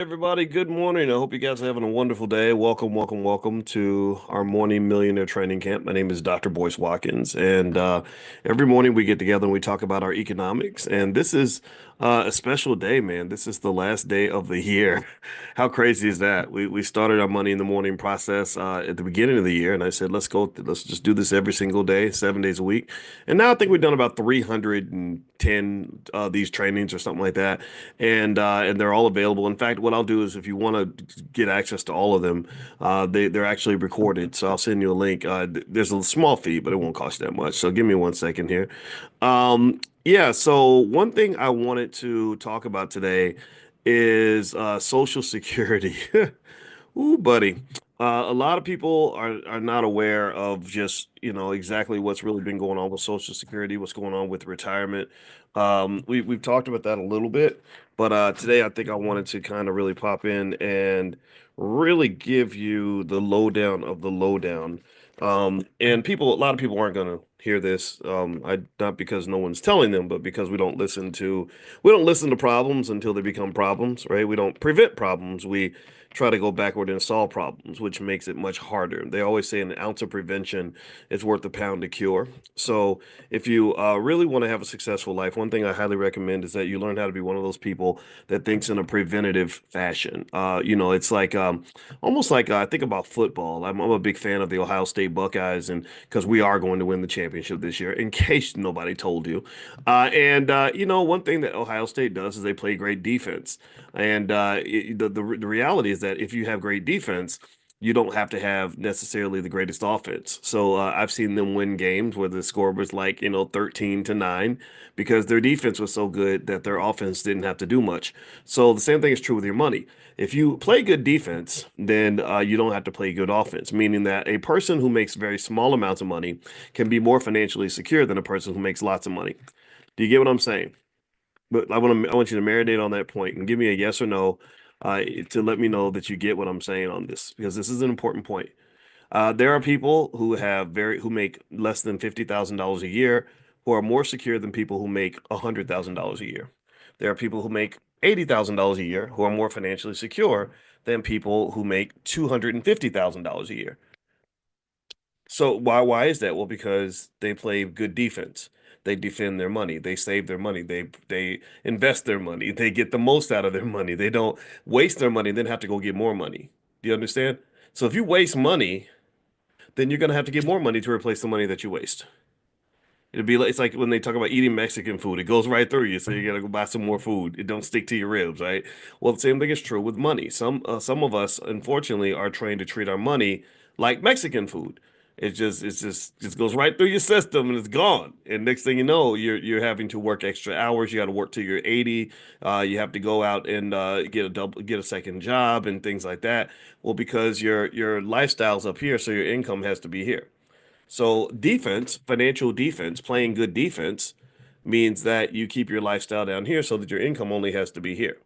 Everybody, good morning. I hope you guys are having a wonderful day. Welcome, welcome, welcome to our morning millionaire training camp. My name is Dr. Boyce Watkins, and every morning we get together and we talk about our economics. And this is a special day, man. This is the last day of the year. How crazy is that? We started our money in the morning process at the beginning of the year, and I said, let's just do this every single day, 7 days a week. And now I think we've done about 310 these trainings or something like that, and they're all available. In fact, what I'll do is if you want to get access to all of them, they're actually recorded. So I'll send you a link. There's a small fee, but it won't cost that much. So give me 1 second here. Yeah, so one thing I wanted to talk about today is Social Security. Ooh, buddy. A lot of people are not aware of just, exactly what's really been going on with Social Security, what's going on with retirement. We've talked about that a little bit, but today I think I wanted to kind of really pop in and really give you the lowdown of the lowdown. And a lot of people aren't going to hear this. Not because no one's telling them, but because we don't listen to problems until they become problems, right? We don't prevent problems. We try to go backward and solve problems, which makes it much harder. They always say an ounce of prevention is worth a pound of cure. So if you really want to have a successful life, one thing I highly recommend is that you learn how to be one of those people that thinks in a preventative fashion. It's like almost like I think about football. I'm a big fan of the Ohio State Buckeyes, and because we are going to win the championship this year, in case nobody told you. One thing that Ohio State does is they play great defense. And the reality is that if you have great defense, you don't have to have necessarily the greatest offense. So I've seen them win games where the score was like, 13-9 because their defense was so good that their offense didn't have to do much. So the same thing is true with your money. If you play good defense, then you don't have to play good offense, meaning that a person who makes very small amounts of money can be more financially secure than a person who makes lots of money. Do you get what I'm saying? But I want you to marinate on that point and give me a yes or no to let me know that you get what I'm saying on this because this is an important point. There are people who make less than $50,000 a year who are more secure than people who make $100,000 a year. There are people who make $80,000 a year who are more financially secure than people who make $250,000 a year. So why is that? Well, because they play good defense. They defend their money. They save their money. They invest their money. They get the most out of their money. They don't waste their money and then have to go get more money. Do you understand? So if you waste money, then you're gonna have to get more money to replace the money that you waste. It's like when they talk about eating Mexican food, it goes right through you, so you gotta go buy some more food. It don't stick to your ribs, right? Well, the same thing is true with money. Some of us, unfortunately, are trained to treat our money like Mexican food. Just goes right through your system and it's gone. And next thing you know, you're having to work extra hours. You got to work till you're 80. You have to go out and get a second job and things like that. Well, because your lifestyle's up here, so your income has to be here. So defense, financial defense, playing good defense means that you keep your lifestyle down here so that your income only has to be here,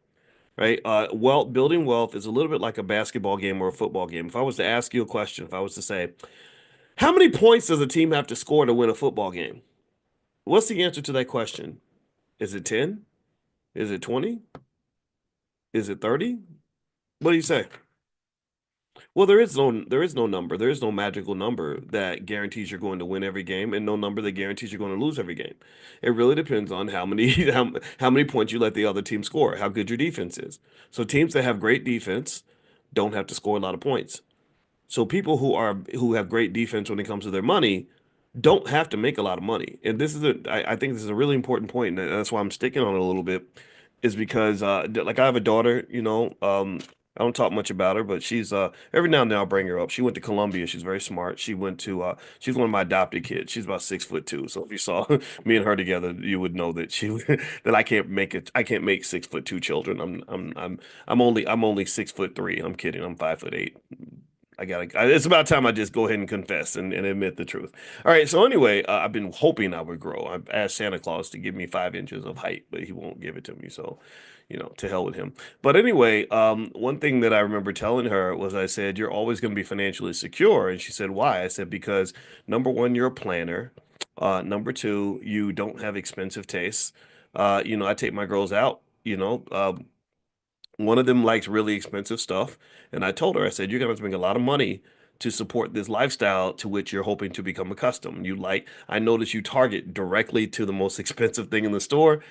right? Building wealth is a little bit like a basketball game or a football game. If I was to ask you a question, if I was to say, how many points does a team have to score to win a football game? What's the answer to that question? Is it 10? Is it 20? Is it 30? What do you say? Well, there is no number. There is no magical number that guarantees you're going to win every game, and no number that guarantees you're going to lose every game. It really depends on how many points you let the other team score, how good your defense is. So teams that have great defense don't have to score a lot of points. So people who have great defense when it comes to their money don't have to make a lot of money. And I think this is a really important point, and that's why I'm sticking on it a little bit, is because like I have a daughter, I don't talk much about her, but she's every now and then I'll bring her up. She went to Columbia. She's very smart. She's one of my adopted kids. She's about 6'2". So if you saw me and her together, you would know that that I can't make 6'2" children. I'm only 6'3". I'm kidding. I'm 5'8". It's about time I just go ahead and confess and admit the truth. All right. So anyway, I've been hoping I would grow. I've asked Santa Claus to give me 5 inches of height, but he won't give it to me. So, to hell with him. But anyway, one thing that I remember telling her was I said, you're always going to be financially secure. And she said, why? I said, because number one, you're a planner. Number two, you don't have expensive tastes. I take my girls out, One of them likes really expensive stuff. And I told her, I said, you're going to spend a lot of money to support this lifestyle to which you're hoping to become accustomed. I notice you target directly to the most expensive thing in the store.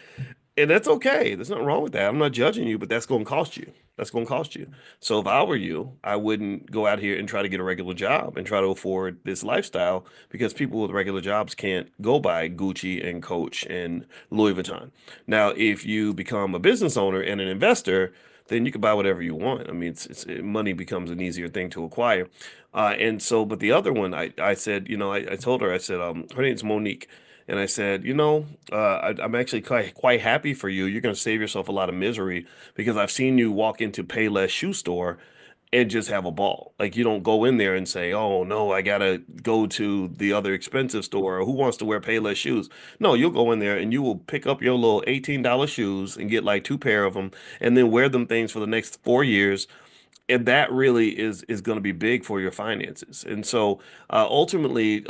And that's okay. There's nothing wrong with that. I'm not judging you, but that's going to cost you. That's going to cost you. So if I were you, I wouldn't go out here and try to get a regular job and try to afford this lifestyle because people with regular jobs can't go buy Gucci and Coach and Louis Vuitton. Now, if you become a business owner and an investor, then you can buy whatever you want. I mean, money becomes an easier thing to acquire. And so, but the other one, I said, I told her, I said, her name's Monique. And I said, I'm actually quite happy for you. You're going to save yourself a lot of misery because I've seen you walk into Payless shoe store and just have a ball. Like you don't go in there and say, "Oh no, I gotta go to the other expensive store." Or, who wants to wear Payless shoes? No, you'll go in there and you will pick up your little $18 shoes and get like two pair of them, and then wear them things for the next 4 years, and that really is going to be big for your finances. And so ultimately,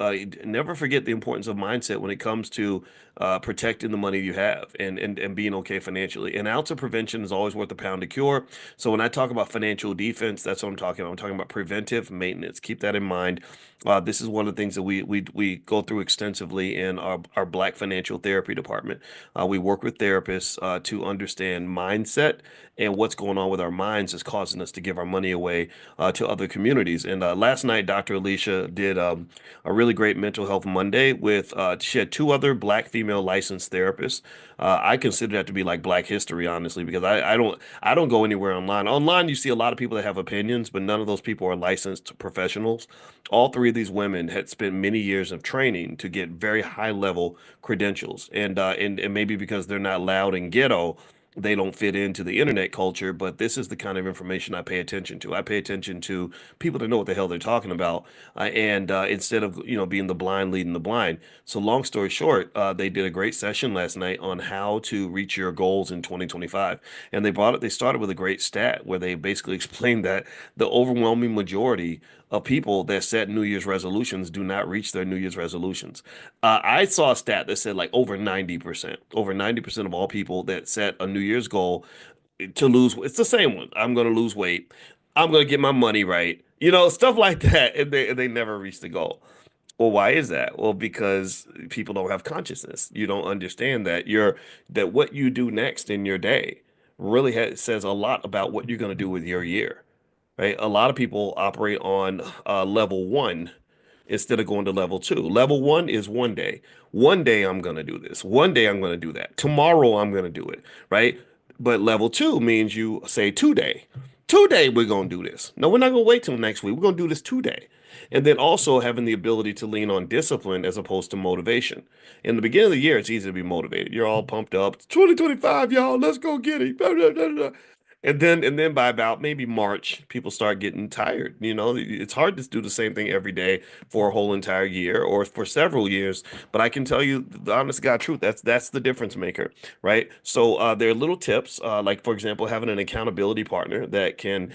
never forget the importance of mindset when it comes to protecting the money you have and being okay financially. An ounce of prevention is always worth a pound of cure. So when I talk about financial defense, that's what I'm talking about. I'm talking about preventive maintenance. Keep that in mind. This is one of the things that we go through extensively in our Black Financial Therapy department. We work with therapists to understand mindset and what's going on with our minds is causing us to give our money away to other communities. And last night, Dr. Alicia did a really great mental health Monday with she had two other Black female licensed therapists. I consider that to be like Black history, honestly, because I don't go anywhere online. Online, you see a lot of people that have opinions, but none of those people are licensed professionals. All three of these women had spent many years of training to get very high level credentials, and maybe because they're not loud and ghetto, they don't fit into the internet culture, but this is the kind of information I pay attention to. I pay attention to people that know what the hell they're talking about, and instead of being the blind leading the blind. So long story short, they did a great session last night on how to reach your goals in 2025, and they started with a great stat where they basically explained that the overwhelming majority of people that set New Year's resolutions do not reach their New Year's resolutions. I saw a stat that said like over 90% of all people that set a New Year's goal to lose, it's the same one. I'm going to lose weight. I'm going to get my money right. Stuff like that. And they never reach the goal. Well, why is that? Well, because people don't have consciousness. You don't understand that what you do next in your day really says a lot about what you're going to do with your year, right? A lot of people operate on level one instead of going to level two. Level one is one day. One day I'm going to do this. One day I'm going to do that. Tomorrow I'm going to do it, right? But level two means you say today. Today we're going to do this. No, we're not going to wait till next week. We're going to do this today. And then also having the ability to lean on discipline as opposed to motivation. In the beginning of the year, it's easy to be motivated. You're all pumped up. It's 2025, y'all. Let's go get it. Blah, blah, blah, blah. And then by about maybe March, people start getting tired. It's hard to do the same thing every day for a whole entire year or for several years. But I can tell you the honest God truth, that's the difference maker, right? So there are little tips, like for example, having an accountability partner that can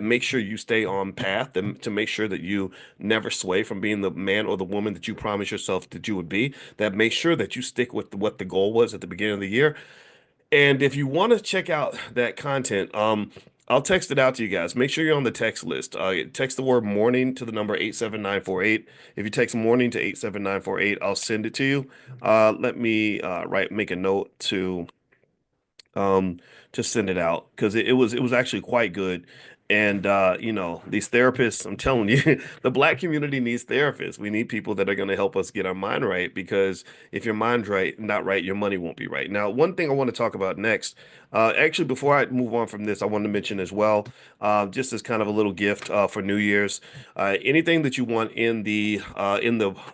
make sure you stay on path and to make sure that you never sway from being the man or the woman that you promised yourself that you would be. That makes sure that you stick with what the goal was at the beginning of the year. And if you want to check out that content, I'll text it out to you guys. Make sure you're on the text list. Text the word morning to the number 87948. If you text morning to 87948, I'll send it to you. Let me make a note um, to send it out because it was actually quite good. And these therapists, I'm telling you, the Black community needs therapists. We need people that are going to help us get our mind right because if your mind's right, not right, your money won't be right. Now, one thing I want to talk about next, actually, before I move on from this, I want to mention as well, just as kind of a little gift for New Year's, anything that you want in the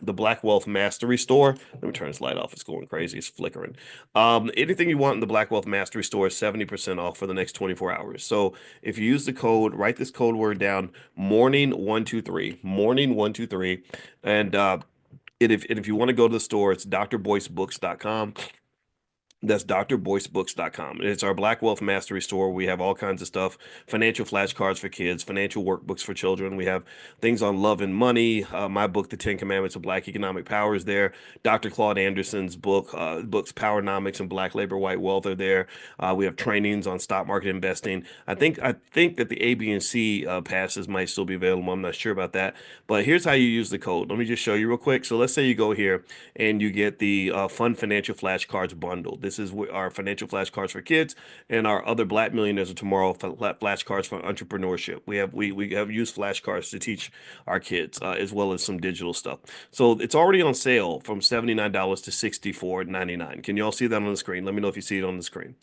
Black Wealth Mastery store. Let me turn this light off. It's going crazy. It's flickering. Anything you want in the Black Wealth Mastery store is 70% off for the next 24 hours. So if you use the code, write this code word down, morning123, morning123. And if you want to go to the store, it's drboycebooks.com. That's drboycebooks.com. It's our Black Wealth Mastery store. We have all kinds of stuff, financial flashcards for kids, financial workbooks for children. We have things on love and money. My book, The 10 Commandments of Black Economic Power, is there. Dr. Claude Anderson's books, Powernomics and Black Labor, White Wealth are there. We have trainings on stock market investing. I think that the A, B, and C passes might still be available. I'm not sure about that. But here's how you use the code. Let me just show you real quick. So let's say you go here and you get the Fun Financial Flashcards bundle. This is our financial flashcards for kids and our other Black Millionaires of Tomorrow flashcards for entrepreneurship. We have used flashcards to teach our kids as well as some digital stuff. So it's already on sale from $79 to $64.99. Can you all see that on the screen? Let me know if you see it on the screen.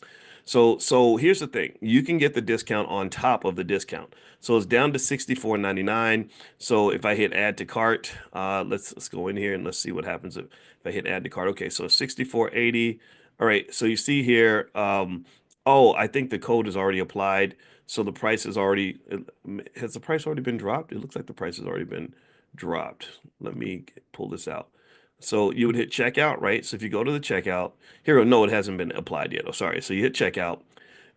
So here's the thing. You can get the discount on top of the discount. So it's down to $64.99. So if I hit add to cart, let's go in here and let's see what happens if I hit add to cart. Okay, so 64.80. All right, so you see here, oh, I think the code is already applied. So the price is already, has the price already been dropped? It looks like the price has already been dropped. Let me pull this out. So you would hit checkout, right? So if you go to the checkout, here, no, it hasn't been applied yet. Oh, sorry. So you hit checkout,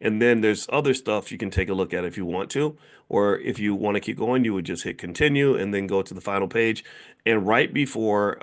and then there's other stuff you can take a look at if you want to, or if you want to keep going, you would just hit continue and then go to the final page. And right before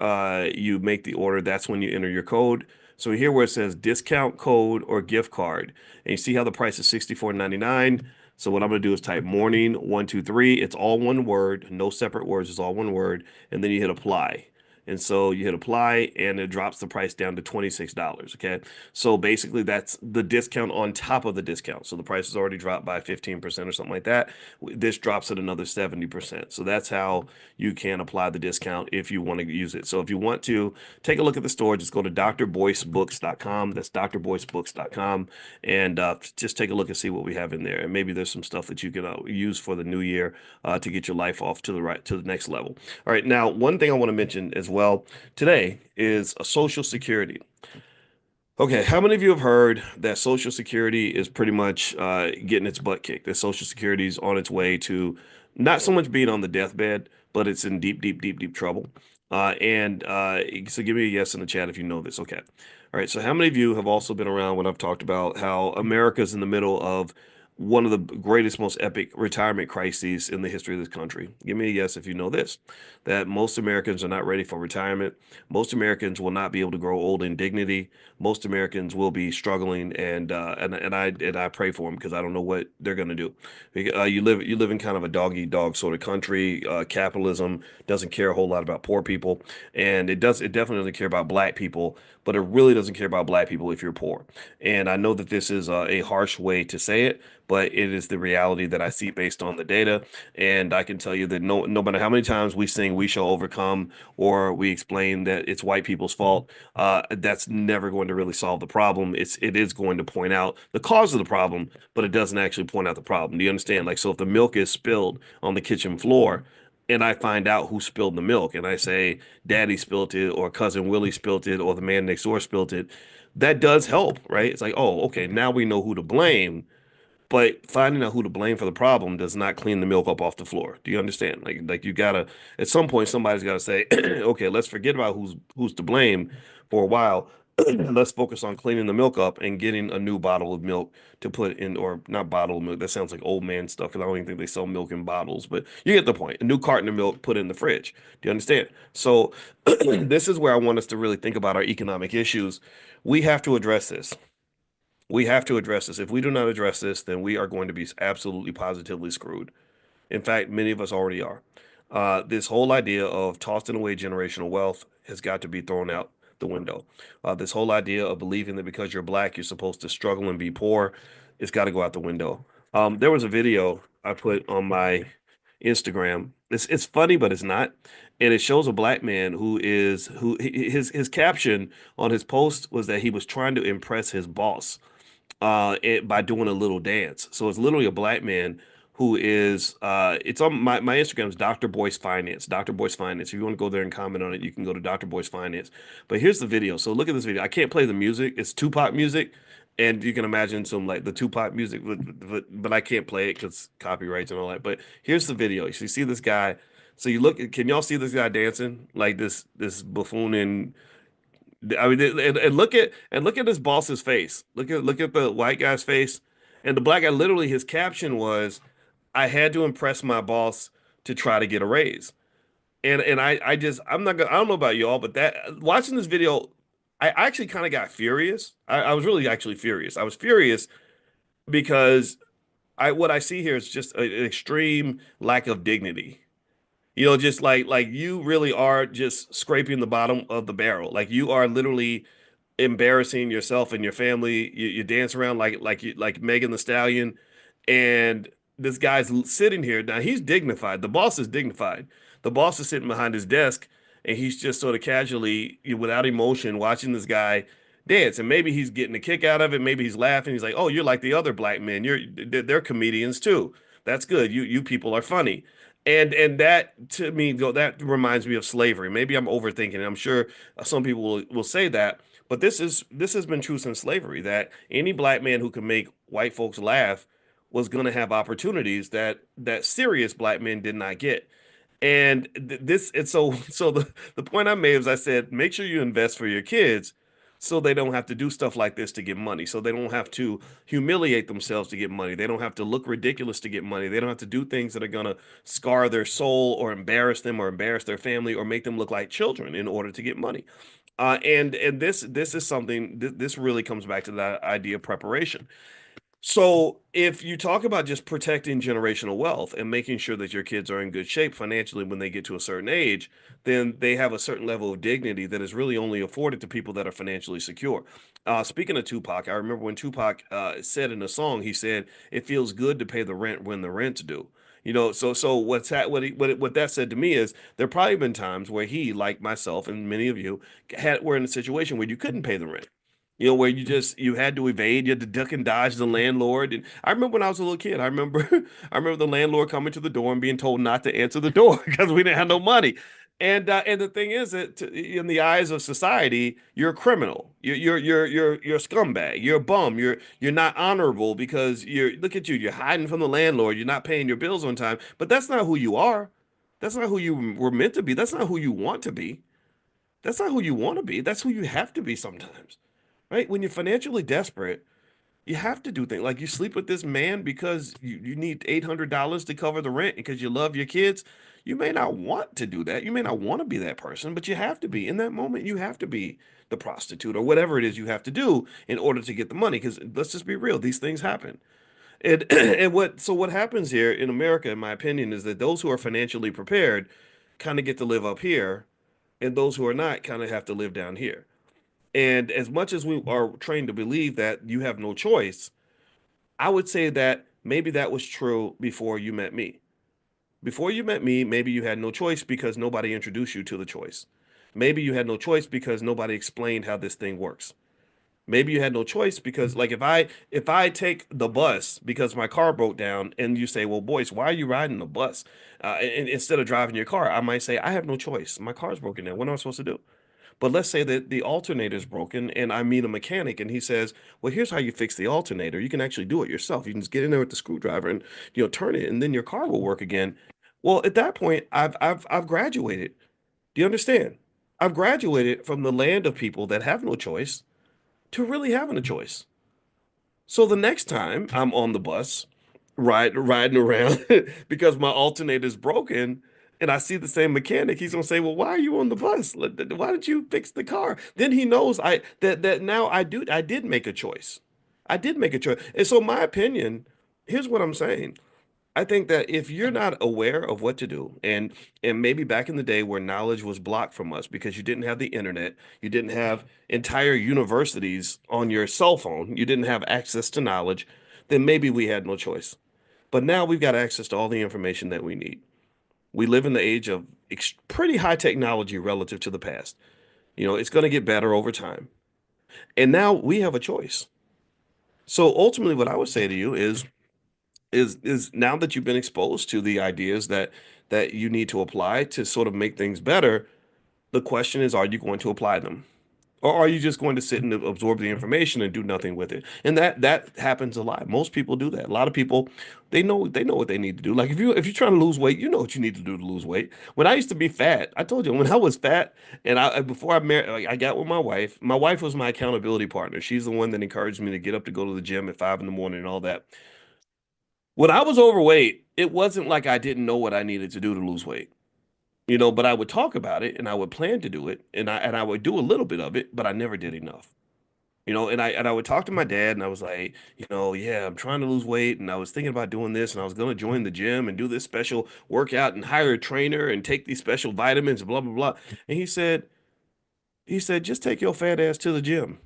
you make the order, that's when you enter your code. So here where it says discount code or gift card, and you see how the price is $64.99. So what I'm going to do is type morning 123. It's all one word, no separate words. It's all one word, and then you hit apply. And so you hit apply and it drops the price down to $26. Okay. So basically that's the discount on top of the discount. So the price is already dropped by 15% or something like that. This drops at another 70%. So that's how you can apply the discount if you want to use it. So if you want to take a look at the store, just go to drboycebooks.com. That's drboycebooks.com and just take a look and see what we have in there. And maybe there's some stuff that you can use for the new year to get your life off to the next level. All right. Now, one thing I want to mention as well today is a Social Security. Okay, how many of you have heard that Social Security is pretty much getting its butt kicked? That Social Security is on its way to not so much being on the deathbed, but it's in deep, deep, deep, deep trouble. So give me a yes in the chat if you know this. Okay. All right. So how many of you have also been around when I've talked about how America's in the middle of one of the greatest, most epic retirement crises in the history of this country? Give me a yes if you know this, that most Americans are not ready for retirement. Most Americans will not be able to grow old in dignity. Most Americans will be struggling, and I pray for them because I don't know what they're going to do. You live in kind of a dog eat dog sort of country. Capitalism doesn't care a whole lot about poor people, and it definitely doesn't care about black people, but it really doesn't care about black people if you're poor. And I know that this is a harsh way to say it, but it is the reality that I see based on the data. And I can tell you that no matter how many times we sing "We Shall Overcome" or we explain that it's white people's fault, that's never going to really solve the problem. It is going to point out the cause of the problem, but it doesn't actually point out the problem. Do you understand? Like, so if the milk is spilled on the kitchen floor, and I find out who spilled the milk, and I say Daddy spilled it, or Cousin Willie spilled it, or the man next door spilled it, that does help, right? It's like, oh, okay, now we know who to blame, but finding out who to blame for the problem does not clean the milk up off the floor. Do you understand? Like you gotta at some point somebody's gotta say, okay, let's forget about who's to blame for a while. Let's focus on cleaning the milk up and getting a new bottle of milk to put in, or not bottle of milk. That sounds like old man stuff because I don't even think they sell milk in bottles, but you get the point. A new carton of milk put in the fridge. Do you understand? So this is where I want us to really think about our economic issues. We have to address this. We have to address this. If we do not address this, then we are going to be absolutely positively screwed. In fact, many of us already are. This whole idea of tossing away generational wealth has got to be thrown out the window. This whole idea of believing that because you're black, you're supposed to struggle and be poor, it's got to go out the window. There was a video I put on my Instagram. It's funny, but it's not. And it shows a black man his caption on his post was that he was trying to impress his boss by doing a little dance. So it's literally a black man who is it's on my Instagram is Dr. Boyce Finance, Dr. Boyce Finance. If you want to go there and comment on it, you can go to Dr. Boyce Finance. But here's the video. So look at this video. I can't play the music. It's Tupac music. And you can imagine some like the Tupac music, but I can't play it because copyrights and all that. But here's the video. So you see this guy. So you look, can y'all see this guy dancing like this buffoon in I mean, and look at his boss's face. Look at the white guy's face, and the black guy. Literally, his caption was, "I had to impress my boss to try to get a raise." And I'm not gonna, I don't know about y'all, but that watching this video, I actually kind of got furious. I was really actually furious. I was furious because what I see here is just an extreme lack of dignity. Just like you really are just scraping the bottom of the barrel. Like you are literally embarrassing yourself and your family. You dance around like Megan the Stallion, and this guy's sitting here. Now he's dignified. The boss is dignified. The boss is sitting behind his desk, and he's just sort of casually, without emotion, watching this guy dance. And maybe he's getting a kick out of it. Maybe he's laughing. He's like, "Oh, you're like the other black men. They're comedians too. That's good. You people are funny." And that to me, that reminds me of slavery. Maybe I'm overthinking it. I'm sure some people will say that, but this has been true since slavery, that any black man who can make white folks laugh was going to have opportunities that serious black men did not get. And this and so the point I made was I said make sure you invest for your kids so they don't have to do stuff like this to get money. So they don't have to humiliate themselves to get money. They don't have to look ridiculous to get money. They don't have to do things that are going to scar their soul or embarrass them or embarrass their family or make them look like children in order to get money. And this is something this really comes back to that idea of preparation. So if you talk about just protecting generational wealth and making sure that your kids are in good shape financially when they get to a certain age, then they have a certain level of dignity that is really only afforded to people that are financially secure. Speaking of Tupac, I remember when Tupac said in a song, he said, "It feels good to pay the rent when the rent's due." So what that said to me is there probably been times where he, like myself and many of you, were in a situation where you couldn't pay the rent. Where you had to evade, you had to duck and dodge the landlord. And I remember when I was a little kid, I remember I remember the landlord coming to the door and being told not to answer the door because we didn't have no money. And the thing is that in the eyes of society, you're a criminal. You're a scumbag. You're a bum. You're not honorable because look at you. You're hiding from the landlord. You're not paying your bills on time. But that's not who you are. That's not who you were meant to be. That's not who you want to be. That's not who you want to be. That's who you have to be sometimes, right? When you're financially desperate, you have to do things like you sleep with this man because you need $800 to cover the rent because you love your kids. You may not want to do that. You may not want to be that person, but you have to be. In that moment, you have to be the prostitute or whatever it is you have to do in order to get the money. Because let's just be real, these things happen. And what happens here in America, in my opinion, is that those who are financially prepared kind of get to live up here, and those who are not kind of have to live down here. And as much as we are trained to believe that you have no choice, I would say that maybe that was true before you met me. Before you met me, maybe you had no choice because nobody introduced you to the choice. Maybe you had no choice because nobody explained how this thing works. Maybe you had no choice because like if I take the bus because my car broke down and you say, "Well, Boyce, why are you riding the bus?" Instead of driving your car, I might say, "I have no choice. My car's broken down. What am I supposed to do?" But let's say that the alternator is broken and I meet a mechanic and he says, "Well, here's how you fix the alternator. You can actually do it yourself. You can just get in there with the screwdriver and turn it and then your car will work again." Well, at that point, I've graduated. Do you understand? I've graduated from the land of people that have no choice to really having a choice. So the next time I'm on the bus, riding around because my alternator is broken, and I see the same mechanic, he's gonna say, "Well, why are you on the bus? Why did you fix the car?" Then he knows that now I did make a choice. I did make a choice. And so my opinion, here's what I'm saying. I think that if you're not aware of what to do, and maybe back in the day where knowledge was blocked from us because you didn't have the internet, you didn't have entire universities on your cell phone, you didn't have access to knowledge, then maybe we had no choice. But now we've got access to all the information that we need. We live in the age of pretty high technology relative to the past. It's going to get better over time. And now we have a choice. So ultimately, what I would say to you is now that you've been exposed to the ideas that you need to apply to sort of make things better, the question is, are you going to apply them? Or are you just going to sit and absorb the information and do nothing with it? And that happens a lot. Most people do that. A lot of people, they know what they need to do. Like if you're trying to lose weight, you know what you need to do to lose weight. When I used to be fat, I told you when I was fat and I before I married, like, I got with my wife. My wife was my accountability partner. She's the one that encouraged me to get up to go to the gym at 5 in the morning and all that. When I was overweight, it wasn't like I didn't know what I needed to do to lose weight. But I would talk about it and I would plan to do it and I would do a little bit of it, but I never did enough. And I would talk to my dad and I was like, yeah, I'm trying to lose weight and I was thinking about doing this and I was going to join the gym and do this special workout and hire a trainer and take these special vitamins and blah blah blah. And he said, just take your fat ass to the gym.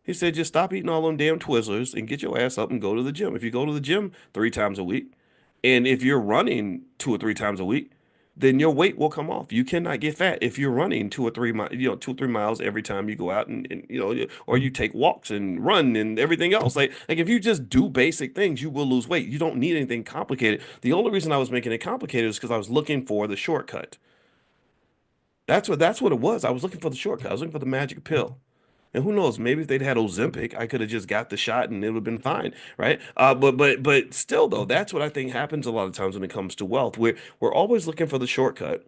He said, just stop eating all them damn Twizzlers and get your ass up and go to the gym. If you go to the gym 3 times a week, and if you're running 2 or 3 times a week, then your weight will come off. You cannot get fat if you're running 2 or 3 miles, 2 or 3 miles every time you go out and or you take walks and run and everything else. Like if you just do basic things, you will lose weight. You don't need anything complicated. The only reason I was making it complicated is because I was looking for the shortcut. That's what it was. I was looking for the shortcut. I was looking for the magic pill. And who knows? Maybe if they'd had Ozempic, I could have just got the shot and it would have been fine, right? But still, though, that's what I think happens a lot of times when it comes to wealth. We're always looking for the shortcut,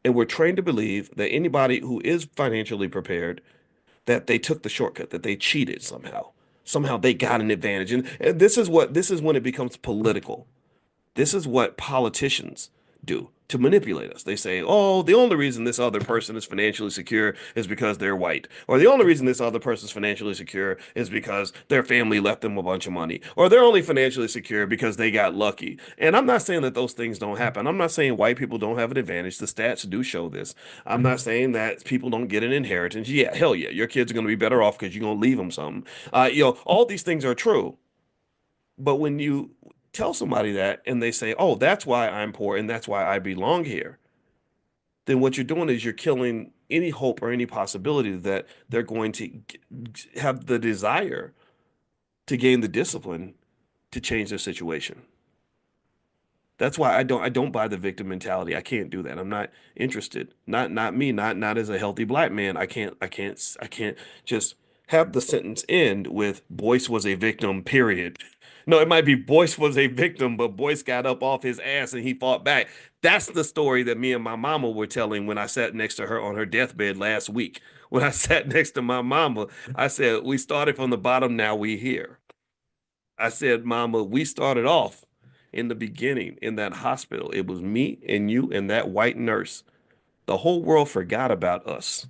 and we're trained to believe that anybody who is financially prepared, that they took the shortcut, that they cheated somehow. Somehow they got an advantage, and this is when it becomes political. This is what politicians do to manipulate us. They say, oh, the only reason this other person is financially secure is because they're white. Or the only reason this other person is financially secure is because their family left them a bunch of money. Or they're only financially secure because they got lucky. And I'm not saying that those things don't happen. I'm not saying white people don't have an advantage. The stats do show this. I'm not saying that people don't get an inheritance. Yeah, hell yeah. Your kids are going to be better off because you're going to leave them something. All these things are true. But when you tell somebody that and they say, oh, that's why I'm poor and that's why I belong here, then what you're doing is you're killing any hope or any possibility that they're going to have the desire to gain the discipline to change their situation. That's why I don't buy the victim mentality. I can't do that. I'm not interested. Not me, not as a healthy black man. I can't just have the sentence end with Boyce was a victim, period. No, it might be Boyce was a victim, but Boyce got up off his ass and he fought back. That's the story that me and my mama were telling when I sat next to her on her deathbed last week. When I sat next to my mama, I said, we started from the bottom, now we here. I said, Mama, we started off in the beginning in that hospital. It was me and you and that white nurse. The whole world forgot about us.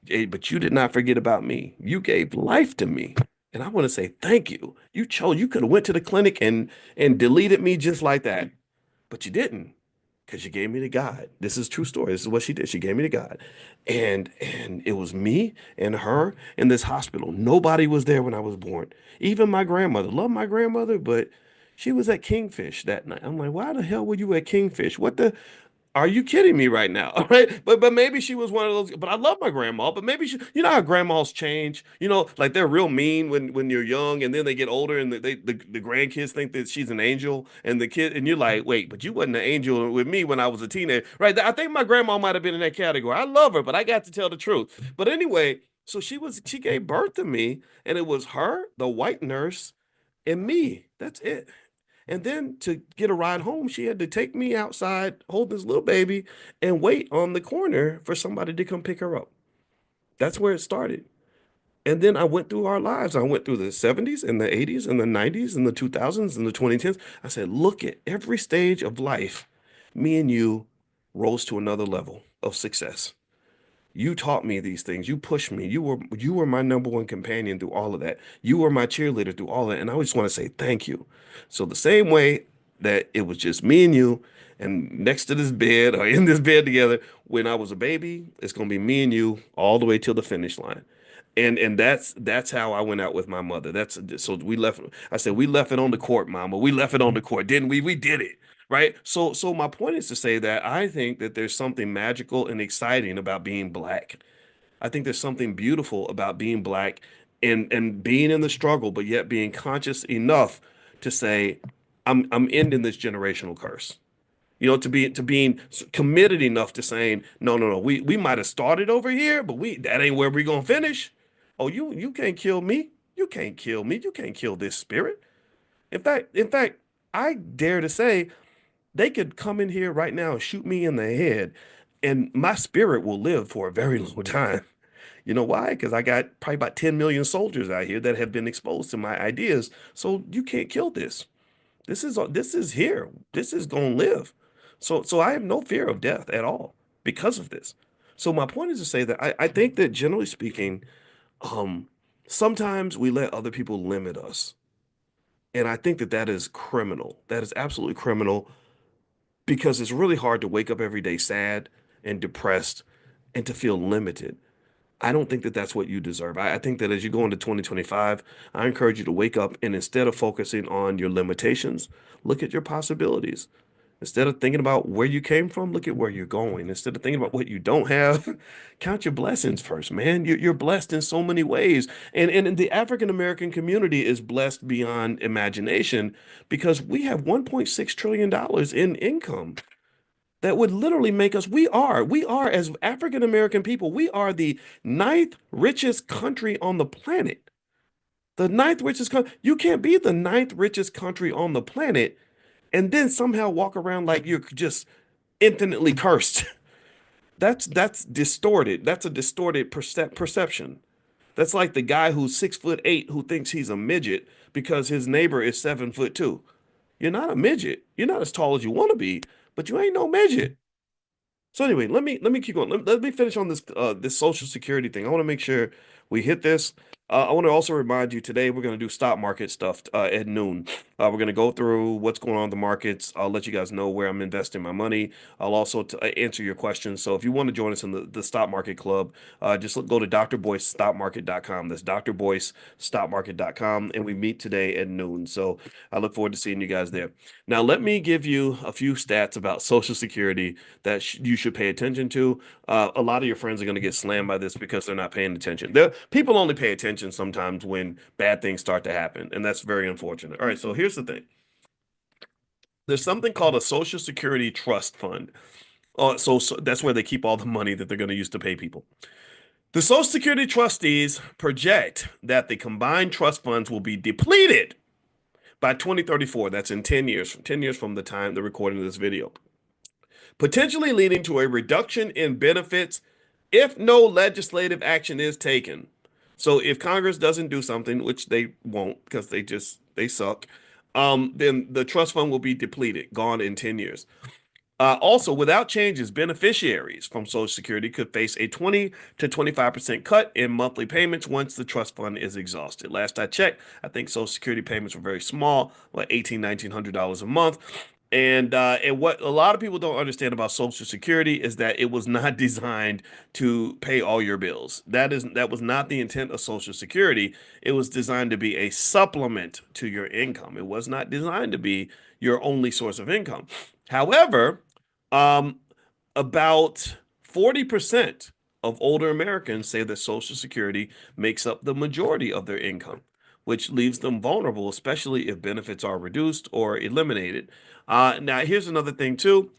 But you did not forget about me. You gave life to me. And I want to say thank you. You could have went to the clinic and deleted me just like that. But you didn't because you gave me to God. This is true story. This is what she did. She gave me to God. And it was me and her in this hospital. Nobody was there when I was born. Even my grandmother. Love my grandmother, but she was at Kingfish that night. I'm like, why the hell were you at Kingfish? What the are you kidding me right now? All right. But maybe she was one of those, but I love my grandma, but maybe how grandmas change, like they're real mean when you're young and then they get older and the grandkids think that she's an angel and the kid, and you're like, wait, but you wasn't an angel with me when I was a teenager. Right. I think my grandma might have been in that category. I love her, but I got to tell the truth. But anyway, so she gave birth to me and it was her, the white nurse, and me. That's it. And then to get a ride home, she had to take me outside, hold this little baby, and wait on the corner for somebody to come pick her up. That's where it started. And then I went through our lives. I went through the 70s and the 80s and the 90s and the 2000s and the 2010s. I said, look at every stage of life. Me and you rose to another level of success. You taught me these things. You pushed me. You were my number one companion through all of that. You were my cheerleader through all of that. And I just want to say thank you. So the same way that it was just me and you and next to this bed or in this bed together when I was a baby, it's gonna be me and you all the way till the finish line. And that's how I went out with my mother. That's so we left. I said we left it on the court, Mama. We left it on the court, didn't we? We did it. Right. So my point is to say that I think that there's something magical and exciting about being black. I think there's something beautiful about being black and being in the struggle, but yet being conscious enough to say, I'm ending this generational curse. to being committed enough to saying, no, no, no, we might have started over here, but we that ain't where we're gonna finish. Oh, you can't kill me. You can't kill me. You can't kill this spirit. In fact, I dare to say they could come in here right now and shoot me in the head, and my spirit will live for a very long time. You know why? Because I got probably about 10 million soldiers out here that have been exposed to my ideas. So you can't kill this. This is here. This is gonna live. So I have no fear of death at all because of this. So my point is to say that I think that generally speaking, um, sometimes we let other people limit us. And I think that that is criminal. That is absolutely criminal because it's really hard to wake up every day sad and depressed and to feel limited. I don't think that that's what you deserve. I think that as you go into 2025, I encourage you to wake up and instead of focusing on your limitations, look at your possibilities. Instead of thinking about where you came from, look at where you're going. Instead of thinking about what you don't have, count your blessings first, man. You're blessed in so many ways. And the African American community is blessed beyond imagination because we have $1.6 trillion in income that would literally make us, we are as African American people, we are the ninth richest country on the planet. The ninth richest country. You can't be the ninth richest country on the planet and then somehow walk around like you're just infinitely cursed. That's distorted. That's a distorted perception. That's like the guy who's 6'8" who thinks he's a midget because his neighbor is 7'2". You're not a midget. You're not as tall as you want to be, but you ain't no midget. So anyway, let me keep going. Let me finish on this Social Security thing. I want to make sure we hit this. I want to also remind you today we're going to do stock market stuff at noon. We're going to go through what's going on in the markets. I'll let you guys know where I'm investing my money. I'll also answer your questions. So if you want to join us in the stock market club, just go to drboycestockmarket.com. That's drboycestockmarket.com, and we meet today at noon. So I look forward to seeing you guys there. Now let me give you a few stats about Social Security that you should pay attention to. A lot of your friends are going to get slammed by this because they're not paying attention. People only pay attention sometimes when bad things start to happen, and that's very unfortunate. All right, so here's the thing. There's something called a Social Security Trust Fund. So that's where they keep all the money that they're going to use to pay people. The Social Security trustees project that the combined trust funds will be depleted by 2034. That's in 10 years, 10 years from the time the recording of this video, potentially leading to a reduction in benefits if no legislative action is taken. So if Congress doesn't do something, which they won't because they suck, then the trust fund will be depleted, gone in 10 years. Also, without changes, beneficiaries from Social Security could face a 20 to 25% cut in monthly payments once the trust fund is exhausted. Last I checked, I think Social Security payments were very small, like $1,800 a month. And what a lot of people don't understand about Social Security is that it was not designed to pay all your bills. That was not the intent of Social Security. It was designed to be a supplement to your income. It was not designed to be your only source of income. However, um, about 40% of older Americans say that Social Security makes up the majority of their income, which leaves them vulnerable, especially if benefits are reduced or eliminated. Now, here's another thing too.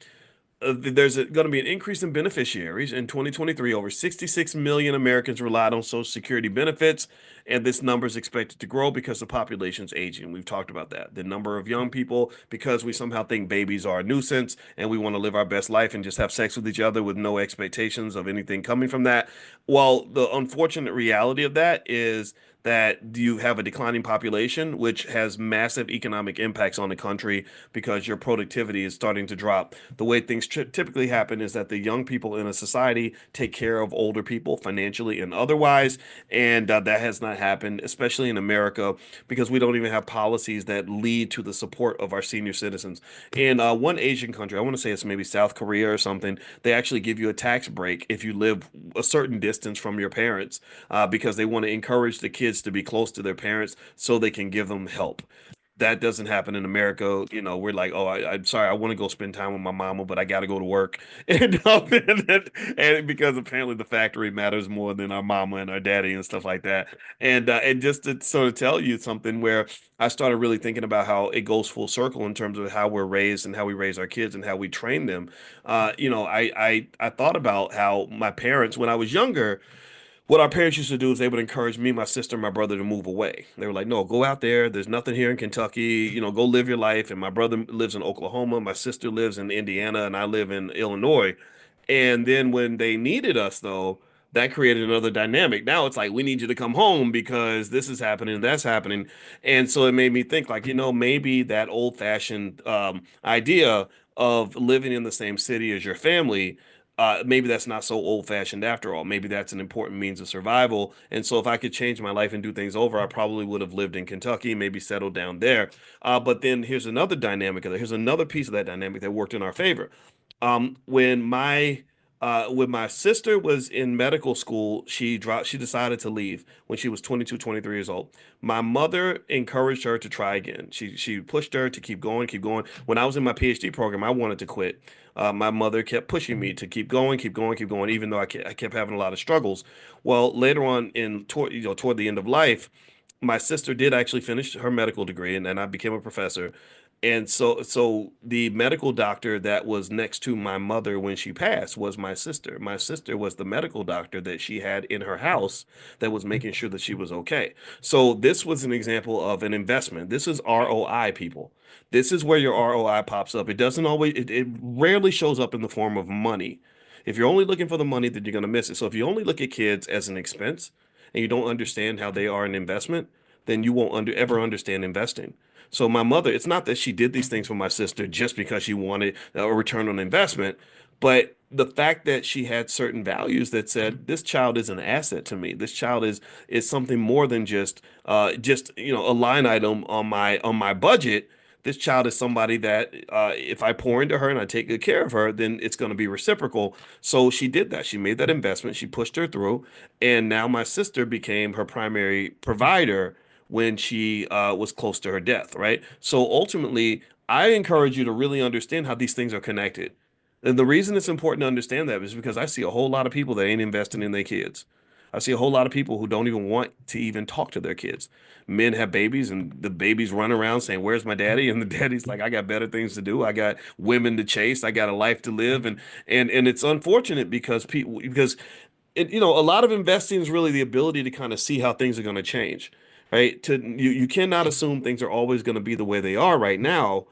There's going to be an increase in beneficiaries. In 2023, over 66 million Americans relied on Social Security benefits, and this number is expected to grow because the population's aging. We've talked about that. The number of young people, because we somehow think babies are a nuisance and we want to live our best life and just have sex with each other with no expectations of anything coming from that. Well, the unfortunate reality of that is that you have a declining population, which has massive economic impacts on the country because your productivity is starting to drop. The way things typically happen is that the young people in a society take care of older people financially and otherwise, and that has not happened, especially in America, because we don't even have policies that lead to the support of our senior citizens. In one Asian country, I want to say it's maybe South Korea or something, they actually give you a tax break if you live a certain distance from your parents because they want to encourage the kids to be close to their parents so they can give them help. That doesn't happen in America. You know, we're like, oh, I'm sorry, I want to go spend time with my mama, but I got to go to work, and because apparently the factory matters more than our mama and our daddy and stuff like that. And just to sort of tell you something where I started really thinking about how it goes full circle in terms of how we're raised and how we raise our kids and how we train them. I thought about how my parents, when I was younger, what our parents used to do is they would encourage me, my sister, and my brother to move away. They were like, no, go out there. There's nothing here in Kentucky. You know, go live your life. And my brother lives in Oklahoma. My sister lives in Indiana, and I live in Illinois. And then when they needed us, though, that created another dynamic. Now it's like, we need you to come home because this is happening, that's happening. And so it made me think, like, maybe that old-fashioned idea of living in the same city as your family, maybe that's not so old-fashioned after all. Maybe that's an important means of survival. And so if I could change my life and do things over, I probably would have lived in Kentucky, maybe settled down there. But then here's another dynamic of that. Here's another piece of that dynamic that worked in our favor. When my sister was in medical school, she decided to leave when she was 22, 23 years old. My mother encouraged her to try again. She pushed her to keep going, keep going. When I was in my PhD program, I wanted to quit. My mother kept pushing me to keep going, keep going, keep going, even though I kept having a lot of struggles. Well, later on toward the end of life, my sister did actually finish her medical degree, and I became a professor. And so the medical doctor that was next to my mother when she passed was my sister. My sister was the medical doctor that she had in her house that was making sure that she was okay. So this was an example of an investment. This is ROI, people. This is where your ROI pops up. It doesn't always, it rarely shows up in the form of money. If you're only looking for the money, then you're going to miss it. So if you only look at kids as an expense and you don't understand how they are an investment, then you won't ever understand investing. So my mother, it's not that she did these things for my sister just because she wanted a return on investment, but the fact that she had certain values that said this child is an asset to me. This child is something more than just a line item on my budget. This child is somebody that if I pour into her and I take good care of her, then it's going to be reciprocal. So she did that. She made that investment. She pushed her through, and now my sister became her primary provider when she was close to her death, right? So ultimately, I encourage you to really understand how these things are connected. And the reason it's important to understand that is because I see a whole lot of people that ain't investing in their kids. I see a whole lot of people who don't even want to even talk to their kids. Men have babies and the babies run around saying, "Where's my daddy?" And the daddy's like, "I got better things to do. I got women to chase. I got a life to live." And it's unfortunate because a lot of investing is really the ability to kind of see how things are going to change, right? You cannot assume things are always going to be the way they are right now.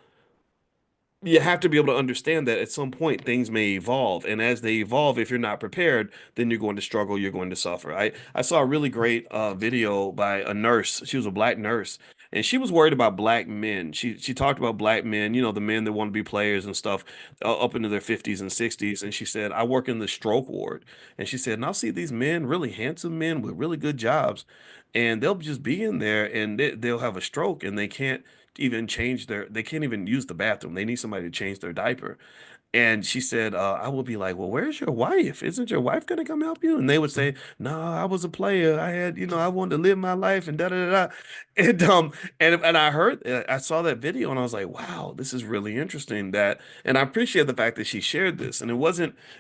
You have to be able to understand that at some point things may evolve, and as they evolve, if you're not prepared, then you're going to struggle, you're going to suffer. I saw a really great video by a nurse. She was a black nurse, and she was worried about black men. She talked about black men, the men that want to be players and stuff, up into their 50s and 60s, and she said, I work in the stroke ward, and she said, and I'll see these men, really handsome men with really good jobs, and they'll just be in there and they'll have a stroke and they can't even use the bathroom. They need somebody to change their diaper. And she said, I will be like, well, where's your wife? Isn't your wife going to come help you? And they would say, no, I was a player. I wanted to live my life and da da da da. And and I saw that video and I was like, wow, this is really interesting and I appreciate the fact that she shared this. And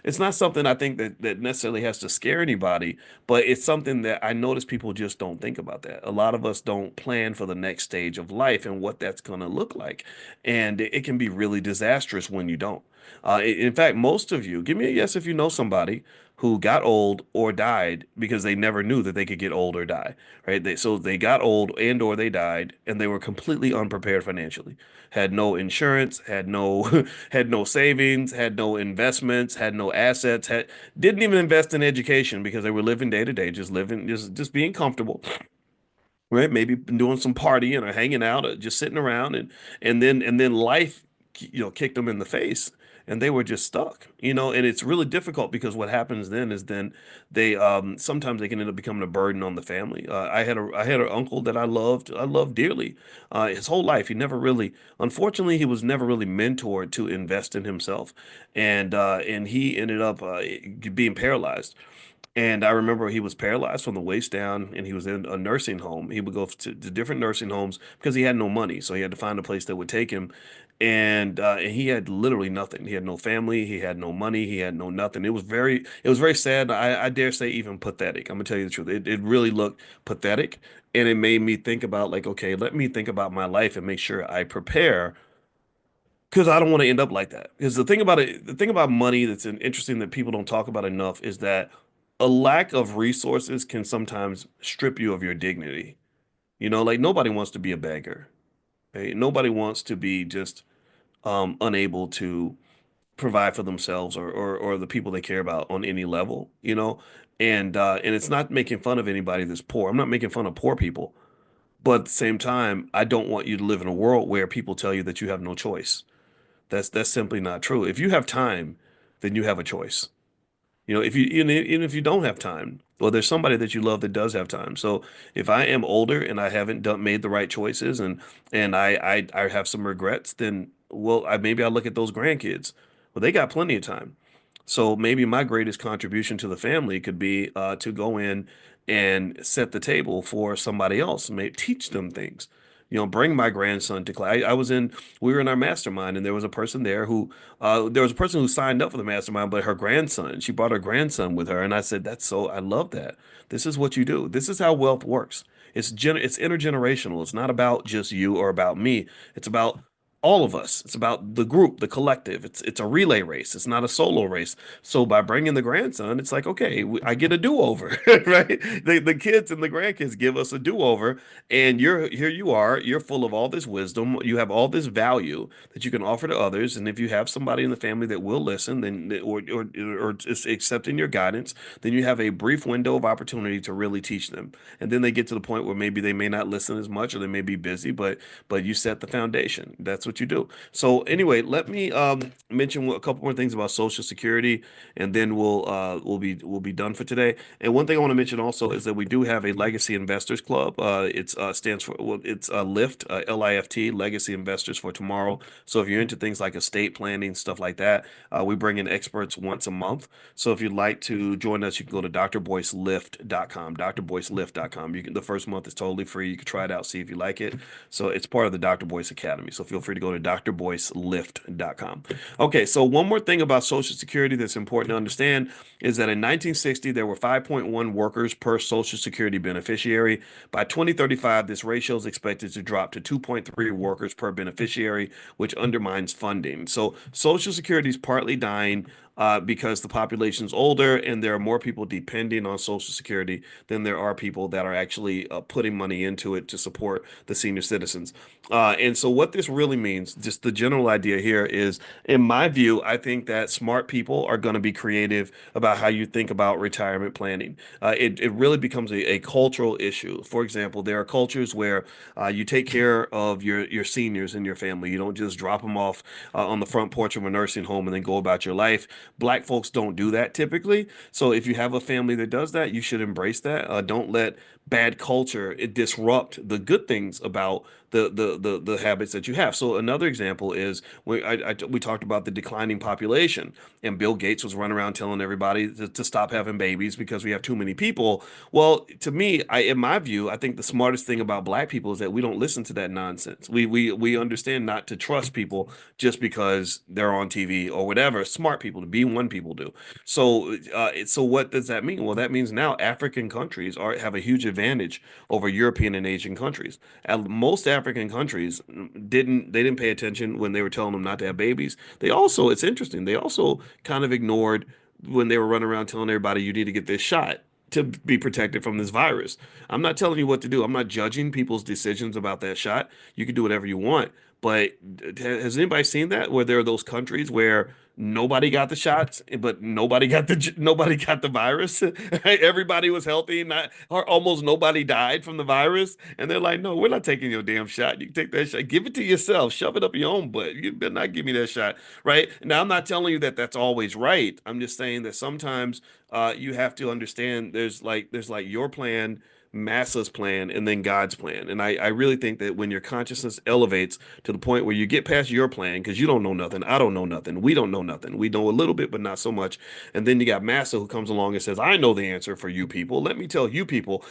it's not something I think that necessarily has to scare anybody, but it's something that I notice people just don't think about that. A lot of us don't plan for the next stage of life and what that's going to look like. And it can be really disastrous when you don't. In fact, most of you, give me a yes if you know somebody who got old or died because they never knew that they could get old or die, right? So they got old and or they died and they were completely unprepared financially. Had no insurance, had no had no savings, had no investments, had no assets, didn't even invest in education because they were living day to day, just living, just being comfortable, right? Maybe doing some partying or hanging out or just sitting around and then life, kicked them in the face and they were just stuck, and it's really difficult because what happens then is then they sometimes they can end up becoming a burden on the family. I had an uncle that I loved dearly. His whole life, unfortunately, he was never really mentored to invest in himself, and he ended up being paralyzed. And I remember he was paralyzed from the waist down and he was in a nursing home. He would go to different nursing homes because he had no money. So he had to find a place that would take him. And he had literally nothing. He had no family. He had no money. He had no nothing. It was very sad. I dare say even pathetic. I'm gonna tell you the truth. It really looked pathetic. And it made me think about like, okay, let me think about my life and make sure I prepare because I don't want to end up like that. Because the thing about money that's interesting that people don't talk about enough is that a lack of resources can sometimes strip you of your dignity. Like nobody wants to be a beggar. Okay? Nobody wants to be just unable to provide for themselves or the people they care about on any level. And it's not making fun of anybody that's poor. I'm not making fun of poor people. But at the same time, I don't want you to live in a world where people tell you that you have no choice. That's simply not true. If you have time, then you have a choice. If you even if you don't have time, well, there's somebody that you love that does have time. So if I am older and I haven't made the right choices and I have some regrets, then well, maybe I look at those grandkids. Well, they got plenty of time. So maybe my greatest contribution to the family could be to go in and set the table for somebody else, maybe teach them things. Bring my grandson to class. We were in our mastermind, and there was a person who signed up for the mastermind, but she brought her grandson with her, and I said, I love that. This is what you do. This is how wealth works. It's intergenerational. It's not about just you or about me. It's about all of us. It's about the group, the collective. It's a relay race. It's not a solo race. So by bringing the grandson, it's like, okay, I get a do-over, right? The kids and the grandkids give us a do-over, and here you are. You're full of all this wisdom. You have all this value that you can offer to others. And if you have somebody in the family that will listen, then or is accepting your guidance, then you have a brief window of opportunity to really teach them. And then they get to the point where maybe they may not listen as much or they may be busy, but you set the foundation. That's what you do. So anyway, let me mention a couple more things about Social Security, and then we'll be done for today. And one thing I want to mention also is that we do have a Legacy Investors Club. It stands for well, it's LIFT, LIFT, Legacy Investors for Tomorrow. So if you're into things like estate planning, stuff like that, we bring in experts once a month. So if you'd like to join us, you can go to drboycelift.com, drboycelift.com. The first month is totally free. You can try it out, see if you like it. So it's part of the Dr. Boyce Academy. So feel free to go to drboycelift.com. Okay, so one more thing about Social Security that's important to understand is that in 1960, there were 5.1 workers per Social Security beneficiary. By 2035, this ratio is expected to drop to 2.3 workers per beneficiary, which undermines funding. So Social Security is partly dying because the population's older and there are more people depending on Social Security than there are people that are actually putting money into it to support the senior citizens. And so, what this really means, just the general idea here is, in my view, I think that smart people are going to be creative about how you think about retirement planning. It really becomes a cultural issue. For example, there are cultures where you take care of your seniors in your family. You don't just drop them off on the front porch of a nursing home and then go about your life. Black folks don't do that typically. So if you have a family that does that, you should embrace that. Don't let bad culture disrupt the good things about the habits that you have. So another example is we talked about the declining population, and Bill Gates was running around telling everybody to stop having babies because we have too many people. Well, to me, in my view, I think the smartest thing about black people is that we don't listen to that nonsense. We understand not to trust people just because they're on TV or whatever. Smart people, to be one people do. So what does that mean? Well, that means now African countries have a huge advantage over European and Asian countries. And most African countries didn't pay attention when they were telling them not to have babies. It's interesting. They also kind of ignored when they were running around telling everybody you need to get this shot to be protected from this virus. I'm not telling you what to do. I'm not judging people's decisions about that shot. You can do whatever you want. But has anybody seen that where there are those countries where nobody got the shots, but nobody got the virus? Everybody was healthy, not or almost nobody died from the virus, and they're like, "No, we're not taking your damn shot. You can take that shot, give it to yourself, shove it up your own butt. You better not give me that shot." Right now, I'm not telling you that that's always right. I'm just saying that sometimes you have to understand there's like your plan Massa's plan, and then God's plan. And I really think that when your consciousness elevates to the point where you get past your plan, because you don't know nothing, I don't know nothing, we don't know nothing. We know a little bit, but not so much. And then you got Massa who comes along and says, I know the answer for you people. Let me tell you people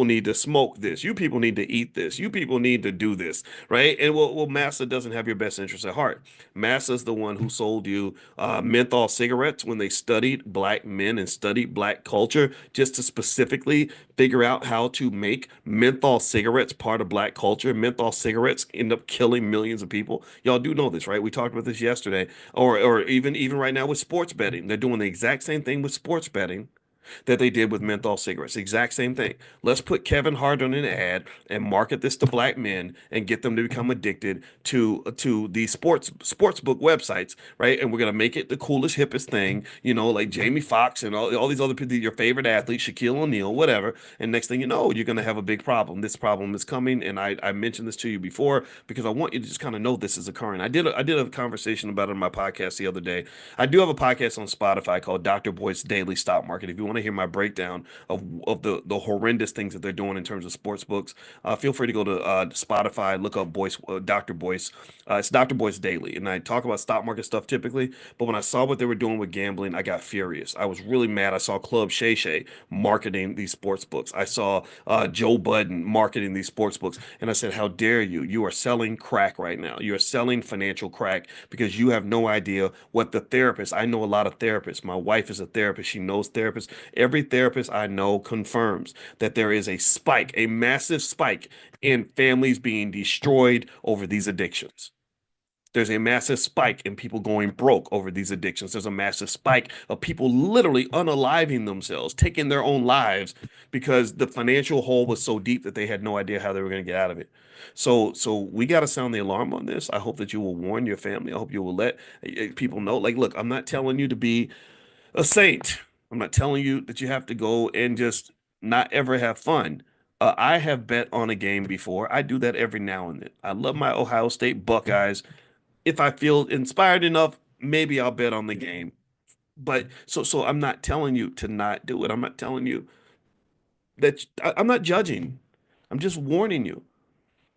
need to smoke this. You people need to eat this. You people need to do this, right? And well, Massa doesn't have your best interest at heart. Massa's the one who sold you menthol cigarettes when they studied black men and studied black culture just to specifically figure out how to make menthol cigarettes part of black culture. Menthol cigarettes end up killing millions of people. Y'all do know this, right? We talked about this yesterday, or even right now with sports betting. They're doing the exact same thing with sports betting that they did with menthol cigarettes. Exact same thing. Let's put Kevin Hart on an ad and market this to black men and get them to become addicted to these sports book websites, right? And we're gonna make it the coolest, hippest thing, like Jamie Foxx and all these other people, your favorite athletes, Shaquille O'Neal, whatever. And next thing you know, you're gonna have a big problem. This problem is coming, and I mentioned this to you before because I want you to just kind of know this is occurring. I did a conversation about it on my podcast the other day. I do have a podcast on Spotify called Dr. Boyce Daily Stock Market. If you want to hear my breakdown of the horrendous things that they're doing in terms of sports books, feel free to go to Spotify, look up Boyce, Dr. Boyce. It's Dr. Boyce Daily, and I talk about stock market stuff typically. But when I saw what they were doing with gambling, I got furious. I was really mad. I saw Club Shay Shay marketing these sports books. I saw Joe Budden marketing these sports books, and I said, "How dare you? You are selling crack right now. You are selling financial crack because you have no idea what the therapist." I know a lot of therapists. My wife is a therapist. She knows therapists. Every therapist I know confirms that there is a spike, a massive spike in families being destroyed over these addictions. There's a massive spike in people going broke over these addictions. There's a massive spike of people literally unaliving themselves, taking their own lives because the financial hole was so deep that they had no idea how they were going to get out of it. So we got to sound the alarm on this. I hope that you will warn your family. I hope you will let people know. Like, look, I'm not telling you to be a saint. I'm not telling you that you have to go and just not ever have fun. I have bet on a game before. I do that every now and then. I love my Ohio State Buckeyes. If I feel inspired enough, maybe I'll bet on the game. But so I'm not telling you to not do it. I'm not telling you that I'm not judging. I'm just warning you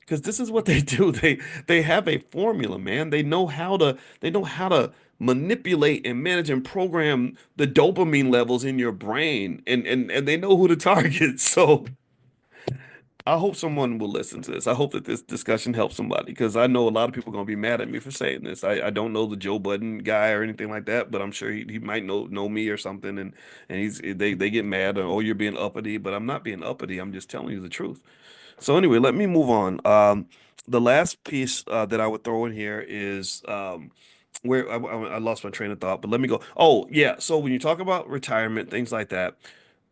because this is what they do. They have a formula, man. They know how to manipulate and manage and program the dopamine levels in your brain and they know who to target. So I hope someone will listen to this. I hope that this discussion helps somebody because I know a lot of people are going to be mad at me for saying this. I don't know the Joe Budden guy or anything like that, but I'm sure he might know me or something, and they get mad or, oh, you're being uppity, but I'm not being uppity. I'm just telling you the truth. So anyway, let me move on. The last piece that I would throw in here is where I lost my train of thought, but let me go. Oh yeah, so when you talk about retirement, things like that.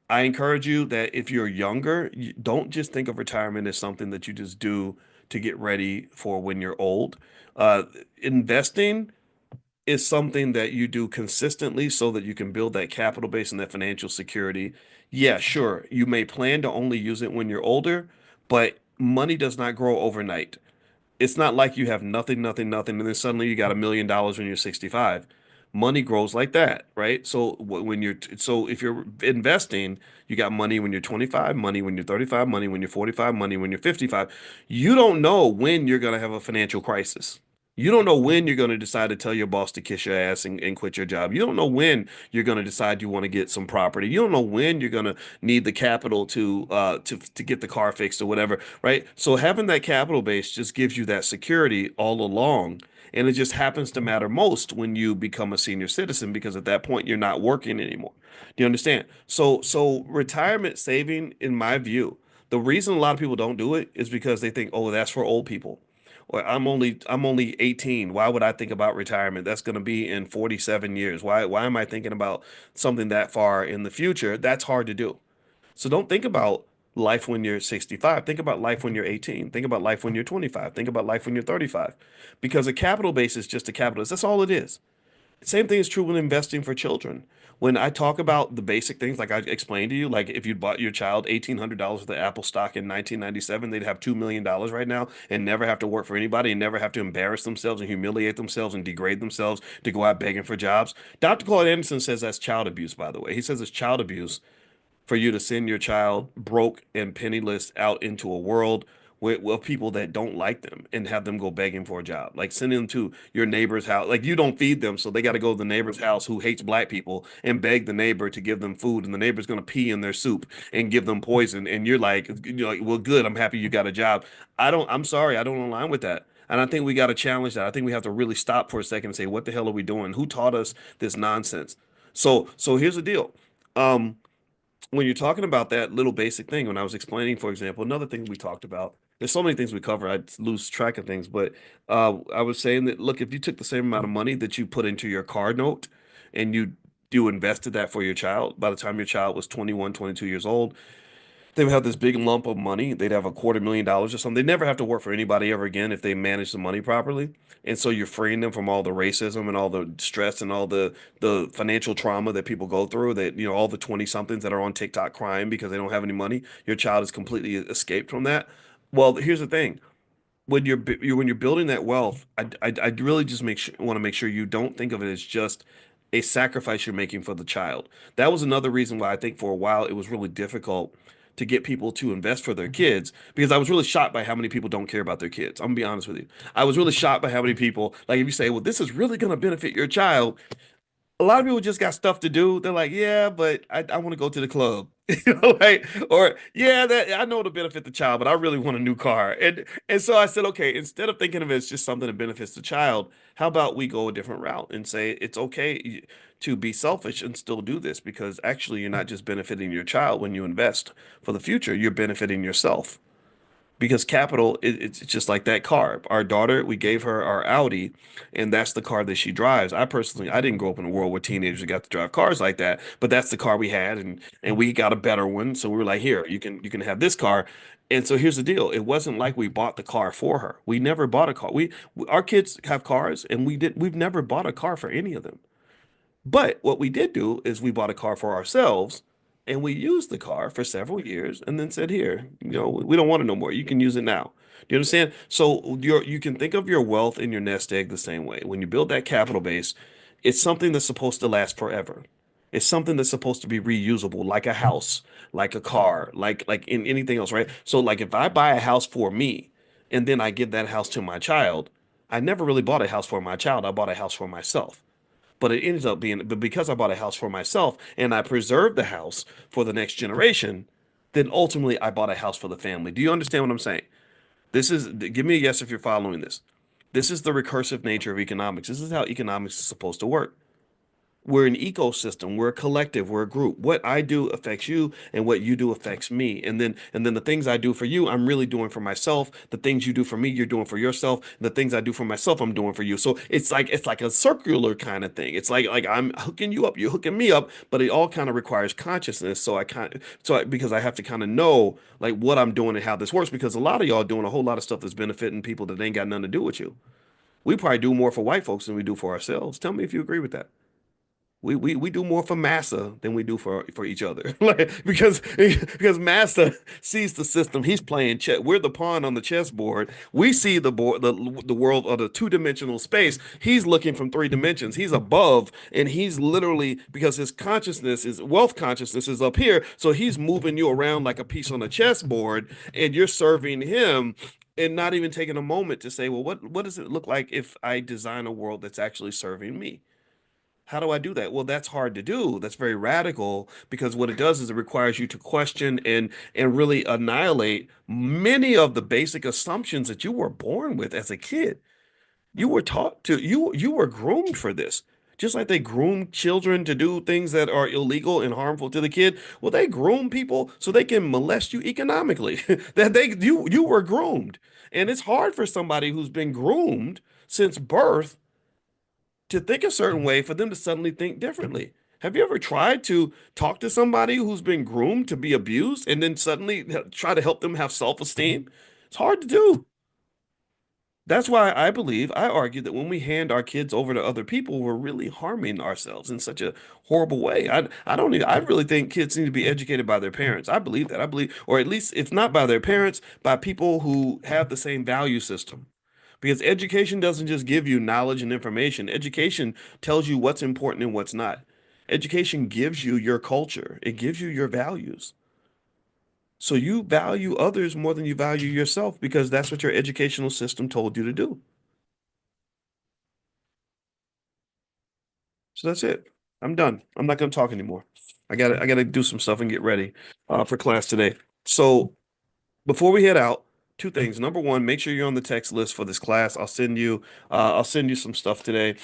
I encourage you that if you're younger, you don't just think of retirement as something that you just do to get ready for when you're old. Uh, Investing is something that you do consistently so that you can build that capital base and that financial security. Yeah, sure, you may plan to only use it when you're older, but money does not grow overnight. It's not like you have nothing, nothing, nothing, and then suddenly you got $1 million when you're 65. Money grows like that, right? So if you're investing, you got money when you're 25, money when you're 35, money when you're 45, money when you're 55. You don't know when you're going to have a financial crisis. You don't know when you're going to decide to tell your boss to kiss your ass and quit your job. You don't know when you're going to decide you want to get some property. You don't know when you're going to need the capital to get the car fixed or whatever, right? So having that capital base just gives you that security all along. And it just happens to matter most when you become a senior citizen because at that point you're not working anymore. Do you understand? So retirement saving, in my view, the reason a lot of people don't do it is because they think, oh, that's for old people. Or I'm only 18. Why would I think about retirement? That's going to be in 47 years. Why am I thinking about something that far in the future? That's hard to do. So don't think about life when you're 65. Think about life when you're 18. Think about life when you're 25. Think about life when you're 35. Because a capital base is just a capital base. That's all it is. Same thing is true when investing for children. When I talk about the basic things, like I explained to you, like if you bought your child $1,800 worth of Apple stock in 1997, they'd have $2 million right now and never have to work for anybody and never have to embarrass themselves and humiliate themselves and degrade themselves to go out begging for jobs. Dr. Claude Anderson says that's child abuse, by the way. He says it's child abuse for you to send your child broke and penniless out into a world with people that don't like them and have them go begging for a job. Like send them to your neighbor's house. Like you don't feed them, so they got to go to the neighbor's house who hates black people and beg the neighbor to give them food, and the neighbor's going to pee in their soup and give them poison. And you're like, well, good. I'm happy you got a job. I'm sorry. I don't align with that. And I think we got to challenge that. I think we have to really stop for a second and say, what the hell are we doing? Who taught us this nonsense? So here's the deal. Um, when you're talking about that little basic thing, when I was explaining, for example, another thing we talked about, there's so many things we cover, I lose track of things, but I was saying that, look, if you took the same amount of money that you put into your car note and you invested that for your child, by the time your child was 21, 22 years old, they would have this big lump of money. They'd have $250,000 or something. They never have to work for anybody ever again if they manage the money properly. And so you're freeing them from all the racism and all the stress and all the financial trauma that people go through. That all the 20 somethings that are on TikTok crying because they don't have any money. Your child has completely escaped from that. Well, here's the thing when you're building that wealth, I really just want to make sure you don't think of it as just a sacrifice you're making for the child. That was another reason why I think for a while it was really difficult to get people to invest for their kids because I was really shocked by how many people don't care about their kids. I'm gonna be honest with you. I was really shocked by how many people, like if you say, well, this is really gonna benefit your child, a lot of people just got stuff to do. They're like, yeah, but I want to go to the club. Like, or yeah, that I know it'll benefit the child, but I really want a new car. And so I said, okay, instead of thinking of it as just something that benefits the child, how about we go a different route and say it's okay to be selfish and still do this because actually you're not just benefiting your child when you invest for the future, you're benefiting yourself because capital it's just like that car. Our daughter, we gave her our Audi, and that's the car that she drives. I didn't grow up in a world where teenagers got to drive cars like that, but that's the car we had, and we got a better one. So we were like, here, you can have this car. And so here's the deal. It wasn't like we bought the car for her. We never bought a car. Our kids have cars, and we've never bought a car for any of them. But what we did do is we bought a car for ourselves and we used the car for several years and then said, here, we don't want it no more. You can use it now. Do you understand? So you can think of your wealth in your nest egg the same way. When you build that capital base, it's something that's supposed to last forever. It's something that's supposed to be reusable, like a house, like a car, like in anything else, right? So like if I buy a house for me and then I give that house to my child, I never really bought a house for my child. I bought a house for myself. But it ends up being, but because I bought a house for myself and I preserved the house for the next generation, then ultimately I bought a house for the family. Do you understand what I'm saying? Give me a yes if you're following this. This is the recursive nature of economics. This is how economics is supposed to work. We're an ecosystem, we're a collective, we're a group. What I do affects you and what you do affects me. And then the things I do for you, I'm really doing for myself. The things you do for me, you're doing for yourself. The things I do for myself, I'm doing for you. So it's like a circular kind of thing. It's like I'm hooking you up, you're hooking me up, but it all kind of requires consciousness. Because I have to kind of know like what I'm doing and how this works because a lot of y'all doing a whole lot of stuff that's benefiting people that ain't got nothing to do with you. We probably do more for white folks than we do for ourselves. Tell me if you agree with that. We do more for massa than we do for each other. Like because massa sees the system. He's playing chess. We're the pawn on the chessboard. We see the world of the two-dimensional space. He's looking from three dimensions. He's above, and he's literally because his consciousness, his wealth consciousness is up here. So he's moving you around like a piece on a chessboard, and you're serving him and not even taking a moment to say, well, what does it look like if I design a world that's actually serving me? How do I do that? Well, that's hard to do. That's very radical because what it does is it requires you to question and really annihilate many of the basic assumptions that you were born with as a kid. You were taught to you were groomed for this. Just like they groom children to do things that are illegal and harmful to the kid, well, they groom people so they can molest you economically. That you were groomed. And it's hard for somebody who's been groomed since birth to think a certain way for them to suddenly think differently. Have you ever tried to talk to somebody who's been groomed to be abused and then suddenly try to help them have self-esteem? It's hard to do. That's why I argue that when we hand our kids over to other people, we're really harming ourselves in such a horrible way. I really think kids need to be educated by their parents. I believe that. I believe, or at least if not by their parents, by people who have the same value system. Because education doesn't just give you knowledge and information. Education tells you what's important and what's not. Education gives you your culture. It gives you your values. So you value others more than you value yourself because that's what your educational system told you to do. So that's it. I'm done. I'm not going to talk anymore. I gotta do some stuff and get ready for class today. So before we head out, two things. Number one, make sure you're on the text list for this class. I'll send you some stuff today.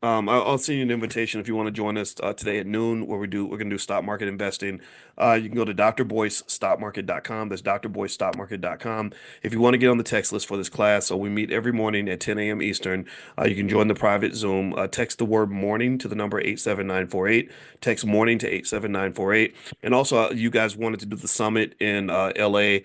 I'll send you an invitation if you want to join us today at noon, where we're gonna do stock market investing. You can go to drboycestockmarket.com. That's drboycestockmarket.com. If you want to get on the text list for this class, so we meet every morning at 10 a.m. Eastern. You can join the private Zoom. Text the word morning to the number 87948. Text morning to 87948. And also, you guys wanted to do the summit in LA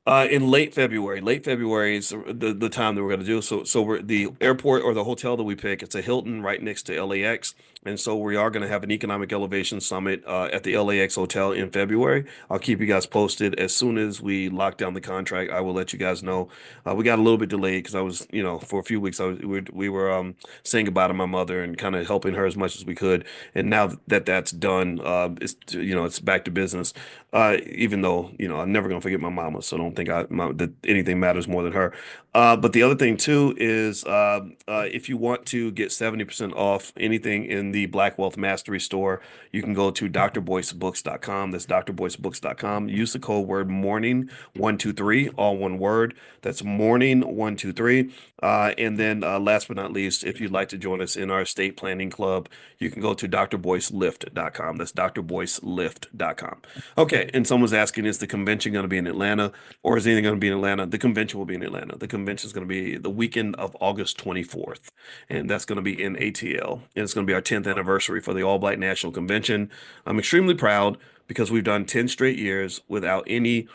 in late February. Late February is the time that we're going to do. So we're the airport or the hotel that we pick. It's a Hilton right next to LAX, and so we are going to have an economic elevation summit at the LAX hotel in February. I'll keep you guys posted as soon as we lock down the contract. I will let you guys know. We got a little bit delayed because I was, for a few weeks we were saying goodbye to my mother and kind of helping her as much as we could. And now that that's done, it's back to business. Even though, I'm never gonna forget my mama, so don't think that anything matters more than her. But the other thing too is if you want to get 70% off anything in the Black Wealth Mastery store, you can go to drboycebooks.com. That's drboycebooks.com. Use the code word morning 123, all one word. That's morning 123. And then last but not least, if you'd like to join us in our estate planning club, you can go to drboycelift.com. That's drboycelift.com. Okay, and someone's asking, is the convention going to be in Atlanta or is anything going to be in Atlanta? The convention will be in Atlanta. The convention is going to be the weekend of August 24th, and that's going to be in ATL. And it's going to be our 10th anniversary for the All Black National Convention. I'm extremely proud because we've done 10 straight years without any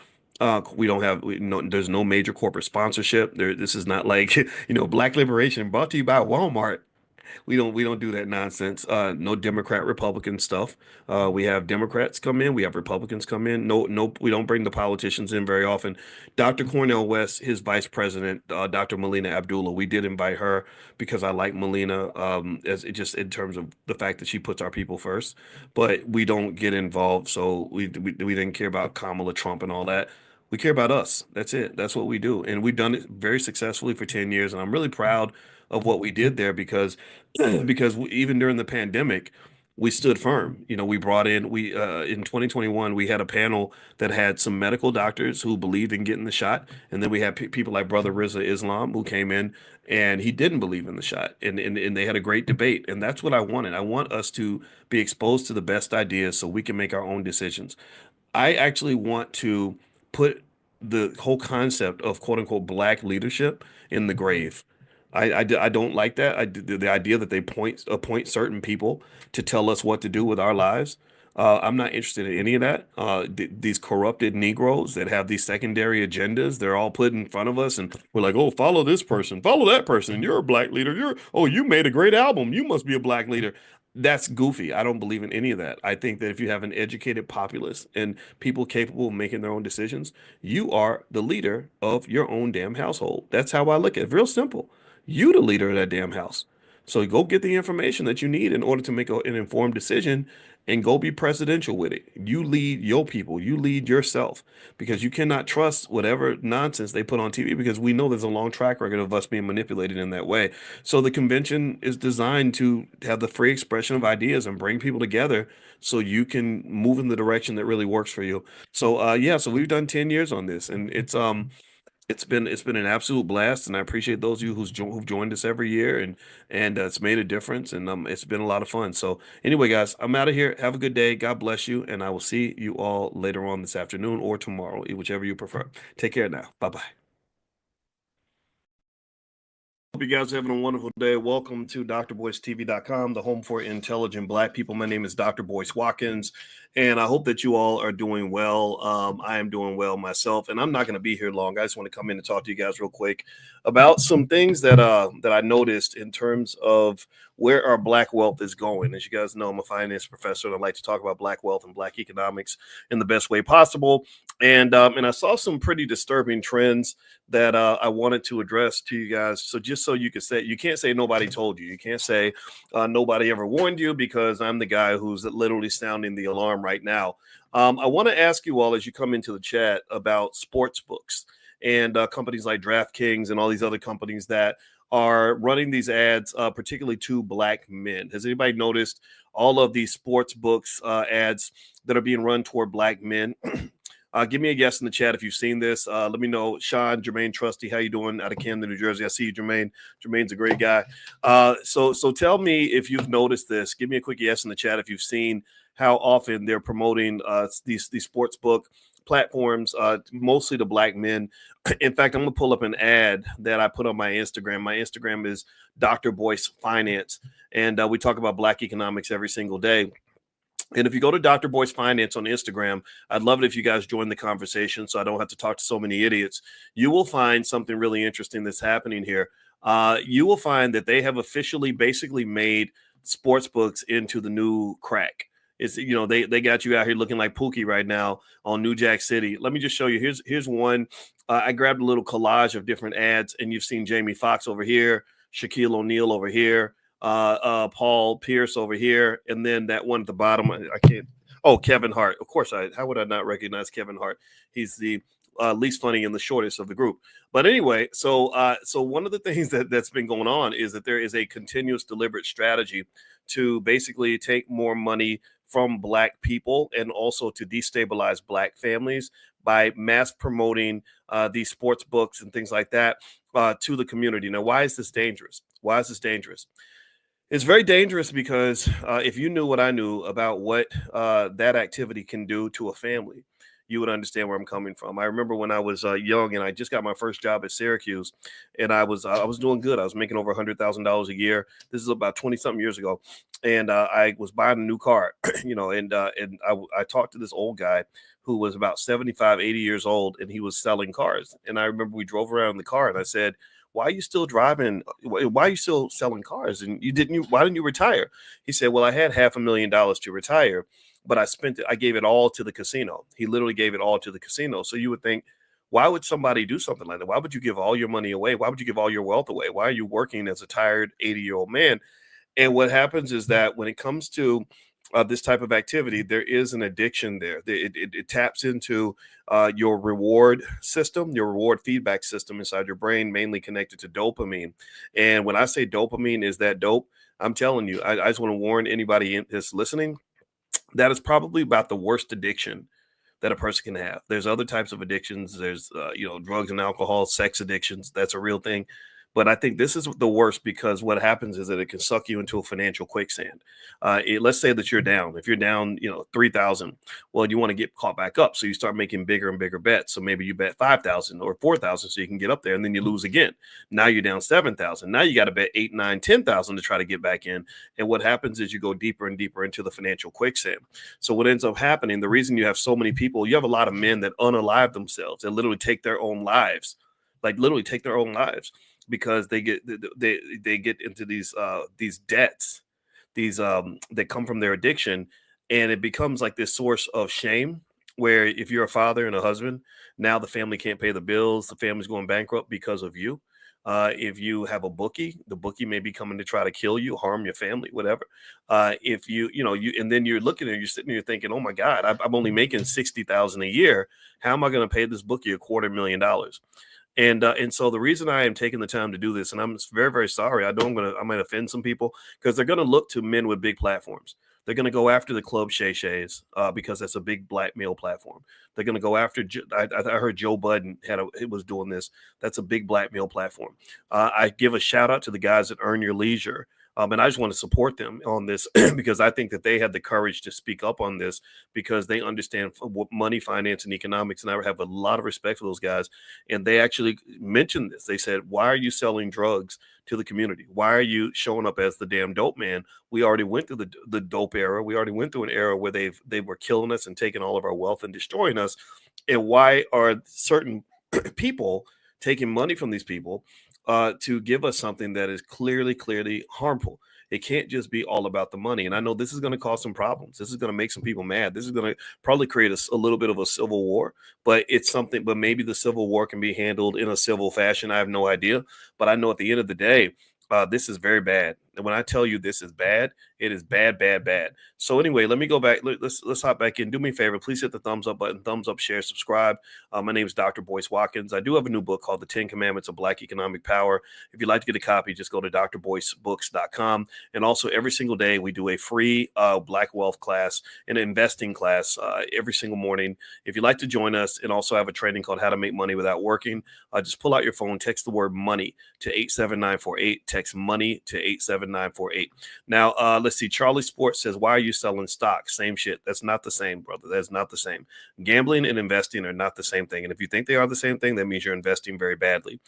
we don't have there's no major corporate sponsorship. This is not like, Black Liberation brought to you by Walmart. We don't do that nonsense. No Democrat Republican stuff. We have Democrats come in, we have Republicans come in. No, we don't bring the politicians in very often. Dr. Cornel West, his vice president, Dr. Melina Abdullah, we did invite her because I like Melina, as it just in terms of the fact that she puts our people first. But we don't get involved, so we didn't care about Kamala Trump and all that. We care about us. That's it. That's what we do. And we've done it very successfully for 10 years. And I'm really proud of what we did there because even during the pandemic, we stood firm. We brought we in 2021 we had a panel that had some medical doctors who believed in getting the shot, and then we had people like Brother Rizza Islam who came in and he didn't believe in the shot, and they had a great debate, and that's what I wanted. I want us to be exposed to the best ideas so we can make our own decisions. I actually want to put the whole concept of quote unquote black leadership in the grave. I don't like that. The idea that they appoint certain people to tell us what to do with our lives. I'm not interested in any of that. These corrupted Negroes that have these secondary agendas, they're all put in front of us, and we're like, "Oh, follow this person, follow that person. You're a black leader. You made a great album. You must be a black leader." That's goofy. I don't believe in any of that. I think that if you have an educated populace and people capable of making their own decisions, you are the leader of your own damn household. That's how I look at it. Real simple. You the leader of that damn house. So go get the information that you need in order to make an informed decision and go be presidential with it. You lead your people, you lead yourself because you cannot trust whatever nonsense they put on TV because we know there's a long track record of us being manipulated in that way. So the convention is designed to have the free expression of ideas and bring people together so you can move in the direction that really works for you. So yeah, so we've done 10 years on this and it's been an absolute blast, and I appreciate those of you who've joined us every year, and it's made a difference, and it's been a lot of fun. So anyway, guys, I'm out of here. Have a good day. God bless you, and I will see you all later on this afternoon or tomorrow, whichever you prefer. Take care now. Bye bye. Hope you guys are having a wonderful day. Welcome to drboycetv.com, the home for intelligent Black people. My name is Dr. Boyce Watkins, and I hope that you all are doing well. I am doing well myself, and I'm not going to be here long. I just want to come in and talk to you guys real quick about some things that I noticed in terms of where our black wealth is going. As you guys know, I'm a finance professor, and I like to talk about black wealth and black economics in the best way possible. And I saw some pretty disturbing trends that I wanted to address to you guys. So just so you can say, you can't say nobody told you. You can't say nobody ever warned you, because I'm the guy who's literally sounding the alarm right now. I want to ask you all, as you come into the chat, about sports books and companies like DraftKings and all these other companies that are running these ads, particularly to black men. Has anybody noticed all of these sports books ads that are being run toward black men? Give me a guess in the chat if you've seen this. Let me know. Sean, Jermaine Trusty, how you doing out of Camden, New Jersey? I see you, Jermaine. Jermaine's a great guy. So tell me if you've noticed this. Give me a quick yes in the chat if you've seen how often they're promoting these sports book platforms, mostly to black men. In fact, I'm going to pull up an ad that I put on my Instagram. My Instagram is Dr. Boyce Finance, and we talk about black economics every single day. And if you go to Dr. Boyce Finance on Instagram, I'd love it if you guys join the conversation so I don't have to talk to so many idiots. You will find something really interesting that's happening here. You will find that they have officially basically made sports books into the new crack. It's, they got you out here looking like Pookie right now on New Jack City. Let me just show you. Here's one. I grabbed a little collage of different ads, and you've seen Jamie Foxx over here, Shaquille O'Neal over here, Paul Pierce over here, and then that one at the bottom. I can't. Oh, Kevin Hart. Of course, how would I not recognize Kevin Hart? He's the least funny and the shortest of the group. But anyway, so one of the things that's been going on is that there is a continuous, deliberate strategy to basically take more money from black people and also to destabilize black families by mass promoting these sports books and things like that to the community. Now, why is this dangerous? Why is this dangerous? It's very dangerous because if you knew what I knew about what that activity can do to a family, you would understand where I'm coming from. I remember when I was young and I just got my first job at Syracuse, and I was doing good. I was making over $100,000 a year. This is about 20 something years ago, and I was buying a new car, and I talked to this old guy who was about 75, 80 years old, and he was selling cars. And I remember we drove around in the car, and I said, why are you still driving? Why are you still selling cars? And why didn't you retire? He said, well, I had $500,000 to retire, but I gave it all to the casino. He literally gave it all to the casino. So you would think, why would somebody do something like that? Why would you give all your money away? Why would you give all your wealth away? Why are you working as a tired 80-year-old man? And what happens is that when it comes to this type of activity, there is an addiction there. It taps into your reward system, your reward feedback system inside your brain, mainly connected to dopamine. And when I say dopamine is that dope, I'm telling you, I just want to warn anybody that's listening, that is probably about the worst addiction that a person can have. There's other types of addictions. There's, drugs and alcohol, sex addictions. That's a real thing. But I think this is the worst because what happens is that it can suck you into a financial quicksand. Let's say that you're down. If you're down, 3,000, well, you want to get caught back up. So you start making bigger and bigger bets. So maybe you bet 5,000 or 4,000 so you can get up there, and then you lose again. Now you're down 7,000. Now you got to bet 8, 9, 10,000 to try to get back in. And what happens is you go deeper and deeper into the financial quicksand. So what ends up happening, the reason you have so many people, you have a lot of men that unalive themselves and literally take their own lives, because they get into these debts, that come from their addiction, and it becomes like this source of shame. Where if you're a father and a husband, now the family can't pay the bills, the family's going bankrupt because of you. If you have a bookie, the bookie may be coming to try to kill you, harm your family, whatever. If and then you're looking there, you're sitting there thinking, oh my God, I'm only making 60,000 a year. How am I going to pay this bookie $250,000? And so the reason I am taking the time to do this, and I'm very, very sorry, I know I might offend some people, because they're going to look to men with big platforms. They're going to go after the Club Shay Shays because that's a big black male platform. They're going to go after. I heard Joe Budden was doing this. That's a big black male platform. I give a shout out to the guys at Earn Your Leisure. And I just want to support them on this because I think that they had the courage to speak up on this because they understand money, finance, and economics. And I have a lot of respect for those guys. And they actually mentioned this. They said, why are you selling drugs to the community? Why are you showing up as the damn dope man? We already went through the dope era. We already went through an era where they were killing us and taking all of our wealth and destroying us. And why are certain people taking money from these people to give us something that is clearly harmful? It can't just be all about the money. And I know this is going to cause some problems. This is going to make some people mad. This is going to probably create a little bit of a civil war, but it's something, but maybe the civil war can be handled in a civil fashion. I have no idea. But I know at the end of the day, this is very bad. And when I tell you this is bad, it is bad, bad, bad. So anyway, let me go back. Let's hop back in. Do me a favor. Please hit the thumbs up button, thumbs up, share, subscribe. My name is Dr. Boyce Watkins. I do have a new book called The 10 Commandments of Black Economic Power. If you'd like to get a copy, just go to drboycebooks.com. And also every single day we do a free Black wealth class, an investing class every single morning. If you'd like to join us and also have a training called How to Make Money Without Working, just pull out your phone, text the word money to 87948. Text money to 87948. Now, let's see. Charlie Sports says, why are you selling stocks? Same shit. That's not the same, brother. That's not the same. Gambling and investing are not the same thing. And if you think they are the same thing, that means you're investing very badly.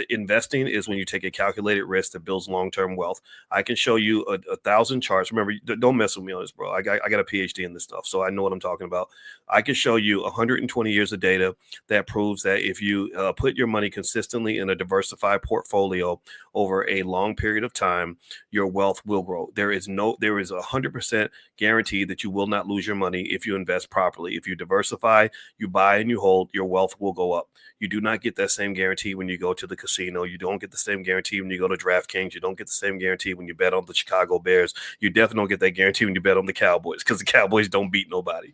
Investing is when you take a calculated risk that builds long-term wealth. I can show you 1,000 charts. Remember, don't mess with me on this, bro. I got a PhD in this stuff, so I know what I'm talking about. I can show you 120 years of data that proves that if you put your money consistently in a diversified portfolio over a long period of time, your wealth will grow. There is 100% guarantee that you will not lose your money if you invest properly. If you diversify, you buy and you hold, your wealth will go up. You do not get that same guarantee when you go to the casino. You don't get the same guarantee when you go to DraftKings. You don't get the same guarantee when you bet on the Chicago Bears. You definitely don't get that guarantee when you bet on the Cowboys, because the Cowboys don't beat nobody.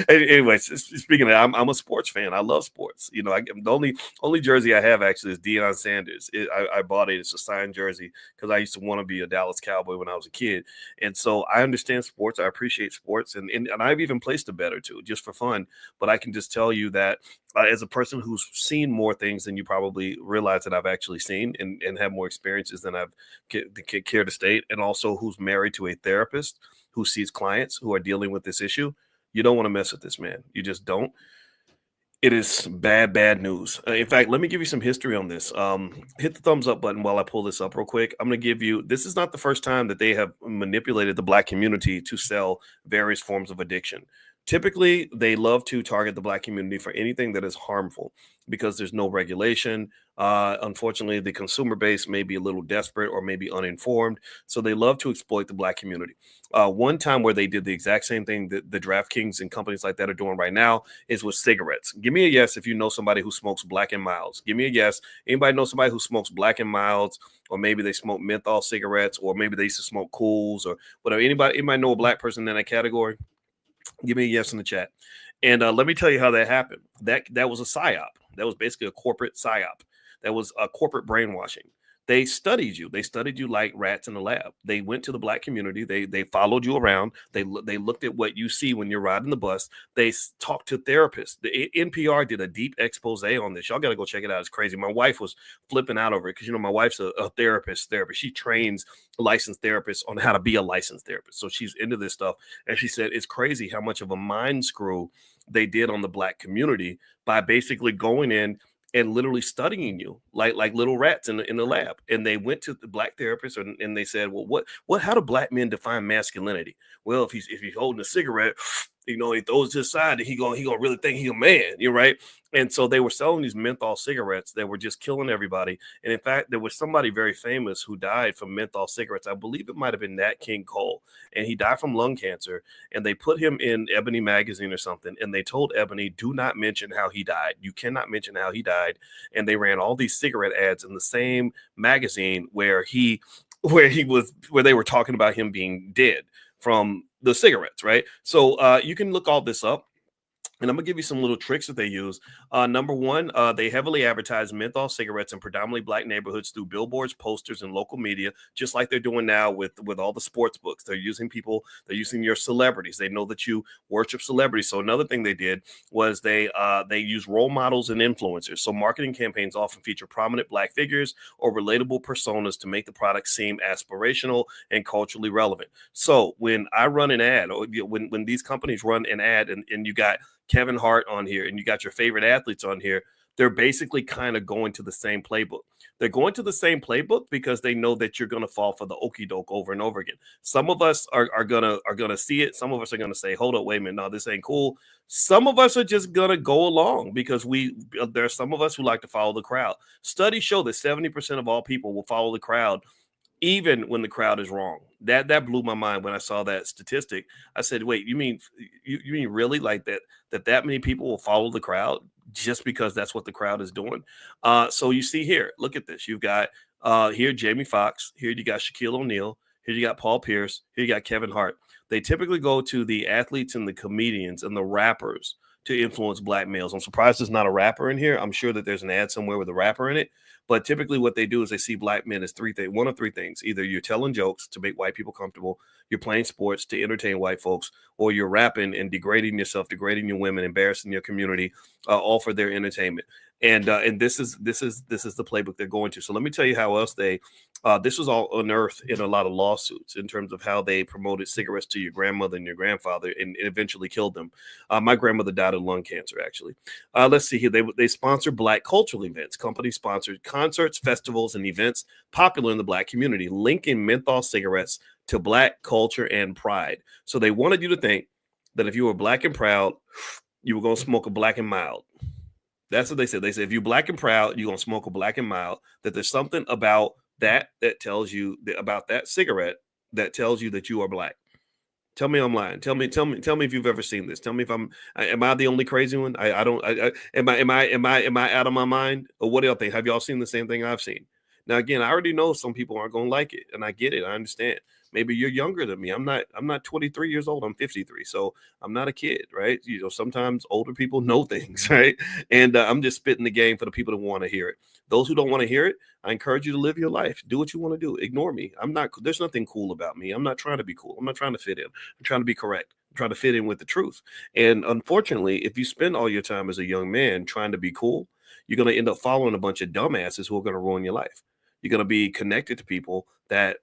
Anyways, speaking of that, I'm a sports fan. I love sports. You know, the only jersey I have actually is Deion Sanders. I bought it. It's a signed jersey because I used to want to be a Dallas Cowboy when I was a kid. And so I understand sports. I appreciate sports. And I've even placed a bet or two just for fun. But I can just tell you that as a person who's seen more things than you probably realize that I've actually seen, and have more experiences than I've care to state, and also who's married to a therapist who sees clients who are dealing with this issue, you don't want to mess with this man. You just don't. It is bad, bad news. In fact, let me give you some history on this. Hit the thumbs up button while I pull this up real quick. I'm going to give you, this is not the first time that they have manipulated the Black community to sell various forms of addiction. Typically, they love to target the Black community for anything that is harmful because there's no regulation. Unfortunately, the consumer base may be a little desperate or maybe uninformed. So they love to exploit the Black community. One time where they did the exact same thing that the DraftKings and companies like that are doing right now is with cigarettes. Give me a yes if you know somebody who smokes Black and Milds. Give me a yes. Anybody know somebody who smokes Black and Milds, or maybe they smoke menthol cigarettes, or maybe they used to smoke Cools or whatever? Anybody know a Black person in that category? Give me a yes in the chat. And let me tell you how that happened. That was a psyop. That was basically a corporate psyop. That was a corporate brainwashing. They studied you. They studied you like rats in the lab. They went to the Black community. They followed you around. They looked at what you see when you're riding the bus. They talked to therapists. The NPR did a deep expose on this. Y'all got to go check it out. It's crazy. My wife was flipping out over it because, my wife's a therapist. She trains licensed therapists on how to be a licensed therapist. So she's into this stuff. And she said, it's crazy how much of a mind screw they did on the Black community by basically going in and literally studying you like little rats in the lab. And they went to the Black therapists and they said, well, how do Black men define masculinity? Well, if he's holding a cigarette, he throws it to the side and he gonna really think he's a man. You're right. And so they were selling these menthol cigarettes that were just killing everybody. And in fact, there was somebody very famous who died from menthol cigarettes. I believe it might have been Nat King Cole, and he died from lung cancer. And they put him in Ebony magazine or something, and they told Ebony, do not mention how he died. You cannot mention how he died. And they ran all these cigarette ads in the same magazine where they were talking about him being dead from the cigarettes, right? So you can look all this up. And I'm going to give you some little tricks that they use. Number one, they heavily advertise menthol cigarettes in predominantly Black neighborhoods through billboards, posters, and local media, just like they're doing now with all the sports books. They're using your celebrities. They know that you worship celebrities. So another thing they did was they use role models and influencers. So marketing campaigns often feature prominent Black figures or relatable personas to make the product seem aspirational and culturally relevant. So when I run an ad, or when these companies run an ad and you got Kevin Hart on here and you got your favorite athletes on here, they're basically kind of going to the same playbook. They're going to the same playbook because they know that you're going to fall for the okie doke over and over again. Some of us are gonna see it. Some of us are going to say, hold up, wait a minute, no, this ain't cool. Some of us are just going to go along because there's some of us who like to follow the crowd. Studies show that 70% of all people will follow the crowd even when the crowd is wrong. That blew my mind when I saw that statistic. I said, "Wait, you mean really like that many people will follow the crowd just because that's what the crowd is doing?" So you see here, look at this. You've got here Jamie Foxx, here you got Shaquille O'Neal, here you got Paul Pierce, here you got Kevin Hart. They typically go to the athletes and the comedians and the rappers to influence black males. I'm surprised there's not a rapper in here. I'm sure that there's an ad somewhere with a rapper in it. But typically, what they do is they see black men as one of three things: either you're telling jokes to make white people comfortable, you're playing sports to entertain white folks, or you're rapping and degrading yourself, degrading your women, embarrassing your community, all for their entertainment. And this is the playbook they're going to. So let me tell you how else they. This was all unearthed in a lot of lawsuits in terms of how they promoted cigarettes to your grandmother and your grandfather and eventually killed them. My grandmother died of lung cancer, actually. Let's see here. They sponsor black cultural events. Companies sponsored concerts, festivals, and events popular in the black community, linking menthol cigarettes to black culture and pride. So they wanted you to think that if you were black and proud, you were going to smoke a black and mild. That's what they said. They said if you're black and proud, you're going to smoke a black and mild, that there's something about that tells you about that cigarette that tells you that you are black. Tell me I'm lying. Tell me if you've ever seen this. Tell me if am I the only crazy one? I don't am I out of my mind? Or what else think? Have y'all seen the same thing I've seen? Now again, I already know some people aren't gonna like it, and I get it. I understand. Maybe you're younger than me. I'm not 23 years old. I'm 53. So I'm not a kid, right? Sometimes older people know things, right? And I'm just spitting the game for the people that want to hear it. Those who don't want to hear it, I encourage you to live your life. Do what you want to do. Ignore me. There's nothing cool about me. I'm not trying to be cool. I'm not trying to fit in. I'm trying to be correct. I'm trying to fit in with the truth. And unfortunately, if you spend all your time as a young man trying to be cool, you're going to end up following a bunch of dumbasses who are going to ruin your life. You're going to be connected to people that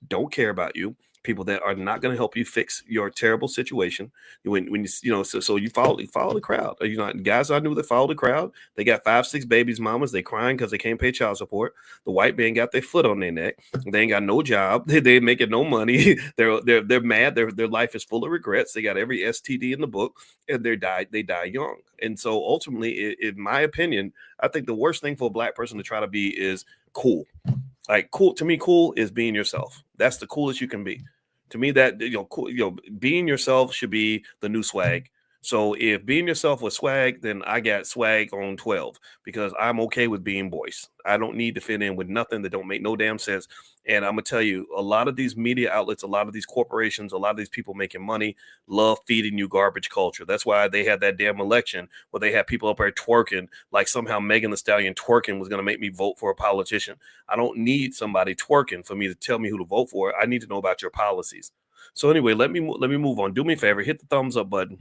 don't care about you, people that are not going to help you fix your terrible situation. When so you follow the crowd. Guys I knew that follow the crowd. They got 5-6 babies, mamas. They crying because they can't pay child support. The white man got their foot on their neck. They ain't got no job. They ain't making no money. They're mad. Their life is full of regrets. They got every STD in the book, and they die young. And so ultimately, in my opinion, I think the worst thing for a black person to try to be is cool. Like cool to me, cool is being yourself. That's the coolest you can be. To me, that cool, being yourself should be the new swag. So if being yourself was swag, then I got swag on 12 because I'm okay with being Boyce. I don't need to fit in with nothing that don't make no damn sense. And I'm gonna tell you, a lot of these media outlets, a lot of these corporations, a lot of these people making money love feeding you garbage culture. That's why they had that damn election where they had people up there twerking, like somehow Megan Thee Stallion twerking was gonna make me vote for a politician. I don't need somebody twerking for me to tell me who to vote for. I need to know about your policies. So anyway, let me move on. Do me a favor, hit the thumbs up button.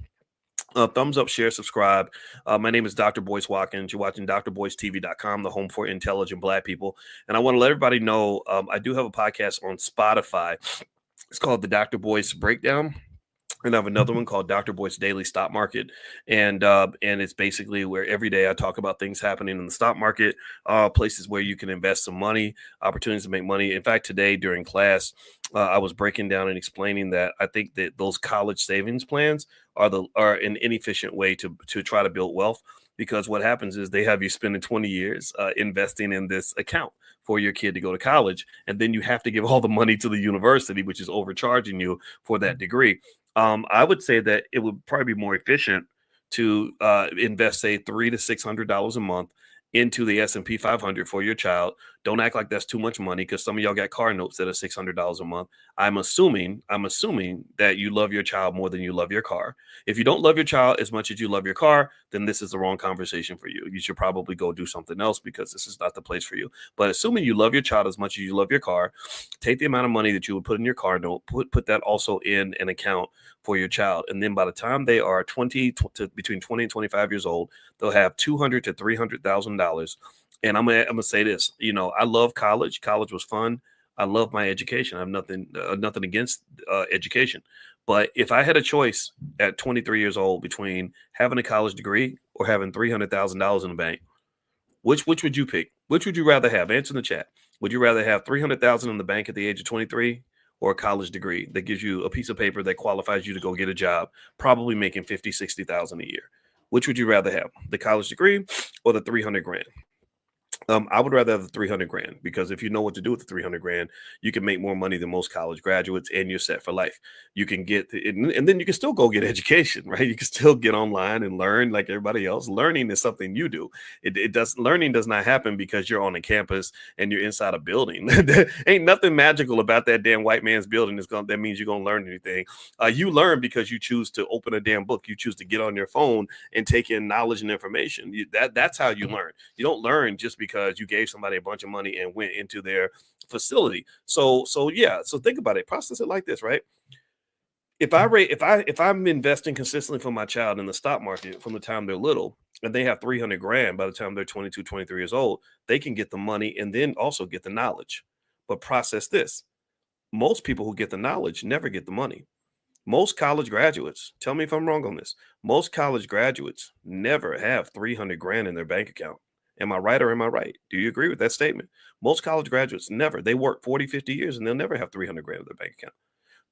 Thumbs up, share, subscribe. My name is Dr. Boyce Watkins. You're watching drboycetv.com, the home for intelligent black people. And I want to let everybody know I do have a podcast on Spotify. It's called the Dr. Boyce Breakdown. And I have another one called Dr. Boyce Daily Stock Market. And it's basically where every day I talk about things happening in the stock market, places where you can invest some money, opportunities to make money. In fact, today during class, I was breaking down and explaining that I think that those college savings plans are an inefficient way to try to build wealth, because what happens is they have you spending 20 years investing in this account for your kid to go to college. And then you have to give all the money to the university, which is overcharging you for that degree. I would say that it would probably be more efficient to invest, say, $300 to $600 a month into the S&P 500 for your child. Don't act like that's too much money, because some of y'all got car notes that are $600 a month. I'm assuming that you love your child more than you love your car. If you don't love your child as much as you love your car, then this is the wrong conversation for you. You should probably go do something else, because this is not the place for you. But assuming you love your child as much as you love your car, take the amount of money that you would put in your car note, put that also in an account for your child. And then by the time they are between 20 and 25 years old, they'll have $200,000 to $300,000. And I'm gonna say this, I love college. College was fun. I love my education. I have nothing against education. But if I had a choice at 23 years old between having a college degree or having $300,000 in the bank, which would you pick? Which would you rather have? Answer in the chat. Would you rather have $300,000 in the bank at the age of 23, or a college degree that gives you a piece of paper that qualifies you to go get a job, probably making $50,000, $60,000 a year? Which would you rather have, the college degree or the 300 grand? I would rather have the 300 grand, because if you know what to do with the 300 grand, you can make more money than most college graduates and you're set for life. You can and then you can still go get education, right? You can still get online and learn like everybody else. Learning is something you do. Learning does not happen because you're on a campus and you're inside a building. There ain't nothing magical about that damn white man's building that means you're going to learn anything. You learn because you choose to open a damn book. You choose to get on your phone and take in knowledge and information. That's how you learn. You don't learn just because you gave somebody a bunch of money and went into their facility. So yeah. So think about it. Process it like this, right? If I'm investing consistently for my child in the stock market from the time they're little, and they have 300 grand by the time they're 22, 23 years old, they can get the money and then also get the knowledge. But process this. Most people who get the knowledge never get the money. Most college graduates, tell me if I'm wrong on this. Most college graduates never have 300 grand in their bank account. Am I right or am I right? Do you agree with that statement? Most college graduates never. They work 40, 50 years and they'll never have 300 grand in their bank account.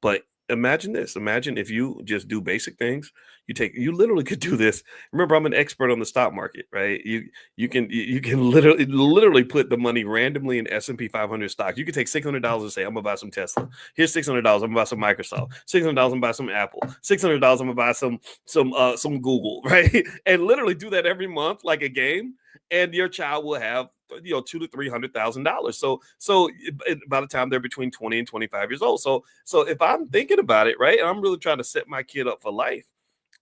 But imagine this. Imagine if you just do basic things. You literally could do this. Remember, I'm an expert on the stock market, right? You can literally put the money randomly in S&P 500 stocks. You could take $600 and say, I'm gonna buy some Tesla. Here's $600. I'm gonna buy some Microsoft. $600. I'm gonna buy some Apple. $600. I'm gonna buy some Google, right? And literally do that every month like a game, and your child will have $200,000 to $300,000. So by the time they're between 20 and 25 years old. So if I'm thinking about it, right, and I'm really trying to set my kid up for life,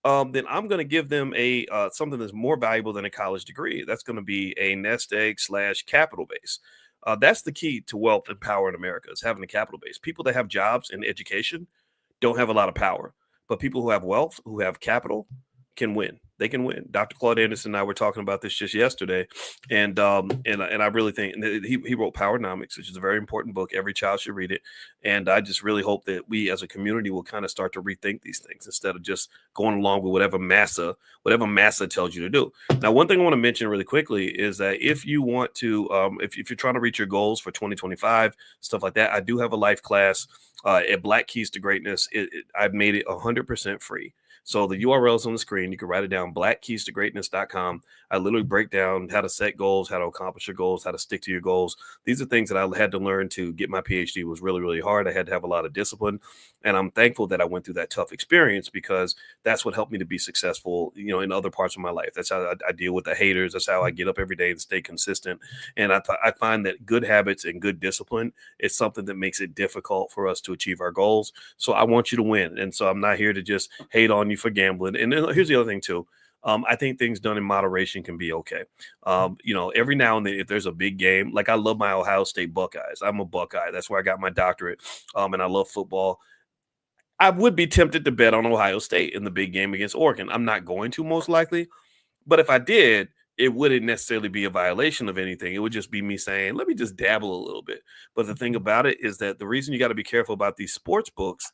then I'm going to give them a something that's more valuable than a college degree. That's going to be a nest egg / capital base. That's the key to wealth and power in America, is having a capital base. People that have jobs and education don't have a lot of power, but people who have wealth, who have capital, can win. They can win. Dr. Claude Anderson and I were talking about this just yesterday, and I really think, and he wrote Powernomics, which is a very important book. Every child should read it, and I just really hope that we as a community will kind of start to rethink these things instead of just going along with whatever massa tells you to do. Now, one thing I want to mention really quickly is that if you want to, if you're trying to reach your goals for 2025, stuff like that, I do have a life class at Black Keys to Greatness. I've made it 100% free. So the URL is on the screen. You can write it down, blackkeystogreatness.com. I literally break down how to set goals, how to accomplish your goals, how to stick to your goals. These are things that I had to learn to get my PhD. It was really, really hard. I had to have a lot of discipline. And I'm thankful that I went through that tough experience, because that's what helped me to be successful, in other parts of my life. That's how I deal with the haters. That's how I get up every day and stay consistent. And I find that good habits and good discipline is something that makes it difficult for us to achieve our goals. So I want you to win. And so I'm not here to just hate on you for gambling. And then here's the other thing too. I think things done in moderation can be okay. Every now and then, if there's a big game, like I love my Ohio State Buckeyes. I'm a Buckeye. That's where I got my doctorate. And I love football. I would be tempted to bet on Ohio State in the big game against Oregon. I'm not going to, most likely. But if I did, it wouldn't necessarily be a violation of anything. It would just be me saying, let me just dabble a little bit. But the thing about it is that the reason you got to be careful about these sports books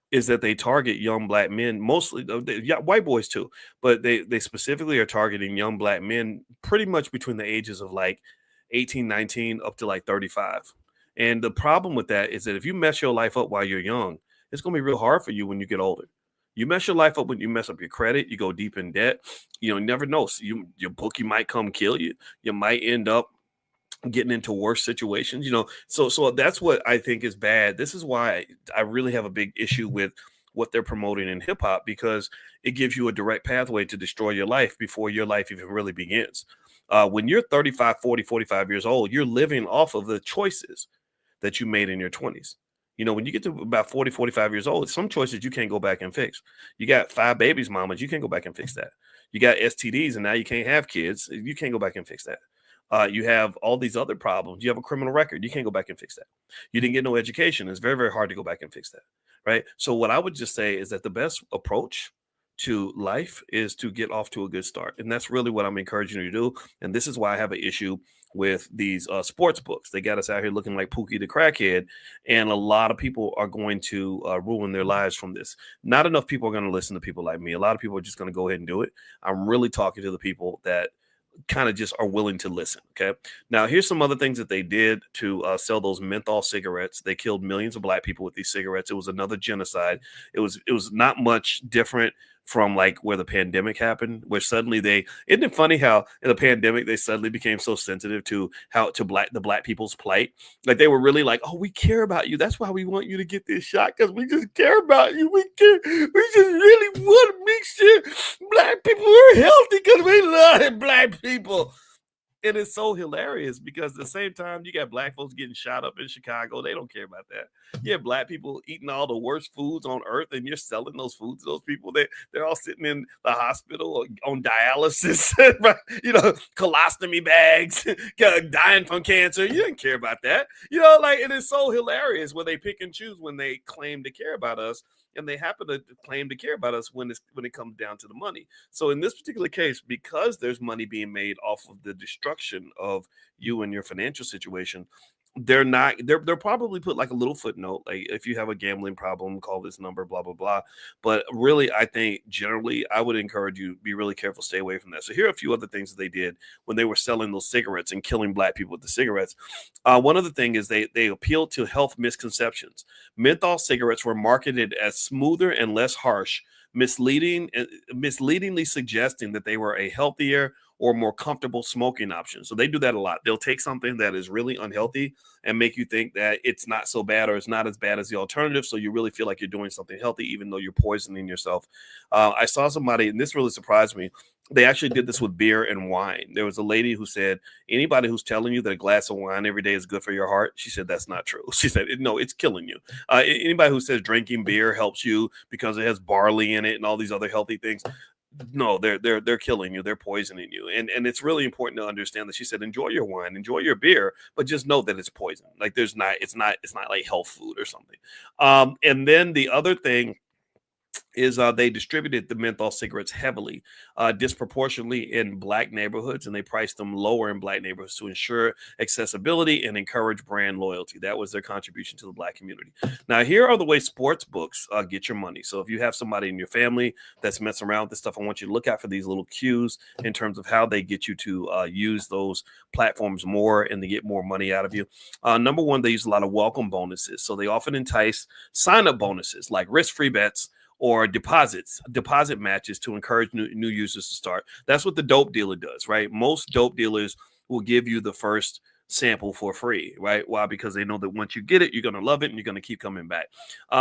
is that they target young Black men, mostly white boys too, but they specifically are targeting young Black men pretty much between the ages of like 18, 19 up to like 35. And the problem with that is that if you mess your life up while you're young, it's going to be real hard for you when you get older. You mess your life up when you mess up your credit, you go deep in debt, you never know. So your bookie might come kill you. You might end up getting into worse situations, so that's what I think is bad. This is why I really have a big issue with what they're promoting in hip hop, because it gives you a direct pathway to destroy your life before your life even really begins. When you're 35, 40, 45 years old, you're living off of the choices that you made in your 20s. When you get to about 40, 45 years old, some choices you can't go back and fix. You got 5 babies, mamas, you can't go back and fix that. You got STDs and now you can't have kids. You can't go back and fix that. You have all these other problems. You have a criminal record. You can't go back and fix that. You didn't get no education. It's very, very hard to go back and fix that. Right. So what I would just say is that the best approach to life is to get off to a good start. And that's really what I'm encouraging you to do. And this is why I have an issue with these sports books. They got us out here looking like Pookie the crackhead. And a lot of people are going to ruin their lives from this. Not enough people are going to listen to people like me. A lot of people are just going to go ahead and do it. I'm really talking to the people that kind of just are willing to listen. Okay. Now, here's some other things that they did to sell those menthol cigarettes. They killed millions of Black people with these cigarettes. It was another genocide. It was not much different from like where the pandemic happened, where suddenly isn't it funny how in the pandemic they suddenly became so sensitive to the black people's plight? Like they were really like, oh, we care about you. That's why we want you to get this shot because we just care about you. We care. We just really want to make sure black people are healthy because we love black people. And it's so hilarious because at the same time, you got black folks getting shot up in Chicago. They don't care about that. You have black people eating all the worst foods on earth, and you're selling those foods to those people. They're all sitting in the hospital on dialysis, right? Colostomy bags, dying from cancer. You didn't care about that. Like it is so hilarious where they pick and choose when they claim to care about us. And they happen to claim to care about us when it comes down to the money. So in this particular case, because there's money being made off of the destruction of you and your financial situation, they'll probably put like a little footnote, like if you have a gambling problem, call this number, blah blah blah. But really, I think generally I would encourage you be really careful, stay away from that. So here are a few other things that they did when they were selling those cigarettes and killing black people with the cigarettes. One other thing is they appealed to health misconceptions. Menthol cigarettes were marketed as smoother and less harsh, misleadingly suggesting that they were a healthier or more comfortable smoking option. So they do that a lot. They'll take something that is really unhealthy and make you think that it's not so bad or it's not as bad as the alternative. So you really feel like you're doing something healthy, even though you're poisoning yourself. I saw somebody, and this really surprised me. They actually did this with beer and wine. There was a lady who said, anybody who's telling you that a glass of wine every day is good for your heart, she said, that's not true. She said, no, it's killing you. Anybody who says drinking beer helps you because it has barley in it and all these other healthy things, no, they're killing you. They're poisoning you. And it's really important to understand that. She said, enjoy your wine, enjoy your beer, but just know that it's poison. Like it's not like health food or something. And then the other thing is they distributed the menthol cigarettes heavily, disproportionately in black neighborhoods, and they priced them lower in black neighborhoods to ensure accessibility and encourage brand loyalty. That was their contribution to the black community. Now, here are the way sports books get your money. So if you have somebody in your family that's messing around with this stuff, I want you to look out for these little cues in terms of how they get you to use those platforms more and to get more money out of you. Number one, they use a lot of welcome bonuses. So they often entice sign-up bonuses like risk-free bets or deposit matches to encourage new users to start. That's what the dope dealer does, right? Most dope dealers will give you the first sample for free, right? Why? Because they know that once you get it, you're going to love it and you're going to keep coming back.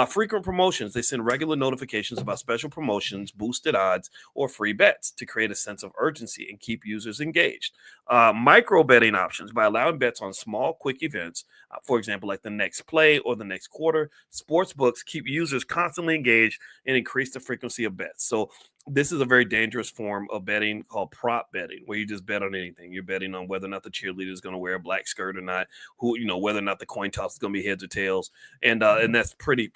Frequent promotions. They send regular notifications about special promotions, boosted odds, or free bets to create a sense of urgency and keep users engaged. Micro betting options. By allowing bets on small, quick events, for example, like the next play or the next quarter, sports books keep users constantly engaged and increase the frequency of bets. So this is a very dangerous form of betting called prop betting, where you just bet on anything. You're betting on whether or not the cheerleader is going to wear a black skirt or not, whether or not the coin toss is going to be heads or tails. And that's pretty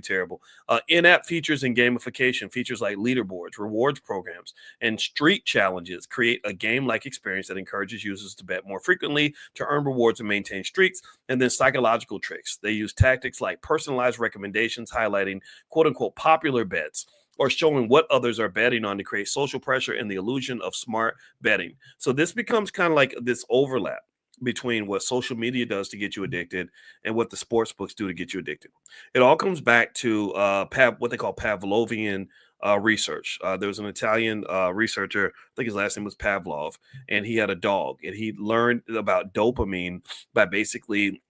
terrible. In-app features and gamification, features like leaderboards, rewards programs, and streak challenges create a game-like experience that encourages users to bet more frequently to earn rewards and maintain streaks. And then psychological tricks. They use tactics like personalized recommendations, highlighting quote unquote popular bets, or showing what others are betting on to create social pressure and the illusion of smart betting. So this becomes kind of like this overlap between what social media does to get you addicted and what the sports books do to get you addicted. It all comes back to what they call Pavlovian research. There was an Italian researcher, I think his last name was Pavlov, and he had a dog, and he learned about dopamine by basically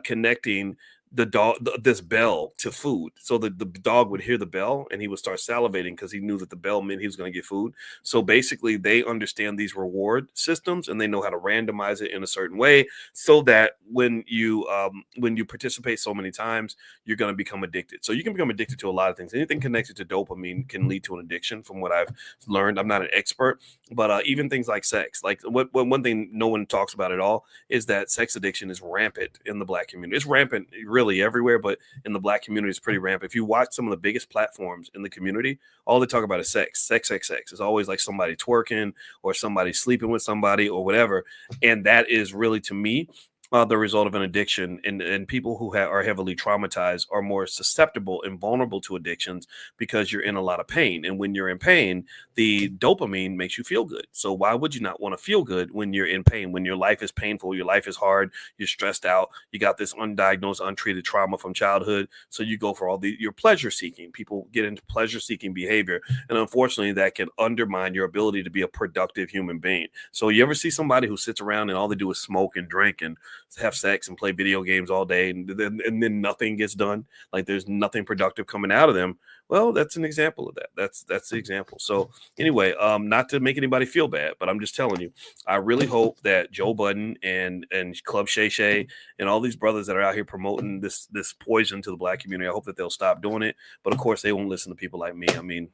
connecting the dog this bell to food. So the dog would hear the bell and he would start salivating because he knew that the bell meant he was going to get food. So basically they understand these reward systems and they know how to randomize it in a certain way so that when you participate so many times, you're going to become addicted. So you can become addicted to a lot of things. Anything connected to dopamine can lead to an addiction from what I've learned. I'm not an expert, but even things like sex, like one thing no one talks about at all is that sex addiction is rampant in the black community. It's rampant really everywhere, but in the black community, it's pretty rampant. If you watch some of the biggest platforms in the community, all they talk about is sex. It's always like somebody twerking or somebody sleeping with somebody or whatever. And that is really, to me, the result of an addiction, and people who are heavily traumatized are more susceptible and vulnerable to addictions because you're in a lot of pain. And when you're in pain, the dopamine makes you feel good. So why would you not want to feel good when you're in pain, when your life is painful, your life is hard, you're stressed out, you got this undiagnosed, untreated trauma from childhood? So you go for all your pleasure seeking. People get into pleasure seeking behavior, and unfortunately that can undermine your ability to be a productive human being. So you ever see somebody who sits around and all they do is smoke and drink and have sex and play video games all day, and then nothing gets done, like there's nothing productive coming out of them? Well, that's an example of that. That's the example. So anyway, not to make anybody feel bad, but I'm just telling you, I really hope that Joe Budden and Club Shay Shay and all these brothers that are out here promoting this poison to the Black community, I hope that they'll stop doing it. But of course they won't listen to people like me. I mean,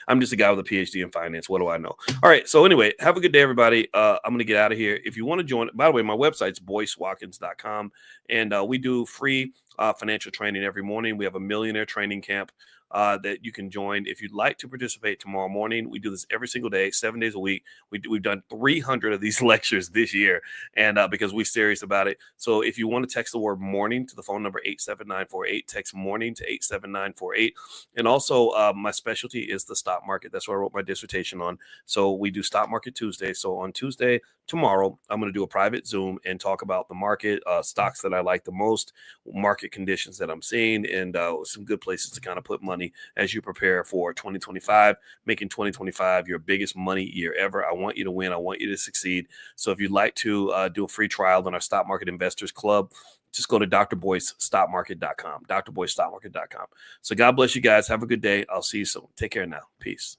I'm just a guy with a PhD in finance. What do I know? All right. So anyway, have a good day, everybody. I'm going to get out of here. If you want to join, by the way, my website's boycewatkins.com. And we do free financial training every morning. We have a millionaire training camp that you can join if you'd like to participate tomorrow morning. We do this every single day, 7 days a week. We've done 300 of these lectures this year, and because we're serious about it. So if you want to text the word morning to the phone number 87948, text morning to 87948. And also my specialty is the stock market. That's what I wrote my dissertation on. So we do stock market Tuesday. So on Tuesday, tomorrow, I'm going to do a private Zoom and talk about the market, stocks that I like the most, market conditions that I'm seeing, and some good places to kind of put money as you prepare for 2025, making 2025 your biggest money year ever. I want you to win. I want you to succeed. So if you'd like to do a free trial on our Stock Market Investors Club, just go to drboycestockmarket.com, drboycestockmarket.com. So God bless you guys. Have a good day. I'll see you soon. Take care now. Peace.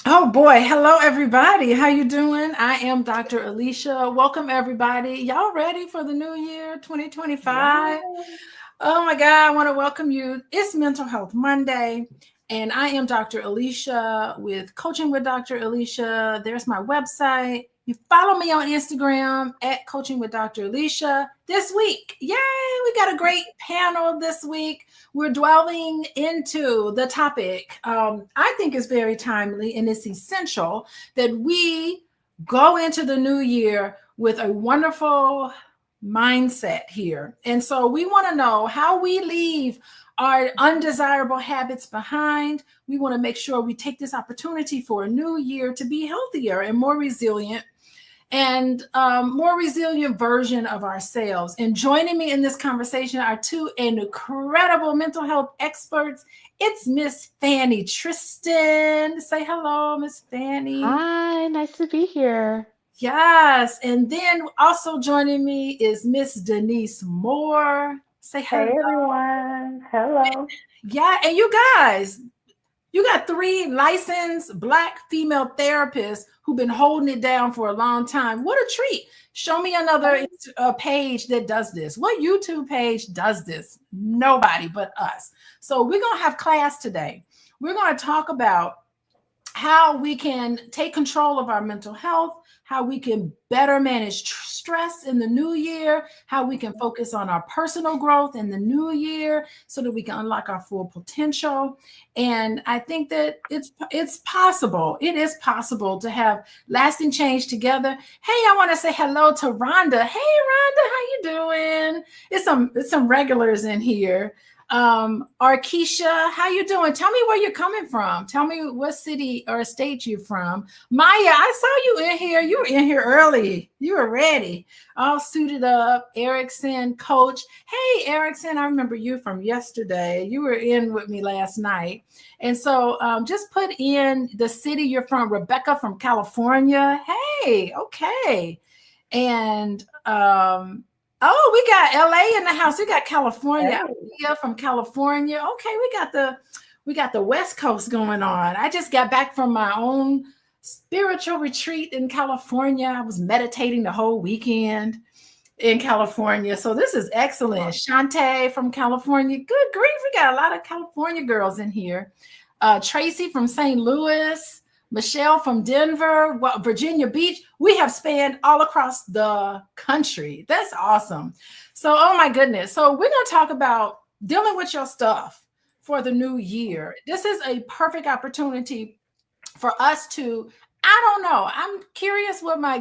Oh boy. Hello, everybody. How you doing? I am Dr. Alicia. Welcome, everybody. Y'all ready for the new year, 2025? Yeah. Oh my God, I want to welcome you. It's Mental Health Monday, and I am Dr. Alicia with Coaching with Dr. Alicia. There's my website. You follow me on Instagram at Coaching with Dr. Alicia. This week, yay, we got a great panel this week. We're dwelling into the topic I think is very timely, and it's essential that we go into the new year with a wonderful mindset here. And so we want to know how we leave our undesirable habits behind. We want to make sure we take this opportunity for a new year to be healthier and more resilient, and more resilient version of ourselves. And joining me in this conversation are two incredible mental health experts. It's Miss Fanny Tristan. Say hello, Miss Fanny. Hi, nice to be here. Yes. And then also joining me is Miss Denise Moore. Say hello. Hey, everyone. Hello. Yeah. And you guys, you got 3 licensed Black female therapists who've been holding it down for a long time. What a treat. Show me another page that does this. What YouTube page does this? Nobody but us. So we're going to have class today. We're going to talk about how we can take control of our mental health, how we can better manage stress in the new year, how we can focus on our personal growth in the new year so that we can unlock our full potential. And I think that it's possible. It is possible to have lasting change together. Hey, I want to say hello to Rhonda. Hey, Rhonda, how you doing? It's some regulars in here. Arkisha, how you doing? Tell me where you're coming from. Tell me what city or state you're from. Maya, I saw you in here. You were in here early. You were ready, all suited up. Erickson, Coach. Hey, Erickson, I remember you from yesterday. You were in with me last night. And so just put in the city you're from. Rebecca from California. Hey, okay. And oh, we got LA in the house. We got California. Hey. From California. Okay, we got the West Coast going on. I just got back from my own spiritual retreat in California. I was meditating the whole weekend in California. So this is excellent. Shantae from California. Good grief. We got a lot of California girls in here. Tracy from St. Louis. Michelle from Denver, Virginia Beach. We have spanned all across the country. That's awesome. So, oh my goodness. So we're going to talk about dealing with your stuff for the new year. This is a perfect opportunity for us to I don't know. I'm curious what my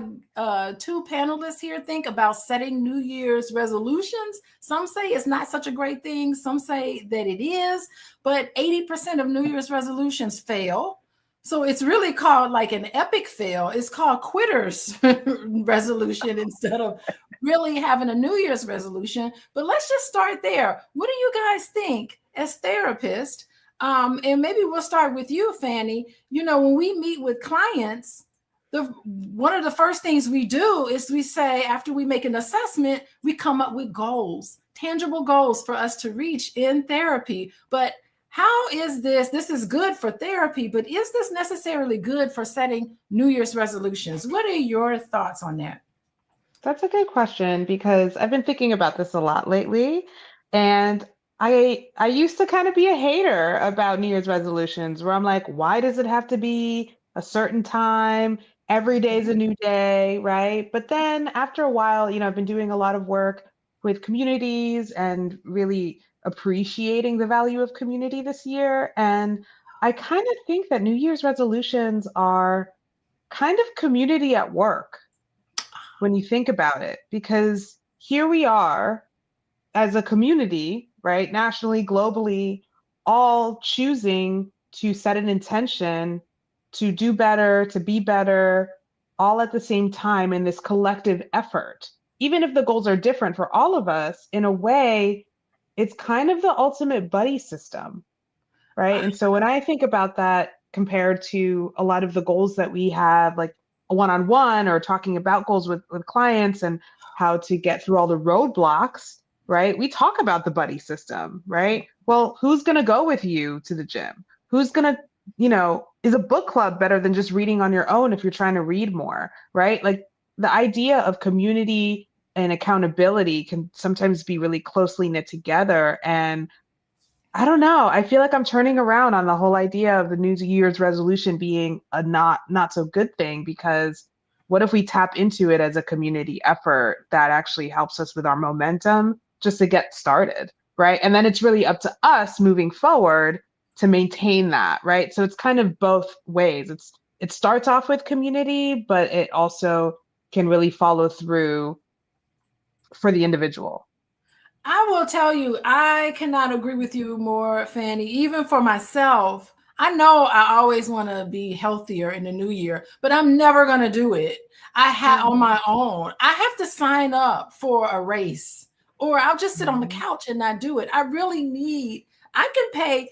two panelists here think about setting New Year's resolutions. Some say it's not such a great thing. Some say that it is, but 80% of New Year's resolutions fail. So it's really called like an epic fail. It's called quitter's resolution instead of really having a New Year's resolution. But let's just start there. What do you guys think as therapists? And maybe we'll start with you, Fanny. You know, when we meet with clients, one of the first things we do is we say, after we make an assessment, we come up with goals, tangible goals for us to reach in therapy. But how is this? This is good for therapy, but is this necessarily good for setting New Year's resolutions? What are your thoughts on that? That's a good question because I've been thinking about this a lot lately. And I used to kind of be a hater about New Year's resolutions where I'm like, why does it have to be a certain time? Every day is a new day, right? But then after a while, you know, I've been doing a lot of work with communities and really appreciating the value of community this year. And I kind of think that New Year's resolutions are kind of community at work when you think about it, because here we are as a community, right, nationally, globally, all choosing to set an intention to do better, to be better, all at the same time in this collective effort. Even if the goals are different for all of us, in a way, it's kind of the ultimate buddy system, right? And so when I think about that compared to a lot of the goals that we have, like a one-on-one or talking about goals with clients and how to get through all the roadblocks, right? We talk about the buddy system, right? Well, who's going to go with you to the gym? Who's going to, you know, is a book club better than just reading on your own if you're trying to read more, right? Like the idea of community and accountability can sometimes be really closely knit together. And I don't know. I feel like I'm turning around on the whole idea of the New Year's resolution being a not so good thing, because what if we tap into it as a community effort that actually helps us with our momentum just to get started, right? And then it's really up to us moving forward to maintain that, right? So it's kind of both ways. It starts off with community, but it also can really follow through for the individual. I will tell you, I cannot agree with you more, Fanny. Even for myself, I know I always want to be healthier in the new year, but I'm never going to do it. I have on my own. I have to sign up for a race, or I'll just sit on the couch and not do it. I really need, I can pay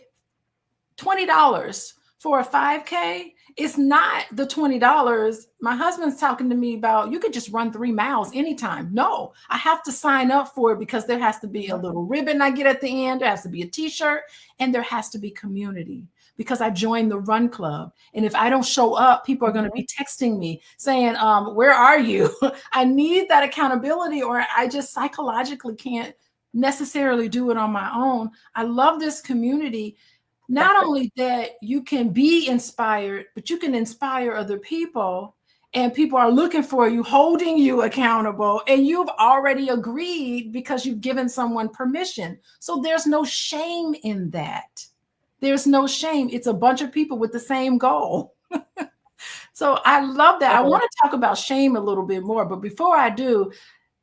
$20 for a 5K. It's not the $20. My husband's talking to me about, you could just run 3 miles anytime. No, I have to sign up for it because there has to be a little ribbon I get at the end. There has to be a t-shirt, and there has to be community because I joined the run club. And if I don't show up, people are going to be texting me saying, where are you? I need that accountability, or I just psychologically can't necessarily do it on my own. I love this community. Not only that you can be inspired, but you can inspire other people, and people are looking for you, holding you accountable, and you've already agreed because you've given someone permission. So there's no shame in that. There's no shame. It's a bunch of people with the same goal. So I love that. I want to talk about shame a little bit more, but before I do,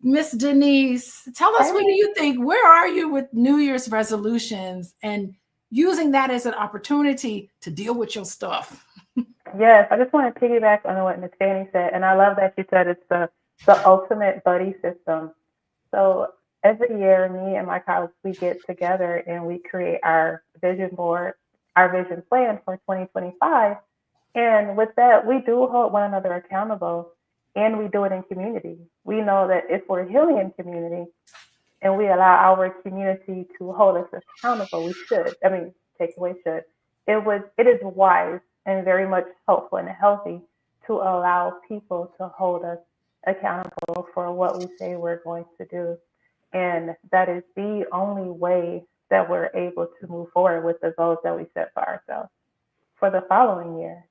Miss Denise, tell us, what do you think? Where are you with New Year's resolutions and using that as an opportunity to deal with your stuff? Yes, I just want to piggyback on what Ms. Fanny said, and I love that she said it's the ultimate buddy system. So every year, me and my colleagues, we get together and we create our vision board, our vision plan for 2025. And with that, we do hold one another accountable, and we do it in community. We know that if we're healing in community, and we allow our community to hold us accountable, we should. I mean, take away should. It is wise and very much helpful and healthy to allow people to hold us accountable for what we say we're going to do. And that is the only way that we're able to move forward with the goals that we set for ourselves for the following year.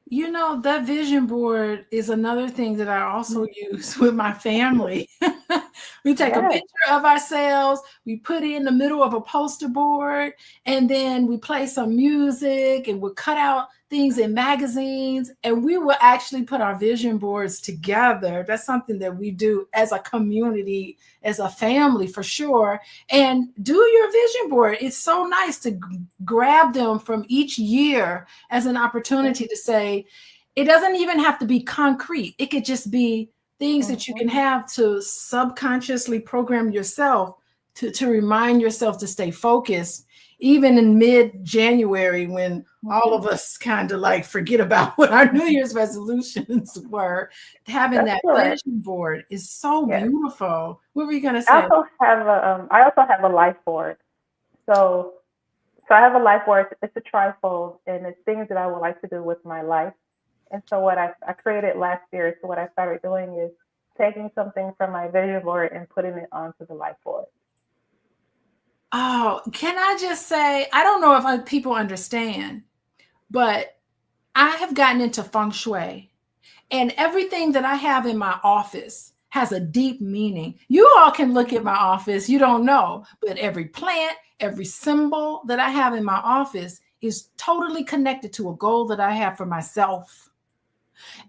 You know, that vision board is another thing that I also use with my family. We take a Yes. picture of ourselves, we put it in the middle of a poster board, and then we play some music and we'll cut out things in magazines, and we will actually put our vision boards together. That's something that we do as a community, as a family, for sure. And do your vision board. It's so nice to grab them from each year as an opportunity to say, it doesn't even have to be concrete. It could just be things that you can have to subconsciously program yourself to remind yourself to stay focused, even in mid-January when all of us kind of like forget about what our New Year's resolutions were. Having that vision board is so beautiful. What were you going to say? I also have a life board. So I have a life board. It's a trifold, and it's things that I would like to do with my life. And so what I created last year, so what I started doing is taking something from my vision board and putting it onto the life board. Oh, can I just say, I don't know if people understand, but I have gotten into feng shui, and everything that I have in my office has a deep meaning. You all can look at my office, you don't know, but every plant, every symbol that I have in my office is totally connected to a goal that I have for myself.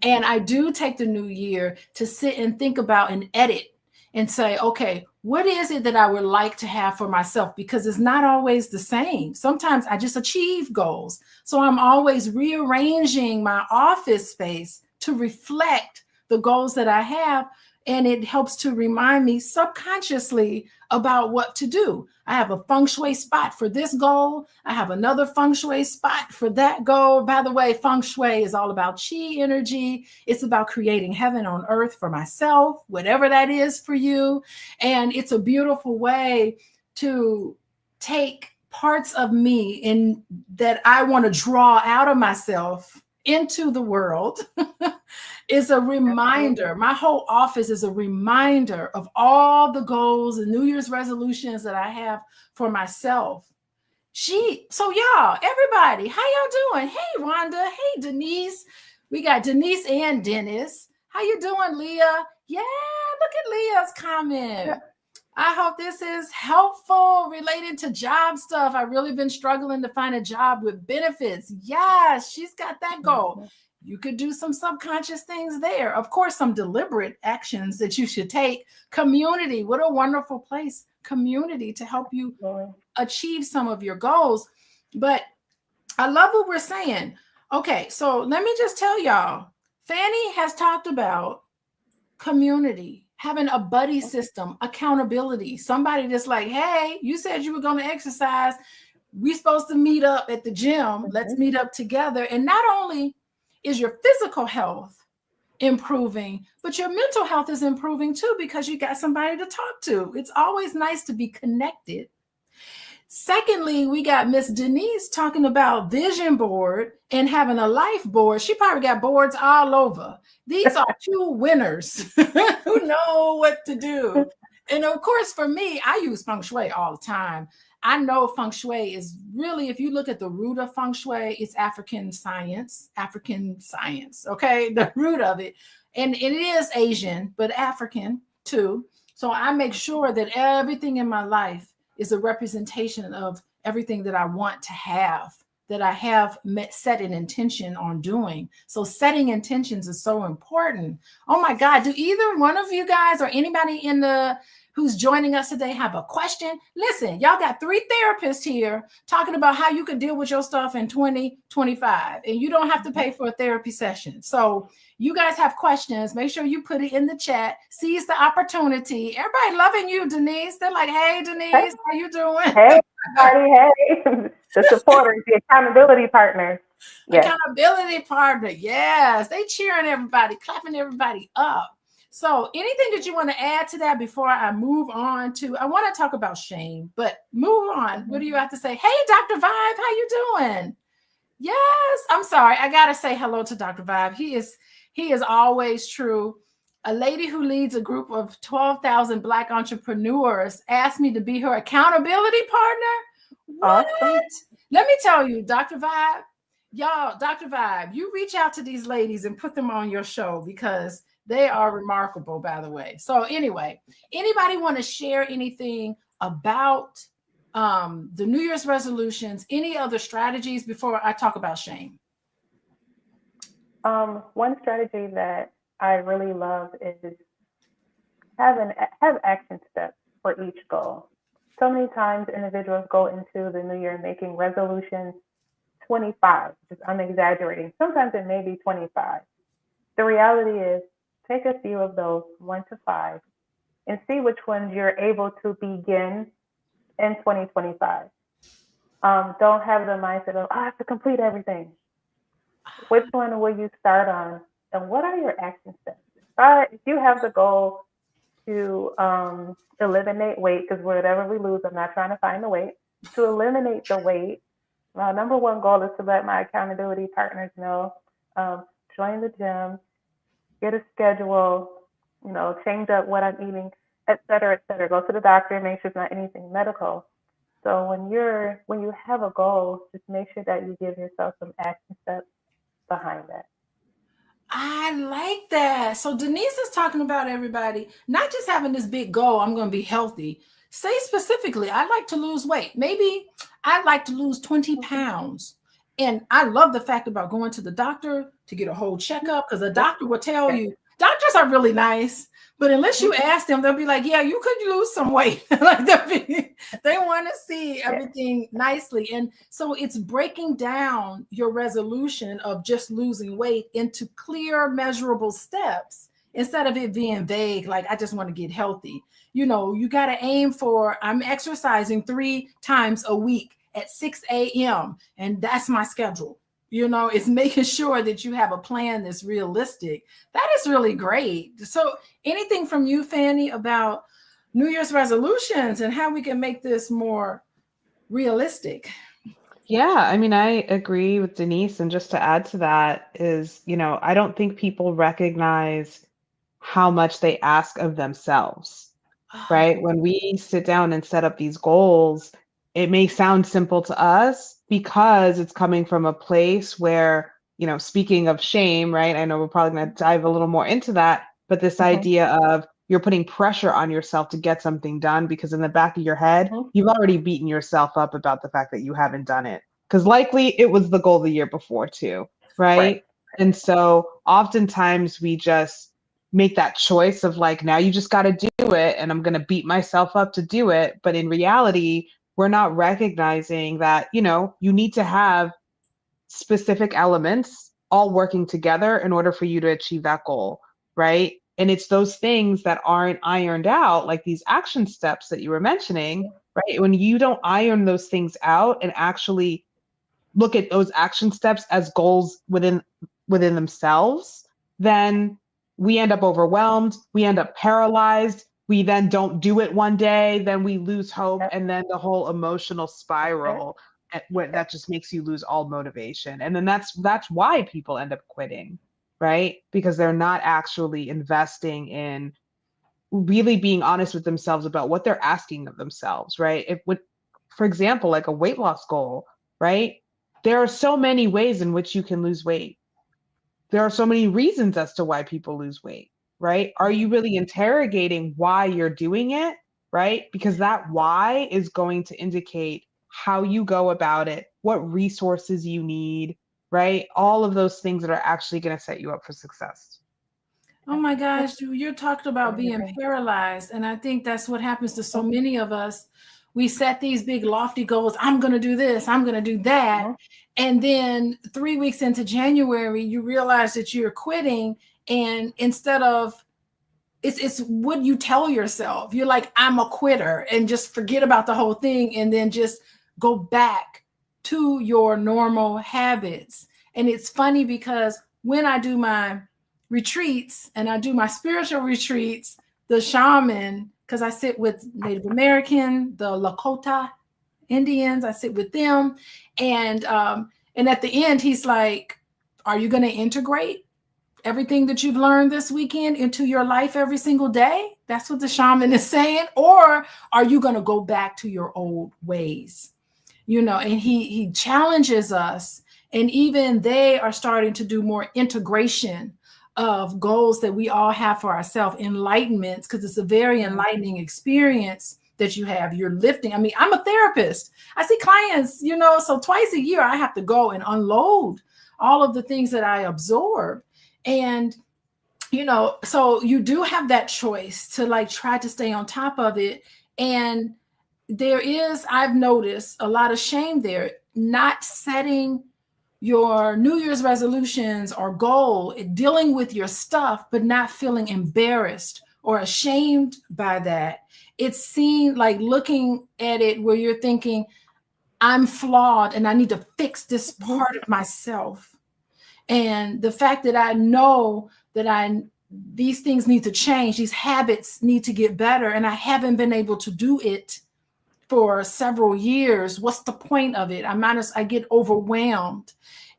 And I do take the new year to sit and think about and edit and say, okay, what is it that I would like to have for myself? Because it's not always the same. Sometimes I just achieve goals. So I'm always rearranging my office space to reflect the goals that I have. And it helps to remind me subconsciously about what to do. I have a feng shui spot for this goal. I have another feng shui spot for that goal. By the way, feng shui is all about chi energy. It's about creating heaven on earth for myself, whatever that is for you. And it's a beautiful way to take parts of me in that I want to draw out of myself into the world. Is a reminder. My whole office is a reminder of all the goals and New Year's resolutions that I have for myself. So y'all, everybody, how y'all doing? Hey, Rhonda. Hey, Denise. We got Denise and Dennis. How you doing, Leah? Yeah, look at Leah's comment. I hope this is helpful related to job stuff. I've really been struggling to find a job with benefits. Yes, she's got that goal. You could do some subconscious things there. Of course, some deliberate actions that you should take. Community, what a wonderful place. Community to help you achieve some of your goals. But I love what we're saying. Okay, so let me just tell y'all, Fanny has talked about community, having a buddy system, accountability, somebody that's like, hey, you said you were going to exercise. We're supposed to meet up at the gym. Let's meet up together. And not only is your physical health improving, but your mental health is improving too, because you got somebody to talk to. It's always nice to be connected. Secondly, we got Miss Denise talking about vision board and having a life board. She probably got boards all over. These are two winners who know what to do. And of course, for me, I use feng shui all the time. I know feng shui is really, if you look at the root of feng shui, it's African science, okay? The root of it. And it is Asian, but African too. So I make sure that everything in my life is a representation of everything that I want to have, that I have set an intention on doing. So setting intentions is so important. Oh my God, do either one of you guys or anybody who's joining us today have a question? Listen, y'all got 3 therapists here talking about how you can deal with your stuff in 2025, and you don't have to pay for a therapy session. So you guys have questions, make sure you put it in the chat. Seize the opportunity. Everybody loving you, Denise. They're like, hey, Denise, hey. How you doing? Hey, everybody, hey. The supporters, the accountability partners. Yes. Accountability partner, yes. They cheering everybody, clapping everybody up. So anything that you want to add to that before I move on to, I want to talk about shame, but move on. What do you have to say? Hey, Dr. Vibe, how you doing? Yes, I'm sorry. I got to say hello to Dr. Vibe. He is always true. A lady who leads a group of 12,000 Black entrepreneurs asked me to be her accountability partner. What? Awesome. Let me tell you, Dr. Vibe, y'all, Dr. Vibe, you reach out to these ladies and put them on your show, because They are remarkable, by the way. So anyway, anybody want to share anything about the New Year's resolutions, any other strategies before I talk about shame? One strategy that I really love is have action steps for each goal. So many times individuals go into the new year making resolutions 25. I'm exaggerating. Sometimes it may be 25. The reality is take a few of those 1 to 5 and see which ones you're able to begin in 2025. Don't have the mindset of, I have to complete everything. Which one will you start on? And what are your action steps? If you have the goal to eliminate weight, because whatever we lose, I'm not trying to find the weight, to eliminate the weight, my number one goal is to let my accountability partners know, join the gym, get a schedule, change up what I'm eating, et cetera, et cetera. Go to the doctor, make sure it's not anything medical. So when you have a goal, just make sure that you give yourself some action steps behind that. I like that. So Denise is talking about everybody, not just having this big goal, I'm going to be healthy. Say specifically, I'd like to lose weight. Maybe I'd like to lose 20 pounds. And I love the fact about going to the doctor to get a whole checkup, because the doctor will tell you, doctors are really nice, but unless you ask them, they'll be like, yeah, you could lose some weight. Like they want to see everything nicely. And so it's breaking down your resolution of just losing weight into clear, measurable steps instead of it being vague, like I just want to get healthy. You got to aim for, I'm exercising 3 times a week at 6 a.m. and that's my schedule. It's making sure that you have a plan that's realistic. That is really great. So anything from you, Fanny, about New Year's resolutions and how we can make this more realistic? Yeah, I mean, I agree with Denise. And just to add to that is, I don't think people recognize how much they ask of themselves, right? When we sit down and set up these goals, it may sound simple to us because it's coming from a place where, speaking of shame, right? I know we're probably going to dive a little more into that, but this idea of you're putting pressure on yourself to get something done because in the back of your head, you've already beaten yourself up about the fact that you haven't done it. Because likely it was the goal the year before too, right? And so oftentimes we just make that choice of like, now you just got to do it and I'm going to beat myself up to do it. But in reality, we're not recognizing that, you need to have specific elements all working together in order for you to achieve that goal, right? And it's those things that aren't ironed out, like these action steps that you were mentioning, right? When you don't iron those things out and actually look at those action steps as goals within themselves, then we end up overwhelmed, we end up paralyzed, we then don't do it one day, then we lose hope, and then the whole emotional spiral that just makes you lose all motivation. And then that's why people end up quitting, right? Because they're not actually investing in really being honest with themselves about what they're asking of themselves, right? For example, like a weight loss goal, right? There are so many ways in which you can lose weight. There are so many reasons as to why people lose weight, right? Are you really interrogating why you're doing it, right? Because that why is going to indicate how you go about it, what resources you need, right? All of those things that are actually going to set you up for success. Oh my gosh, you're talking about being paralyzed. And I think that's what happens to so many of us. We set these big lofty goals. I'm going to do this. I'm going to do that. And then 3 weeks into January, you realize that you're quitting. And instead of, it's what you tell yourself. You're like, I'm a quitter, and just forget about the whole thing. And then just go back to your normal habits. And it's funny because when I do my retreats and I do my spiritual retreats, the shaman, because I sit with Native American, the Lakota Indians, I sit with them. And at the end, he's like, are you going to integrate everything that you've learned this weekend into your life every single day? That's what the shaman is saying. Or are you going to go back to your old ways? And he challenges us. And even they are starting to do more integration of goals that we all have for ourselves, enlightenments, because it's a very enlightening experience that you have. You're lifting. I mean, I'm a therapist. I see clients, you know, so twice a year I have to go and unload all of the things that I absorb. And, you know, so you do have that choice to like try to stay on top of it. And there is, I've noticed a lot of shame there, not setting your New Year's resolutions or goal, dealing with your stuff, but not feeling embarrassed or ashamed by that. It's seen like looking at it where you're thinking, I'm flawed and I need to fix this part of myself. And the fact that I know that these things need to change, these habits need to get better, and I haven't been able to do it for several years. What's the point of it? I get overwhelmed.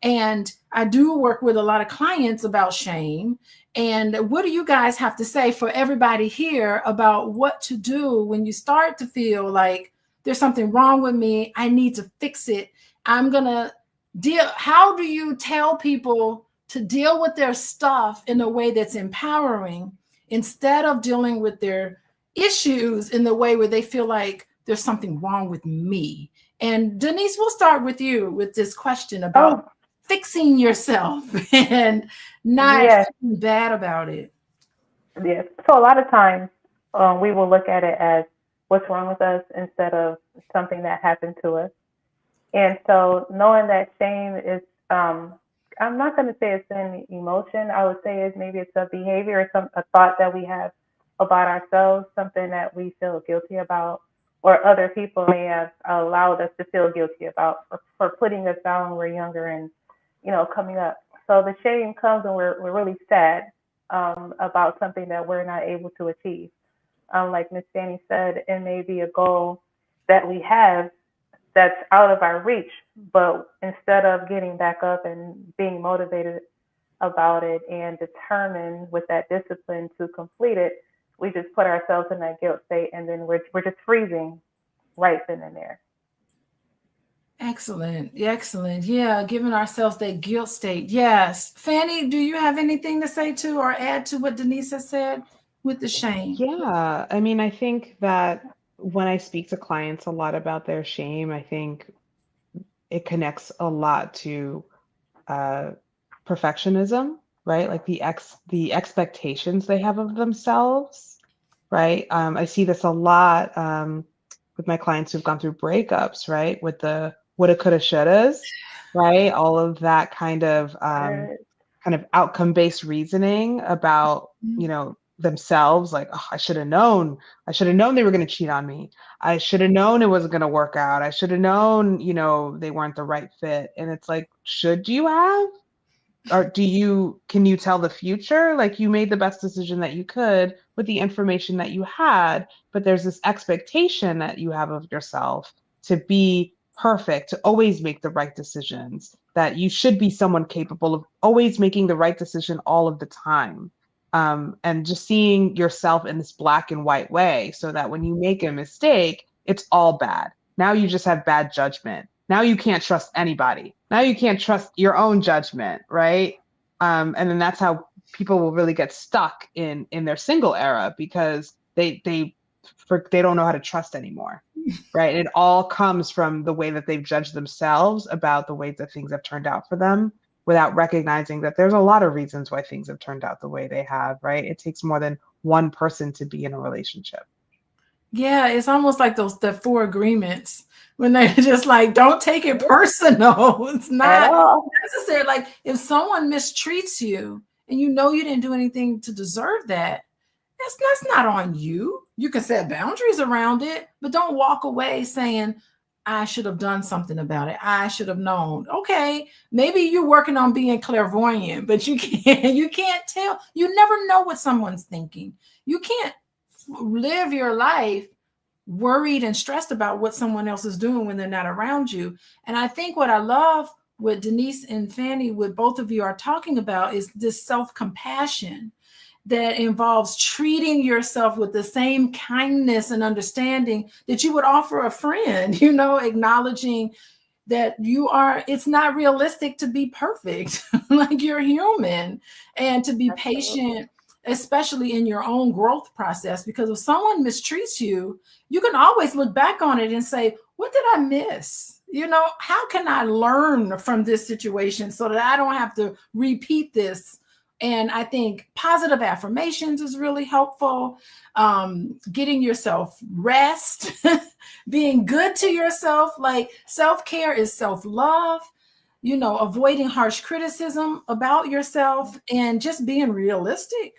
And I do work with a lot of clients about shame. And what do you guys have to say for everybody here about what to do when you start to feel like there's something wrong with me? I need to fix it. I'm going to deal. How do you tell people to deal with their stuff in a way that's empowering instead of dealing with their issues in the way where they feel like there's something wrong with me? And Denise, we'll start with you with this question about fixing yourself and not feeling bad about it. Yes. So a lot of times we will look at it as what's wrong with us instead of something that happened to us. And so knowing that shame is, I'm not going to say it's an emotion. I would say maybe it's a behavior or a thought that we have about ourselves, something that we feel guilty about, or other people may have allowed us to feel guilty about for putting us down when we're younger and, you know, coming up. So the shame comes when we're really sad about something that we're not able to achieve. Like Miss Fanny said, it may be a goal that we have that's out of our reach, but instead of getting back up and being motivated about it and determined with that discipline to complete it, we just put ourselves in that guilt state, and then we're just freezing right then and there. Excellent. Excellent. Yeah, giving ourselves that guilt state. Yes. Fanny, do you have anything to say to or add to what Denise has said with the shame? Yeah, I mean, I think that when I speak to clients a lot about their shame, I think it connects a lot to perfectionism, right? Like the expectations they have of themselves, right? I see this a lot with my clients who've gone through breakups, right? With the woulda, coulda, shouldas, right? All of that kind of outcome-based reasoning about, you know, themselves, like, oh, I should have known they were going to cheat on me. I should have known it wasn't going to work out. I should have known, you know, they weren't the right fit. And it's like, should you have? Or can you tell the future? Like, you made the best decision that you could with the information that you had, but there's this expectation that you have of yourself to be perfect, to always make the right decisions, that you should be someone capable of always making the right decision all of the time. And just seeing yourself in this black and white way, so that when you make a mistake, it's all bad. Now you just have bad judgment. Now you can't trust anybody. Now you can't trust your own judgment, right? And then that's how people will really get stuck in their single era, because they don't know how to trust anymore, right? It all comes from the way that they've judged themselves about the way that things have turned out for them, without recognizing that there's a lot of reasons why things have turned out the way they have, right? It takes more than one person to be in a relationship. Yeah, it's almost like the 4 agreements, when they're just like, don't take it personal. It's not necessary. Like, if someone mistreats you and you know you didn't do anything to deserve that, that's not on you. You can set boundaries around it, but don't walk away saying, I should have done something about it. I should have known. Okay, maybe you're working on being clairvoyant, but you can't tell. You never know what someone's thinking. You can't live your life worried and stressed about what someone else is doing when they're not around you. And I think what I love what Denise and Fanny, what both of you are talking about, is this self-compassion that involves treating yourself with the same kindness and understanding that you would offer a friend, you know, acknowledging that it's not realistic to be perfect. Like, you're human, and to be patient, especially in your own growth process, because if someone mistreats you, you can always look back on it and say, what did I miss? You know, how can I learn from this situation so that I don't have to repeat this? And I think positive affirmations is really helpful. Getting yourself rest, being good to yourself. Like, self-care is self-love, you know, avoiding harsh criticism about yourself, and just being realistic.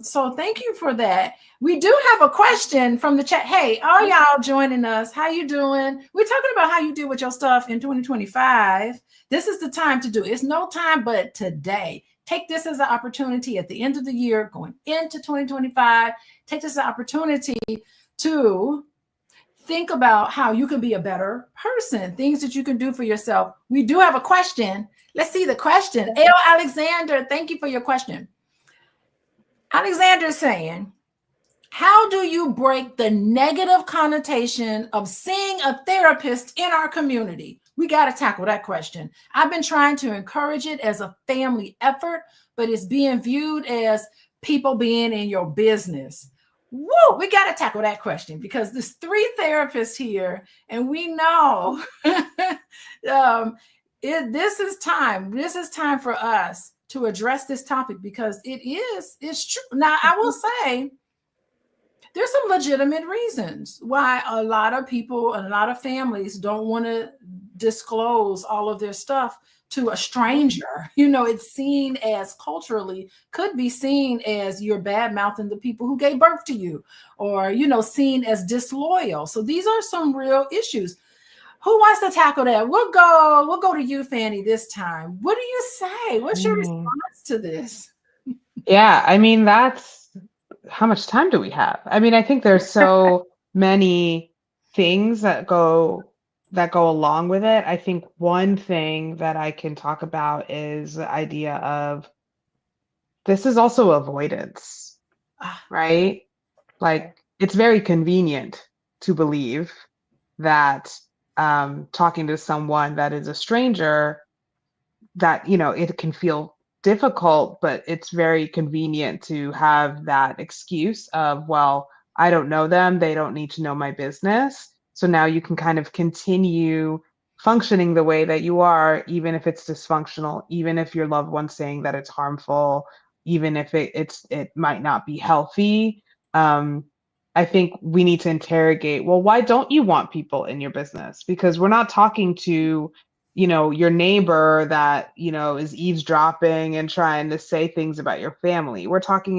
So thank you for that. We do have a question from the chat. Hey, all y'all joining us, how you doing? We're talking about how you deal with your stuff in 2025. This is the time to do it. It's no time but today. Take this as an opportunity at the end of the year, going into 2025. Take this as an opportunity to think about how you can be a better person, things that you can do for yourself. We do have a question. Let's see the question. L. Alexander, thank you for your question. Alexander is saying, how do you break the negative connotation of seeing a therapist in our community? We got to tackle that question. I've been trying to encourage it as a family effort, but it's being viewed as people being in your business. Woo, we got to tackle that question, because there's 3 therapists here, and we know this is time. This is time for us to address this topic, because it's true. Now, I will say, there's some legitimate reasons why a lot of people and a lot of families don't want to disclose all of their stuff to a stranger. You know, it's seen as, culturally, could be seen as you're bad mouthing the people who gave birth to you, or, you know, seen as disloyal. So these are some real issues. Who wants to tackle that? We'll go to you, Fanny, this time. What do you say? What's your response to this? Yeah, I mean, how much time do we have? I mean, I think there's so many things that go along with it. I think one thing that I can talk about is the idea of, this is also avoidance, right? Like, it's very convenient to believe that talking to someone that is a stranger, that, you know, it can feel difficult, but it's very convenient to have that excuse of, well, I don't know them, they don't need to know my business. So now you can kind of continue functioning the way that you are, even if it's dysfunctional, even if your loved one's saying that it's harmful, even if it might not be healthy. I think we need to interrogate, well, why don't you want people in your business? Because we're not talking to, you know, your neighbor that, you know, is eavesdropping and trying to say things about your family. We're talking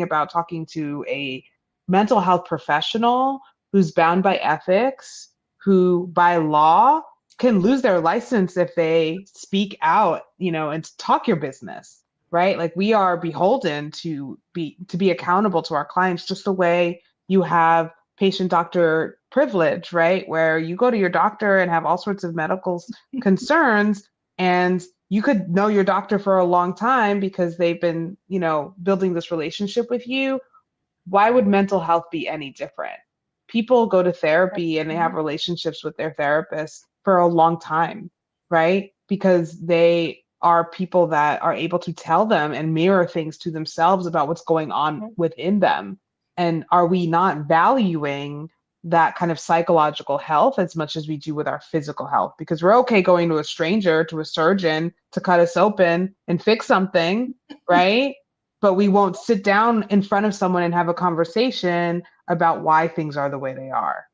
to a mental health professional who's bound by ethics, who by law can lose their license if they speak out, you know, and talk your business, right? Like, we are beholden to be accountable to our clients, just the way you have patient-doctor privilege, right? Where you go to your doctor and have all sorts of medical concerns, and you could know your doctor for a long time because they've been, you know, building this relationship with you. Why would mental health be any different? People go to therapy and they have relationships with their therapist for a long time, right? Because they are people that are able to tell them and mirror things to themselves about what's going on within them. And are we not valuing that kind of psychological health as much as we do with our physical health? Because we're okay going to a stranger, to a surgeon, to cut us open and fix something, right? But we won't sit down in front of someone and have a conversation about why things are the way they are.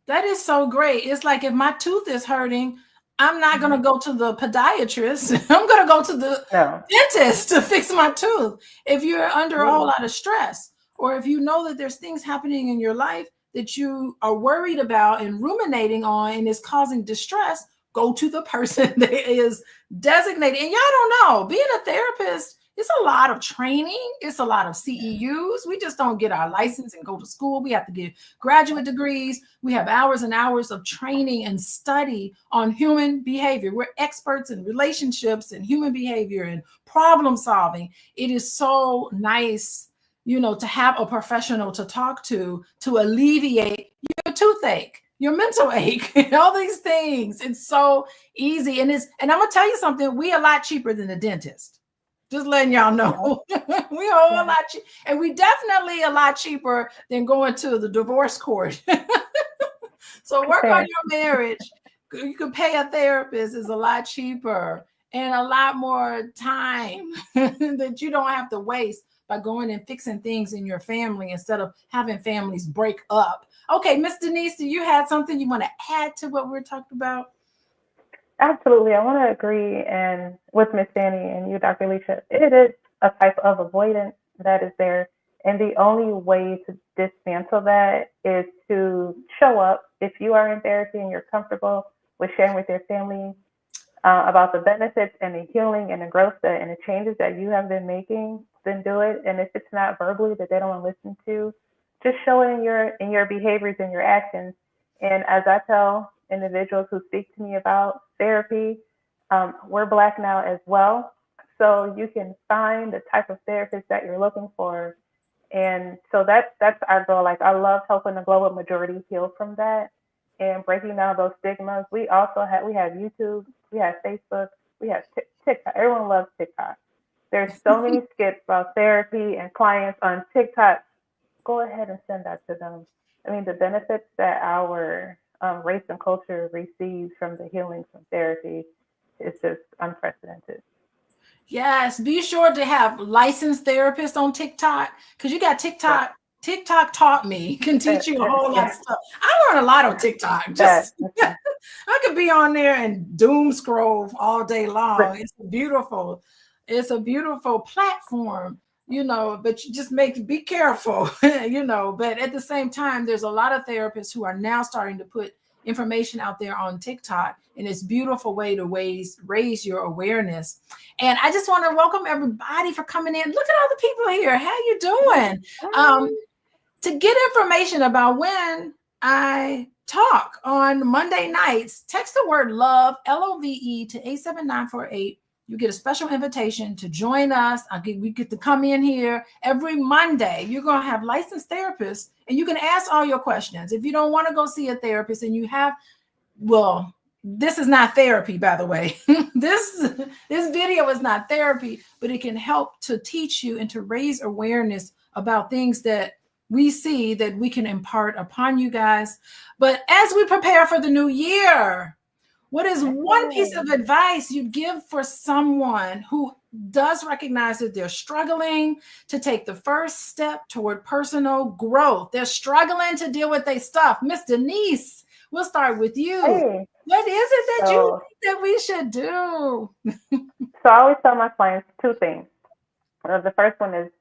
That is so great. It's like, if my tooth is hurting, I'm not going to go to the podiatrist. I'm going to go to the dentist to fix my tooth. If you're under a whole lot of stress, or if you know that there's things happening in your life that you are worried about and ruminating on and is causing distress, go to the person that is designated. And y'all don't know, being a therapist, it's a lot of training. It's a lot of CEUs. We just don't get our license and go to school. We have to get graduate degrees. We have hours and hours of training and study on human behavior. We're experts in relationships and human behavior and problem solving. It is so nice, you know, to have a professional to talk to alleviate your toothache. your mental ache, all these things. It's so easy. And I'm gonna tell you something, we a lot cheaper than the dentist. Just letting y'all know. We a whole lot cheaper. And we definitely a lot cheaper than going to the divorce court. So work on your marriage. You can pay a therapist, is a lot cheaper and a lot more time that you don't have to waste by going and fixing things in your family instead of having families break up. Okay, Miss Denise, do you have something you want to add to what we're talking about? Absolutely. I want to agree and with Miss Fanny and you, Dr. Alicia, it is a type of avoidance that is there. And the only way to dismantle that is to show up. If you are in therapy and you're comfortable with sharing with your family about the benefits and the healing and the growth and the changes that you have been making, then do it. And if it's not verbally that they don't want to listen to, just show it in your behaviors and your actions. And as I tell individuals who speak to me about therapy, we're Black now as well. So you can find the type of therapist that you're looking for. And so that's our goal. Like, I love helping the global majority heal from that and breaking down those stigmas. We have YouTube, we have Facebook, we have TikTok. Everyone loves TikTok. There's so many skits about therapy and clients on TikTok. Go ahead and send that to them. I mean, the benefits that our race and culture receives from the healing from therapy is just unprecedented. Yes, be sure to have licensed therapists on TikTok, because you got TikTok. TikTok taught me, can teach you a whole lot of stuff. I learned a lot on TikTok. Just I could be on there and doom scroll all day long. It's a beautiful platform, but you just be careful, but at the same time, there's a lot of therapists who are now starting to put information out there on TikTok, and it's a beautiful way to raise your awareness. And I just want to welcome everybody for coming in. Look at all the people here. How you doing? To get information about when I talk on Monday nights, text the word love, LOVE, to 87948. You get a special invitation to join us. We get to come in here every Monday. You're going to have licensed therapists, and you can ask all your questions. If you don't want to go see a therapist and you have, this is not therapy, by the way. This video is not therapy, but it can help to teach you and to raise awareness about things that we see that we can impart upon you guys. But as we prepare for the new year, what is one piece of advice you'd give for someone who does recognize that they're struggling to take the first step toward personal growth? They're struggling to deal with their stuff. Miss Denise, we'll start with you. Hey. What is it that you think that we should do? So I always tell my clients two things. The first one is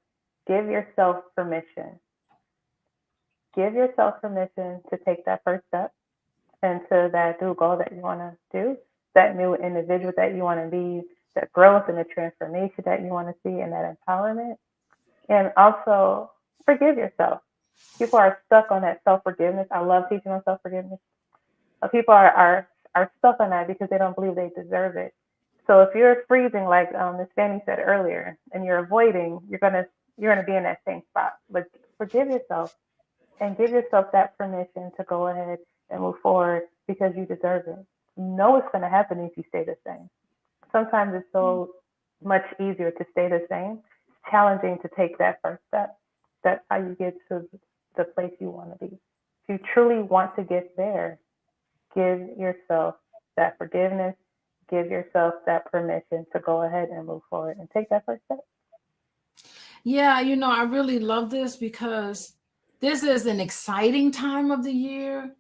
give yourself permission. Give yourself permission to take that first step into that new goal that you want to do, that new individual that you want to be, that growth and the transformation that you want to see, and that empowerment. And also forgive yourself. People are stuck on that self-forgiveness. I love teaching on self-forgiveness. People are stuck on that because they don't believe they deserve it. So if you're freezing, like Ms. Fanny said earlier, and you're avoiding, you're gonna be in that same spot. But forgive yourself and give yourself that permission to go ahead and move forward because you deserve it. You know it's going to happen if you stay the same. Sometimes it's so much easier to stay the same. It's challenging to take that first step. That's how you get to the place you want to be. If you truly want to get there, give yourself that forgiveness, give yourself that permission to go ahead and move forward and take that first step. Yeah, I really love this because this is an exciting time of the year,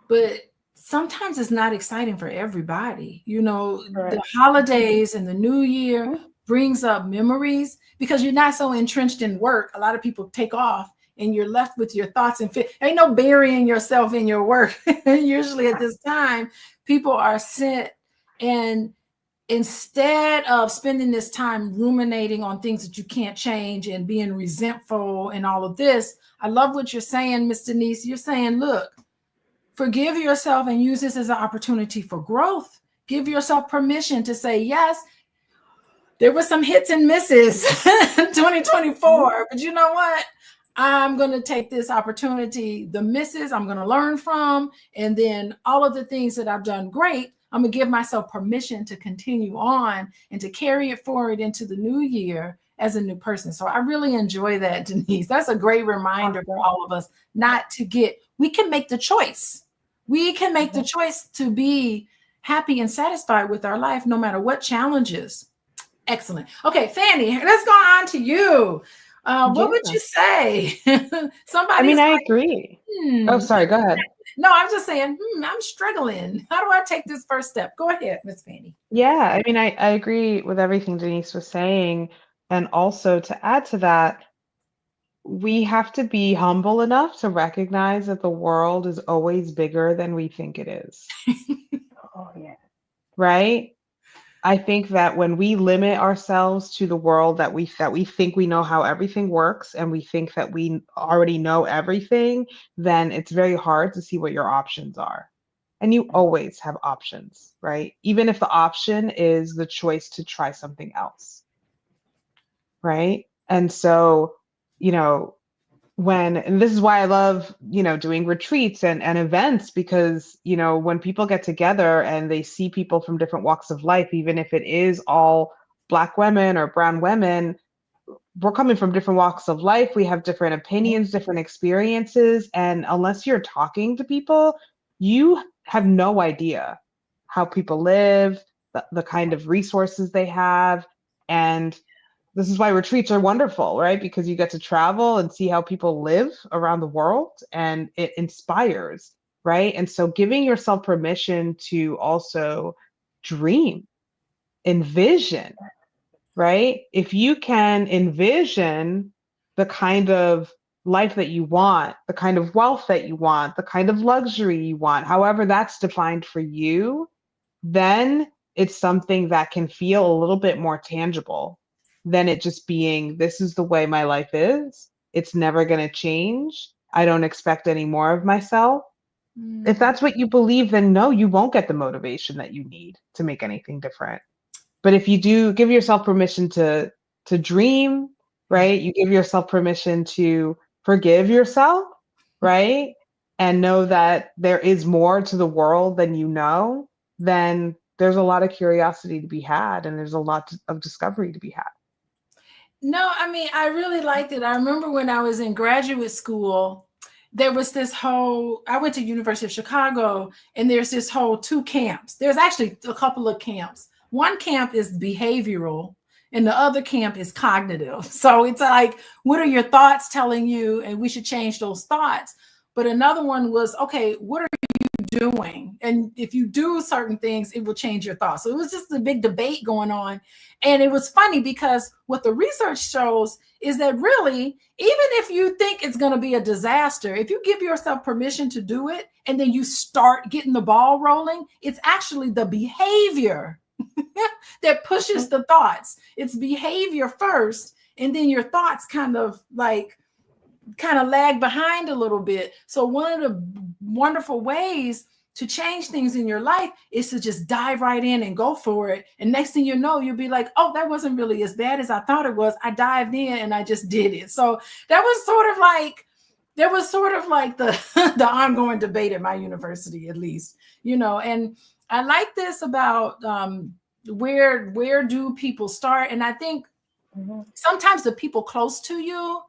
but sometimes it's not exciting for everybody. The holidays and the new year brings up memories because you're not so entrenched in work. A lot of people take off and you're left with your thoughts and ain't no burying yourself in your work. Usually at this time, people are sent, and instead of spending this time ruminating on things that you can't change and being resentful and all of this, I love what you're saying, Miss Denise. You're saying, look, forgive yourself and use this as an opportunity for growth. Give yourself permission to say, yes, there were some hits and misses in 2024, but you know what? I'm going to take this opportunity, the misses I'm going to learn from, and then all of the things that I've done great, I'm going to give myself permission to continue on and to carry it forward into the new year as a new person. So I really enjoy that, Denise. That's a great reminder for all of us not to we can make the choice. We can make the choice to be happy and satisfied with our life, no matter what challenges. Excellent. Okay, Fanny, let's go on to you. What would you say? I mean, I agree. Oh, sorry, go ahead. No, I'm just saying, I'm struggling. How do I take this first step? Go ahead, Miss Fanny. Yeah, I mean, I agree with everything Denise was saying. And also to add to that, we have to be humble enough to recognize that the world is always bigger than we think it is. Oh, yeah. Right? I think that when we limit ourselves to the world that we think we know how everything works and we think that we already know everything, then it's very hard to see what your options are. And you always have options, right? Even if the option is the choice to try something else, right? And so, you know, and this is why I love, doing retreats and events, because, when people get together and they see people from different walks of life, even if it is all Black women or brown women, we're coming from different walks of life. We have different opinions, different experiences. And unless you're talking to people, you have no idea how people live, the kind of resources they have. And this is why retreats are wonderful, right? Because you get to travel and see how people live around the world, and it inspires, right? And so giving yourself permission to also dream, envision, right? If you can envision the kind of life that you want, the kind of wealth that you want, the kind of luxury you want, however that's defined for you, then it's something that can feel a little bit more tangible than it just being, this is the way my life is. It's never going to change. I don't expect any more of myself. If that's what you believe, then no, you won't get the motivation that you need to make anything different. But if you do give yourself permission to dream, right? You give yourself permission to forgive yourself, right? And know that there is more to the world than you know, then there's a lot of curiosity to be had, and there's a lot of discovery to be had. No, I mean, I really liked it. I remember when I was in graduate school, there was this I went to University of Chicago, and there's this whole 2 camps. There's actually a couple of camps. One camp is behavioral, and the other camp is cognitive. So it's like, what are your thoughts telling you? And we should change those thoughts. But another one was, okay, what are you doing? And if you do certain things, it will change your thoughts. So it was just a big debate going on. And it was funny because what the research shows is that really, even if you think it's going to be a disaster, if you give yourself permission to do it, and then you start getting the ball rolling, it's actually the behavior that pushes the thoughts. It's behavior first, and then your thoughts kind of lag behind a little bit. So one of the wonderful ways to change things in your life is to just dive right in and go for it. And next thing you know, you'll be like, oh, that wasn't really as bad as I thought it was. I dived in and I just did it. So that was sort of like the the ongoing debate at my university, at least, and I like this about where do people start? And I think sometimes the people close to you,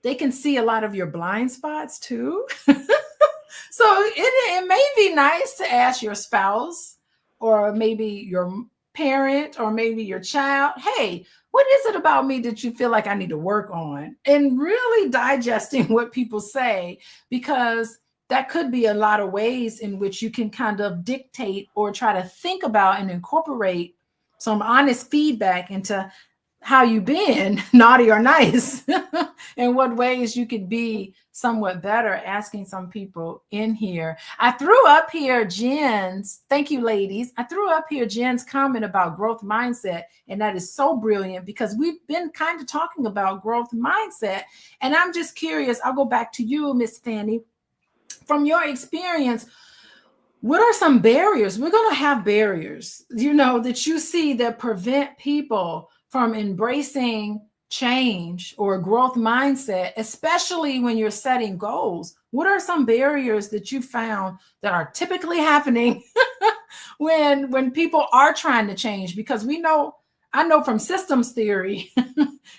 they can see a lot of your blind spots too. So it may be nice to ask your spouse, or maybe your parent, or maybe your child, hey, what is it about me that you feel like I need to work on? And really digesting what people say, because that could be a lot of ways in which you can kind of dictate or try to think about and incorporate some honest feedback into how you been, naughty or nice, and what ways you could be somewhat better. Asking some people in here. I threw up here Jen's, thank you ladies. I threw up here Jen's comment about growth mindset. And that is so brilliant, because we've been kind of talking about growth mindset. And I'm just curious, I'll go back to you, Miss Fanny. From your experience, what are some barriers? We're going to have barriers, that you see that prevent people from embracing change or a growth mindset, especially when you're setting goals, what are some barriers that you found that are typically happening when people are trying to change? Because I know from systems theory,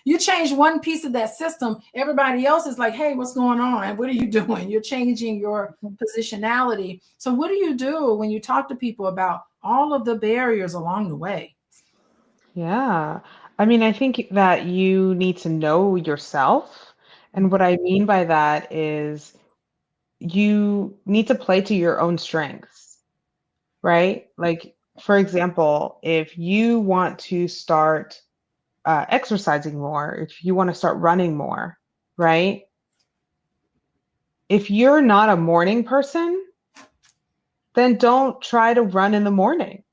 you change one piece of that system, everybody else is like, hey, what's going on? What are you doing? You're changing your positionality. So what do you do when you talk to people about all of the barriers along the way? Yeah. I mean, I think that you need to know yourself. And what I mean by that is you need to play to your own strengths, right? Like, for example, if you want to start exercising more, if you want to start running more, right? If you're not a morning person, then don't try to run in the morning,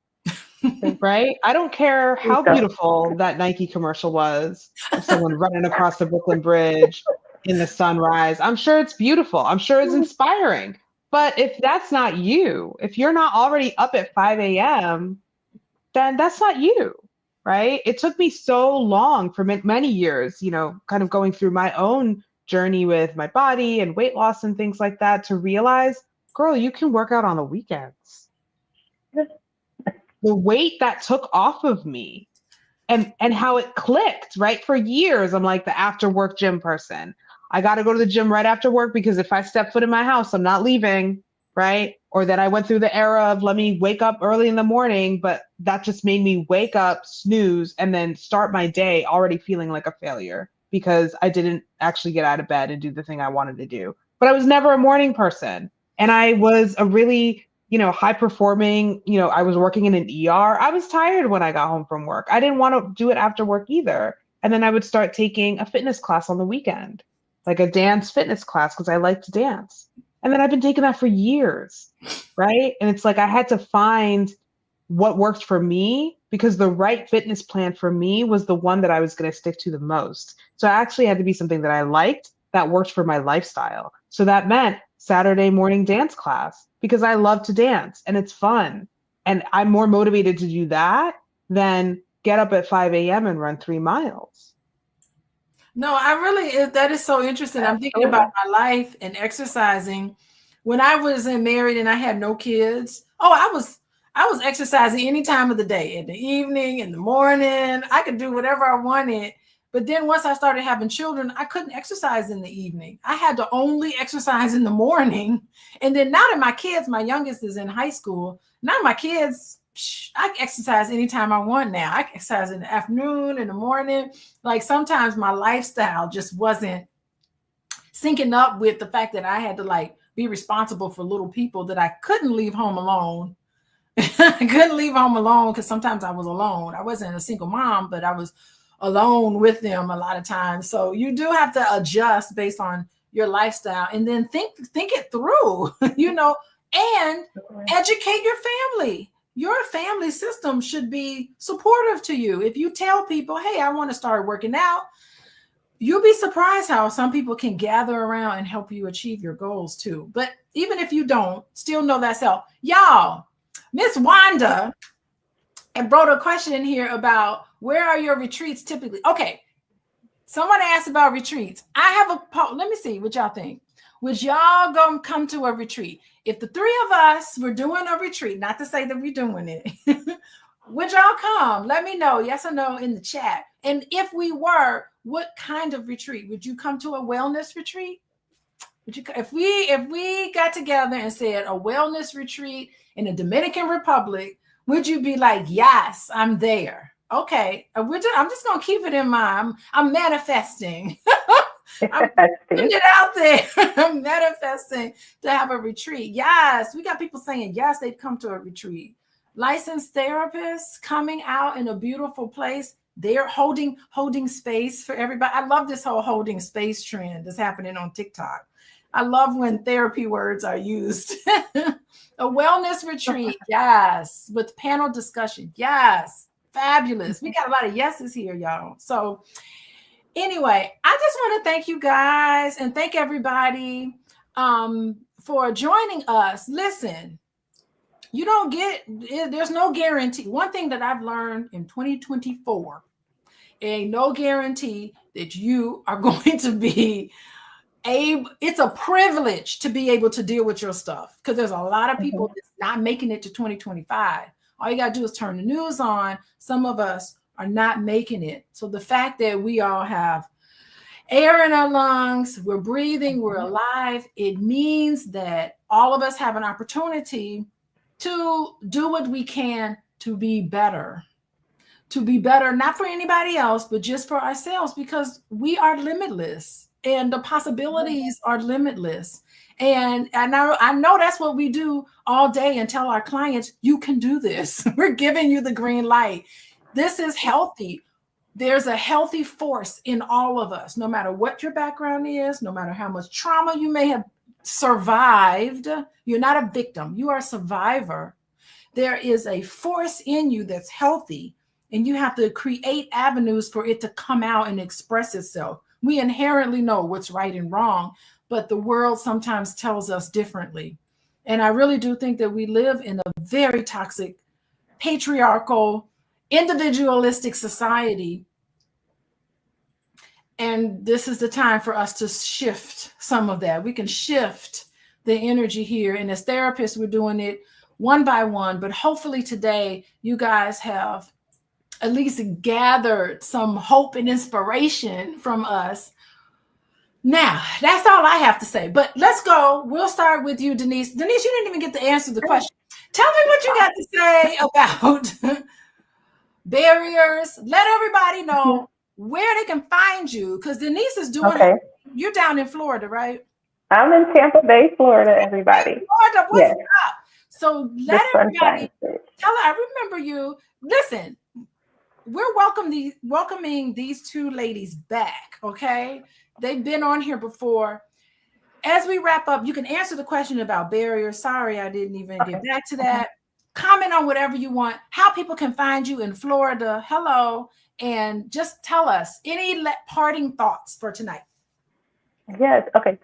right? I don't care how beautiful that Nike commercial was of someone running across the Brooklyn Bridge in the sunrise. I'm sure it's beautiful. I'm sure it's inspiring. But if that's not you, if you're not already up at 5 a.m., then that's not you, right? It took me so long for many years, kind of going through my own journey with my body and weight loss and things like that to realize, girl, you can work out on the weekends. The weight that took off of me and how it clicked, right? For years, I'm like the after work gym person. I got to go to the gym right after work because if I step foot in my house, I'm not leaving, right? Or that I went through the era of let me wake up early in the morning, but that just made me wake up, snooze, and then start my day already feeling like a failure because I didn't actually get out of bed and do the thing I wanted to do. But I was never a morning person. And I was a really high performing, I was working in an ER. I was tired when I got home from work. I didn't want to do it after work either. And then I would start taking a fitness class on the weekend, like a dance fitness class, because I like to dance. And then I've been taking that for years, right? And it's like I had to find what worked for me because the right fitness plan for me was the one that I was going to stick to the most. So it actually had to be something that I liked that worked for my lifestyle. So that meant Saturday morning dance class because I love to dance and it's fun. And I'm more motivated to do that than get up at 5 a.m. and run 3 miles. No, that is so interesting. I'm thinking about my life and exercising. When I was married and I had no kids, I was exercising any time of the day, in the evening, in the morning. I could do whatever I wanted. But then once I started having children, I couldn't exercise in the evening. I had to only exercise in the morning. And then now that my youngest is in high school, now my kids, I can exercise anytime I want now. I can exercise in the afternoon, in the morning. Like sometimes my lifestyle just wasn't syncing up with the fact that I had to be responsible for little people that I couldn't leave home alone. I couldn't leave home alone because sometimes I was alone. I wasn't a single mom, but I was alone with them a lot of times. So you do have to adjust based on your lifestyle and then think it through, and educate your family. Your family system should be supportive to you. If you tell people, hey, I want to start working out, you'll be surprised how some people can gather around and help you achieve your goals too. But even if you don't, still know that self. Y'all, Miss Wanda and brought a question in here about where are your retreats typically? Okay, someone asked about retreats. I have let me see what y'all think. Would y'all come to a retreat? If the three of us were doing a retreat, not to say that we're doing it, would y'all come? Let me know, yes or no, in the chat. And if we were, what kind of retreat? Would you come to a wellness retreat? If we got together and said a wellness retreat in the Dominican Republic, would you be like, yes, I'm there? Okay, I'm just gonna keep it in mind. I'm manifesting. I'm putting it out there. I'm manifesting to have a retreat. Yes, we got people saying yes, they'd come to a retreat. Licensed therapists coming out in a beautiful place. They're holding space for everybody. I love this whole holding space trend that's happening on TikTok. I love when therapy words are used. A wellness retreat, yes. With panel discussion, yes. Fabulous. We got a lot of yeses here, y'all. So anyway, I just want to thank you guys and thank everybody for joining us. Listen, there's no guarantee. One thing that I've learned in 2024, ain't no guarantee that you are going to be it's a privilege to be able to deal with your stuff, because there's a lot of people that's not making it to 2025. All you got to do is turn the news on. Some of us are not making it. So the fact that we all have air in our lungs, we're breathing, we're alive, it means that all of us have an opportunity to do what we can to be better. To be better, not for anybody else, but just for ourselves, because we are limitless and the possibilities are limitless. And I know that's what we do all day and tell our clients, you can do this. We're giving you the green light. This is healthy. There's a healthy force in all of us, no matter what your background is, no matter how much trauma you may have survived. You're not a victim, you are a survivor. There is a force in you that's healthy, and you have to create avenues for it to come out and express itself. We inherently know what's right and wrong, but the world sometimes tells us differently. And I really do think that we live in a very toxic, patriarchal, individualistic society. And this is the time for us to shift some of that. We can shift the energy here. And as therapists, we're doing it one by one. But hopefully today, you guys have at least gathered some hope and inspiration from us. Now, that's all I have to say. But let's go. We'll start with you, Denise. Denise, you didn't even get to answer the question. Tell me what you got to say about barriers. Let everybody know where they can find you, because Denise is doing it. You're down in Florida, right? I'm in Tampa Bay, Florida, everybody. Florida, what's up? So let everybody tell her, I remember you. Listen, we're welcoming these two ladies back, okay? They've been on here before. As we wrap up, you can answer the question about barriers. Sorry, I didn't even get back to that. Comment on whatever you want, how people can find you in Florida. Hello. And just tell us any parting thoughts for tonight. Yes. Okay.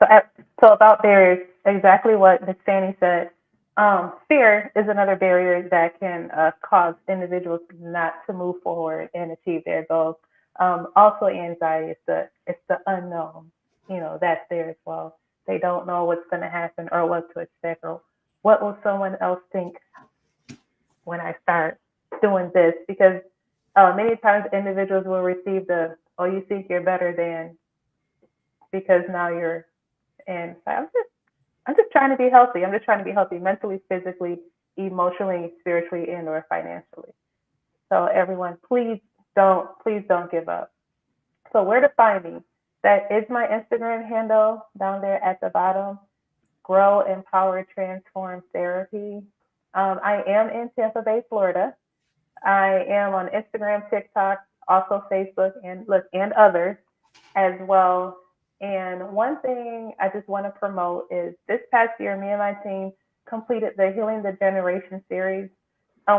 So about barriers, exactly what Ms. Fanny said. Fear is another barrier that can cause individuals not to move forward and achieve their goals. Also, anxiety is the unknown. That's there as well. They don't know what's going to happen or what to expect, or what will someone else think when I start doing this, because many times individuals will receive oh, you think you're better than, because now you're, and I'm just trying to be healthy. I'm just trying to be healthy mentally, physically, emotionally, spiritually, and or financially. So everyone, please don't give up. So where to find me? That is my Instagram handle down there at the bottom. Grow, Empower, Transform Therapy. I am in Tampa Bay, Florida. I am on Instagram, TikTok, also Facebook, and others as well. And one thing I just want to promote is this past year, me and my team completed the Healing the Generation series.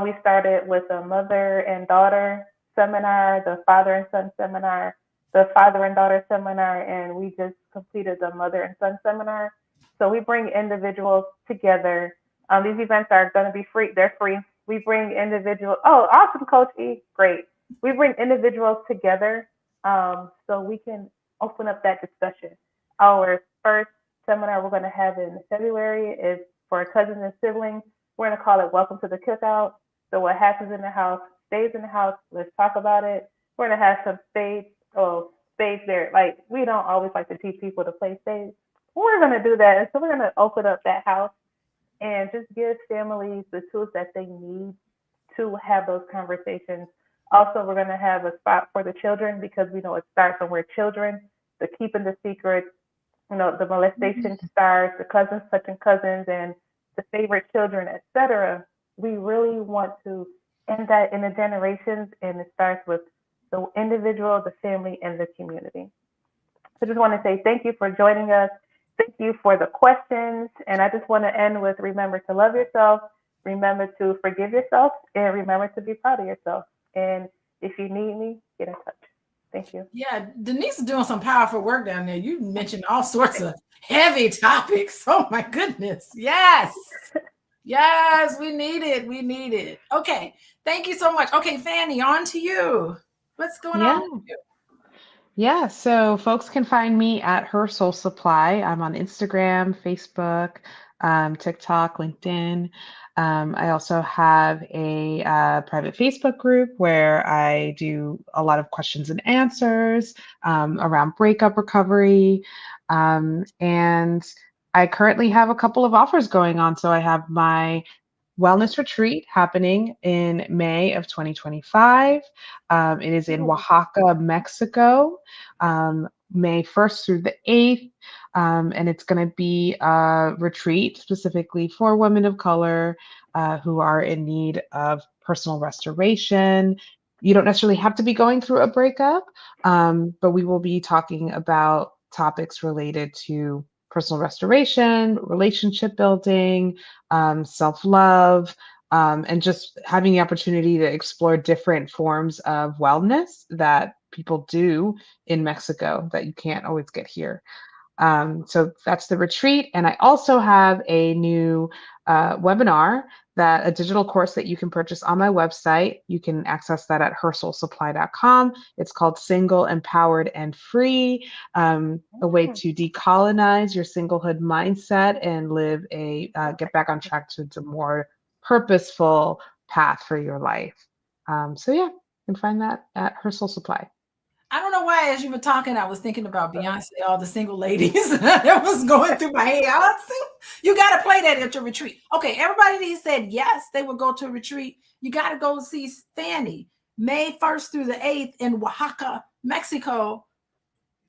We started with a mother and daughter seminar, the father and son seminar, the father and daughter seminar, and we just completed the mother and son seminar. So we bring individuals together. These events are going to be free. They're free. We bring individuals. Oh, awesome, Coach E. Great. We bring individuals together so we can open up that discussion. Our first seminar we're going to have in February is for cousins and siblings. We're going to call it Welcome to the Cookout. So what happens in the house stays in the house. Let's talk about it. We're going to have some spades there. Like, we don't always like to teach people to play spades. We're going to do that. And so we're going to open up that house and just give families the tools that they need to have those conversations. Also, we're going to have a spot for the children, because we know it starts when we're children, the keeping the secrets, the molestation stars, the cousins touching cousins, and the favorite children, etc. We really want to end that in the generations, and it starts with the individual, the family, and the community. So I just want to say thank you for joining us. Thank you for the questions. And I just want to end with, remember to love yourself, remember to forgive yourself, and remember to be proud of yourself. And if you need me, get in touch. Thank you. Yeah, Denise is doing some powerful work down there. You mentioned all sorts of heavy topics. Oh my goodness. Yes. Yes, we need it. We need it. Okay. Thank you so much. Okay, Fanny, on to you. What's going on with you? Yeah, so folks can find me at Her Soul Supply. I'm on Instagram, Facebook, TikTok, LinkedIn. I also have a private Facebook group where I do a lot of questions and answers around breakup recovery. And I currently have a couple of offers going on. So I have my wellness retreat happening in May of 2025. It is in Oaxaca, Mexico, May 1st through the 8th. And it's going to be a retreat specifically for women of color who are in need of personal restoration. You don't necessarily have to be going through a breakup, but we will be talking about topics related to personal restoration, relationship building, self love, and just having the opportunity to explore different forms of wellness that people do in Mexico that you can't always get here. So that's the retreat. And I also have a new webinar, a digital course that you can purchase on my website. You can access that at hersoulsupply.com. It's called Single, Empowered, and Free, a way to decolonize your singlehood mindset and get back on track to a more purposeful path for your life. So yeah, you can find that at Her Soul Supply. I don't know why, as you were talking, I was thinking about Beyonce, all the single ladies that was going through my head. You got to play that at your retreat. Okay, everybody that said yes, they would go to a retreat. You got to go see Fanny, May 1st through the 8th in Oaxaca, Mexico.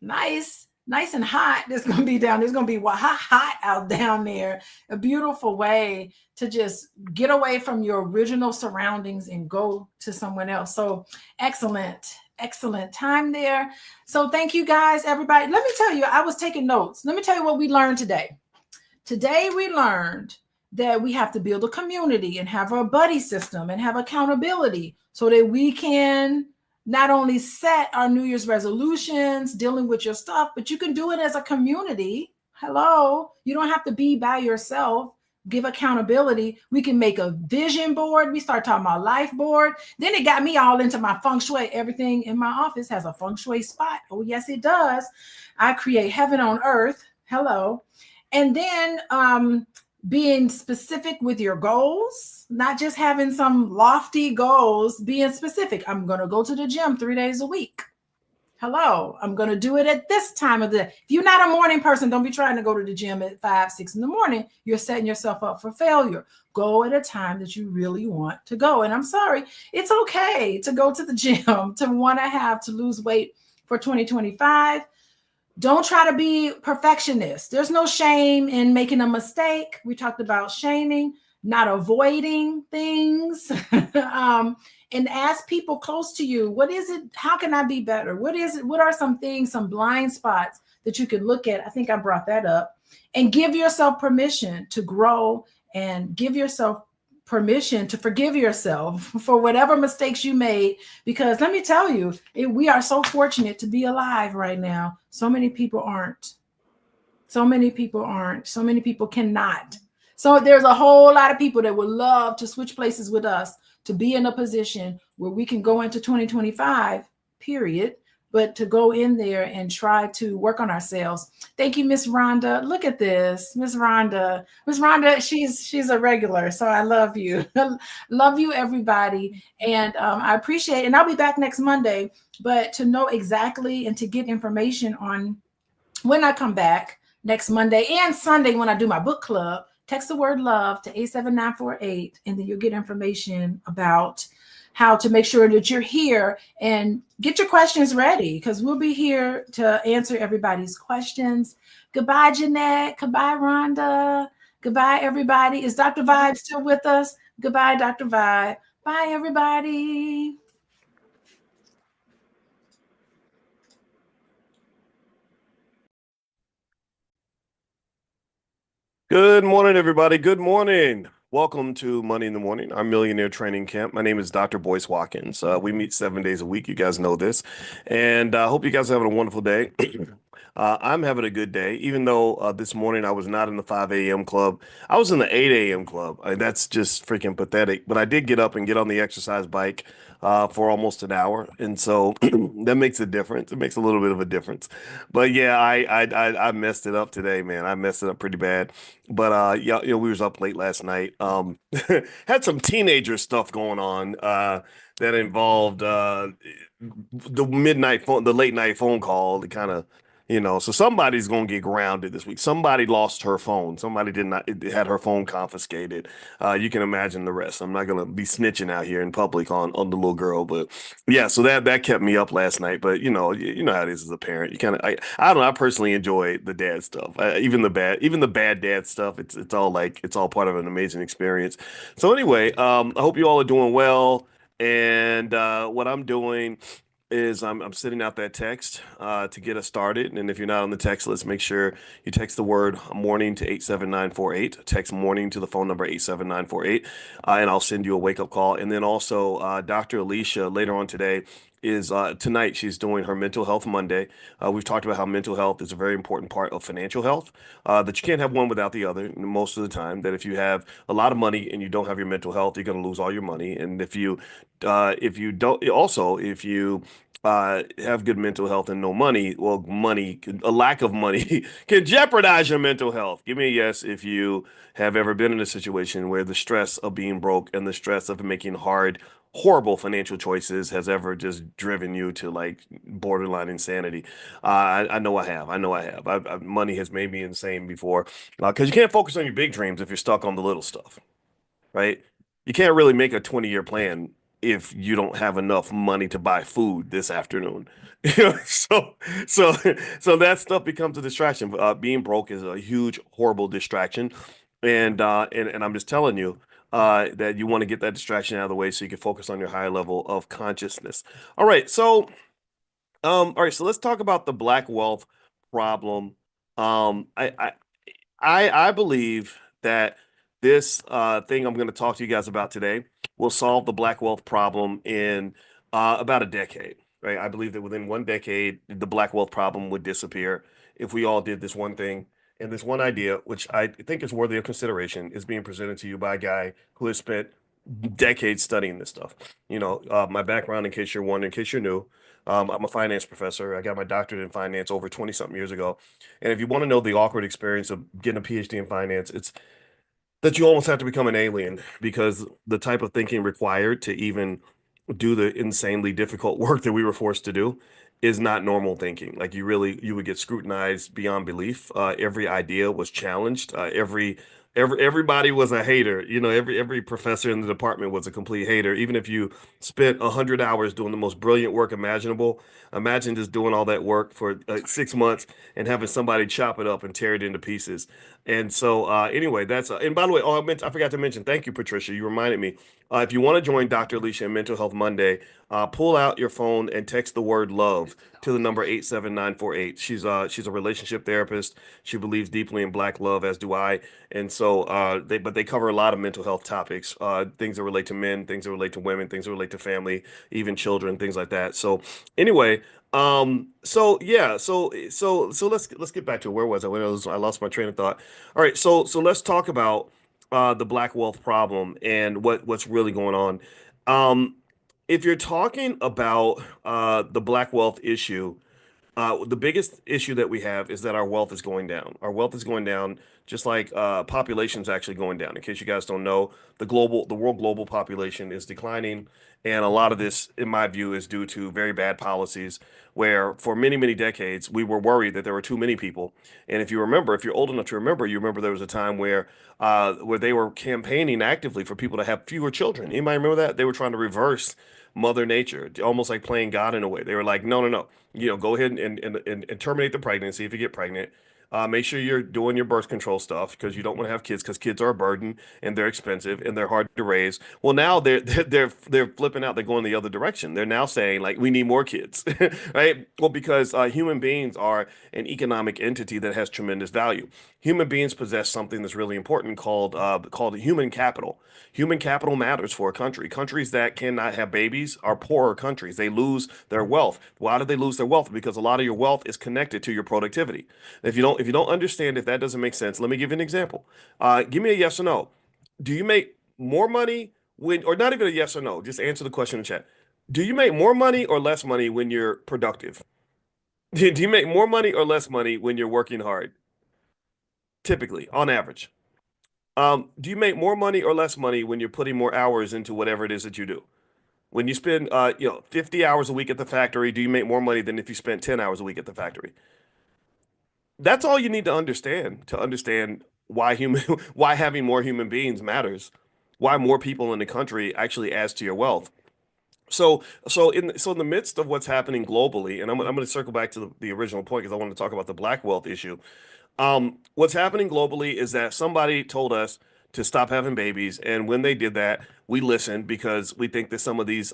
Nice and hot. There's going to be hot out down there. A beautiful way to just get away from your original surroundings and go to someone else. So excellent time there. So thank you guys, everybody. Let me tell you, I was taking notes. Let me tell you what we learned today. Today we learned that we have to build a community and have a buddy system and have accountability so that we can not only set our New Year's resolutions, dealing with your stuff, but you can do it as a community. Hello, you don't have to be by yourself. Give accountability. We can make a vision board. We start talking about life board. Then it got me all into my feng shui. Everything in my office has a feng shui spot. Oh, yes, it does. I create heaven on earth. Hello. And then being specific with your goals, not just having some lofty goals, being specific. I'm going to go to the gym 3 days a week. Hello, I'm going to do it at this time of the day. If you're not a morning person, don't be trying to go to the gym at 5, 6 in the morning. You're setting yourself up for failure. Go at a time that you really want to go. And I'm sorry, it's okay to go to the gym, to lose weight for 2025. Don't try to be perfectionist. There's no shame in making a mistake. We talked about shaming, not avoiding things. And ask people close to you, what is it? How can I be better? What is it? What are some things, some blind spots that you could look at? I think I brought that up. And give yourself permission to grow and give yourself permission to forgive yourself for whatever mistakes you made. Because let me tell you, we are so fortunate to be alive right now. So many people aren't. So many people cannot. So there's a whole lot of people that would love to switch places with us, to be in a position where we can go into 2025, period, but to go in there and try to work on ourselves. Thank you, Miss Rhonda. Look at this, Miss Rhonda. Miss Rhonda, she's a regular, so I love you. Love you, everybody. And I appreciate it. And I'll be back next Monday, but to know exactly and to get information on when I come back next Monday and Sunday when I do my book club, text the word love to 87948, and then you'll get information about how to make sure that you're here and get your questions ready, because we'll be here to answer everybody's questions. Goodbye, Jeanette. Goodbye, Rhonda. Goodbye, everybody. Is Dr. Vibe still with us? Goodbye, Dr. Vibe. Bye, everybody. Good morning, everybody. Good morning. Welcome to Money in the Morning, our Millionaire Training Camp. My name is Dr. Boyce Watkins. We meet 7 days a week. You guys know this. And I hope you guys are having a wonderful day. I'm having a good day, even though this morning I was not in the 5 a.m. club. I was in the 8 a.m. club. That's just freaking pathetic. But I did get up and get on the exercise bike for almost an hour, and so that makes a difference. It makes a little bit of a difference. But yeah, I messed it up today, man. I messed it up pretty bad. But yeah, we was up late last night. Had some teenager stuff going on that involved the late night phone call. To kind of so somebody's gonna get grounded this week. Somebody lost her phone. Somebody did not it had her phone confiscated. You can imagine the rest. I'm not gonna be snitching out here in public on the little girl, but yeah. So that kept me up last night. But you know how it is as a parent. You kind of I don't know. I personally enjoy the dad stuff. Even the bad dad stuff. It's all part of an amazing experience. So anyway, I hope you all are doing well. And what I'm doing is I'm sending out that text to get us started. And if you're not on the text list, make sure you text the word morning to 87948. Text morning to the phone number 87948, and I'll send you a wake up call. And then also, Dr. Alicia later on today is tonight she's doing her mental health Monday. We've talked about how mental health is a very important part of financial health, that you can't have one without the other most of the time. That if you have a lot of money and you don't have your mental health, you're going to lose all your money. And if you don't, also if you have good mental health and no money, well, a lack of money can jeopardize your mental health. Give me a yes if you have ever been in a situation where the stress of being broke and the stress of making horrible financial choices has ever just driven you to like borderline insanity. I know I have. I know I have. Money has made me insane before because you can't focus on your big dreams if you're stuck on the little stuff, right? You can't really make a 20-year plan if you don't have enough money to buy food this afternoon. So so that stuff becomes a distraction. Being broke is a huge, horrible distraction. And I'm just telling you that you want to get that distraction out of the way so you can focus on your higher level of consciousness. All right, so all right, so let's talk about the black wealth problem. I believe that this thing I'm going to talk to you guys about today will solve the black wealth problem in about a decade, right? I believe that within 1 decade, the black wealth problem would disappear if we all did this one thing. And this one idea, which I think is worthy of consideration, is being presented to you by a guy who has spent decades studying this stuff. My background, in case you're wondering, in case you're new, I'm a finance professor. I got my doctorate in finance over 20 something years ago. And if you want to know the awkward experience of getting a PhD in finance, it's that you almost have to become an alien because the type of thinking required to even do the insanely difficult work that we were forced to do is not normal thinking. Like you would get scrutinized beyond belief. Every idea was challenged. Everybody was a hater. Every professor in the department was a complete hater. Even if you spent 100 hours doing the most brilliant work imaginable, imagine just doing all that work for 6 months and having somebody chop it up and tear it into pieces. And so, anyway, and by the way, I forgot to mention, thank you, Patricia. You reminded me. If you want to join Dr. Alicia in Mental Health Monday, pull out your phone and text the word love to the number 87948. She's a relationship therapist. She believes deeply in black love, as do I. And so, they cover a lot of mental health topics, things that relate to men, things that relate to women, things that relate to family, even children, things like that. So, anyway, so yeah, so let's get back to it. Where was I? I lost my train of thought. All right, so let's talk about the black wealth problem and what's really going on. Um, if you're talking about the black wealth issue, the biggest issue that we have is that our wealth is going down. Our wealth is going down, just like population is actually going down. In case you guys don't know, the world global population is declining, and a lot of this, in my view, is due to very bad policies. Where for many, many decades we were worried that there were too many people. And if you're old enough to remember, you remember there was a time where they were campaigning actively for people to have fewer children. Anybody remember that? They were trying to reverse Mother Nature, almost like playing God in a way. They were like, no, no, no, go ahead and terminate the pregnancy if you get pregnant. Make sure you're doing your birth control stuff because you don't want to have kids because kids are a burden and they're expensive and they're hard to raise. Well, now they're flipping out. They're going the other direction. They're now saying like we need more kids, right? Well, because human beings are an economic entity that has tremendous value. Human beings possess something that's really important called human capital. Human capital matters for a country. Countries that cannot have babies are poorer countries. They lose their wealth. Why do they lose their wealth? Because a lot of your wealth is connected to your productivity. If you don't understand, if that doesn't make sense, let me give you an example. Give me a yes or no. Do you make more money when, or not even a yes or no, just answer the question in the chat. Do you make more money or less money when you're productive? Do you make more money or less money when you're working hard? Typically, on average. Do you make more money or less money when you're putting more hours into whatever it is that you do? When you spend, 50 hours a week at the factory, do you make more money than if you spent 10 hours a week at the factory? That's all you need to understand why why having more human beings matters, why more people in the country actually adds to your wealth. So in the midst of what's happening globally, and I'm going to circle back to the original point because I want to talk about the black wealth issue. What's happening globally is that somebody told us to stop having babies, and when they did that, we listened because we think that some of these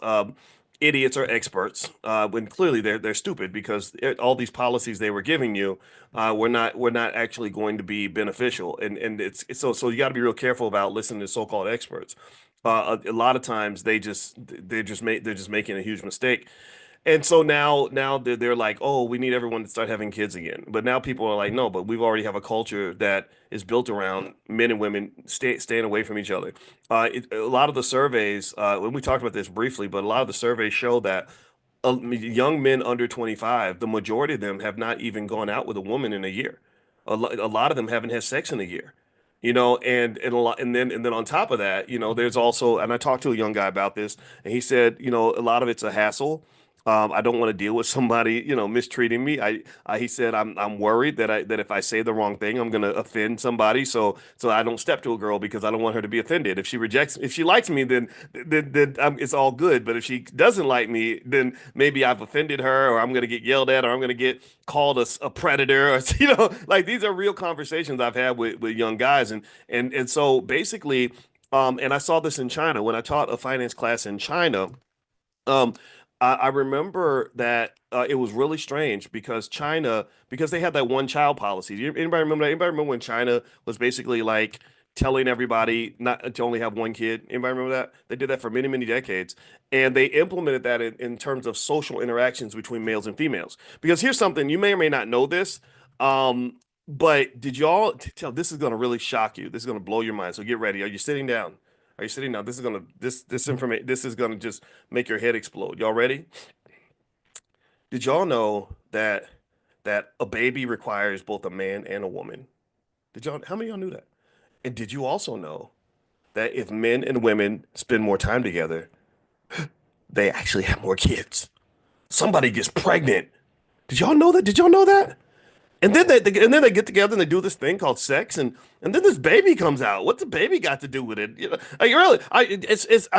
idiots are experts, when clearly they're stupid because all these policies they were giving you were not actually going to be beneficial, and so you got to be real careful about listening to so-called experts. A lot of times they're just making a huge mistake. And so now they're like, oh, we need everyone to start having kids again. But now people are like, no, but we've already have a culture that is built around men and women staying away from each other. A lot of the surveys, when we talked about this briefly, but a lot of the surveys show that young men under 25, the majority of them have not even gone out with a woman in a year. A lot of them haven't had sex in a year. And then on top of that, there's also, and I talked to a young guy about this, and he said, a lot of it's a hassle. I don't want to deal with somebody, mistreating me. He said, I'm worried that if I say the wrong thing, I'm going to offend somebody. So I don't step to a girl because I don't want her to be offended. If she likes me, then it's all good. But if she doesn't like me, then maybe I've offended her, or I'm going to get yelled at, or I'm going to get called a predator, or like these are real conversations I've had with young guys, and so basically, and I saw this in China when I taught a finance class in China. Um, I remember that it was really strange because they had that one child policy. Anybody remember that? Anybody remember when China was basically like telling everybody not to only have one kid? Anybody remember that? They did that for many, many decades. And they implemented that in terms of social interactions between males and females. Because here's something, you may or may not know this. But did y'all tell this is going to really shock you. This is going to blow your mind. So get ready. Are you sitting down? Are you sitting down? This is gonna just make your head explode. Y'all ready? Did y'all know that a baby requires both a man and a woman? How many of y'all knew that? And did you also know that if men and women spend more time together, they actually have more kids? Somebody gets pregnant. Did y'all know that? Did y'all know that? And then they get together and they do this thing called sex, and then this baby comes out. What's the baby got to do with it? Like really, I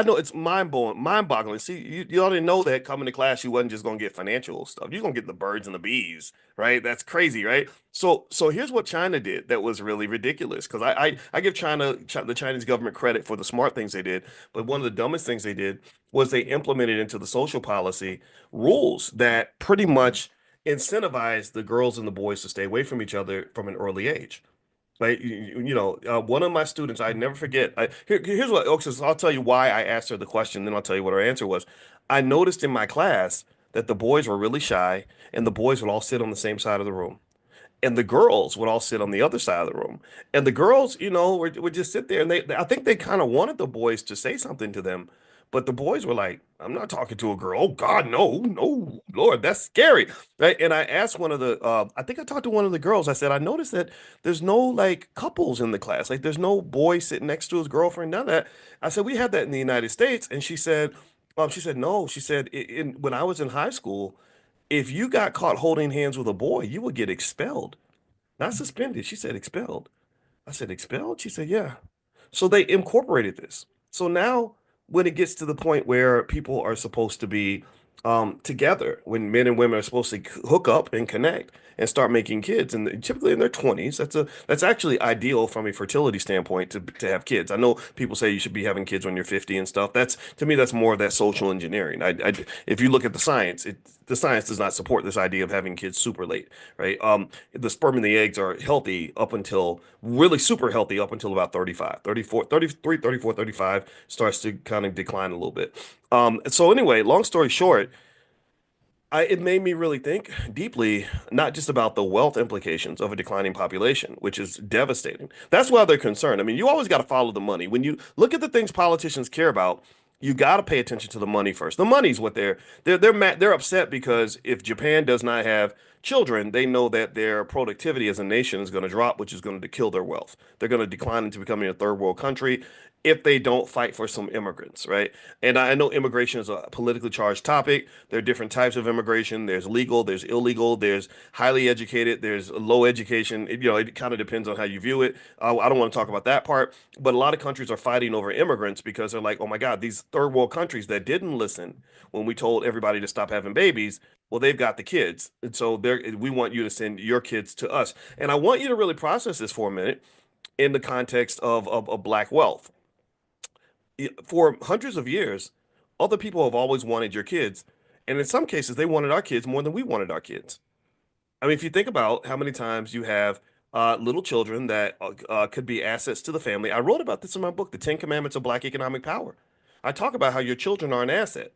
know it's mind boggling. See, you already know that coming to class, you wasn't just gonna get financial stuff. You're gonna get the birds and the bees, right? That's crazy, right? So here's what China did that was really ridiculous. Because I give the Chinese government credit for the smart things they did, but one of the dumbest things they did was they implemented into the social policy rules that pretty much incentivize the girls and the boys to stay away from each other from an early age. Like one of my students, I never forget. Here's what, okay, so I'll tell you why I asked her the question, then I'll tell you what her answer was. I noticed in my class that the boys were really shy, and the boys would all sit on the same side of the room, and the girls would all sit on the other side of the room. And the girls, would just sit there, and I think they kind of wanted the boys to say something to them, but the boys were like, "I'm not talking to a girl. Oh God, no, no, Lord, that's scary." Right? And I asked I think I talked to one of the girls. I said, I noticed that there's no like couples in the class. Like there's no boy sitting next to his girlfriend. None of that. I said, we had that in the United States. And she said, no. She said, when I was in high school, if you got caught holding hands with a boy, you would get expelled. Not suspended. She said expelled. I said expelled? She said, yeah. So they incorporated this. So now when it gets to the point where people are supposed to be together when men and women are supposed to hook up and connect and start making kids, and typically in their 20s. That's actually ideal from a fertility standpoint to have kids. I know people say you should be having kids when you're 50 and stuff. That's, to me, that's more of that social engineering. If you look at the science, the science does not support this idea of having kids super late, right? The sperm and the eggs are healthy up until, really super healthy up until about 35, 34, 33, 34, 35 starts to kind of decline a little bit. So anyway, long story short, it made me really think deeply, not just about the wealth implications of a declining population, which is devastating. That's why they're concerned. I mean, you always got to follow the money. When you look at the things politicians care about, you got to pay attention to the money first. The money's what they're upset because if Japan does not have children, they know that their productivity as a nation is going to drop, which is going to kill their wealth. They're going to decline into becoming a third world country if they don't fight for some immigrants, right? And I know immigration is a politically charged topic. There are different types of immigration. There's legal, there's illegal, there's highly educated, there's low education. It kind of depends on how you view it. I don't want to talk about that part, but a lot of countries are fighting over immigrants because they're like, oh my God, these third world countries that didn't listen when we told everybody to stop having babies, well, they've got the kids. And so we want you to send your kids to us. And I want you to really process this for a minute in the context of Black wealth. For hundreds of years, other people have always wanted your kids. And in some cases, they wanted our kids more than we wanted our kids. I mean, if you think about how many times you have little children that could be assets to the family. I wrote about this in my book, The 10 Commandments of Black Economic Power. I talk about how your children are an asset.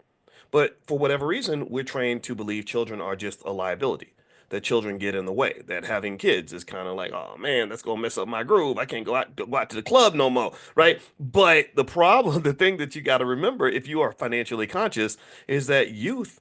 But for whatever reason, we're trained to believe children are just a liability, that children get in the way, that having kids is kind of like, oh man, that's going to mess up my groove. I can't go out to the club no more, right? But the problem, the thing that you got to remember if you are financially conscious is that youth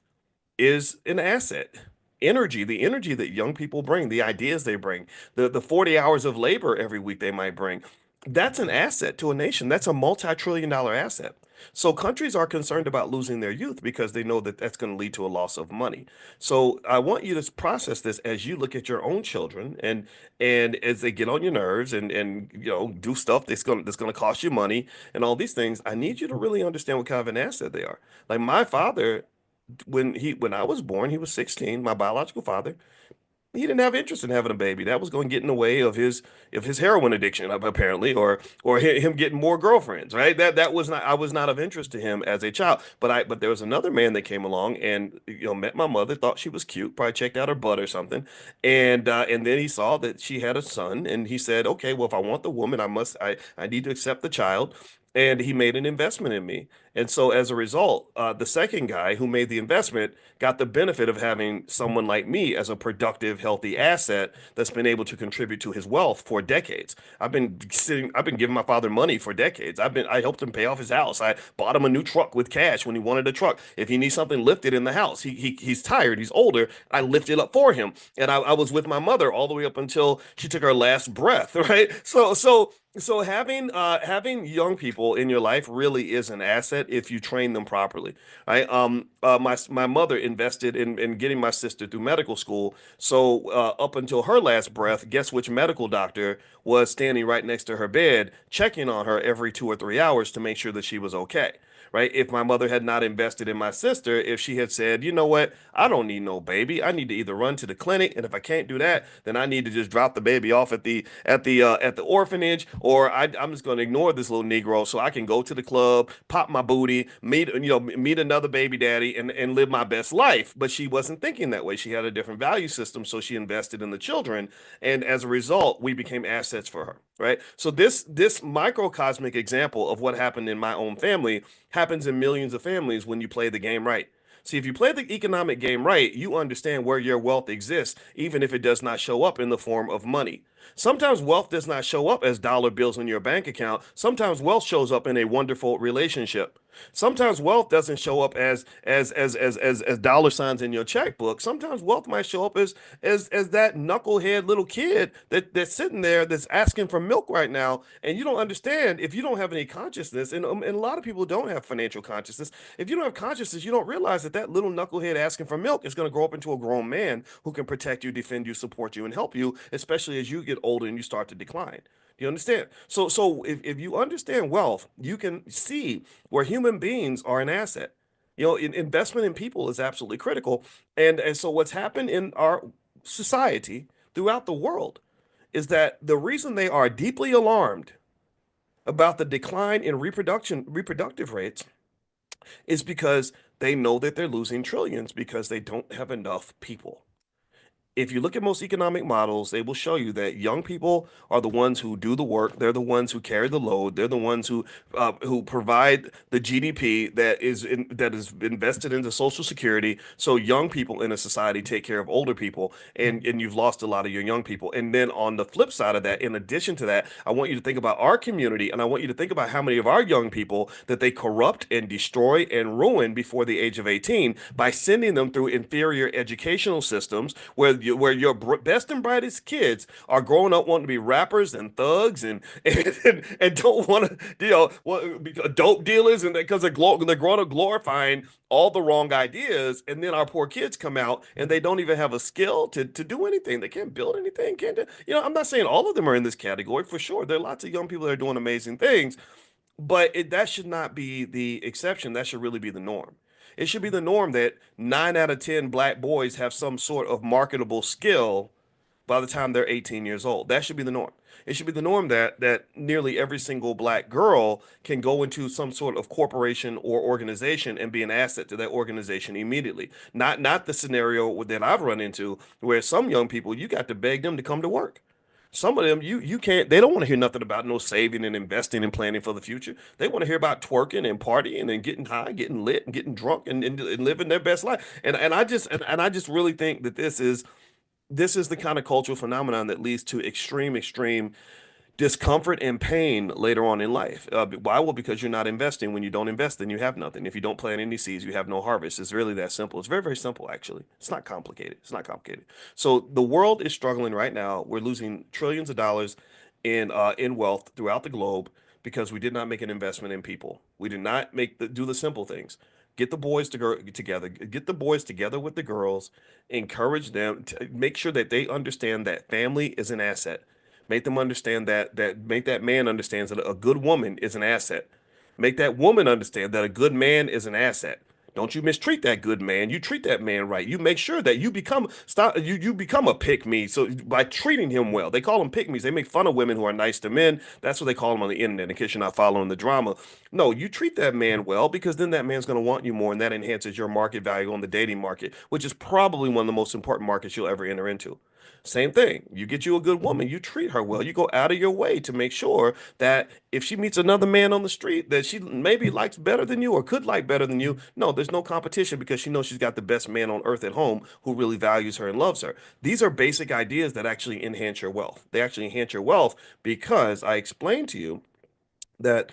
is an asset. The energy that young people bring, the ideas they bring, the 40 hours of labor every week they might bring, that's an asset to a nation. That's a multi-trillion dollar asset. So countries are concerned about losing their youth because they know that that's going to lead to a loss of money. So I want you to process this as you look at your own children and as they get on your nerves and do stuff that's going to cost you money and all these things. I need you to really understand what kind of an asset they are. Like my father, when I was born, he was 16, my biological father. He didn't have interest in having a baby. That was going to get in the way of his heroin addiction, apparently, or him getting more girlfriends, right? That was not I was not of interest to him as a child. But there was another man that came along and met my mother, thought she was cute, probably checked out her butt or something, and then he saw that she had a son, and he said, okay, well, if I want the woman, I need to accept the child. And he made an investment in me. And so as a result, the second guy who made the investment got the benefit of having someone like me as a productive, healthy asset that's been able to contribute to his wealth for decades. I've been giving my father money for decades. I helped him pay off his house. I bought him a new truck with cash when he wanted a truck. If he needs something lifted in the house, he's tired, he's older. I lifted up for him. And I was with my mother all the way up until she took her last breath, right? So having young people in your life really is an asset if you train them properly. Right? My mother invested in getting my sister through medical school. So up until her last breath, guess which medical doctor was standing right next to her bed, checking on her every 2 or 3 hours to make sure that she was okay. Right? If my mother had not invested in my sister, if she had said, you know what, I don't need no baby. I need to either run to the clinic, and if I can't do that, then I need to just drop the baby off at the orphanage, or I'm just going to ignore this little Negro so I can go to the club, pop my booty, meet another baby daddy, and live my best life. But she wasn't thinking that way. She had a different value system, so she invested in the children, and as a result, we became assets for her. Right. So this microcosmic example of what happened in my own family happens in millions of families when you play the game right. See, if you play the economic game right, you understand where your wealth exists, even if it does not show up in the form of money. Sometimes wealth does not show up as dollar bills in your bank account. Sometimes wealth shows up in a wonderful relationship. Sometimes wealth doesn't show up as dollar signs in your checkbook. Sometimes wealth might show up as that knucklehead little kid that's sitting there that's asking for milk right now, and you don't understand if you don't have any consciousness, and a lot of people don't have financial consciousness. If you don't have consciousness, you don't realize that little knucklehead asking for milk is going to grow up into a grown man who can protect you, defend you, support you, and help you, especially as you get older and you start to decline. Do you understand? So if you understand wealth, you can see where human beings are an asset. Investment in people is absolutely critical. And so what's happened in our society throughout the world is that the reason they are deeply alarmed about the decline in reproductive rates is because they know that they're losing trillions because they don't have enough people. If you look at most economic models, they will show you that young people are the ones who do the work. They're the ones who carry the load. They're the ones who provide the GDP that is invested into Social Security. So young people in a society take care of older people, and you've lost a lot of your young people. And then on the flip side of that, in addition to that, I want you to think about our community, and I want you to think about how many of our young people that they corrupt and destroy and ruin before the age of 18 by sending them through inferior educational systems where your best and brightest kids are growing up wanting to be rappers and thugs and don't want to be dope dealers, and because they're growing up glorifying all the wrong ideas, and then our poor kids come out and they don't even have a skill to do anything. They can't build anything. Can't do, I'm not saying all of them are in this category for sure. There are lots of young people that are doing amazing things, but that should not be the exception. That should really be the norm. It should be the norm that 9 out of 10 black boys have some sort of marketable skill by the time they're 18 years old. That should be the norm. It should be the norm that nearly every single black girl can go into some sort of corporation or organization and be an asset to that organization immediately. Not the scenario that I've run into where some young people, you got to beg them to come to work. Some of them you can't, they don't want to hear nothing about no saving and investing and planning for the future. They want to hear about twerking and partying and getting high, getting lit and getting drunk and living their best life. And I just really think that this is the kind of cultural phenomenon that leads to extreme discomfort and pain later on in life. Why? Well, because you're not investing. When you don't invest, then you have nothing. If you don't plant any seeds, you have no harvest. It's really that simple. It's very, very simple, actually. It's not complicated. It's not complicated. So the world is struggling right now. We're losing trillions of dollars in wealth throughout the globe because we did not make an investment in people. We did not do the simple things. Get the boys together. Get the boys together with the girls. Encourage them to make sure that they understand that family is an asset. Make them understand make that man understands that a good woman is an asset. Make that woman understand that a good man is an asset. Don't you mistreat that good man. You treat that man right. You make sure that you become a pick me. So by treating him well, they call them pick me's. They make fun of women who are nice to men. That's what they call them on the internet. In case you're not following the drama, no, you treat that man well because then that man's going to want you more, and that enhances your market value on the dating market, which is probably one of the most important markets you'll ever enter into. Same thing. You get you a good woman, you treat her well. You go out of your way to make sure that if she meets another man on the street that she maybe likes better than you or could like better than you, no, there's no competition because she knows she's got the best man on earth at home who really values her and loves her. These are basic ideas that actually enhance your wealth. They actually enhance your wealth because I explained to you that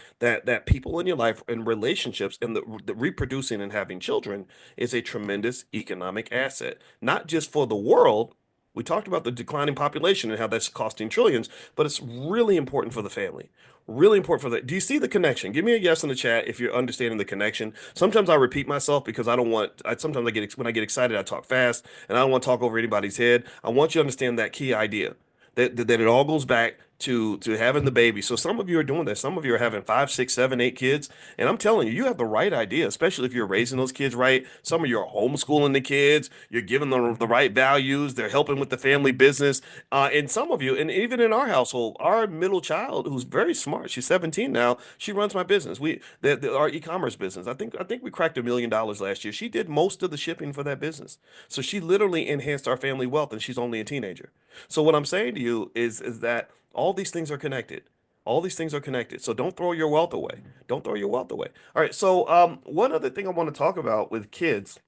people in your life and relationships and the reproducing and having children is a tremendous economic asset, not just for the world. We talked about the declining population and how that's costing trillions, but it's really important for the family. Really important for that. Do you see the connection? Give me a yes in the chat if you're understanding the connection. Sometimes I repeat myself because I don't want. Sometimes when I get excited, I talk fast, and I don't want to talk over anybody's head. I want you to understand that key idea that it all goes back to having the baby. So some of you are doing that. Some of you are having 5, 6, 7, 8 kids. And I'm telling you, you have the right idea, especially if you're raising those kids right. Some of you are homeschooling the kids. You're giving them the right values. They're helping with the family business. And some of you, and even in our household, our middle child, who's very smart, she's 17 now, she runs my business. Our e-commerce business. I think we cracked $1 million last year. She did most of the shipping for that business. So she literally enhanced our family wealth, and she's only a teenager. So what I'm saying to you is that all these things are connected. All these things are connected. So don't throw your wealth away. Don't throw your wealth away. All right. So one other thing I want to talk about with kids.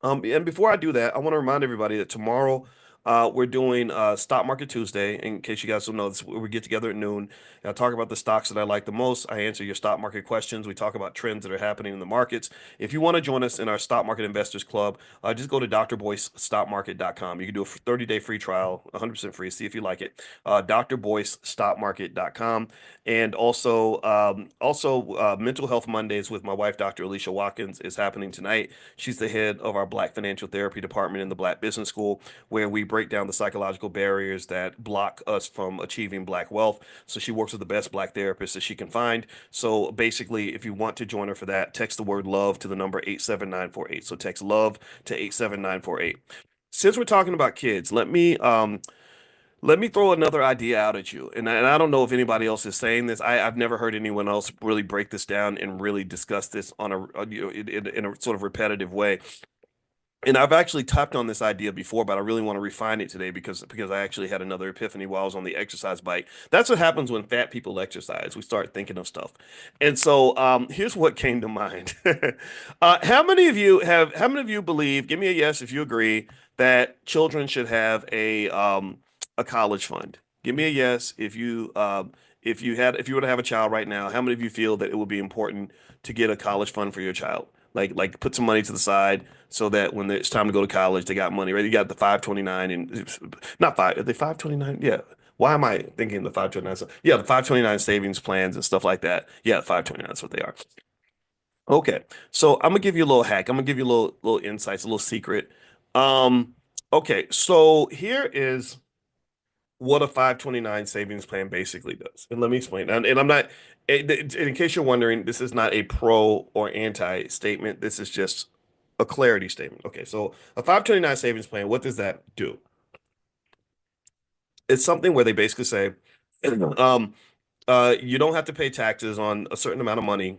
And before I do that, I want to remind everybody that tomorrow we're doing Stock Market Tuesday. In case you guys don't know, we get together at noon. And I talk about the stocks that I like the most. I answer your stock market questions. We talk about trends that are happening in the markets. If you want to join us in our Stock Market Investors Club, just go to drboycestockmarket.com. You can do a 30-day free trial, 100% free. See if you like it. drboycestockmarket.com. And also Mental Health Mondays with my wife, Dr. Alicia Watkins, is happening tonight. She's the head of our Black Financial Therapy Department in the Black Business School, where we break down the psychological barriers that block us from achieving Black wealth. So she works with the best Black therapists that she can find. So basically, if you want to join her for that, text the word love to the number 87948. So text love to 87948. Since we're talking about kids, let me throw another idea out at you. And I don't know if anybody else is saying this. I've never heard anyone else really break this down and really discuss this on in a sort of repetitive way. And I've actually tapped on this idea before, but I really want to refine it today because I actually had another epiphany while I was on the exercise bike. That's what happens when fat people exercise. We start thinking of stuff. And so here's what came to mind. How many of you believe, give me a yes if you agree, that children should have a college fund? Give me a yes if you were to have a child right now, how many of you feel that it would be important to get a college fund for your child? Like put some money to the side so that when it's time to go to college, they got money, right? You got the 529 and not five, are they 529? Yeah. Why am I thinking the 529? Yeah, the 529 savings plans and stuff like that. Yeah, 529, that's what they are. Okay. So I'm gonna give you a little hack. I'm gonna give you a little insights, a little secret. Um, okay, so here is what a 529 savings plan basically does. And let me explain. And I'm not, in case you're wondering, this is not a pro or anti statement. This is just a clarity statement. Okay, so a 529 savings plan, what does that do? It's something where they basically say, um, you don't have to pay taxes on a certain amount of money,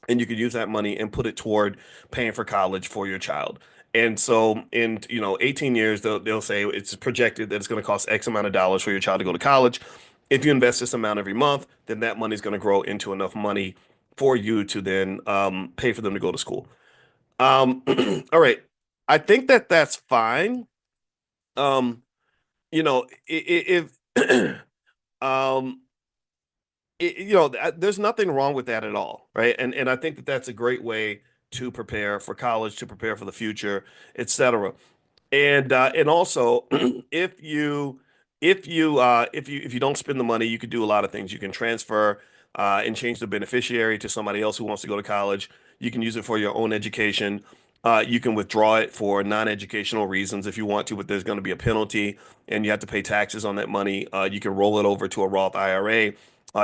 and you could use that money and put it toward paying for college for your child. And so in 18 years, they'll say it's projected that it's going to cost X amount of dollars for your child to go to college. If you invest this amount every month, then that money is going to grow into enough money for you to then pay for them to go to school. All right. I think that that's fine. Um, if um, there's nothing wrong with that at all, right? And I think that that's a great way to prepare for college, to prepare for the future, etc. And also, if you if you don't spend the money, you could do a lot of things. You can transfer and change the beneficiary to somebody else who wants to go to college. You can use it for your own education. You can withdraw it for non-educational reasons if you want to, but there's going to be a penalty and you have to pay taxes on that money. You can roll it over to a Roth IRA.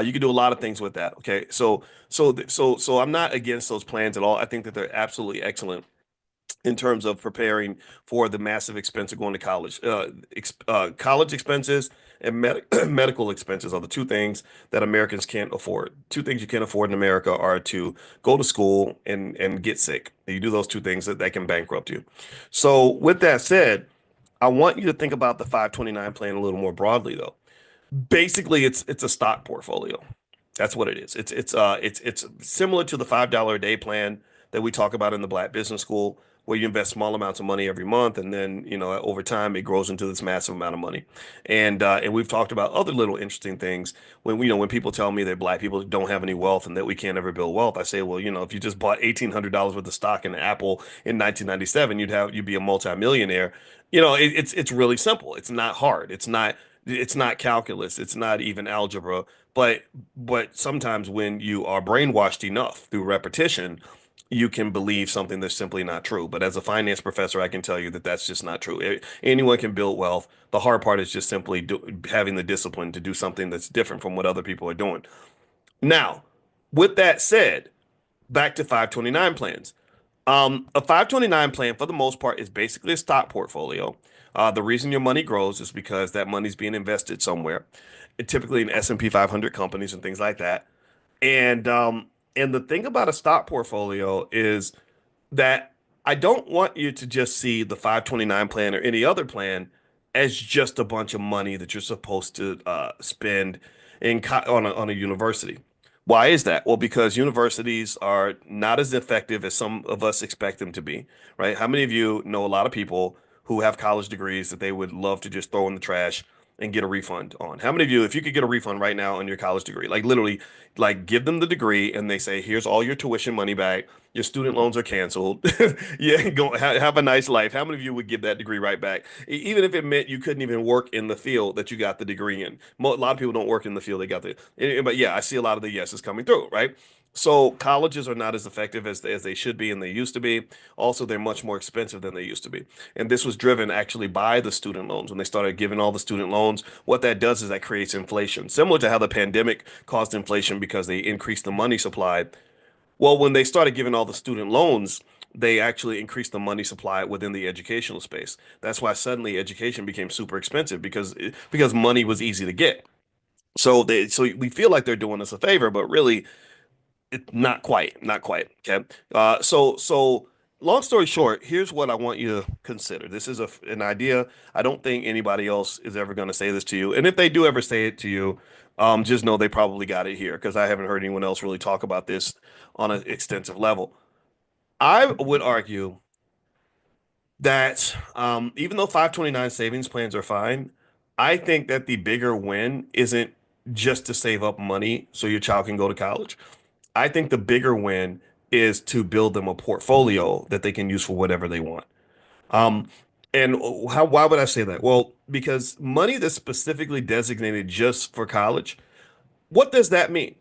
You can do a lot of things with that. Okay, so I'm not against those plans at all. I think that they're absolutely excellent in terms of preparing for the massive expense of going to college. College expenses and medical expenses are the two things that Americans can't afford. Two things you can't afford in America are to go to school and get sick. You do those two things that can bankrupt you. So with that said, I want you to think about the 529 plan a little more broadly, though. Basically, it's a stock portfolio. That's what it is. It's similar to the $5 a day plan that we talk about in the Black Business School, where you invest small amounts of money every month, and then over time it grows into this massive amount of money. And we've talked about other little interesting things. When people tell me that Black people don't have any wealth and that we can't ever build wealth, I say, well, if you just bought $1,800 worth of stock in Apple in 1997, you'd be a multimillionaire. It's really simple. It's not hard. It's not calculus. It's not even algebra. But sometimes when you are brainwashed enough through repetition, you can believe something that's simply not true. But as a finance professor, I can tell you that that's just not true. Anyone can build wealth. The hard part is just simply having the discipline to do something that's different from what other people are doing. Now, with that said, back to 529 plans. A 529 plan, for the most part, is basically a stock portfolio. The reason your money grows is because that money's being invested somewhere, typically in S&P 500 companies and things like that. And the thing about a stock portfolio is that I don't want you to just see the 529 plan or any other plan as just a bunch of money that you're supposed to spend on a university. Why is that? Well, because universities are not as effective as some of us expect them to be, right? How many of you know a lot of people who have college degrees that they would love to just throw in the trash and get a refund on? How many of you, if you could get a refund right now on your college degree, like literally, like give them the degree and they say, here's all your tuition money back. Your student loans are canceled. Yeah, go have a nice life. How many of you would give that degree right back? Even if it meant you couldn't even work in the field that you got the degree in. A lot of people don't work in the field they got the. But yeah, I see a lot of the yeses coming through, right? So colleges are not as effective as they should be and they used to be. Also, they're much more expensive than they used to be. And this was driven actually by the student loans. When they started giving all the student loans, what that does is that creates inflation, similar to how the pandemic caused inflation because they increased the money supply. Well, when they started giving all the student loans, they actually increased the money supply within the educational space. That's why suddenly education became super expensive because money was easy to get. So we feel like they're doing us a favor, but really not quite, not quite. Okay. So long story short, here's what I want you to consider. This is an idea. I don't think anybody else is ever going to say this to you. And if they do ever say it to you, just know they probably got it here because I haven't heard anyone else really talk about this on an extensive level. I would argue that even though 529 savings plans are fine, I think that the bigger win isn't just to save up money so your child can go to college. I think the bigger win is to build them a portfolio that they can use for whatever they want. Um, and why would I say that? Well, because money that's specifically designated just for college, what does that mean?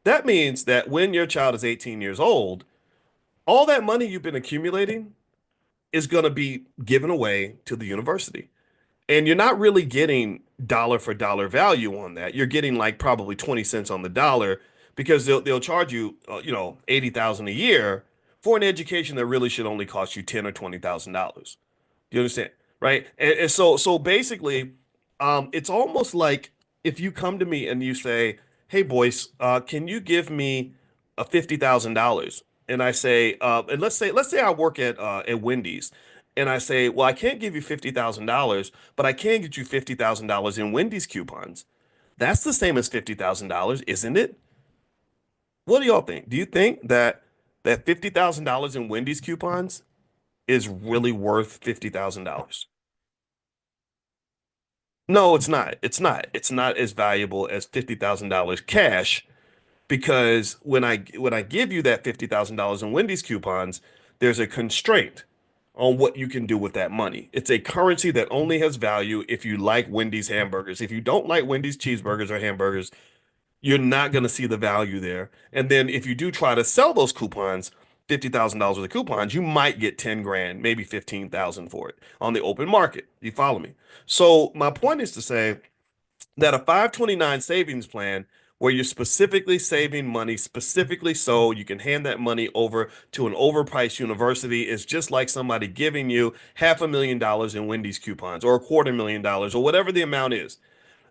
That means that when your child is 18 years old, all that money you've been accumulating is going to be given away to the university. And you're not really getting dollar for dollar value on that. You're getting like probably 20 cents on the dollar because they'll charge you, 80,000 a year for an education that really should only cost you 10 or $20,000. Do you understand? Right? And so basically, it's almost like if you come to me and you say, "Hey, Boyce, can you give me a $50,000?" And I say, and let's say I work at Wendy's, and I say, "Well, I can't give you $50,000, but I can get you $50,000 in Wendy's coupons." That's the same as $50,000, isn't it? What do y'all think? Do you think that $50,000 in Wendy's coupons is really worth $50,000? No, it's not. It's not. It's not as valuable as $50,000 cash because when I give you that $50,000 in Wendy's coupons, there's a constraint on what you can do with that money. It's a currency that only has value if you like Wendy's hamburgers. If you don't like Wendy's cheeseburgers or hamburgers, you're not going to see the value there. And then if you do try to sell those coupons, $50,000 worth of coupons, you might get 10 grand, maybe 15,000 for it on the open market. You follow me? So my point is to say that a 529 savings plan where you're specifically saving money, specifically so you can hand that money over to an overpriced university is just like somebody giving you $500,000 in Wendy's coupons or $250,000 or whatever the amount is.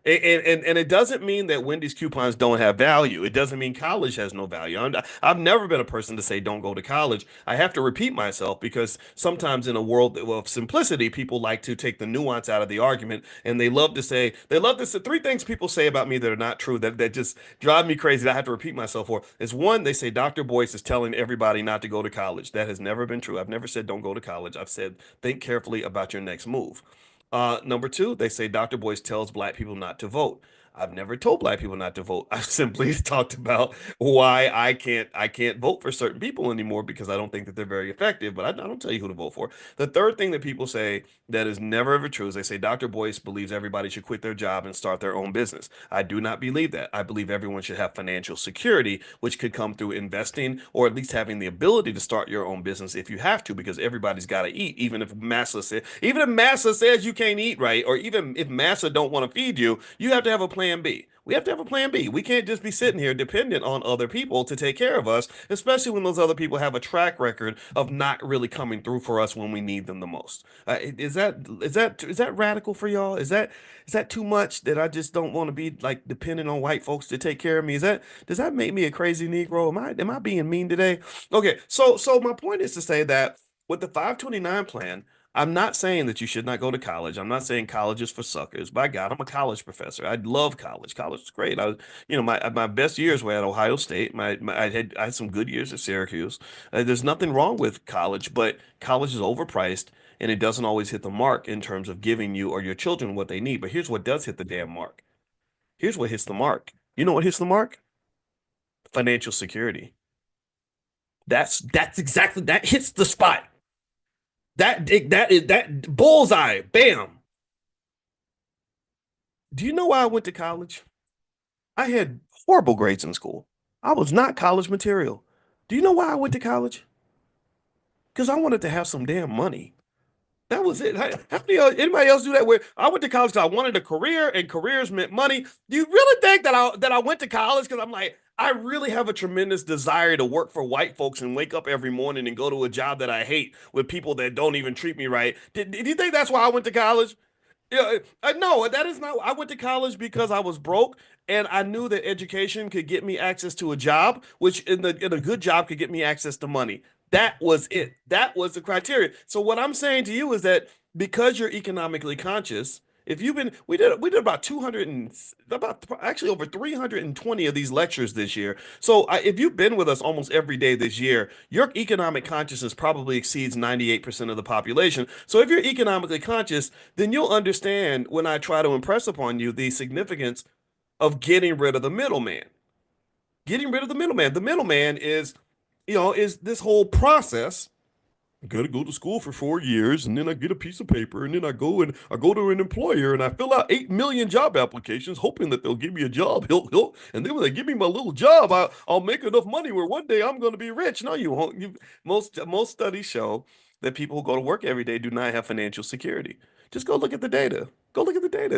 And it doesn't mean that Wendy's coupons don't have value. It doesn't mean college has no value. I've never been a person to say don't go to college. I have to repeat myself because sometimes in a world of simplicity, people like to take the nuance out of the argument and they love to say three things people say about me that are not true that just drive me crazy that I have to repeat myself for. Is one, they say Dr. Boyce is telling everybody not to go to college. That has never been true. I've never said don't go to college. I've said think carefully about your next move. Number two, they say Dr. Boyce tells black people not to vote. I've never told black people not to vote. I've simply talked about why I can't vote for certain people anymore because I don't think that they're very effective, but I don't tell you who to vote for. The third thing that people say that is never ever true is they say Dr. Boyce believes everybody should quit their job and start their own business. I do not believe that. I believe everyone should have financial security, which could come through investing or at least having the ability to start your own business if you have to, because everybody's got to eat. Even if massa says you can't eat right, or even if massa don't want to feed you, you have to have a plan B. We have to have a plan B. We can't just be sitting here dependent on other people to take care of us, especially when those other people have a track record of not really coming through for us when we need them the most. Is that radical for y'all? Is that too much that I just don't want to be like dependent on white folks to take care of me? Does that make me a crazy Negro? Am I being mean today? Okay, so my point is to say that with the 529 plan, I'm not saying that you should not go to college. I'm not saying college is for suckers. By God, I'm a college professor. I love college. College is great. My best years were at Ohio State. I had some good years at Syracuse. There's nothing wrong with college, but college is overpriced and it doesn't always hit the mark in terms of giving you or your children what they need. But here's what does hit the damn mark. Here's what hits the mark. You know what hits the mark? Financial security. That's exactly that hits the spot. That bullseye. Bam. Do you know why I went to college? I had horrible grades in school. I was not college material. Do you know why I went to college? Because I wanted to have some damn money. That was it. How many anybody else do that? Where I went to college because I wanted a career, and careers meant money. Do you really think that I went to college because I'm like I really have a tremendous desire to work for white folks and wake up every morning and go to a job that I hate with people that don't even treat me right? Did you think that's why I went to college? Yeah, no, that is not. I went to college because I was broke, and I knew that education could get me access to a job, which in a good job could get me access to money. That was it. That was the criteria. So what I'm saying to you is that because you're economically conscious, if you've been, we did about 200 and about actually over 320 of these lectures this year. So if you've been with us almost every day this year, your economic consciousness probably exceeds 98% of the population. So if you're economically conscious, then you'll understand when I try to impress upon you the significance of getting rid of the middleman. Getting rid of the middleman. The middleman is this whole process. I gotta go to school for 4 years, and then I get a piece of paper, and then I go to an employer, and I fill out 8 million job applications, hoping that they'll give me a job. And then when they give me my little job, I'll make enough money where one day I'm gonna be rich. No, you won't. Most studies show that people who go to work every day do not have financial security. Just go look at the data. Go look at the data.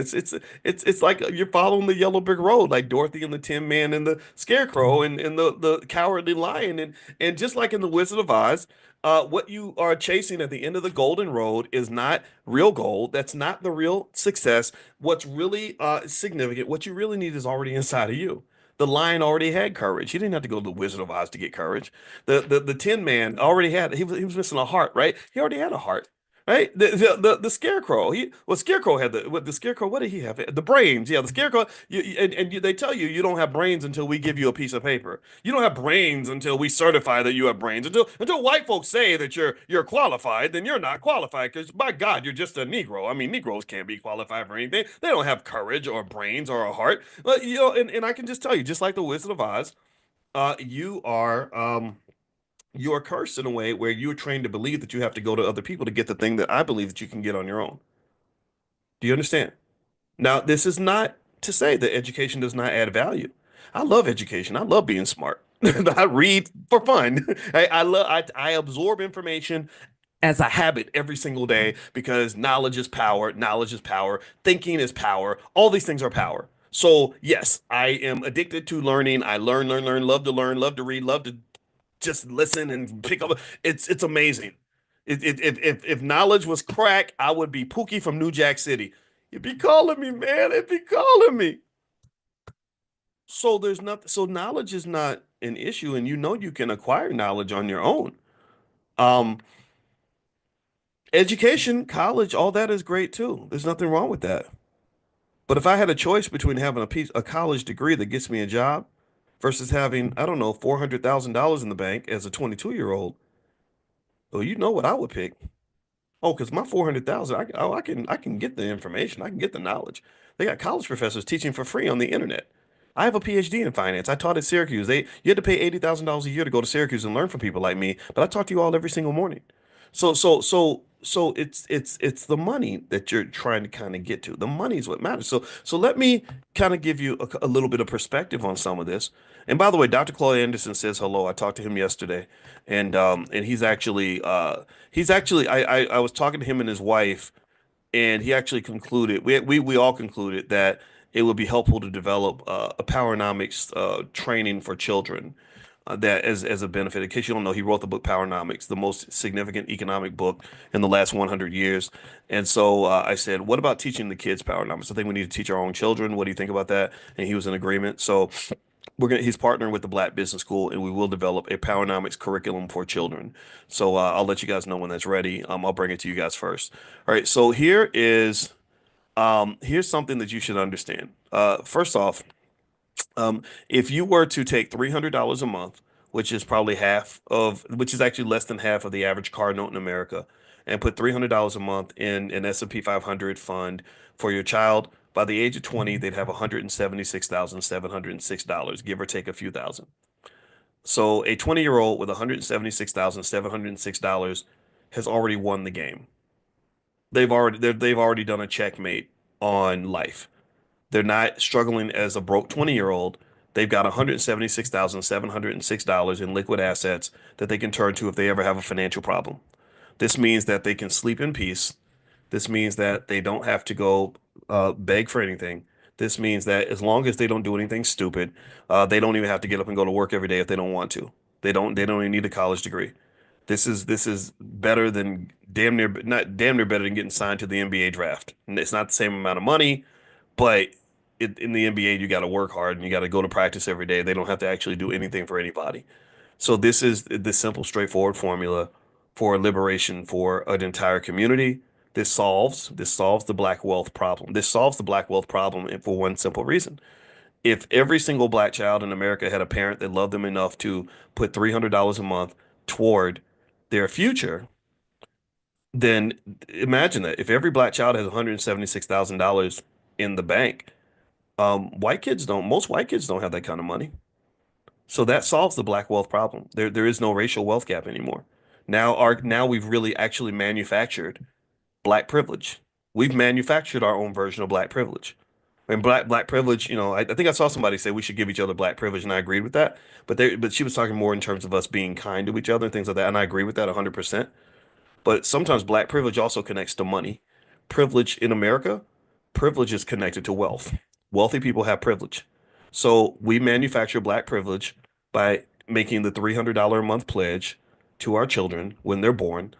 It's like you're following the yellow brick road, like Dorothy and the Tin Man and the Scarecrow and the Cowardly Lion, and just like in the Wizard of Oz. What you are chasing at the end of the golden road is not real gold. That's not the real success. What's really significant, what you really need is already inside of you. The lion already had courage. He didn't have to go to the Wizard of Oz to get courage. The Tin Man already had. He was missing a heart, right? He already had a heart. Right, the scarecrow. Scarecrow had the scarecrow. What did he have? The brains. Yeah, the scarecrow. They tell you you don't have brains until we give you a piece of paper. You don't have brains until we certify that you have brains. Until white folks say that you're qualified, then you're not qualified. Because by God, you're just a Negro. I mean, Negroes can't be qualified for anything. They don't have courage or brains or a heart. But and I can just tell you, just like the Wizard of Oz, you are you are cursed in a way where you're trained to believe that you have to go to other people to get the thing that I believe that you can get on your own. Do you understand? Now, this is not to say that education does not add value. I love education. I love being smart. I read for fun. I absorb information as a habit every single day because knowledge is power. Knowledge is power. Thinking is power. All these things are power. So yes, I am addicted to learning. I learn, love to read, love to just listen and pick up. It's amazing. If knowledge was crack, I would be Pookie from New Jack City. You'd be calling me, man. It'd be calling me. So there's not. So knowledge is not an issue, and you can acquire knowledge on your own. Um, Education, college, all that is great too. There's nothing wrong with that. But if I had a choice between having a college degree that gets me a job versus having, I don't know, $400,000 in the bank as a 22-year-old, well, you know what I would pick. Oh, because my 400,000, I can get the information, I can get the knowledge. They got college professors teaching for free on the internet. I have a PhD in finance. I taught at Syracuse. You had to pay $80,000 a year to go to Syracuse and learn from people like me, but I talk to you all every single morning. So it's the money that you're trying to kind of get to. The money is what matters. So let me kind of give you a little bit of perspective on some of this. And by the way, Dr. Claude Anderson says hello. I talked to him yesterday, and he's actually I was talking to him and his wife, and he actually concluded we all concluded that it would be helpful to develop a powernomics training for children that as a benefit. In case you don't know, he wrote the book Powernomics, the most significant economic book in the last 100 years. And so I said, what about teaching the kids Powernomics? I think we need to teach our own children. What do you think about that? And he was in agreement. So he's partnering with the Black Business School, and we will develop a Powernomics curriculum for children. So I'll let you guys know when that's ready. I'll bring it to you guys first. All right. So here's something that you should understand. First off, if you were to take $300 a month, which is actually less than half of the average car note in America, and put $300 a month in an S&P 500 fund for your child, by the age of 20, they'd have $176,706, give or take a few thousand. So a 20-year-old with $176,706 has already won the game. They've already done a checkmate on life. They're not struggling as a broke 20-year-old. They've got $176,706 in liquid assets that they can turn to if they ever have a financial problem. This means that they can sleep in peace. This means that they don't have to go beg for anything. This means that as long as they don't do anything stupid, they don't even have to get up and go to work every day if they don't want to. They don't even need a college degree. This is better than damn near not damn near better than getting signed to the NBA draft. And it's not the same amount of money, but in the NBA you got to work hard and you got to go to practice every day. They don't have to actually do anything for anybody. So this is the simple, straightforward formula for liberation for an entire community. This solves the black wealth problem. This solves the black wealth problem for one simple reason. If every single black child in America had a parent that loved them enough to put $300 a month toward their future, then imagine that. If every black child has $176,000 in the bank, most white kids don't have that kind of money. So that solves the black wealth problem. There is no racial wealth gap anymore. Now we've really actually manufactured black privilege. We've manufactured our own version of black privilege. And black privilege, I think I saw somebody say we should give each other black privilege, and I agreed with that. But she was talking more in terms of us being kind to each other and things like that, and I agree with that 100%. But sometimes black privilege also connects to money. Privilege in America, privilege is connected to wealth. Wealthy people have privilege. So we manufacture black privilege by making the $300 a month pledge to our children when they're born.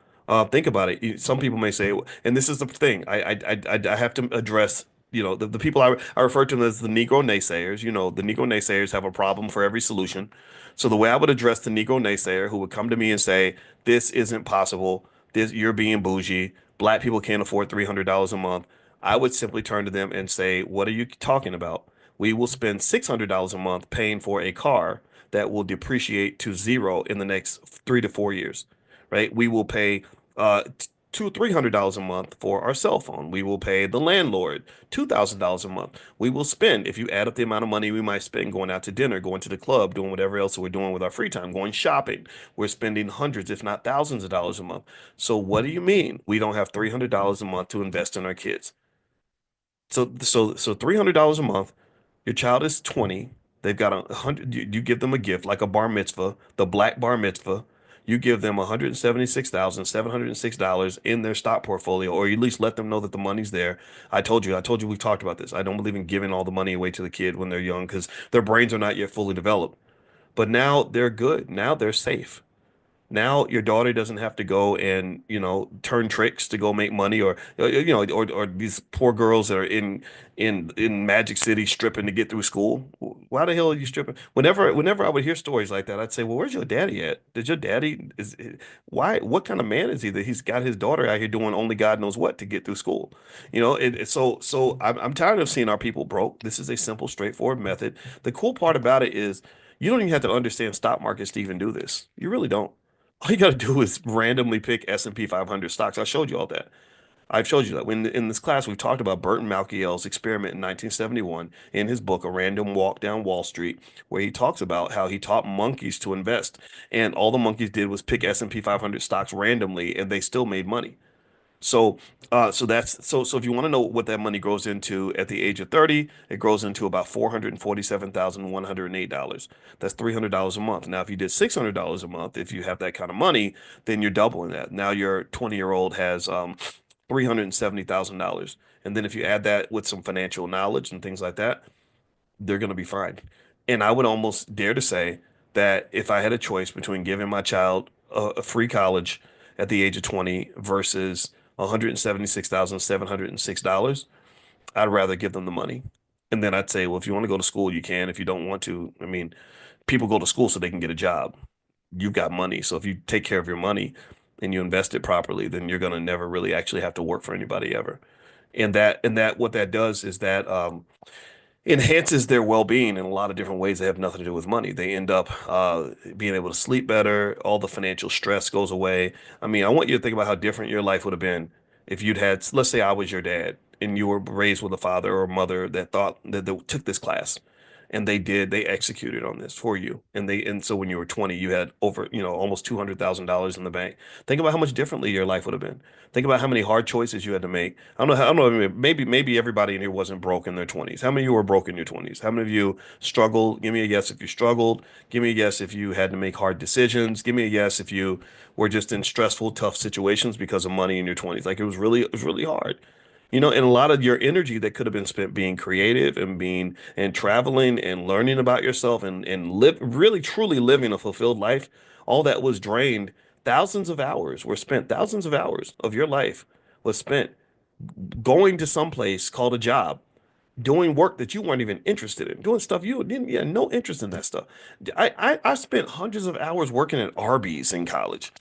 Think about it. Some people may say, and this is the thing, I have to address, the people I refer to them as the Negro naysayers. The Negro naysayers have a problem for every solution. So the way I would address the Negro naysayer who would come to me and say, this isn't possible, you're being bougie, black people can't afford $300 a month, I would simply turn to them and say, what are you talking about? We will spend $600 a month paying for a car that will depreciate to zero in the next 3 to 4 years, right? We will pay $300 a month for our cell phone. We will pay the landlord $2,000 a month. We will spend, if you add up the amount of money we might spend going out to dinner, going to the club, doing whatever else we're doing with our free time, going shopping, we're spending hundreds, if not thousands of dollars a month. So what do you mean we don't have $300 a month to invest in our kids? So $300 a month. Your child is 20. They've got 100. You give them a gift like a bar mitzvah, the black bar mitzvah. You give them $176,706 in their stock portfolio, or you at least let them know that the money's there. I told you we've talked about this. I don't believe in giving all the money away to the kid when they're young because their brains are not yet fully developed. But now they're good. Now they're safe. Now your daughter doesn't have to go and, turn tricks to go make money or these poor girls that are in Magic City stripping to get through school. Why the hell are you stripping? Whenever I would hear stories like that, I'd say, well, where's your daddy at? Did your daddy why what kind of man is he that he's got his daughter out here doing only God knows what to get through school? So I'm tired of seeing our people broke. This is a simple, straightforward method. The cool part about it is you don't even have to understand stock markets to even do this. You really don't. All you got to do is randomly pick S&P 500 stocks. I showed you all that. I've showed you that. When in this class, we've talked about Burton Malkiel's experiment in 1971 in his book, A Random Walk Down Wall Street, where he talks about how he taught monkeys to invest. And all the monkeys did was pick S&P 500 stocks randomly, and they still made money. So, so if you want to know what that money grows into at the age of 30, it grows into about $447,108. That's $300 a month. Now, if you did $600 a month, if you have that kind of money, then you're doubling that. Now your 20-year-old has $370,000. And then if you add that with some financial knowledge and things like that, they're going to be fine. And I would almost dare to say that if I had a choice between giving my child a free college at the age of 20 versus $176,706, I'd rather give them the money. And then I'd say, well, if you want to go to school, you can. If you don't want to, I mean, people go to school so they can get a job. You've got money. So if you take care of your money and you invest it properly, then you're going to never really actually have to work for anybody ever. And that what that does is that enhances their well-being in a lot of different ways that have nothing to do with money. They end up being able to sleep better. All the financial stress goes away. I mean, I want you to think about how different your life would have been if you'd had, let's say I was your dad and you were raised with a father or mother that thought that took this class. And they executed on this for you. And so when you were 20, you had over, almost $200,000 in the bank. Think about how much differently your life would have been. Think about how many hard choices you had to make. I don't know, maybe everybody in here wasn't broke in their 20s. How many of you were broke in your 20s? How many of you struggled? Give me a yes if you struggled. Give me a yes if you had to make hard decisions. Give me a yes if you were just in stressful, tough situations because of money in your 20s. Like it was really hard. And a lot of your energy that could have been spent being creative and being and traveling and learning about yourself and really truly living a fulfilled life, all that was drained. Thousands of hours of your life was spent going to some place called a job, doing work that you weren't even interested in, doing stuff you had no interest in that stuff. I spent hundreds of hours working at Arby's in college.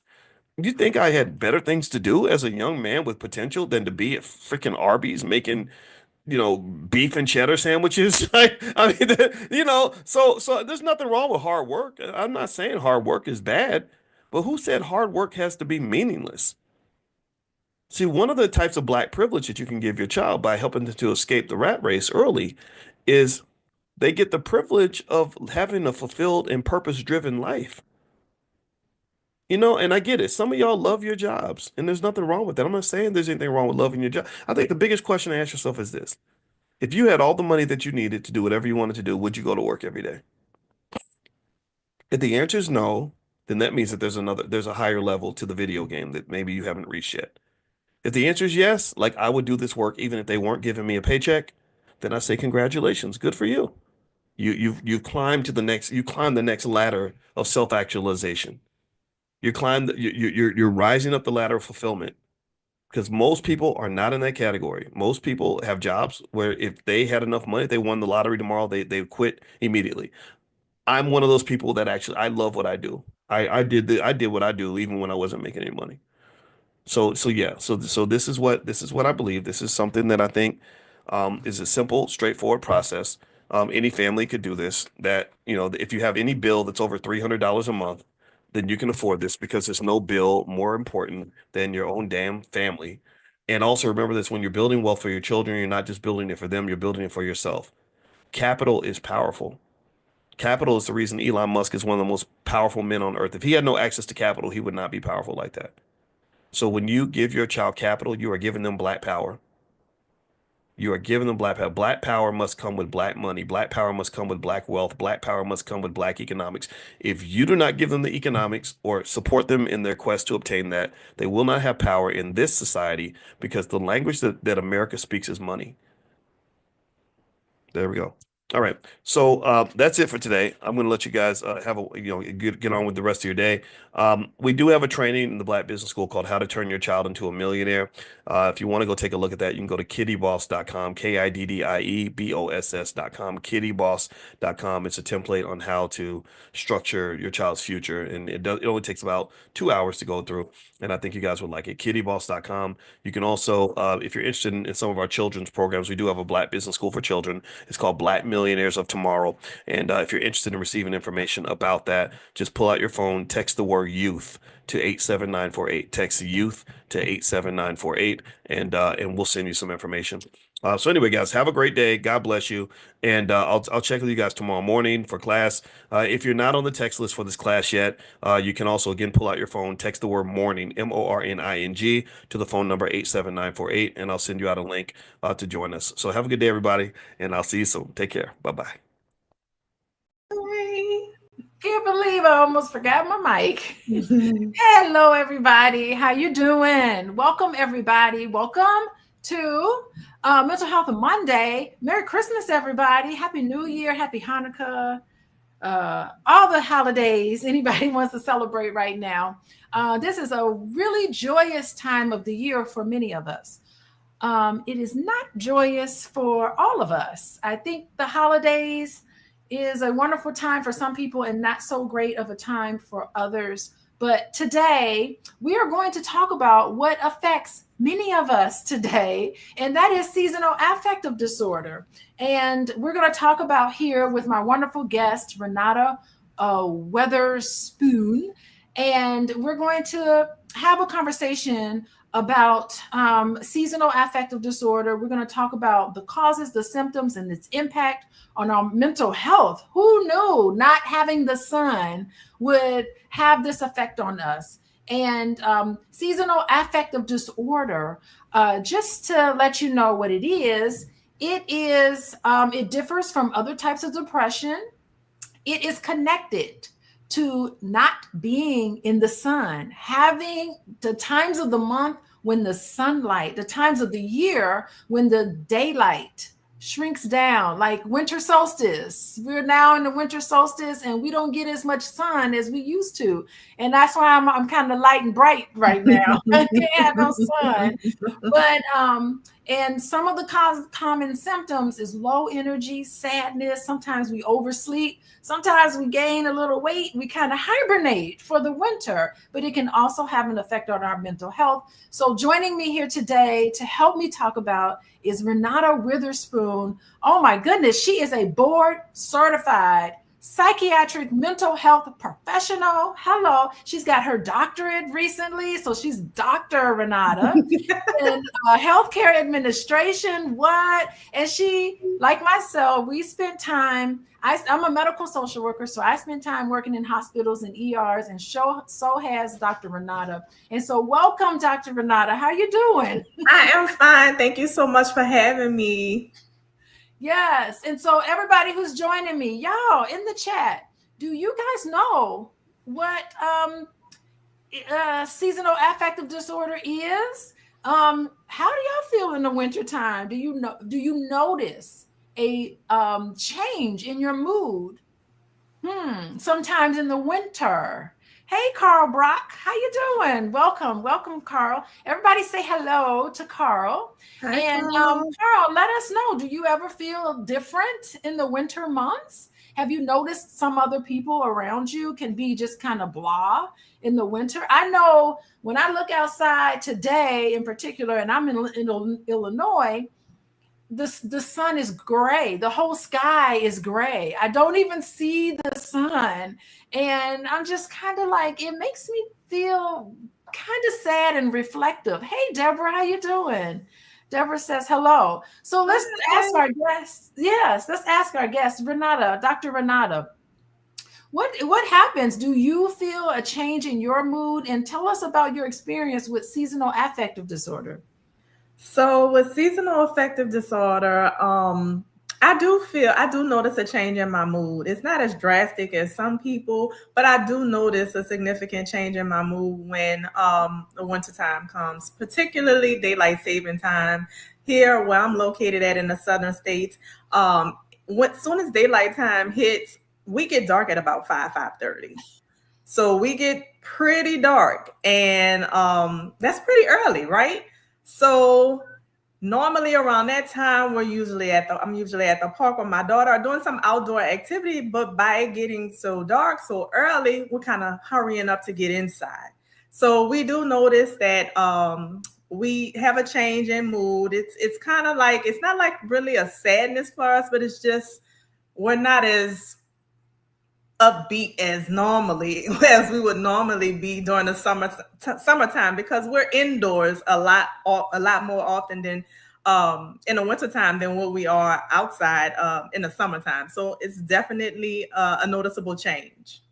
You think I had better things to do as a young man with potential than to be at freaking Arby's making, beef and cheddar sandwiches? I mean, so there's nothing wrong with hard work. I'm not saying hard work is bad, but who said hard work has to be meaningless? See, one of the types of black privilege that you can give your child by helping them to escape the rat race early is they get the privilege of having a fulfilled and purpose-driven life. And I get it. Some of y'all love your jobs, and there's nothing wrong with that. I'm not saying there's anything wrong with loving your job. I think the biggest question to ask yourself is this. If you had all the money that you needed to do whatever you wanted to do, would you go to work every day? If the answer is no, then that means that there's a higher level to the video game that maybe you haven't reached yet. If the answer is yes, like I would do this work even if they weren't giving me a paycheck, then I say congratulations, good for you. You've climbed the next ladder of self-actualization. You're rising up the ladder of fulfillment because most people are not in that category. Most people have jobs where if they had enough money, if they won the lottery tomorrow, they quit immediately. I'm one of those people that actually I love what I do. I did what I do even when I wasn't making any money. So yeah, so this is what I believe. This is something that I think is a simple, straightforward process. Any family could do this. That if you have any bill that's over $300 a month, then you can afford this because there's no bill more important than your own damn family. And also remember this: when you're building wealth for your children, you're not just building it for them; you're building it for yourself. Capital is powerful. Capital is the reason Elon Musk is one of the most powerful men on earth. If he had no access to capital, he would not be powerful like that. So when you give your child capital, you are giving them black power. You are giving them black power. Black power must come with black money. Black power must come with black wealth. Black power must come with black economics. If you do not give them the economics or support them in their quest to obtain that, they will not have power in this society because the language that America speaks is money. There we go. All right. So that's it for today. I'm going to let you guys have get on with the rest of your day. We do have a training in the Black Business School called How to Turn Your Child into a Millionaire. If you want to go take a look at that, you can go to kiddieboss.com, KIDDIEBOSS.com, kiddieboss.com. It's a template on how to structure your child's future, and it only takes about 2 hours to go through. And I think you guys would like it. Kiddieboss.com. You can also, if you're interested in some of our children's programs, we do have a Black Business School for children. It's called Black Millionaires of Tomorrow. And if you're interested in receiving information about that, just pull out your phone, text the word youth to 87948. Text youth to 87948, and we'll send you some information. So anyway, guys, have a great day. God bless you. And I'll check with you guys tomorrow morning for class. If you're not on the text list for this class yet, you can also, again, pull out your phone, text the word morning, MORNING, to the phone number 87948, and I'll send you out a link to join us. So have a good day, everybody, and I'll see you soon. Take care. Bye-bye. Can't believe I almost forgot my mic. Hello, everybody. How you doing? Welcome, everybody. Welcome to Mental Health Monday. Merry Christmas, everybody. Happy New Year. Happy Hanukkah. All the holidays anybody wants to celebrate right now. This is a really joyous time of the year for many of us. It is not joyous for all of us. I think the holidays is a wonderful time for some people and not so great of a time for others. But today we are going to talk about what affects many of us today, and that is seasonal affective disorder. And we're going to talk about here with my wonderful guest, Renata Weatherspoon. And we're going to have a conversation about seasonal affective disorder. We're going to talk about the causes, the symptoms, and its impact on our mental health. Who knew not having the sun would have this effect on us? And seasonal affective disorder, just to let you know what it is, it differs from other types of depression. It is connected to not being in the sun, having the times of the month when the sunlight, the times of the year when the daylight shrinks down, like winter solstice. We're now in the winter solstice and we don't get as much sun as we used to. And that's why I'm kind of light and bright right now. I can't have no sun. But and some of the common symptoms is low energy, sadness. Sometimes we oversleep. Sometimes we gain a little weight. We kind of hibernate for the winter, but it can also have an effect on our mental health. So joining me here today to help me talk about is Renata Witherspoon. Oh my goodness, she is a board certified psychiatric mental health professional. Hello. She's got her doctorate recently. So she's Dr. Renata in healthcare administration. What? And she, like myself, we spent time. I'm a medical social worker, so I spend time working in hospitals and ERs, and so has Dr. Renata. And so welcome, Dr. Renata. How you doing? I am fine. Thank you so much for having me. Yes. And so everybody who's joining me, y'all in the chat, do you guys know what seasonal affective disorder is? How do y'all feel in the wintertime? Do you notice a change in your mood? Sometimes in the winter. Hey, Carl Brock, how you doing? Welcome, Carl. Everybody say hello to Carl. Hi, and Carl. Carl, let us know, do you ever feel different in the winter months? Have you noticed some other people around you can be just kind of blah in the winter? I know when I look outside today in particular, and I'm in Illinois, the sun is gray. The whole sky is gray. I don't even see the sun. And I'm just kind of like, it makes me feel kind of sad and reflective. Hey, Deborah, how you doing? Deborah says hello. So let's ask our guest. Yes, let's ask our guest, Renata, Dr. Renata. What happens? Do you feel a change in your mood? And tell us about your experience with seasonal affective disorder. So with seasonal affective disorder, I do notice a change in my mood. It's not as drastic as some people, but I do notice a significant change in my mood when the wintertime comes, particularly daylight saving time. Here where I'm located at in the southern states, as soon as daylight time hits, we get dark at about 5:30. So we get pretty dark, and that's pretty early, right? So normally around that time, I'm usually at the park with my daughter doing some outdoor activity, but by it getting so dark so early, we're kind of hurrying up to get inside. So we do notice that we have a change in mood. It's kind of like, it's not like really a sadness for us, but it's just, we're not as upbeat as we would normally be during the summertime, because we're indoors a lot more often than in the wintertime than what we are outside in the summertime. So it's definitely a noticeable change.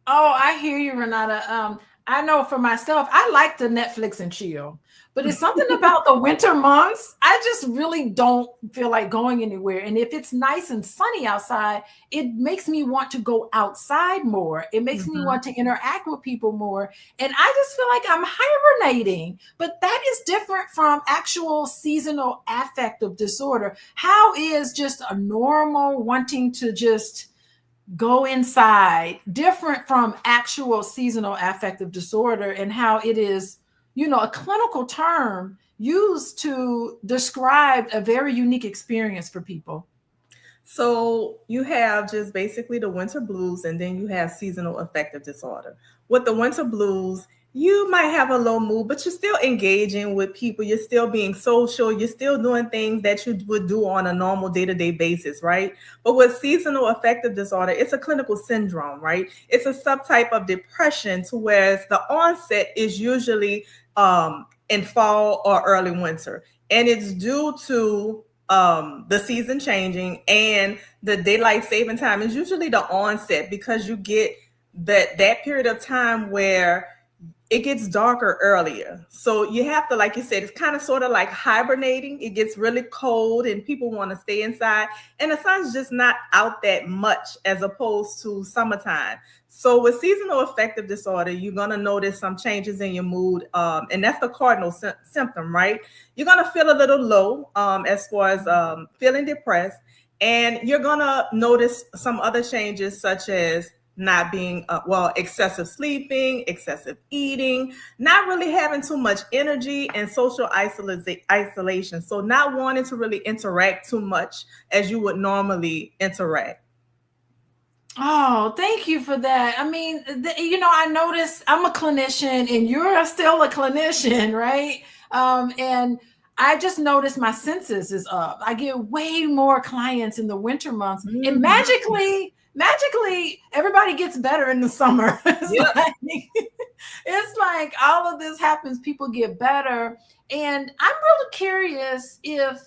Oh, I hear you, Renata. I know for myself, I like to Netflix and chill, but it's something about the winter months. I just really don't feel like going anywhere. And if it's nice and sunny outside, it makes me want to go outside more. It makes me want to interact with people more. And I just feel like I'm hibernating. But that is different from actual seasonal affective disorder. How is just a normal wanting to just go inside different from actual seasonal affective disorder, and how it is, a clinical term used to describe a very unique experience for people? So you have just basically the winter blues, and then you have seasonal affective disorder. With the winter blues, you might have a low mood, but you're still engaging with people. You're still being social. You're still doing things that you would do on a normal day-to-day basis, right? But with seasonal affective disorder, it's a clinical syndrome, right? It's a subtype of depression, to where the onset is usually in fall or early winter. And it's due to the season changing, and the daylight saving time is usually the onset, because you get that period of time where it gets darker earlier. So you have to, like you said, it's kind of sort of like hibernating. It gets really cold and people want to stay inside, and the sun's just not out that much as opposed to summertime. So with seasonal affective disorder, you're going to notice some changes in your mood. And that's the cardinal symptom, right? You're going to feel a little low as far as feeling depressed. And you're going to notice some other changes, such as not being, excessive sleeping, excessive eating, not really having too much energy, and social isolation. So not wanting to really interact too much as you would normally interact. Oh, thank you for that. I mean, I noticed I'm a clinician and you're still a clinician, right? And I just noticed my census is up. I get way more clients in the winter months, and magically, everybody gets better in the summer. It's like all of this happens, people get better. And I'm really curious, if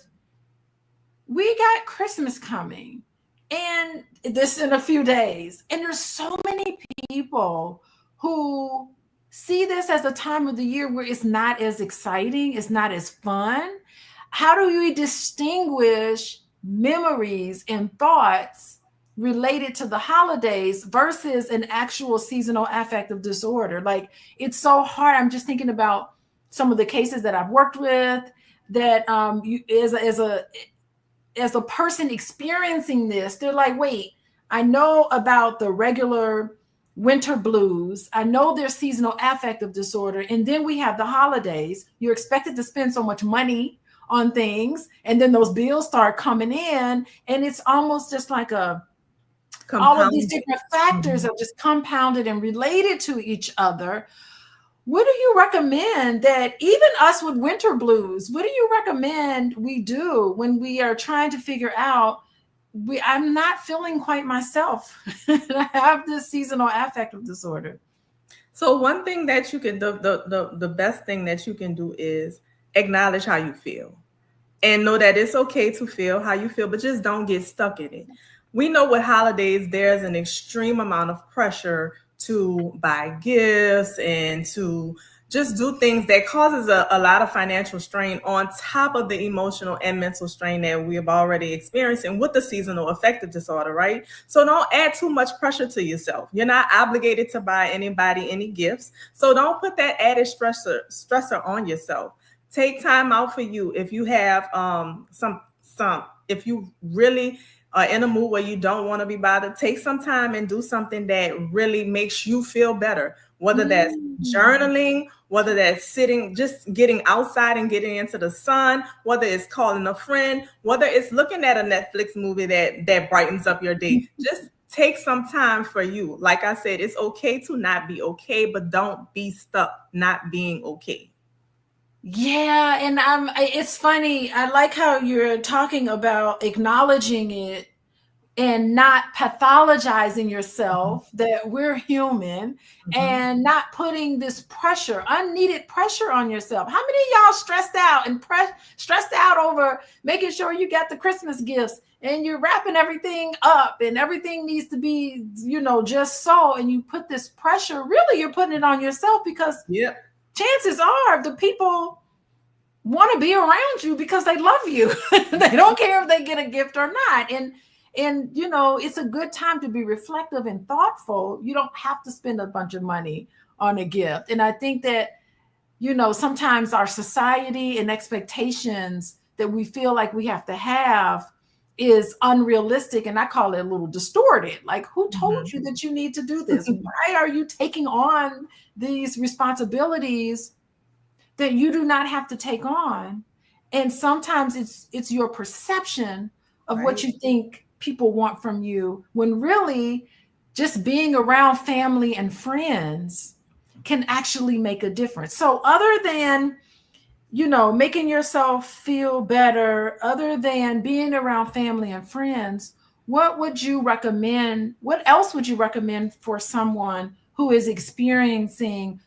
we got Christmas coming, and this in a few days, and there's so many people who see this as a time of the year where it's not as exciting, it's not as fun. How do we distinguish memories and thoughts related to the holidays versus an actual seasonal affective disorder? Like, it's so hard. I'm just thinking about some of the cases that I've worked with, that as a person experiencing this, they're like, wait, I know about the regular winter blues. I know there's seasonal affective disorder. And then we have the holidays. You're expected to spend so much money on things. And then those bills start coming in. And it's almost just like all of these different factors are just compounded and related to each other. What do you recommend that, even us with winter blues, what do you recommend we do when we are trying to figure out, I'm not feeling quite myself. I have this seasonal affective disorder. So one thing that you can, the best thing that you can do is acknowledge how you feel, and know that it's okay to feel how you feel, but just don't get stuck in it. We know with holidays, there's an extreme amount of pressure to buy gifts and to just do things that causes a lot of financial strain on top of the emotional and mental strain that we have already experienced and with the seasonal affective disorder, right? So don't add too much pressure to yourself. You're not obligated to buy anybody any gifts. So don't put that added stressor on yourself. Take time out for you. If you have if you really in a mood where you don't want to be bothered, take some time and do something that really makes you feel better, whether that's journaling, whether that's sitting, just getting outside and getting into the sun, whether it's calling a friend, whether it's looking at a Netflix movie that brightens up your day. Just take some time for you. Like I said, it's okay to not be okay, but don't be stuck not being okay. Yeah, and it's funny. I like how you're talking about acknowledging it and not pathologizing yourself, that we're human, and not putting this pressure, unneeded pressure on yourself. How many of y'all stressed out over making sure you got the Christmas gifts, and you're wrapping everything up and everything needs to be, just so, and you put this pressure, really you're putting it on yourself, because chances are the people want to be around you because they love you. They don't care if they get a gift or not. And it's a good time to be reflective and thoughtful. You don't have to spend a bunch of money on a gift. And I think that, sometimes our society and expectations that we feel like we have to have is unrealistic. And I call it a little distorted. Like, who told you that you need to do this? Why are you taking on these responsibilities that you do not have to take on? And sometimes it's your perception of what you think people want from you, when really just being around family and friends can actually make a difference. So other than, making yourself feel better, other than being around family and friends, what else would you recommend for someone who is experiencing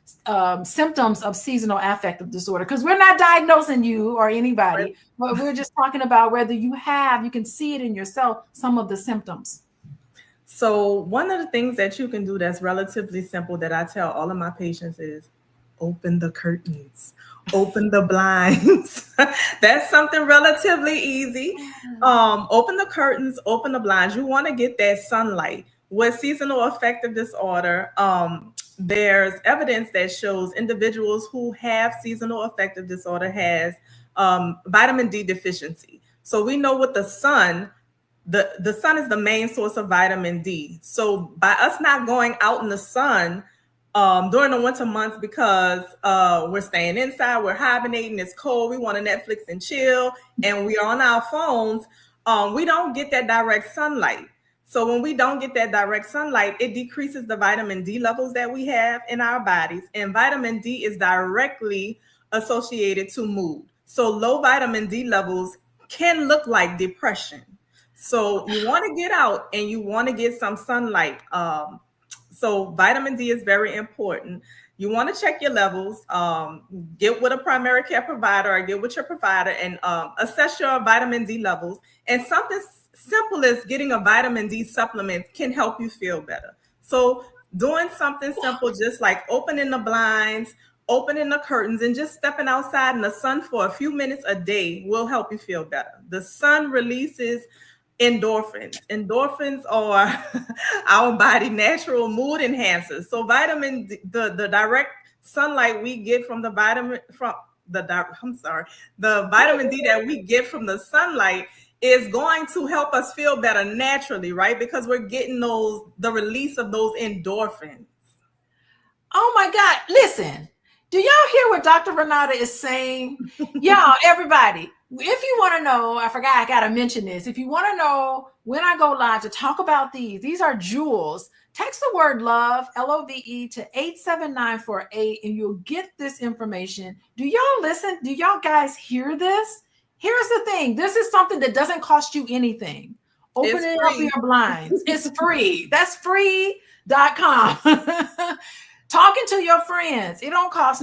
symptoms of seasonal affective disorder, because we're not diagnosing you or anybody, but we're just talking about whether you can see it in yourself, some of the symptoms. So one of the things that you can do that's relatively simple that I tell all of my patients is open the curtains, open the blinds. That's something relatively easy. Open the curtains, open the blinds. You want to get that sunlight. With seasonal affective disorder, there's evidence that shows individuals who have seasonal affective disorder has vitamin D deficiency. So we know with the sun, the sun is the main source of vitamin D. So by us not going out in the sun during the winter months because we're staying inside, we're hibernating, it's cold, we want to Netflix and chill, and we are on our phones, we don't get that direct sunlight. So when we don't get that direct sunlight, it decreases the vitamin D levels that we have in our bodies. And vitamin D is directly associated to mood. So low vitamin D levels can look like depression. So you want to get out and you want to get some sunlight. So vitamin D is very important. You want to check your levels, get with a primary care provider or get with your provider and assess your vitamin D levels. And something simple as getting a vitamin D supplement can help you feel better. So doing something simple, just like opening the blinds, opening the curtains, and just stepping outside in the sun for a few minutes a day will help you feel better. The sun releases endorphins. Endorphins are our body natural mood enhancers. So vitamin D, the direct sunlight we get from the vitamin D that we get from the sunlight is going to help us feel better naturally, right? Because we're getting the release of those endorphins. Oh my God, listen. Do y'all hear what Dr. Renata is saying? Y'all, everybody, if you want to know, I forgot, I got to mention this. If you want to know when I go live to talk about these are jewels. Text the word love, LOVE, to 87948 and you'll get this information. Do y'all listen? Do y'all guys hear this? Here's the thing. This is something that doesn't cost you anything. Opening up your blinds. It's free. That's free.com. Talking to your friends. It don't cost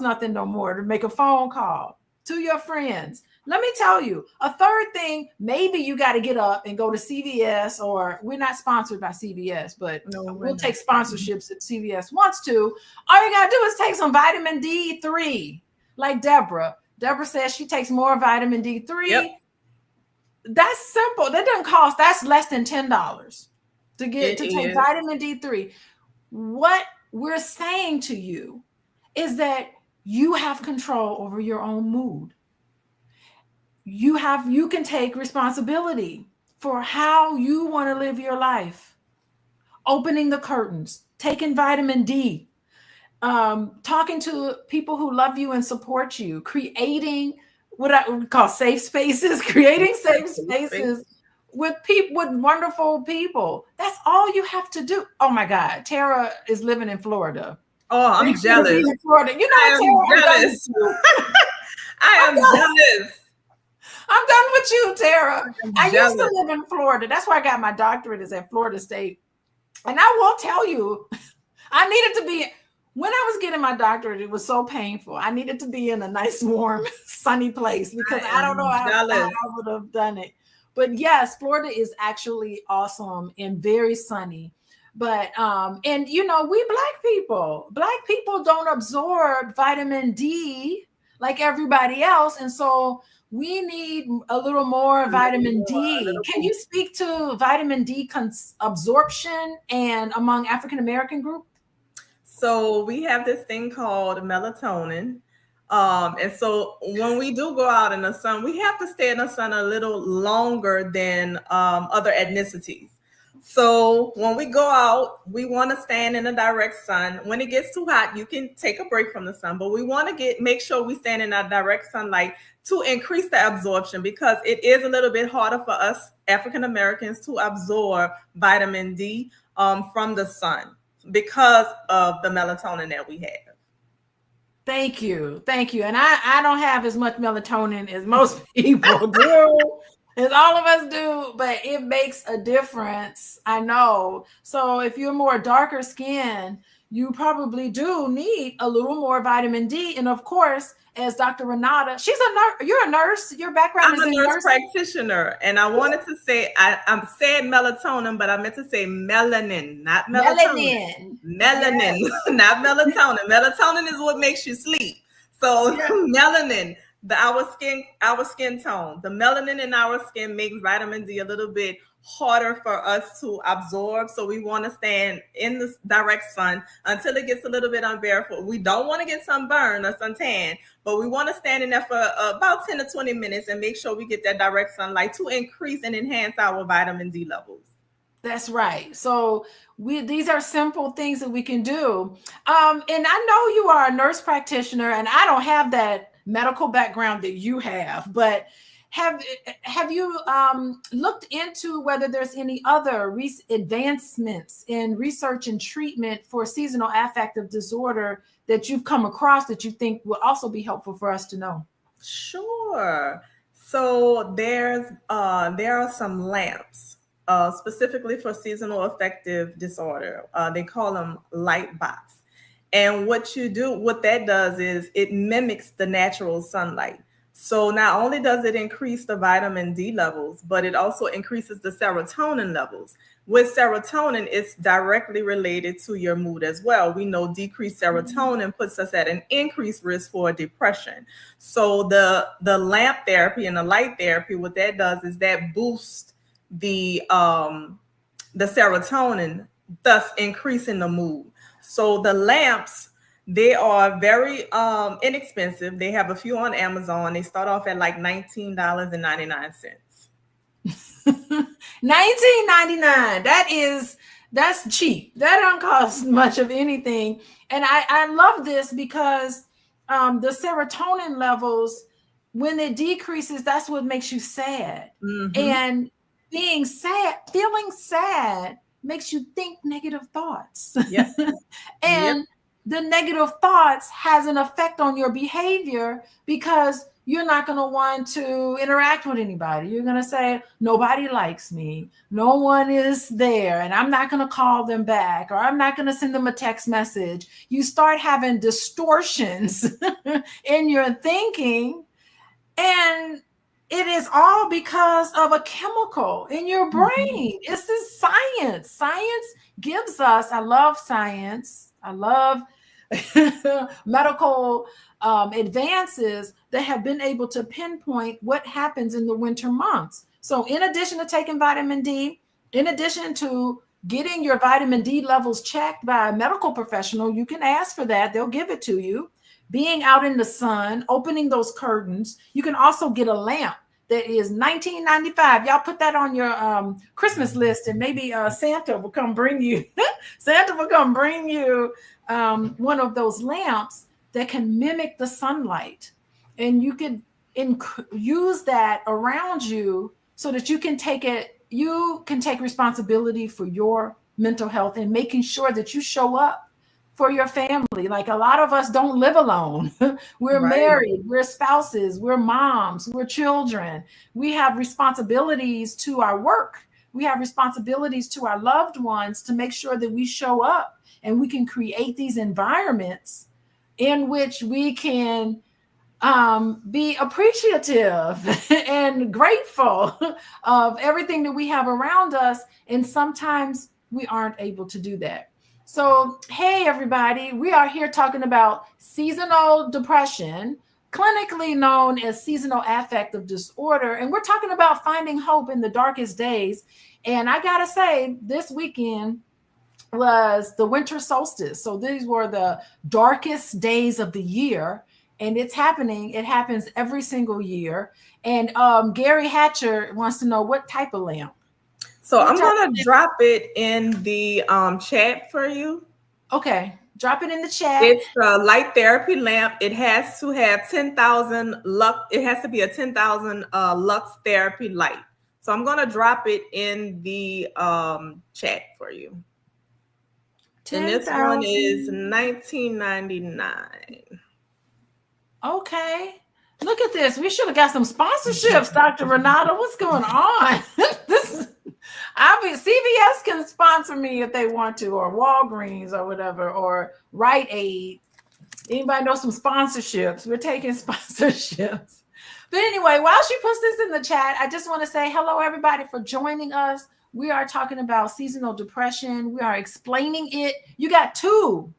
nothing no more to make a phone call to your friends. Let me tell you, a third thing, maybe you got to get up and go to CVS, or we're not sponsored by CVS, but we'll take sponsorships if CVS wants to. All you got to do is take some vitamin D3, like Deborah. Deborah says she takes more vitamin D3. Yep. That's simple. That doesn't cost, that's less than $10 to take vitamin D3. What we're saying to you is that you have control over your own mood. You can take responsibility for how you want to live your life. Opening the curtains, taking vitamin D, talking to people who love you and support you, creating what I would call safe spaces, creating safe spaces with people, with wonderful people. That's all you have to do. Oh my God, Tara is living in Florida. Oh, I'm jealous. In Florida. You know, I am jealous. I am jealous. I'm done with you, Tara. I used to live in Florida. That's why I got my doctorate is at Florida State. And I will tell you, I needed to be, when I was getting my doctorate, it was so painful. I needed to be in a nice, warm, sunny place because I don't know how I would have done it. But yes, Florida is actually awesome and very sunny. But, and you know, we Black people don't absorb vitamin D like everybody else. And so we need a little more vitamin D. Can you speak to vitamin D absorption and among African-American group? So we have this thing called melatonin. And so when we do go out in the sun, we have to stay in the sun a little longer than other ethnicities. So when we go out, we want to stand in the direct sun. When it gets too hot, you can take a break from the sun, but we want to make sure we stand in that direct sunlight to increase the absorption, because it is a little bit harder for us African Americans to absorb vitamin D from the sun because of the melatonin that we have. Thank you. And I don't have as much melatonin as most people do. As all of us do, but it makes a difference. I know. So if you're more darker skin, you probably do need a little more vitamin D. And of course, as Dr. Renata, she's a nurse. You're a nurse. Your background is I'm a in nurse nursing. practitioner, and I wanted to say I'm saying melatonin, but I meant to say melanin, not melatonin. Melanin, Yes. not melatonin. Melatonin is what makes you sleep. So Yes. melanin, our skin tone, the melanin in our skin makes vitamin D a little bit harder for us to absorb. So we want to stand in the direct sun until it gets a little bit unbearable. We don't want to get sunburned or suntan, but we want to stand in there for about 10 to 20 minutes and make sure we get that direct sunlight to increase and enhance our vitamin D levels. That's right. So these are simple things that we can do. And I know you are a nurse practitioner, and I don't have that medical background that you have, but have you looked into whether there's any other advancements in research and treatment for seasonal affective disorder that you've come across that you think will also be helpful for us to know? Sure. So there are some lamps specifically for seasonal affective disorder. They call them light box. And what that does is it mimics the natural sunlight. So not only does it increase the vitamin D levels, but it also increases the serotonin levels. With serotonin, it's directly related to your mood as well. We know decreased serotonin puts us at an increased risk for depression. So the lamp therapy and the light therapy, what that does is that boosts the serotonin, thus increasing the mood. So the lamps, they are very inexpensive. They have a few on Amazon. They start off at like $19.99. $19.99. That's cheap. That don't cost much of anything. And I love this because the serotonin levels, when it decreases, that's what makes you sad. Mm-hmm. And being sad, feeling sad makes you think negative thoughts. Yep. And the negative thoughts has an effect on your behavior because you're not going to want to interact with anybody. You're going to say, nobody likes me. No one is there. And I'm not going to call them back, or I'm not going to send them a text message. You start having distortions in your thinking. And it is all because of a chemical in your brain. Mm-hmm. It's this science. Science gives us, I love science. I love medical advances that have been able to pinpoint what happens in the winter months. So in addition to taking vitamin D, in addition to getting your vitamin D levels checked by a medical professional, you can ask for that. They'll give it to you. Being out in the sun, opening those curtains. You can also get a lamp that is $19.95. Y'all put that on your Christmas list, and maybe Santa will come bring you. Santa will come bring you one of those lamps that can mimic the sunlight, and you could use that around you so that you can take it. You can take responsibility for your mental health and making sure that you show up for your family. Like a lot of us don't live alone. We're married, we're spouses, we're moms, we're children. We have responsibilities to our work. We have responsibilities to our loved ones to make sure that we show up and we can create these environments in which we can be appreciative and grateful of everything that we have around us. And sometimes we aren't able to do that. So, hey, everybody, we are here talking about seasonal depression, clinically known as seasonal affective disorder. And we're talking about finding hope in the darkest days. And I got to say, this weekend was the winter solstice. So these were the darkest days of the year. And it's happening. It happens every single year. And Gary Hatcher wants to know what type of lamp. So I'm going to drop it in the chat for you. Okay. Drop it in the chat. It's a light therapy lamp. It has to have 10,000 lux. It has to be a 10,000 lux therapy light. So I'm going to drop it in the chat for you. 10, and this one is $19.99. Okay. Look look at this. We should have got some sponsorships, Dr. Renata. What's going on? CVS can sponsor me if they want to, or Walgreens or whatever, or Rite Aid. Anybody know some sponsorships? We're taking sponsorships. But anyway, while she puts this in the chat, I just want to say hello, everybody, for joining us. We are talking about seasonal depression. We are explaining it. You got 2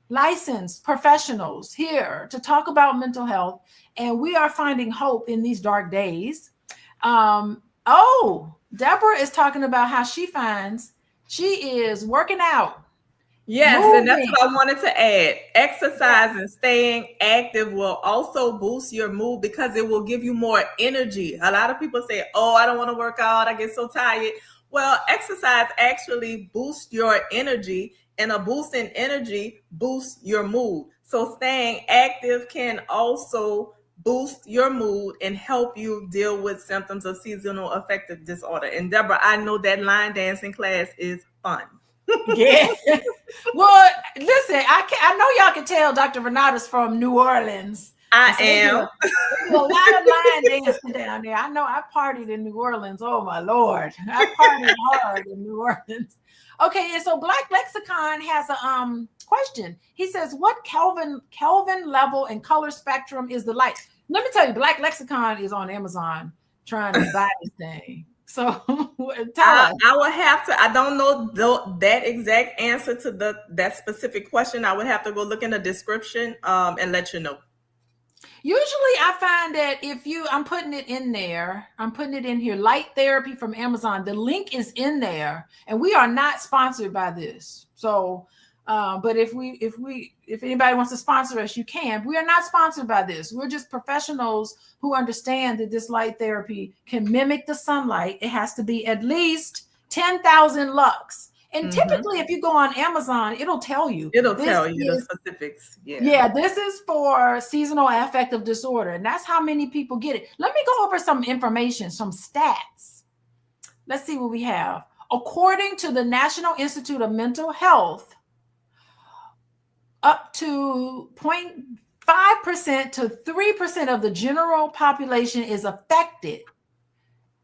licensed professionals here to talk about mental health, and we are finding hope in these dark days. Deborah is talking about how she finds she is working out. Yes, moving. And that's what I wanted to add. Exercise and staying active will also boost your mood because it will give you more energy. A lot of people say, oh, I don't want to work out, I get so tired. Well, exercise actually boosts your energy, and a boost in energy boosts your mood. So staying active can also boost your mood and help you deal with symptoms of seasonal affective disorder. And Deborah, I know that line dancing class is fun. Yeah. Well, listen, I know y'all can tell Dr. Renata's from New Orleans. I am. There's a lot of line dancing down there. I know I partied in New Orleans. Oh my Lord. I partied hard in New Orleans. Okay, and so Black Lexicon has a question. He says, what Kelvin level and color spectrum is the light? Let me tell you, Black Lexicon is on Amazon trying to buy this thing. So tell us. I would have to, I don't know that exact answer to that specific question. I would have to go look in the description and let you know. Usually I find that I'm putting it in there, I'm putting it in here, Light Therapy from Amazon. The link is in there, and we are not sponsored by this. So, but if anybody wants to sponsor us, you can. We are not sponsored by this. We're just professionals who understand that this light therapy can mimic the sunlight. It has to be at least 10,000 lux. And typically, if you go on Amazon, it'll tell you. The specifics. Yeah, this is for seasonal affective disorder. And that's how many people get it. Let me go over some information, some stats. Let's see what we have. According to the National Institute of Mental Health, up to 0.5% to 3% of the general population is affected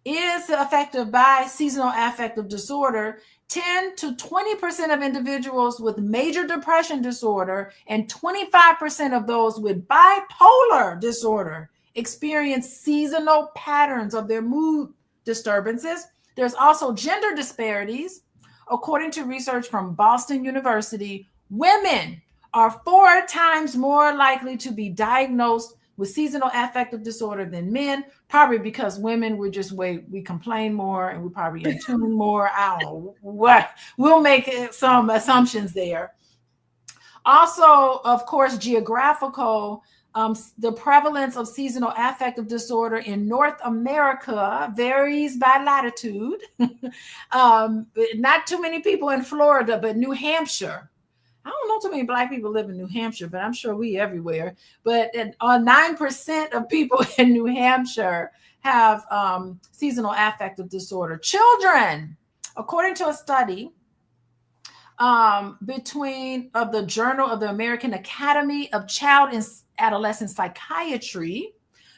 by seasonal affective disorder. 10 to 20% of individuals with major depression disorder and 25% of those with bipolar disorder experience seasonal patterns of their mood disturbances. There's also gender disparities. According to research from Boston University, women are 4 times more likely to be diagnosed with seasonal affective disorder than men, probably because women we complain more and we're probably in tune more. I don't know what. We'll make some assumptions there. Also, of course, geographical, the prevalence of seasonal affective disorder in North America varies by latitude. Not too many people in Florida, but New Hampshire. I don't know too many Black people live in New Hampshire, but I'm sure we everywhere. But 9% of people in New Hampshire have seasonal affective disorder. Children, according to a study of the Journal of the American Academy of Child and Adolescent Psychiatry,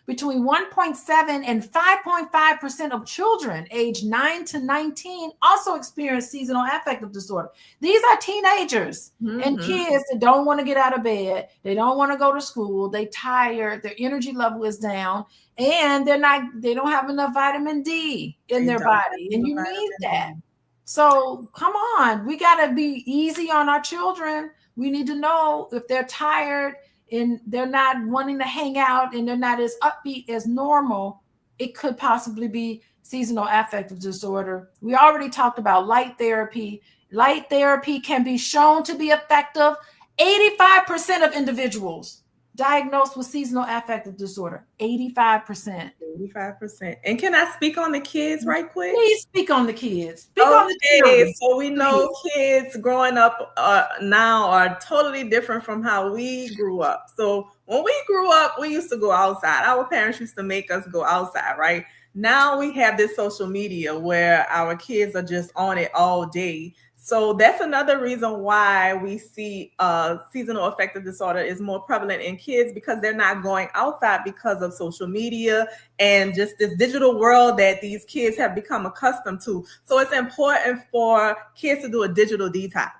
between 1.7 and 5.5% of children aged 9 to 19 also experience seasonal affective disorder. These are teenagers and kids that don't want to get out of bed. They don't want to go to school. They tired. Their energy level is down, and they don't have enough vitamin D in their body, and you need that. So come on, we got to be easy on our children. We need to know if they're tired and they're not wanting to hang out and they're not as upbeat as normal, it could possibly be seasonal affective disorder. We already talked about light therapy. Light therapy can be shown to be effective. 85% of individuals diagnosed with seasonal affective disorder, 85%. 85%. And can I speak on the kids right quick? Please speak on the kids. So we know kids growing up now are totally different from how we grew up. So when we grew up, we used to go outside. Our parents used to make us go outside, right? Now we have this social media where our kids are just on it all day. So that's another reason why we see seasonal affective disorder is more prevalent in kids, because they're not going outside because of social media and just this digital world that these kids have become accustomed to. So it's important for kids to do a digital detox.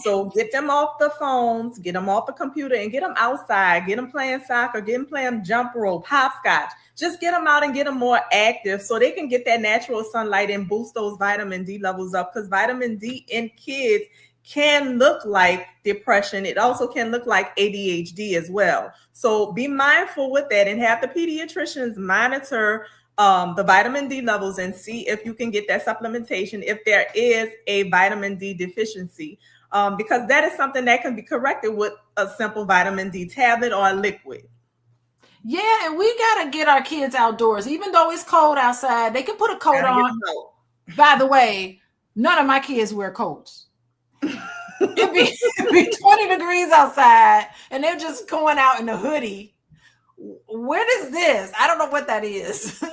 So get them off the phones, get them off the computer, and get them outside, get them playing soccer, get them playing jump rope, hopscotch. Just get them out and get them more active so they can get that natural sunlight and boost those vitamin D levels up, because vitamin D in kids can look like depression. It also can look like ADHD as well. So be mindful with that and have the pediatricians monitor the vitamin D levels and see if you can get that supplementation if there is a vitamin D deficiency, because that is something that can be corrected with a simple vitamin D tablet or a liquid. Yeah, and we got to get our kids outdoors. Even though it's cold outside, they can put a coat on. By the way, none of my kids wear coats. It'd be 20 degrees outside, and they're just going out in a hoodie. What is this? I don't know what that is.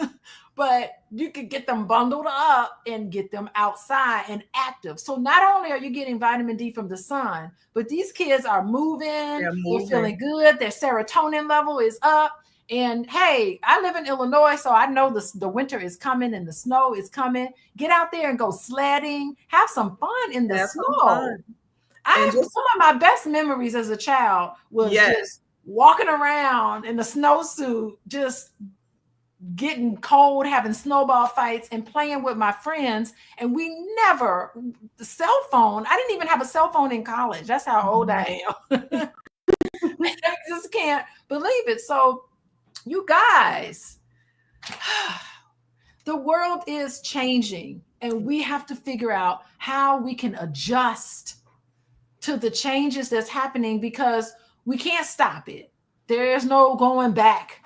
But you could get them bundled up and get them outside and active. So not only are you getting vitamin D from the sun, but these kids are moving. They're feeling good. Their serotonin level is up. And hey, I live in Illinois, so I know the winter is coming and the snow is coming. Get out there and go sledding. Have some fun in the snow. Some of my best memories as a child was just walking around in a snowsuit, just getting cold, having snowball fights and playing with my friends. And the cell phone, I didn't even have a cell phone in college. That's how old I am. I just can't believe it. So you guys, the world is changing and we have to figure out how we can adjust to the changes that's happening, because we can't stop it. There is no going back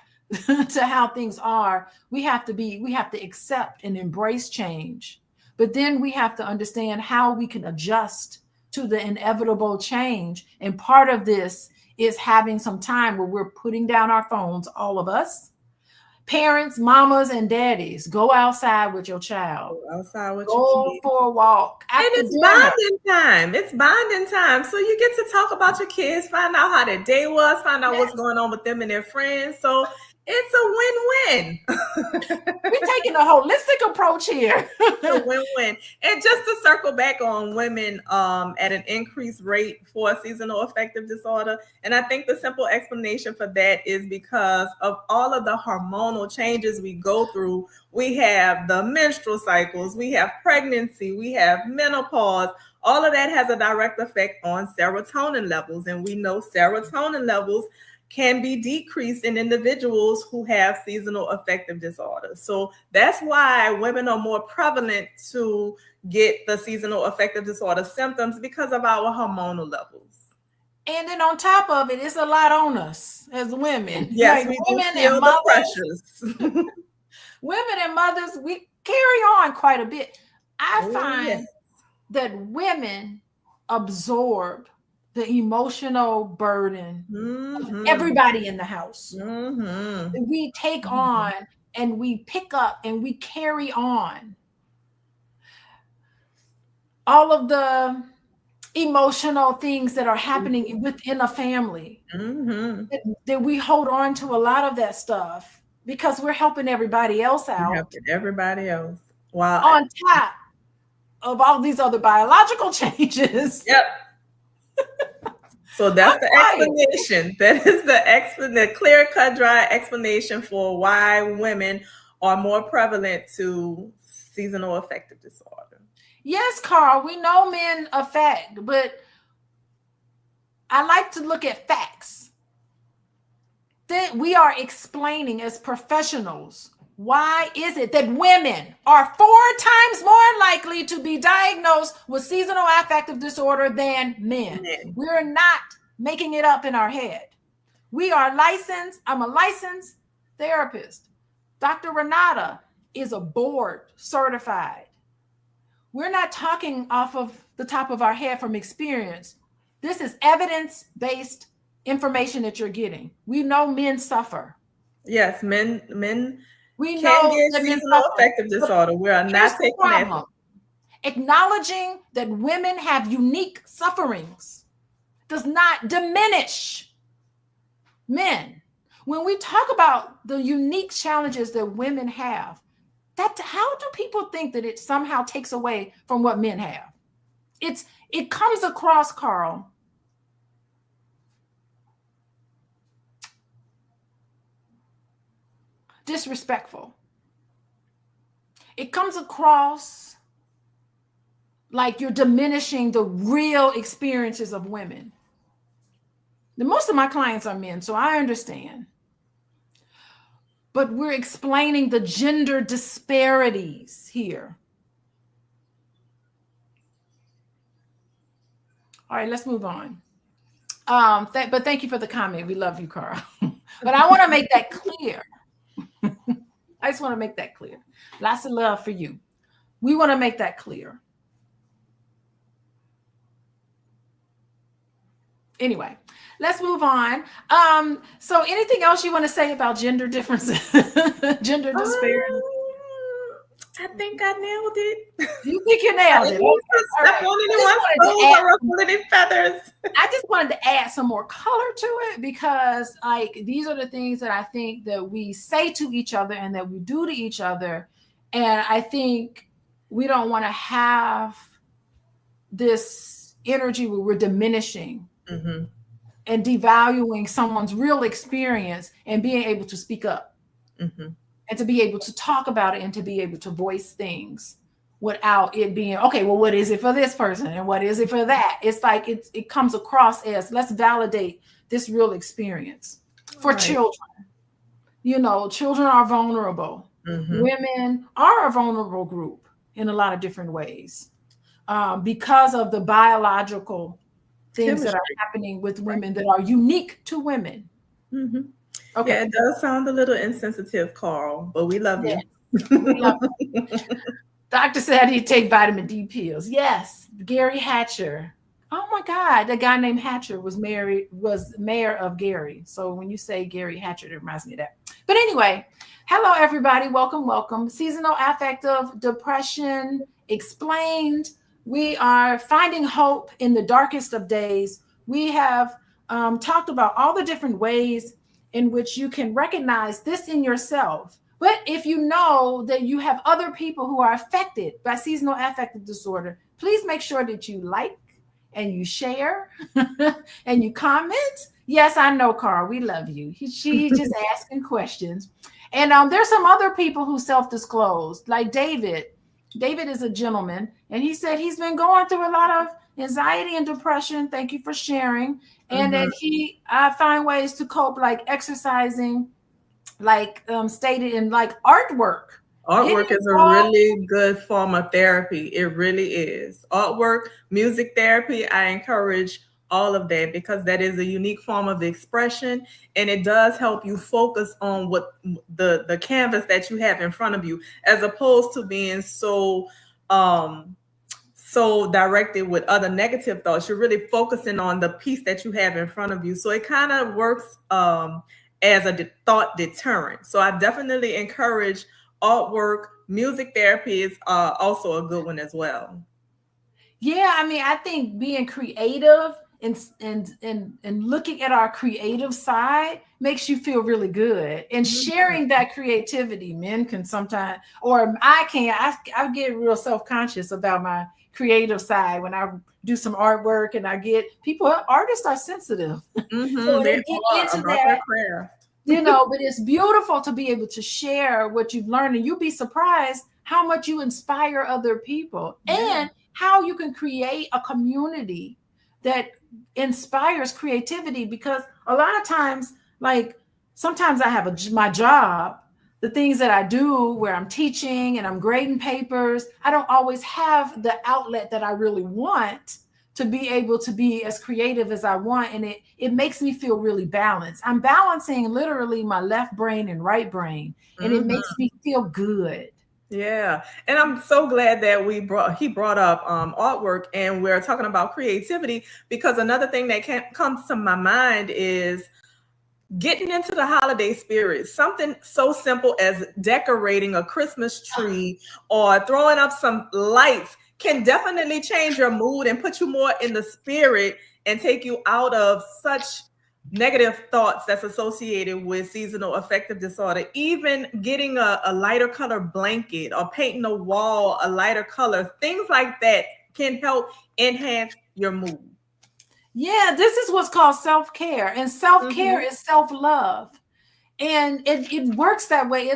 to how things are. We have to accept and embrace change, but then we have to understand how we can adjust to the inevitable change. And part of this is having some time where we're putting down our phones, all of us, parents, mamas, and daddies. Go outside with your child. Go outside with your kids. For a walk. And it's bonding time. It's bonding time. So you get to talk about your kids, find out how their day was, find out what's going on with them and their friends. So it's a win-win. We're taking a holistic approach here. It's a win-win. And just to circle back on women at an increased rate for seasonal affective disorder, and I think the simple explanation for that is because of all of the hormonal changes we go through. We have the menstrual cycles, we have pregnancy, we have menopause. All of that has a direct effect on serotonin levels. And we know serotonin levels can be decreased in individuals who have seasonal affective disorder. So that's why women are more prevalent to get the seasonal affective disorder symptoms, because of our hormonal levels. And then on top of it, it's a lot on us as women. Yes, like we women feel the pressures. Women and mothers, we carry on quite a bit. I find that women absorb the emotional burden of everybody in the house. We take on and we pick up and we carry on all of the emotional things that are happening within a family. That we hold on to a lot of that stuff because we're helping everybody else out. We're helping everybody else. Wow. On top of all these other biological changes. Yep. So that's the explanation. That is the clear-cut, dry explanation for why women are more prevalent to seasonal affective disorder. Yes, Carl, we know men affect, but I like to look at facts. That we are explaining as professionals, why is it that women are 4 times more likely to be diagnosed with seasonal affective disorder than men? We're not making it up in our head. We are licensed. I'm a licensed therapist. Dr. Renata is a board certified. We're not talking off of the top of our head from experience. This is evidence-based information that you're getting. We know men suffer. Yes, men we can know get seasonal affective disorder. We are not taking that. Acknowledging that women have unique sufferings does not diminish men. When we talk about the unique challenges that women have, how do people think that it somehow takes away from what men have? It comes across, Carl, disrespectful. It comes across like you're diminishing the real experiences of women. Most of my clients are men, so I understand. But we're explaining the gender disparities here. All right, let's move on. But thank you for the comment. We love you, Carl. But I want to make that clear. I just want to make that clear. Lots of love for you. We want to make that clear. Anyway, let's move on. So anything else you want to say about gender differences, gender disparity? I think I nailed it. You think you nailed it? I just wanted to add some more color to it, because like these are the things that I think that we say to each other and that we do to each other. And I think we don't want to have this energy where we're diminishing and devaluing someone's real experience and being able to speak up. And to be able to talk about it and to be able to voice things without it being, okay, well, what is it for this person and what is it for that? It's like it comes across as, let's validate this real experience for children. You know, children are vulnerable. Women are a vulnerable group in a lot of different ways because of the biological things that are happening with women that are unique to women. Okay. Yeah, it does sound a little insensitive, Carl, but we love you. We love you. Doctor said I need to take vitamin D pills. Yes, Gary Hatcher. Oh my God, the guy named Hatcher was mayor of Gary. So when you say Gary Hatcher, it reminds me of that. But anyway, hello everybody. Welcome, welcome. Seasonal affective depression explained. We are finding hope in the darkest of days. We have talked about all the different ways in which you can recognize this in yourself. But if you know that you have other people who are affected by seasonal affective disorder, please make sure that you like and you share and you comment. Yes, I know, Carl, we love you. She's just asking questions. And there's some other people who self-disclosed, like David. David is a gentleman, and he said he's been going through a lot of anxiety and depression. Thank you for sharing. And that he find ways to cope, like exercising, like stated in like artwork. Artwork is a really good form of therapy. It really is. Artwork, music therapy, I encourage all of that because that is a unique form of expression, and it does help you focus on what the canvas that you have in front of you, as opposed to being so directed with other negative thoughts. You're really focusing on the piece that you have in front of you. So it kind of works as a thought deterrent. So I definitely encourage artwork. Music therapy is also a good one as well. Yeah, I mean, I think being creative and looking at our creative side makes you feel really good. And sharing that creativity, men can sometimes, or I get real self-conscious about my creative side when I do some artwork, and I get artists are sensitive. So they get into that craft. You know, but it's beautiful to be able to share what you've learned, and you'll be surprised how much you inspire other people and how you can create a community that inspires creativity. Because a lot of times, like sometimes I have my job, the things that I do where I'm teaching and I'm grading papers, I don't always have the outlet that I really want to be able to be as creative as I want. And it makes me feel really balanced. I'm balancing literally my left brain and right brain, and it makes me feel good. Yeah. And I'm so glad that he brought up artwork, and we're talking about creativity, because another thing that comes to my mind is getting into the holiday spirit. Something so simple as decorating a Christmas tree or throwing up some lights can definitely change your mood and put you more in the spirit and take you out of such negative thoughts that's associated with seasonal affective disorder. Even getting a lighter color blanket or painting a wall a lighter color, things like that can help enhance your mood. Yeah, this is what's called self-care, and self-care is self-love, and it works that way.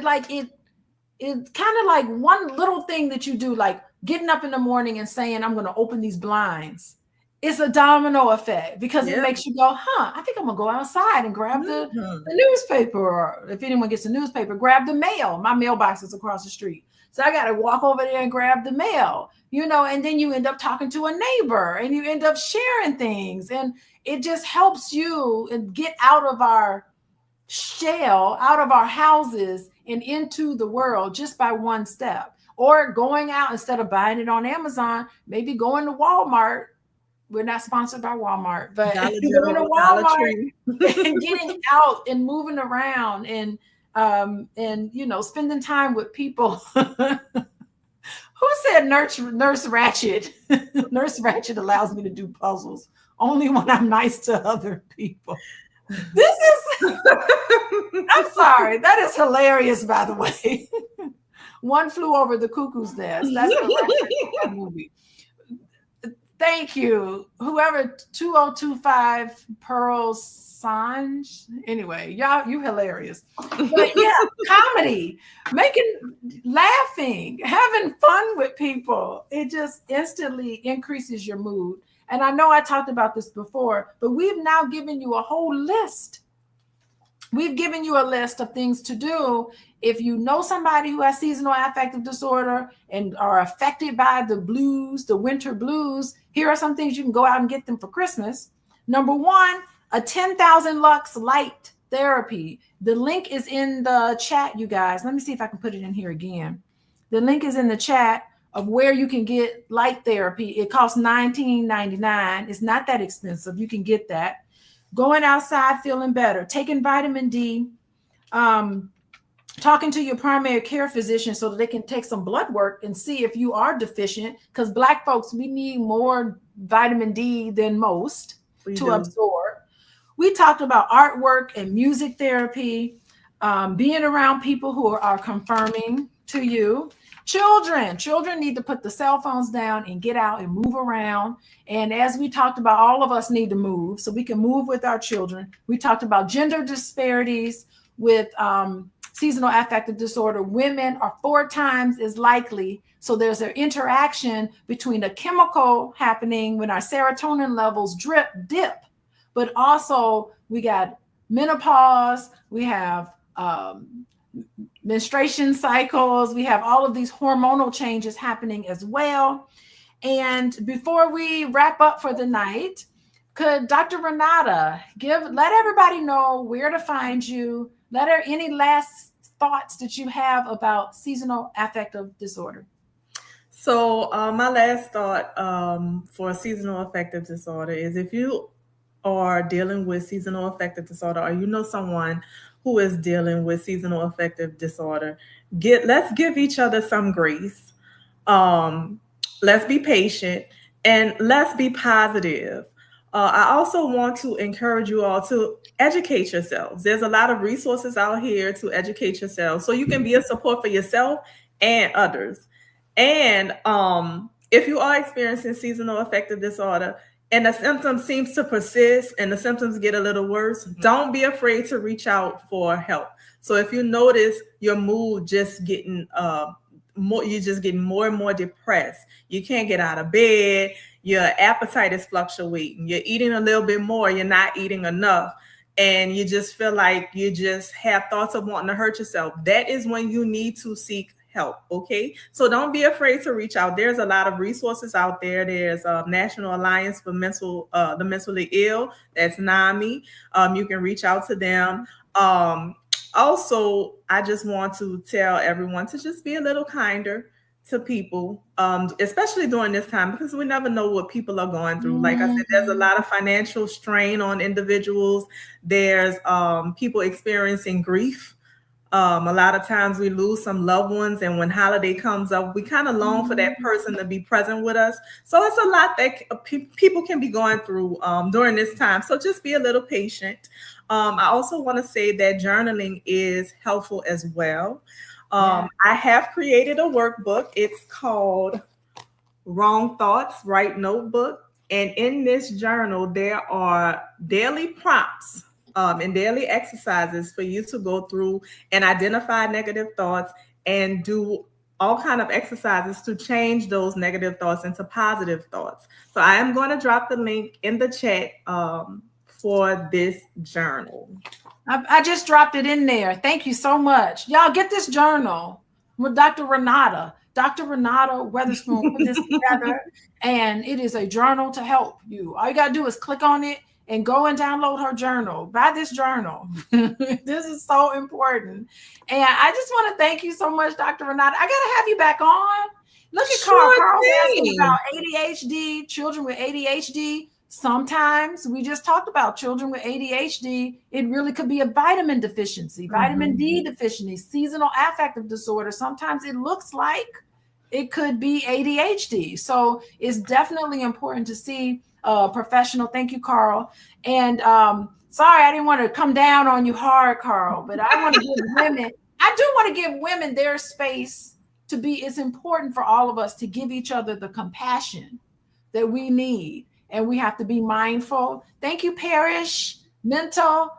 It's kind of like one little thing that you do, like getting up in the morning and saying, I'm going to open these blinds. It's a domino effect because it makes you go, I think I'm going to go outside and grab the newspaper. Or if anyone gets a newspaper, grab the mail. My mailbox is across the street. So I got to walk over there and grab the mail, and then you end up talking to a neighbor and you end up sharing things. And it just helps you get out of our shell, out of our houses and into the world just by one step. Or going out, instead of buying it on Amazon, maybe going to Walmart. We're not sponsored by Walmart, but going to Walmart and getting out and moving around and spending time with people. Who said Nurse Ratched? Nurse Ratched allows me to do puzzles only when I'm nice to other people. This is, I'm sorry, that is hilarious, by the way. One Flew Over the Cuckoo's Nest. That's the movie. Thank you. Whoever 2025 Pearl Sanj. Anyway, y'all, you hilarious. But yeah, comedy, laughing, having fun with people. It just instantly increases your mood. And I know I talked about this before, but we've now given you a whole list. We've given you a list of things to do. If you know somebody who has seasonal affective disorder and are affected by the blues, the winter blues, here are some things you can go out and get them for Christmas. Number one, a 10,000 lux light therapy. The link is in the chat, you guys. Let me see if I can put it in here again. The link is in the chat of where you can get light therapy. It costs $19.99. It's not that expensive. You can get that. Going outside, feeling better, taking vitamin D, talking to your primary care physician so that they can take some blood work and see if you are deficient, because Black folks, we need more vitamin D than most to absorb. We talked about artwork and music therapy, being around people who are confirming to you. Children need to put the cell phones down and get out and move around. And as we talked about, all of us need to move so we can move with our children. We talked about gender disparities with seasonal affective disorder. Women are 4 times as likely. So there's an interaction between a chemical happening when our serotonin levels dip, but also we got menopause, we have menstruation cycles, we have all of these hormonal changes happening as well. And before we wrap up for the night, could Dr. Renata let everybody know where to find you? Any last thoughts that you have about seasonal affective disorder? So my last thought for seasonal affective disorder is, if you are dealing with seasonal affective disorder, or you know someone who is dealing with seasonal affective disorder, let's give each other some grace. Let's be patient and let's be positive. I also want to encourage you all to educate yourselves. There's a lot of resources out here to educate yourselves so you can be a support for yourself and others. And if you are experiencing seasonal affective disorder and the symptoms seems to persist and the symptoms get a little worse, don't be afraid to reach out for help. So if you notice your mood just getting you're just getting more and more depressed, you can't get out of bed, your appetite is fluctuating, you're eating a little bit more, you're not eating enough, and you just feel like you just have thoughts of wanting to hurt yourself, that is when you need to seek help. Okay, so don't be afraid to reach out. There's a lot of resources out there. There's National Alliance for the Mentally Ill. That's NAMI. You can reach out to them. Also, I just want to tell everyone to just be a little kinder to people, especially during this time, because we never know what people are going through. Like I said, there's a lot of financial strain on individuals. There's people experiencing grief. A lot of times we lose some loved ones, and when holiday comes up, we kind of long for that person to be present with us. So it's a lot that people can be going through during this time. So just be a little patient. I also want to say that journaling is helpful as well. I have created a workbook. It's called Wrong Thoughts, Right Notebook. And in this journal, there are daily prompts and daily exercises for you to go through and identify negative thoughts and do all kind of exercises to change those negative thoughts into positive thoughts. So I am going to drop the link in the chat for this journal. I just dropped it in there. Thank you so much. Y'all get this journal with Dr. Renata. Dr. Renata Weatherspoon put this together, and it is a journal to help you. All you got to do is click on it and go and download her journal. Buy this journal. This is so important. And I just want to thank you so much, Dr. Renata. I got to have you back on. Look at Carl. Carl's asking about ADHD, children with ADHD. Sometimes we just talked about children with ADHD. It really could be a vitamin deficiency, vitamin D deficiency, seasonal affective disorder. Sometimes it looks like it could be ADHD. So it's definitely important to see a professional. Thank you, Carl. And sorry, I didn't want to come down on you hard, Carl, but I want to give women, I do want to give women their space to be. It's important for all of us to give each other the compassion that we need. And we have to be mindful. Thank you, Parrish. Mental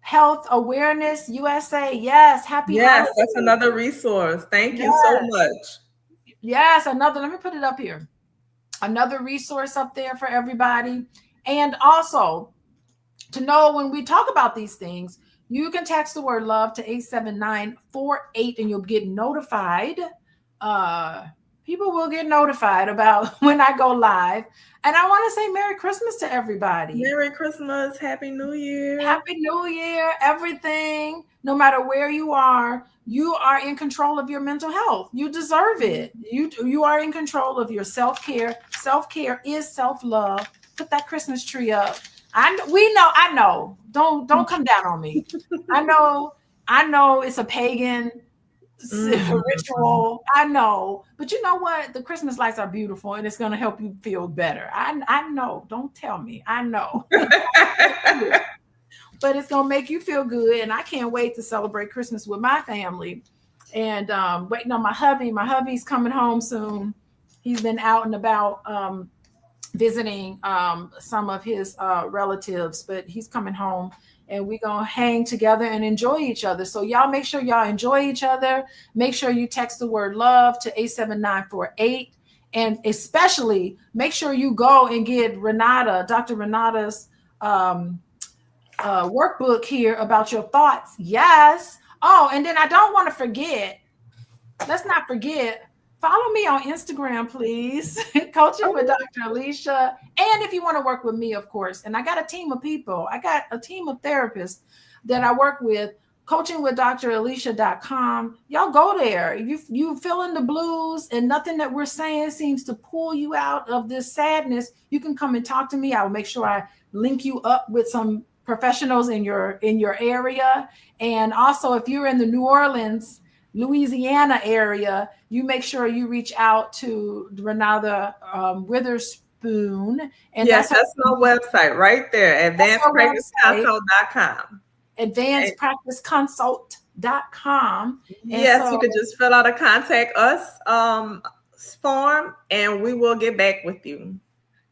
Health Awareness USA. Yes, happy holidays. That's another resource. Thank you so much. Yes, another, let me put it up here. Another resource up there for everybody. And also, to know when we talk about these things, you can text the word love to 87948 and you'll get notified. People will get notified about when I go live. And I want to say Merry Christmas to everybody. Merry Christmas. Happy New Year. Happy New Year. Everything, no matter where you are in control of your mental health. You deserve it. You are in control of your self-care. Self-care is self-love. Put that Christmas tree up. I know. Don't come down on me. I know it's a pagan ritual. I know, but you know what? The Christmas lights are beautiful, and it's going to help you feel better. I know. Don't tell me. I know, but it's going to make you feel good, and I can't wait to celebrate Christmas with my family. And waiting on my hubby. My hubby's coming home soon. He's been out and about visiting some of his relatives, but he's coming home. And we're going to hang together and enjoy each other. So y'all make sure y'all enjoy each other. Make sure you text the word love to 87948. And especially make sure you go and get Dr. Renata's workbook here about your thoughts. Yes. Oh, and then I don't want to forget. Let's not forget. Follow me on Instagram, please. Coaching with Dr. Alicia. And if you want to work with me, of course. And I got a team of people. I got a team of therapists that I work with. coachingwithdraalicia.com. Y'all go there. If you feeling the blues and nothing that we're saying seems to pull you out of this sadness, you can come and talk to me. I will make sure I link you up with some professionals in your area. And also, if you're in the New Orleans, Louisiana area, you make sure you reach out to Renata Witherspoon. And yes, that's my website right there, advancedpracticeconsult.com. Advancedpracticeconsult.com. Yes, you could just fill out a contact us form and we will get back with you.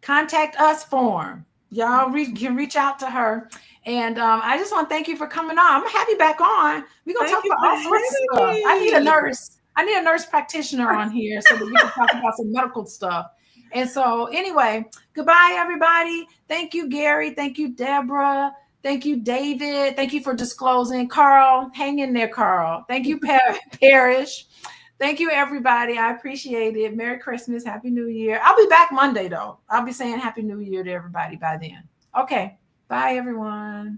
Contact us form. Y'all can reach out to her. And I just want to thank you for coming on. I'm going to have you back on. We're going to talk about all sorts of stuff. I need a nurse. I need a nurse practitioner on here so that we can talk about some medical stuff. And so anyway, goodbye, everybody. Thank you, Gary. Thank you, Deborah. Thank you, David. Thank you for disclosing. Carl, hang in there, Carl. Thank you, Parrish. Thank you, everybody. I appreciate it. Merry Christmas. Happy New Year. I'll be back Monday, though. I'll be saying Happy New Year to everybody by then. Okay. Bye, everyone.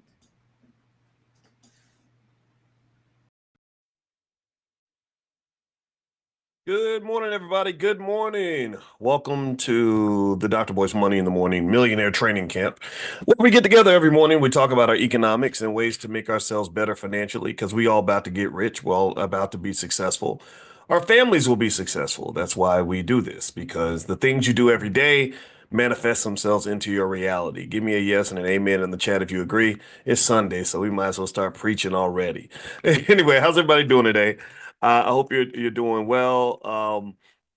Good morning, everybody. Good morning. Welcome to the Dr. Boyce Money in the Morning Millionaire Training Camp, where we get together every morning. We talk about our economics and ways to make ourselves better financially because we all about to get rich. We're all about to be successful. Our families will be successful. That's why we do this, because the things you do every day manifest themselves into your reality. Give me a yes and an amen in the chat if you agree. It's Sunday, so we might as well start preaching already. Anyway, how's everybody doing today? I hope you're doing well.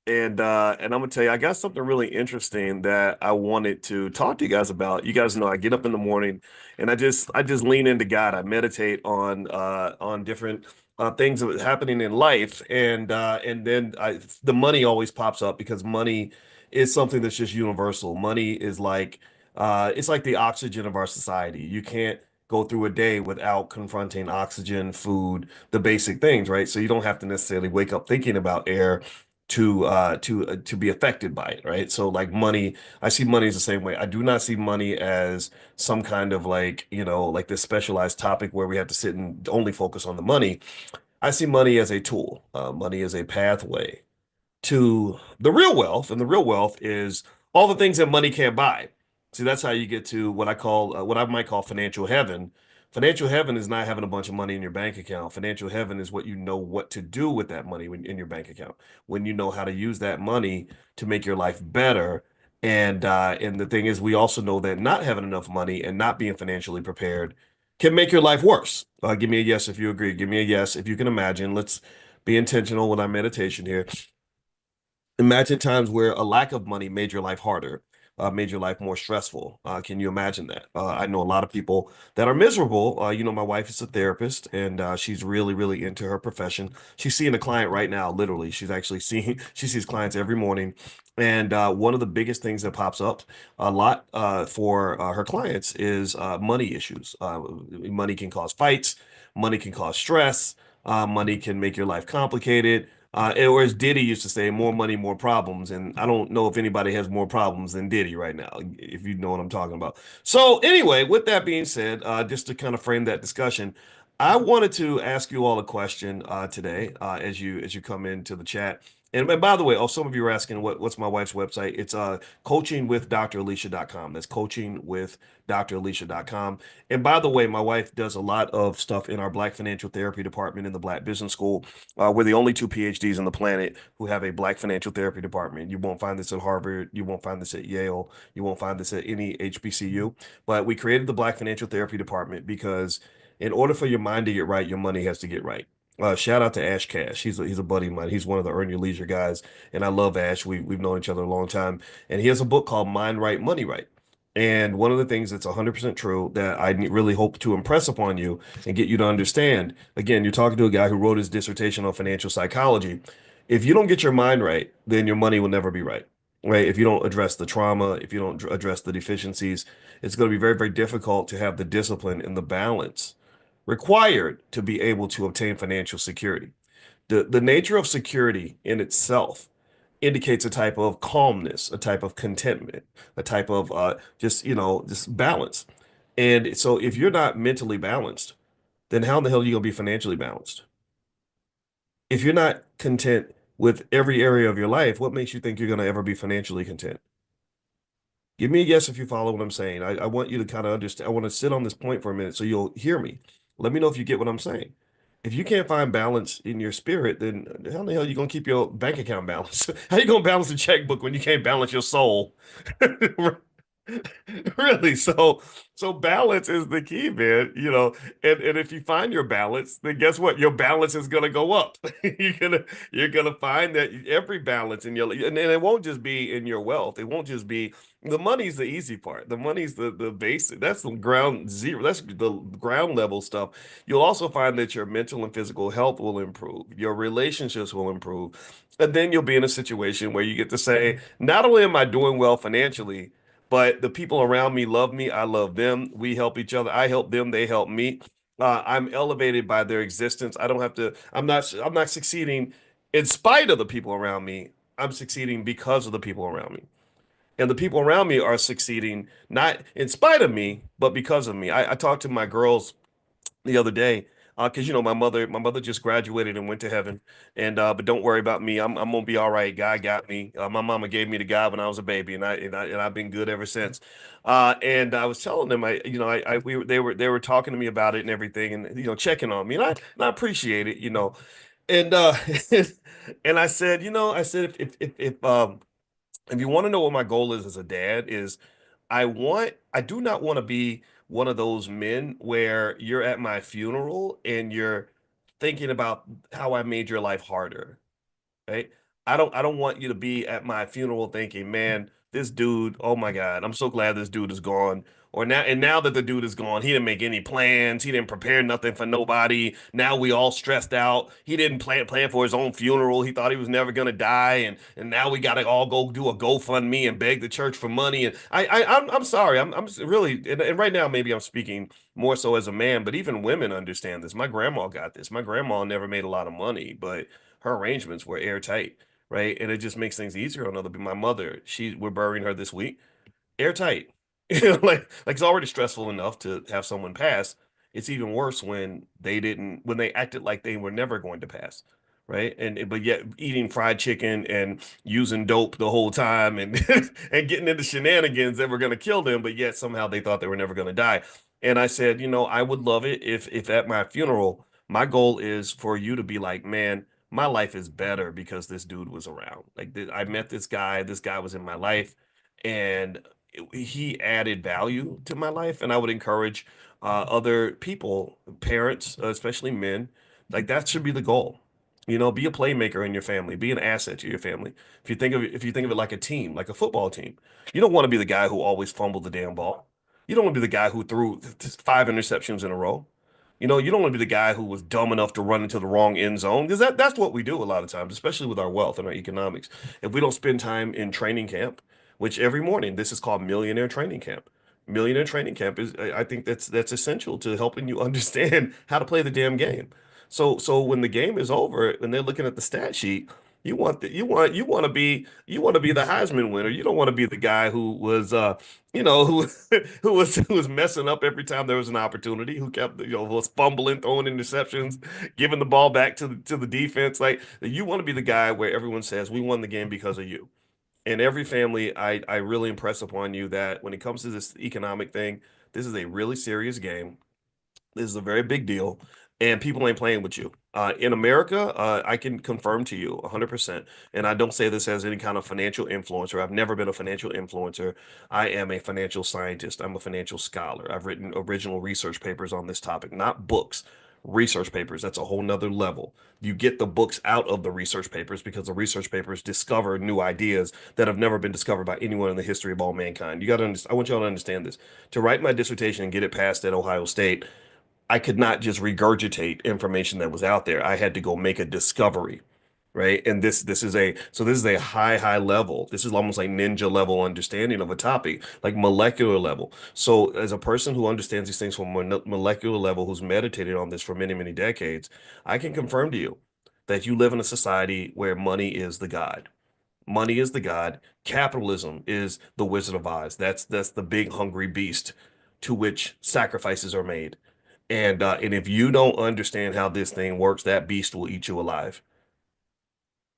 And I'm gonna tell you, I got something really interesting that I wanted to talk to you guys about. You guys know I get up in the morning and I just lean into God. I meditate on different things that are happening in life, and then the money always pops up because money is something that's just universal. Money is like it's like the oxygen of our society. You can't go through a day without confronting oxygen, food, the basic things, right? So you don't have to necessarily wake up thinking about air to be affected by it, right? So like money, I see money as the same way. I do not see money as some kind of like, like this specialized topic where we have to sit and only focus on the money. I see money as a tool. Money as a pathway to the real wealth, and the real wealth is all the things that money can't buy. See, that's how you get to what I might call financial heaven. Financial heaven is not having a bunch of money in your bank account. Financial heaven is what you know what to do with that money in your bank account, when you know how to use that money to make your life better. And the thing is, we also know that not having enough money and not being financially prepared can make your life worse. Give me a yes if you agree. Give me a yes if you can imagine. Let's be intentional with our meditation here. Imagine times where a lack of money made your life harder, made your life more stressful. Can you imagine that? I know a lot of people that are miserable. My wife is a therapist, and she's really, really into her profession. She's seeing a client right now, literally. She's actually seeing, she sees clients every morning. And one of the biggest things that pops up a lot for her clients is money issues. Money can cause fights, money can cause stress, money can make your life complicated. Or as Diddy used to say, more money, more problems. And I don't know if anybody has more problems than Diddy right now, if you know what I'm talking about. So anyway, with that being said, just to kind of frame that discussion, I wanted to ask you all a question today as you come into the chat. And by the way, some of you are asking what's my wife's website. It's coachingwithdralicia.com. That's coachingwithdralicia.com. And by the way, my wife does a lot of stuff in our Black Financial Therapy department in the Black Business School. We're the only two PhDs on the planet who have a Black Financial Therapy department. You won't find this at Harvard. You won't find this at Yale. You won't find this at any HBCU. But we created the Black Financial Therapy department because in order for your mind to get right, your money has to get right. Shout out to Ash Cash. He's a buddy of mine. He's one of the Earn Your Leisure guys, and I love Ash. We've known each other a long time, and he has a book called Mind Right, Money Right. And one of the things that's 100% true that I really hope to impress upon you and get you to understand, again, you're talking to a guy who wrote his dissertation on financial psychology. If you don't get your mind right, then your money will never be right. Right? If you don't address the trauma, if you don't address the deficiencies, it's going to be very, very difficult to have the discipline and the balance required to be able to obtain financial security. The nature of security in itself indicates a type of calmness, a type of contentment, a type of just balance. And so if you're not mentally balanced, then how in the hell are you gonna be financially balanced? If you're not content with every area of your life, what makes you think you're gonna ever be financially content? Give me a yes if you follow what I'm saying. I want you to kind of understand. I want to sit on this point for a minute so you'll hear me. Let me know if you get what I'm saying. If you can't find balance in your spirit, then how the hell are you gonna keep your bank account balance? How you gonna balance a checkbook when you can't balance your soul? Really, so balance is the key, man. And if you find your balance, then guess what? Your balance is gonna go up. You're gonna find that every balance in your and it won't just be in your wealth. It won't just be the money's the easy part. The money's the basic. That's the ground zero. That's the ground level stuff. You'll also find that your mental and physical health will improve. Your relationships will improve. And then you'll be in a situation where you get to say, not only am I doing well financially, but the people around me love me. I love them. We help each other. I help them. They help me. I'm elevated by their existence. I don't have to, I'm not succeeding in spite of the people around me. I'm succeeding because of the people around me. And the people around me are succeeding not in spite of me, but because of me. I talked to my girls the other day. Because my mother just graduated and went to heaven, and but don't worry about me. I'm gonna be all right. God got me. My mama gave me to God when I was a baby, and I've been good ever since. And I was telling them, they were talking to me about it and everything, and checking on me, and I appreciate it. And and I said, if you want to know what my goal is as a dad, is I do not want to be one of those men where you're at my funeral and you're thinking about how I made your life harder, right? I don't want you to be at my funeral thinking, man, this dude, oh my God, I'm so glad this dude is gone. Or now that the dude is gone, he didn't make any plans. He didn't prepare nothing for nobody. Now we all stressed out. He didn't plan for his own funeral. He thought he was never gonna die, and now we gotta all go do a GoFundMe and beg the church for money. And I'm sorry. I'm really, and right now maybe I'm speaking more so as a man, but even women understand this. My grandma got this. My grandma never made a lot of money, but her arrangements were airtight, right? And it just makes things easier on other people. My mother, we're burying her this week, airtight. Like it's already stressful enough to have someone pass. It's even worse when they acted like they were never going to pass, right? And but yet eating fried chicken and using dope the whole time and and getting into shenanigans that were going to kill them, but yet somehow they thought they were never going to die. And I said, I would love it if at my funeral, my goal is for you to be like, man, my life is better because this dude was around. Like I met this guy. This guy was in my life, and he added value to my life. And I would encourage other people, parents, especially men, like that should be the goal. Be a playmaker in your family, be an asset to your family. If you think of it like a team, like a football team, you don't want to be the guy who always fumbled the damn ball. You don't want to be the guy who threw five interceptions in a row. You don't want to be the guy who was dumb enough to run into the wrong end zone, because that's what we do a lot of times, especially with our wealth and our economics. If we don't spend time in training camp, which every morning, this is called Millionaire Training Camp. Millionaire Training Camp is, I think that's essential to helping you understand how to play the damn game. So when the game is over and they're looking at the stat sheet, you want to be the Heisman winner. You don't want to be the guy who was who who was messing up every time there was an opportunity, who kept was fumbling, throwing interceptions, giving the ball back to the defense. Like, you want to be the guy where everyone says, we won the game because of you. In every family, I really impress upon you that when it comes to this economic thing, this is a really serious game. This is a very big deal, and people ain't playing with you. In America, I can confirm to you 100%, and I don't say this as any kind of financial influencer. I've never been a financial influencer. I am a financial scientist. I'm a financial scholar. I've written original research papers on this topic, not books. Research papers, that's a whole nother level. You get the books out of the research papers because the research papers discover new ideas that have never been discovered by anyone in the history of all mankind. I want y'all to understand this. To write my dissertation and get it passed at Ohio State, I could not just regurgitate information that was out there. I had to go make a discovery, right? And this is a high level. This is almost like ninja level understanding of a topic, like molecular level. So as a person who understands these things from a molecular level, who's meditated on this for many, many decades, I can confirm to you that you live in a society where money is the god. Money is the god. Capitalism is the Wizard of Oz. That's the big hungry beast to which sacrifices are made. And if you don't understand how this thing works, that beast will eat you alive.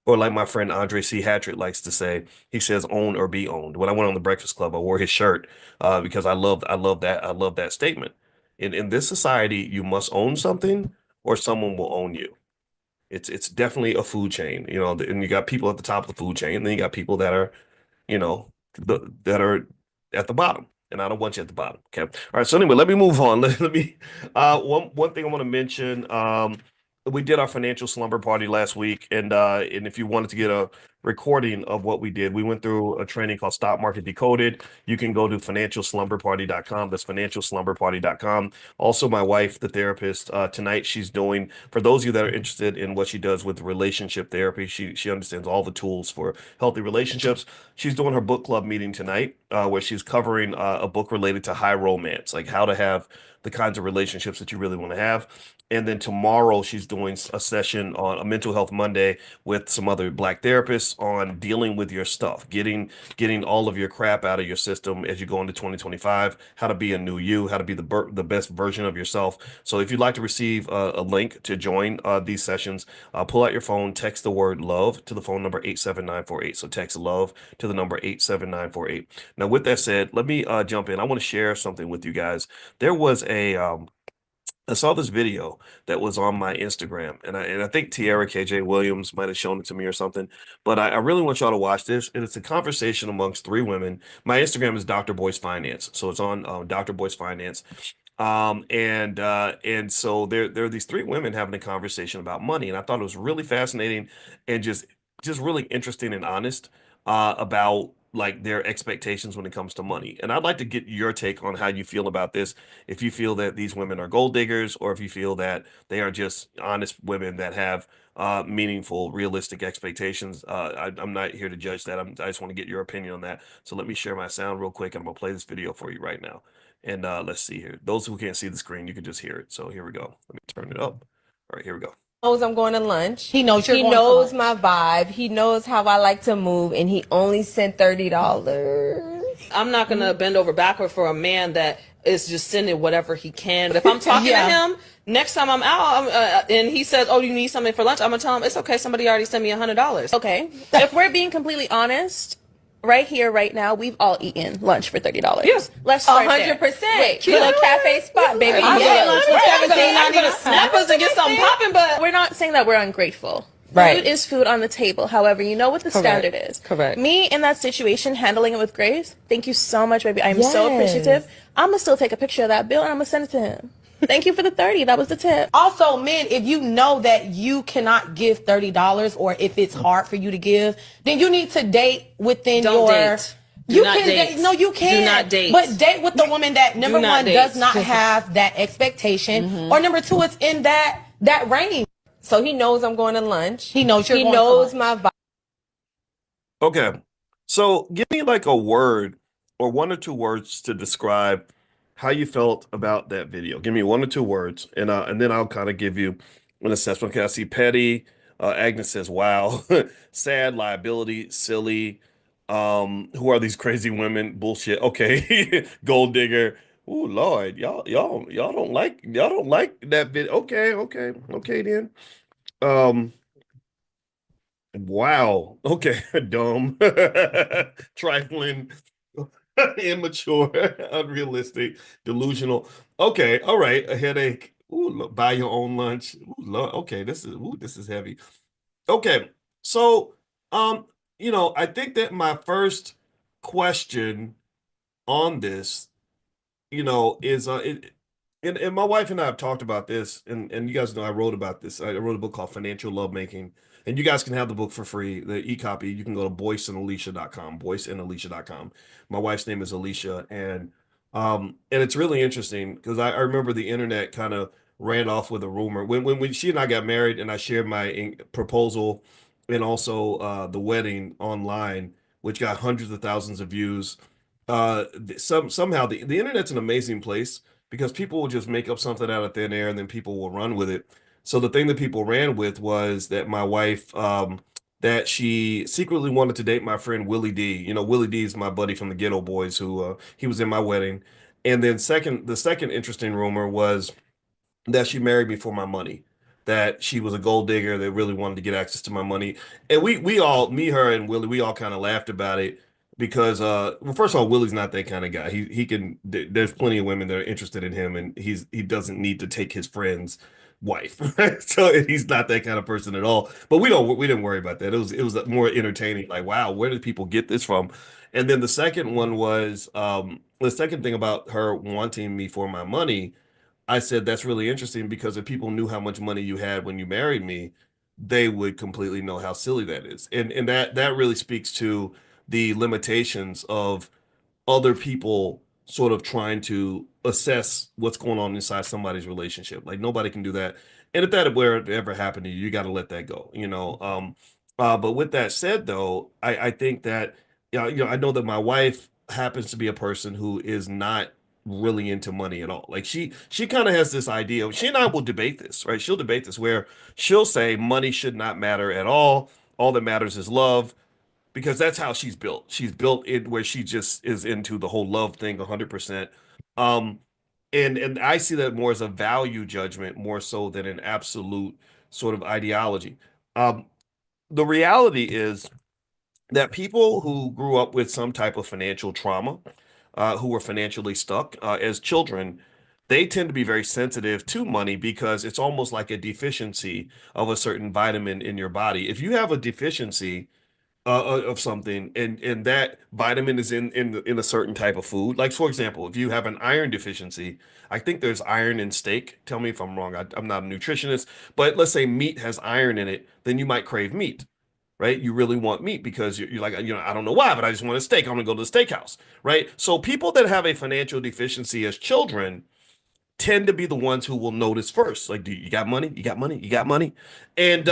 Or like my friend Andre C. Hatchett likes to say, he says, "Own or be owned." When I went on the Breakfast Club, I wore his shirt because I love that statement. In this society, you must own something, or someone will own you. It's definitely a food chain, and you got people at the top of the food chain, and then you got people that are that are at the bottom. And I don't want you at the bottom. Okay. All right. So anyway, let me move on. Let me one thing I want to mention. We did our financial slumber party last week, and if you wanted to get a recording of what we did, we went through a training called Stock Market Decoded. You can go to financialslumberparty.com. That's financialslumberparty.com. Also, my wife, the therapist, tonight she's doing, for those of you that are interested in what she does with relationship therapy, she understands all the tools for healthy relationships. She's doing her book club meeting tonight, where she's covering a book related to high romance, like how to have the kinds of relationships that you really want to have. And then tomorrow she's doing a session on a mental health Monday with some other Black therapists on dealing with your stuff, getting all of your crap out of your system as you go into 2025, how to be a new you, how to be the best version of yourself. So if you'd like to receive a link to join these sessions, pull out your phone, text the word love to the phone number 87948. So text love to the number 87948. Now, with that said, let me jump in. I want to share something with you guys. There was I saw this video that was on my Instagram, and I think Tiara KJ Williams might have shown it to me or something. But I really want y'all to watch this, and it's a conversation amongst three women. My Instagram is Dr. Boyce Finance, so it's on Dr. Boyce Finance. And so there are these three women having a conversation about money, and I thought it was really fascinating and just really interesting and honest about like their expectations when it comes to money. And I'd like to get your take on how you feel about this. If you feel that these women are gold diggers, or if you feel that they are just honest women that have meaningful, realistic expectations. I'm not here to judge that. I just want to get your opinion on that. So let me share my sound real quick, and I'm gonna play this video for you right now. And let's see here. Those who can't see the screen, you can just hear it. So here we go. Let me turn it up. All right, here we go. Knows I'm going to lunch. He knows you're He going to knows lunch. my vibe. He knows how I like to move, and he only sent $30. I'm not gonna bend over backward for a man that is just sending whatever he can. But if I'm talking to him next time I'm out, and he says, "Oh, you need something for lunch," I'm gonna tell him it's okay. Somebody already sent me $100. Okay. If we're being completely honest, right here, right now, we've all eaten lunch for $30. Yes. Let's start 100%. Wait, Cute little cafe spot, baby. I'm You getting know, lunch for $17.90 to snap us and get something popping, but we're not saying that we're ungrateful. Right. Food is food on the table. However, you know what the standard is. Correct. Me in that situation, handling it with grace. Thank you so much, baby. I'm so appreciative. I'm gonna still take a picture of that bill and I'm gonna send it to him. Thank you for the 30. That was the tip. Also, men, if you know that you cannot give $30, or if it's hard for you to give, then you need to date within Don't your. date. You not can date. date. No, you can. Do not date. But date with the woman that number not one date. does not have that expectation, or number two, it's in that range. So he knows I'm going to lunch. He knows you're He going to knows lunch. my vibe. Okay. So give me like a word or one or two words to describe how you felt about that video. Give me one or two words, and then I'll kind of give you an assessment. Okay, I see petty. Agnes says, "Wow, sad, liability, silly. Who are these crazy women? Bullshit." Okay, gold digger. Oh Lord, y'all don't like that video. Okay then. Um, wow. Okay, dumb, trifling, immature, unrealistic, delusional. Okay, all right, a headache. Ooh, buy your own lunch. Ooh, Lord. Okay, this is heavy. Okay, so I think that my first question on this, is and my wife and I have talked about this, and you guys know I wrote about this. I wrote a book called Financial Lovemaking, and you guys can have the book for free, the e-copy. You can go to boyceandalicia.com, boyceandalicia.com. My wife's name is Alicia, and it's really interesting because I remember the internet kind of ran off with a rumor when she and I got married, and I shared my proposal and also the wedding online, which got hundreds of thousands of views. Somehow the internet's an amazing place because people will just make up something out of thin air and then people will run with it. So the thing that people ran with was that my wife, that she secretly wanted to date my friend Willie D. Willie D is my buddy from the Ghetto Boys, who he was in my wedding. And then the second interesting rumor was that she married me for my money, that she was a gold digger that really wanted to get access to my money. And we all, me, her, and Willie, we all kind of laughed about it because, well, first of all, Willie's not that kind of guy. He can, there's plenty of women that are interested in him, and he doesn't need to take his friend's wife. So he's not that kind of person at all. But we didn't worry about that. It was more entertaining. Like, wow, where did people get this from? And then the second one was, the second thing about her wanting me for my money, I said that's really interesting because if people knew how much money you had when you married me, they would completely know how silly that is. And that really speaks to the limitations of other people sort of trying to assess what's going on inside somebody's relationship. Like nobody can do that. And if that were to ever happen to you, you got to let that go. But with that said, though, I think that, I know that my wife happens to be a person who is not really into money at all. Like she kind of has this idea. She and I will debate this, right? She'll debate this where she'll say money should not matter at all. All that matters is love, because that's how she's built. She's built it where she just is into the whole love thing 100%. Um, and I see that more as a value judgment more so than an absolute sort of ideology. Um, the reality is that people who grew up with some type of financial trauma, who were financially stuck as children, they tend to be very sensitive to money because it's almost like a deficiency of a certain vitamin in your body. If you have a deficiency of something, and that vitamin is in a certain type of food, like for example, if you have an iron deficiency, I think there's iron in steak. Tell me if I'm wrong. I'm not a nutritionist, but let's say meat has iron in it, then you might crave meat, right? You really want meat because you're like, I don't know why, but I just want a steak. I'm gonna go to the steakhouse, right? So people that have a financial deficiency as children tend to be the ones who will notice first. Like, do you got money? You got money? You got money? And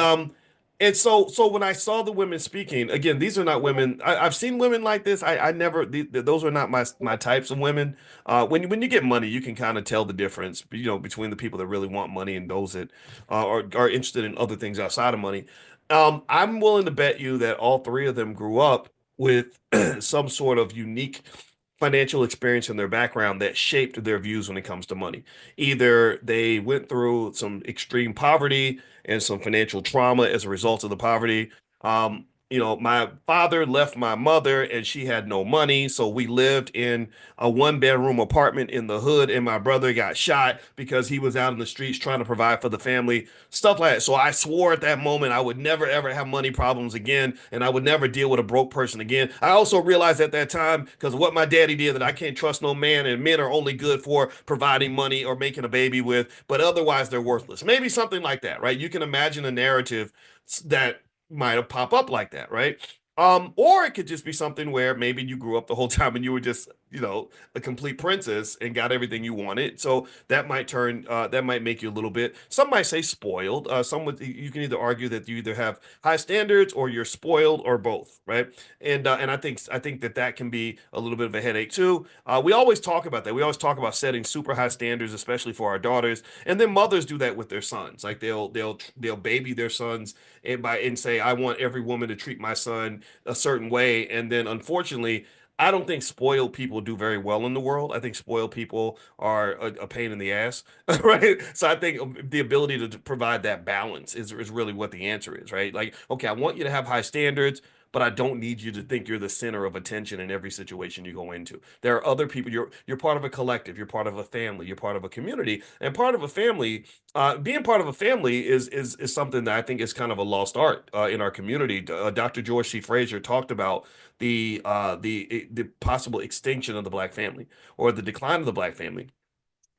so when I saw the women speaking, again, these are not women. I've seen women like this. I never. Those are not my types of women. When you get money, you can kind of tell the difference, between the people that really want money and those that are interested in other things outside of money. I'm willing to bet you that all three of them grew up with some sort of unique financial experience in their background that shaped their views when it comes to money. Either they went through some extreme poverty and some financial trauma as a result of the poverty. My father left my mother and she had no money, so we lived in a one-bedroom apartment in the hood, and my brother got shot because he was out in the streets trying to provide for the family, stuff like that. So I swore at that moment I would never ever have money problems again, and I would never deal with a broke person again. I also realized at that time, because of what my daddy did, that I can't trust no man, and men are only good for providing money or making a baby with, but otherwise they're worthless. Maybe something like that, right? You can imagine a narrative that might have pop up like that, right? Or it could just be something where maybe you grew up the whole time and you were just, a complete princess and got everything you wanted. So that might make you a little bit, some might say spoiled. You can either argue that you either have high standards or you're spoiled or both, right? And I think that can be a little bit of a headache too. We always talk about that. We always talk about setting super high standards, especially for our daughters. And then mothers do that with their sons. Like they'll baby their sons and say, I want every woman to treat my son a certain way. And then unfortunately, I don't think spoiled people do very well in the world. I think spoiled people are a pain in the ass, right? So I think the ability to provide that balance is really what the answer is, right? Like, okay, I want you to have high standards, but I don't need you to think you're the center of attention in every situation you go into. There are other people. You're part of a collective. You're part of a family. You're part of a community. And part of a family, being part of a family is something that I think is kind of a lost art in our community. Dr. George C. Fraser talked about the possible extinction of the black family or the decline of the black family.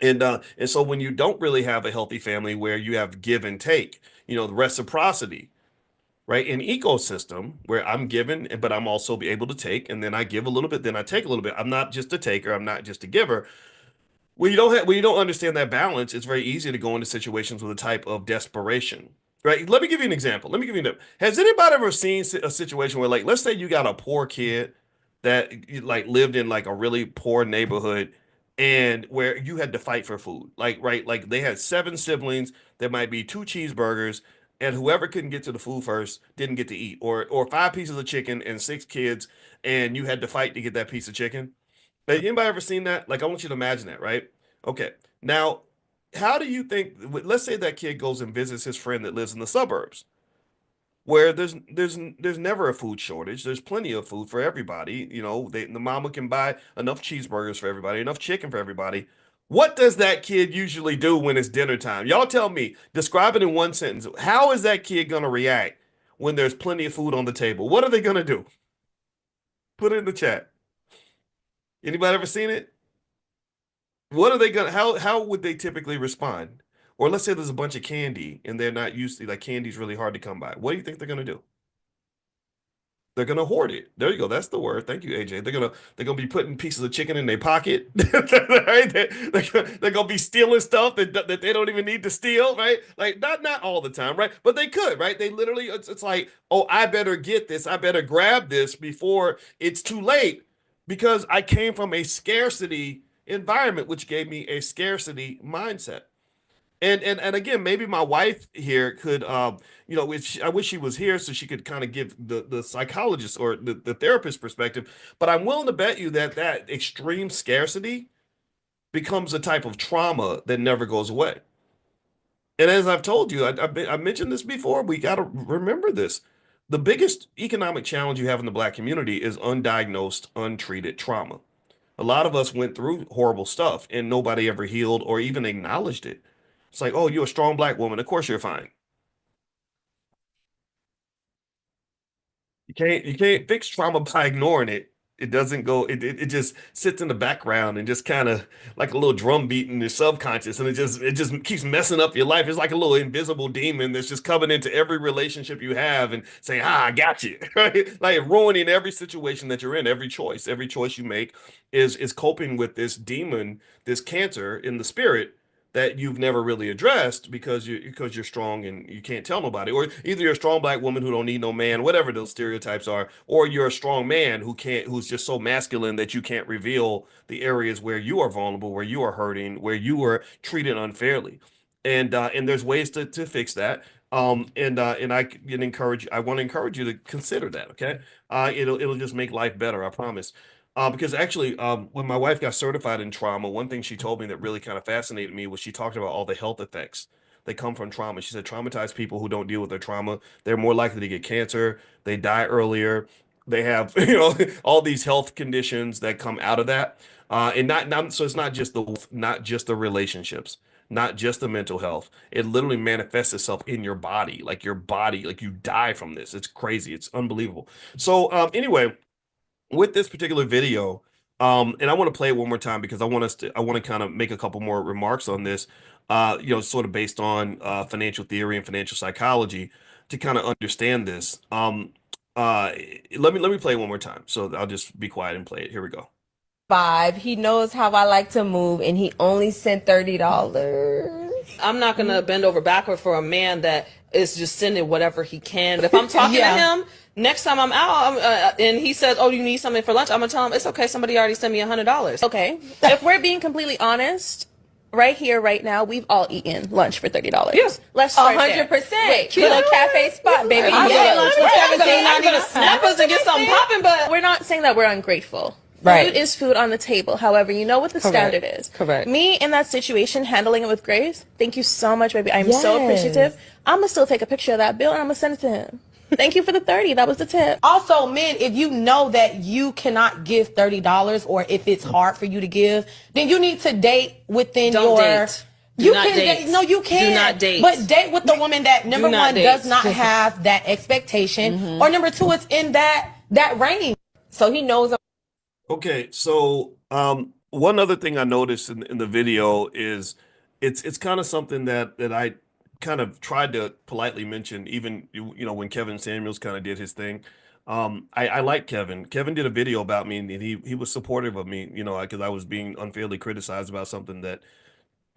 And so when you don't really have a healthy family where you have give and take, the reciprocity, right? An ecosystem where I'm given, but I'm also be able to take, and then I give a little bit, then I take a little bit. I'm not just a taker, I'm not just a giver. When you don't understand that balance, it's very easy to go into situations with a type of desperation. Right. Let me give you an example. Has anybody ever seen a situation where, like, let's say you got a poor kid that like lived in like a really poor neighborhood and where you had to fight for food. Like, right, like they had seven siblings, there might be two cheeseburgers, and whoever couldn't get to the food first didn't get to eat, or five pieces of chicken and six kids, and you had to fight to get that piece of chicken. Like, anybody ever seen that? Like, I want you to imagine that, right? Okay. Now, how do you think, let's say that kid goes and visits his friend that lives in the suburbs, where there's never a food shortage. There's plenty of food for everybody. The mama can buy enough cheeseburgers for everybody, enough chicken for everybody. What does that kid usually do when it's dinner time? Y'all tell me, describe it in one sentence. How is that kid gonna react when there's plenty of food on the table? What are they gonna do? Put it in the chat. Anybody ever seen it? What are they gonna how would they typically respond? Or let's say there's a bunch of candy and they're not used to, like, candy's really hard to come by. What do you think they're gonna do? They're gonna hoard it. There you go. That's the word. Thank you, AJ. They're gonna be putting pieces of chicken in their pocket. Right? They're gonna be stealing stuff that they don't even need to steal, right? Like, not all the time, right? But they could, right? They literally, it's like, oh, I better get this. I better grab this before it's too late because I came from a scarcity environment, which gave me a scarcity mindset. And again, maybe my wife here could, which I wish she was here so she could kind of give the psychologist or the therapist perspective. But I'm willing to bet you that that extreme scarcity becomes a type of trauma that never goes away. And as I've told you, I mentioned this before, we got to remember this. The biggest economic challenge you have in the Black community is undiagnosed, untreated trauma. A lot of us went through horrible stuff and nobody ever healed or even acknowledged it. It's like, oh, you're a strong Black woman. Of course you're fine. You can't fix trauma by ignoring it. It doesn't go, it just sits in the background and just kind of like a little drum beat in your subconscious, and it just keeps messing up your life. It's like a little invisible demon that's just coming into every relationship you have and saying, ah, I got you, right? Like ruining every situation that you're in, every choice you make is coping with this demon, this cancer in the spirit that you've never really addressed because you're strong and you can't tell nobody, or either you're a strong Black woman who don't need no man, whatever those stereotypes are, or you're a strong man who's just so masculine that you can't reveal the areas where you are vulnerable, where you are hurting, where you are treated unfairly. And there's ways to fix that. And I want to encourage you to consider that. Okay, it'll just make life better, I promise. Because actually, when my wife got certified in trauma, one thing she told me that really kind of fascinated me was she talked about all the health effects that come from trauma. She said traumatized people who don't deal with their trauma, they're more likely to get cancer, they die earlier, they have, all these health conditions that come out of that. And not so it's not just the relationships, not just the mental health. It literally manifests itself in your body, like you die from this. It's crazy. It's unbelievable. So anyway, with this particular video, and I want to play it one more time because I want to kind of make a couple more remarks on this, sort of based on financial theory and financial psychology to kind of understand this. Let me play it one more time. So I'll just be quiet and play it. Here we go. He knows how I like to move, and he only sent $30. I'm not gonna bend over backward for a man that is just sending whatever he can. But if I'm talking to him, next time I'm out, and he says, "Oh, you need something for lunch?" I'm gonna tell him it's okay. Somebody already sent me $100. Okay, if we're being completely honest, right here, right now, we've all eaten lunch for $30. Yes, let's start 100%. Cute little cafe spot, baby. I'm gonna snap us to get something popping, but we're not saying that we're ungrateful. Right. Food is food on the table. However, you know what the standard is. Correct. Me in that situation, handling it with grace. Thank you so much, baby. I'm so appreciative. I'm gonna still take a picture of that bill and I'm gonna send it to him. Thank you for the 30. That was the tip. Also, men, if you know that you cannot give $30 or if it's hard for you to give, then you need to date within Don't date. You can date. No, you can. Do not date. But date with the woman that number one does not have that expectation, or number two, it's in that range. So he knows. Okay, so one other thing I noticed in the video is it's kind of something that I kind of tried to politely mention, even when Kevin Samuels kind of did his thing. I like Kevin. Kevin did a video about me, and he was supportive of me, because I was being unfairly criticized about something that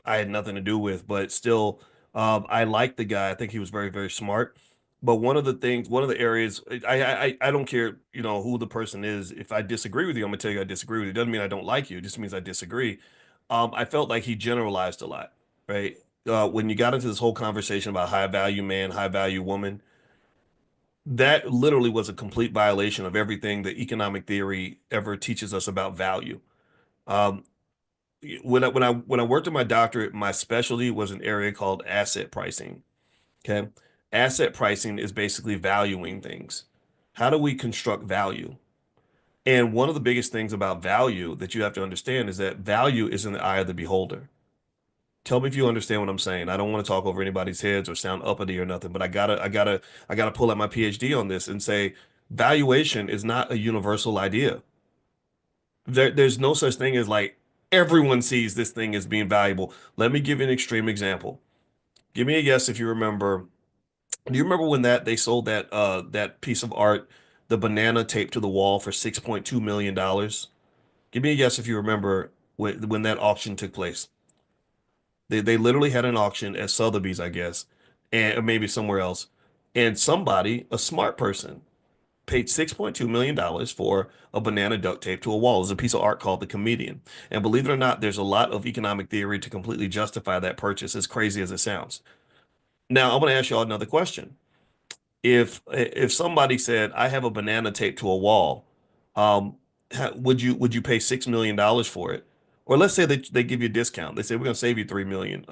I had nothing to do with, but still, I like the guy. I think he was very, very smart. But one of the areas, I don't care, who the person is. If I disagree with you, I'm gonna tell you I disagree with you. It doesn't mean I don't like you. It just means I disagree. I felt like he generalized a lot, right? When you got into this whole conversation about high value man, high value woman, that literally was a complete violation of everything that economic theory ever teaches us about value. Um, when I worked at my doctorate, my specialty was an area called asset pricing. Okay. Asset pricing is basically valuing things. How do we construct value? And one of the biggest things about value that you have to understand is that value is in the eye of the beholder. Tell me if you understand what I'm saying. I don't want to talk over anybody's heads or sound uppity or nothing, but I gotta pull out my PhD on this and say valuation is not a universal idea. There's no such thing as like everyone sees this thing as being valuable. Let me give you an extreme example. Give me a guess if you remember. Do you remember when they sold that piece of art, the banana taped to the wall for $6.2 million? Give me a guess if you remember when that auction took place. They literally had an auction at Sotheby's, I guess, and or maybe somewhere else. And somebody, a smart person, paid $6.2 million for a banana duct taped to a wall. It's a piece of art called The Comedian. And believe it or not, there's a lot of economic theory to completely justify that purchase, as crazy as it sounds. Now, I want to ask y'all another question. If somebody said, I have a banana taped to a wall, um, would you pay $6 million for it? Or let's say they give you a discount. They say we're gonna save you 3 million.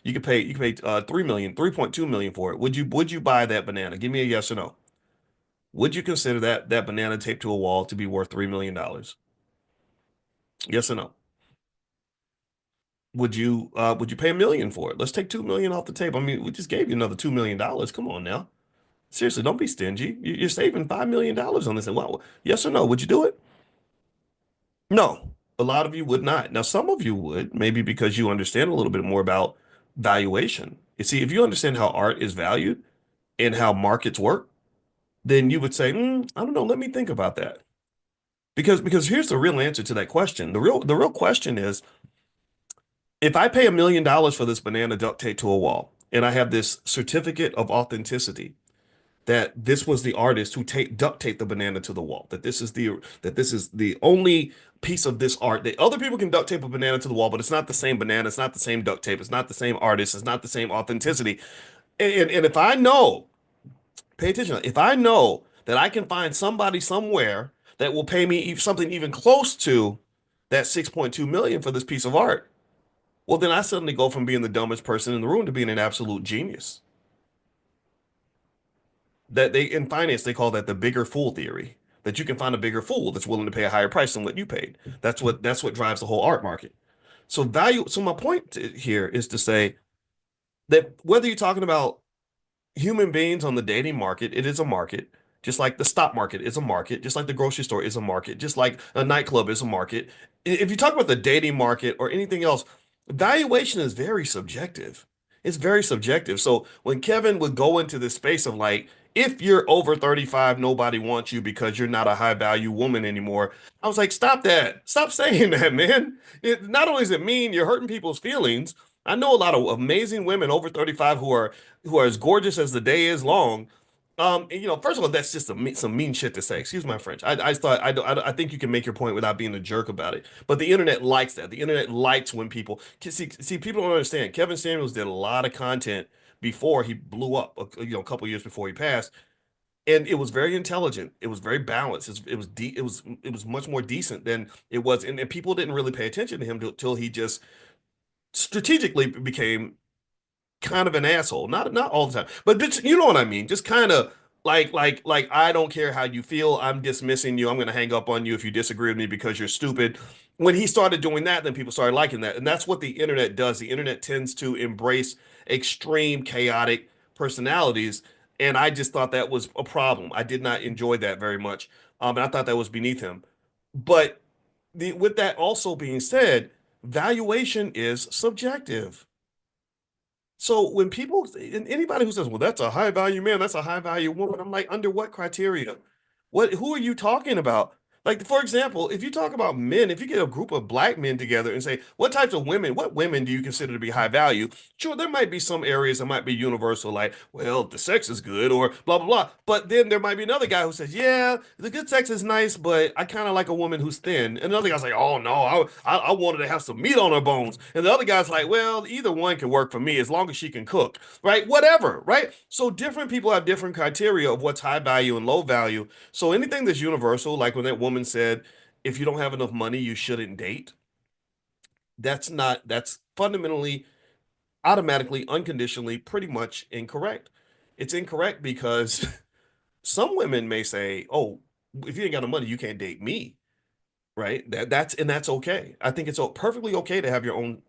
You can pay 3.2 million for it. Would you buy that banana? Give me a yes or no. Would you consider that banana taped to a wall to be worth $3 million? Yes or no? Would you pay 1 million for it? Let's take 2 million off the table. I mean, we just gave you another $2 million. Come on now. Seriously, don't be stingy. You're saving $5 million on this. And wow, yes or no? Would you do it? No. A lot of you would not. Now, some of you would, maybe because you understand a little bit more about valuation. You see, if you understand how art is valued and how markets work, then you would say, I don't know, let me think about that. Because here's the real answer to that question. The real question is, if I pay $1 million for this banana duct tape to a wall, and I have this certificate of authenticity that this was the artist who duct taped the banana to the wall, that this is the only piece of this art that other people can duct tape a banana to the wall, but it's not the same banana, it's not the same duct tape, it's not the same artist, it's not the same authenticity. And if I know, pay attention, if I know that I can find somebody somewhere that will pay me something even close to that 6.2 million for this piece of art, well, then I suddenly go from being the dumbest person in the room to being an absolute genius. That they in finance they call that the bigger fool theory. That you can find a bigger fool that's willing to pay a higher price than what you paid. That's what drives the whole art market. So value. So my point here is to say that whether you're talking about human beings on the dating market, it is a market. Just like the stock market is a market, just like the grocery store is a market, just like a nightclub is a market. If you talk about the dating market or anything else, valuation is very subjective. It's very subjective. So when Kevin would go into this space of like, if you're over 35, nobody wants you because you're not a high value woman anymore. I was like, stop that. Stop saying that, man. Not only is it mean, you're hurting people's feelings. I know a lot of amazing women over 35 who are as gorgeous as the day is long. And, first of all, that's just some mean shit to say. Excuse my French. I think you can make your point without being a jerk about it. But the internet likes that. The internet likes when people see. People don't understand. Kevin Samuels did a lot of content before he blew up. A couple years before he passed, and it was very intelligent. It was very balanced. It was much more decent than it was, and people didn't really pay attention to him till he just strategically became kind of an asshole. Not all the time, but you know what I mean. Just kind of like I don't care how you feel. I'm dismissing you. I'm going to hang up on you if you disagree with me because you're stupid. When he started doing that, then people started liking that, and that's what the internet does. The internet tends to embrace extreme, chaotic personalities, and I just thought that was a problem. I did not enjoy that very much, and I thought that was beneath him. But with that also being said, valuation is subjective. So when people, and anybody who says, well, that's a high value man, that's a high value woman, I'm like, under what criteria? Who are you talking about? Like, for example, if you talk about men, if you get a group of black men together and say, what women do you consider to be high value? Sure, there might be some areas that might be universal, like, well, the sex is good or blah, blah, blah. But then there might be another guy who says, yeah, the good sex is nice, but I kind of like a woman who's thin. And another guy's like, oh no, I wanted to have some meat on her bones. And the other guy's like, well, either one can work for me as long as she can cook, right? Whatever, right? So different people have different criteria of what's high value and low value. So anything that's universal, like when that woman said, if you don't have enough money, you shouldn't date. That's fundamentally, automatically, unconditionally, pretty much incorrect. It's incorrect because some women may say, oh, if you ain't got no money, you can't date me, right? That's okay. I think it's perfectly okay to have your own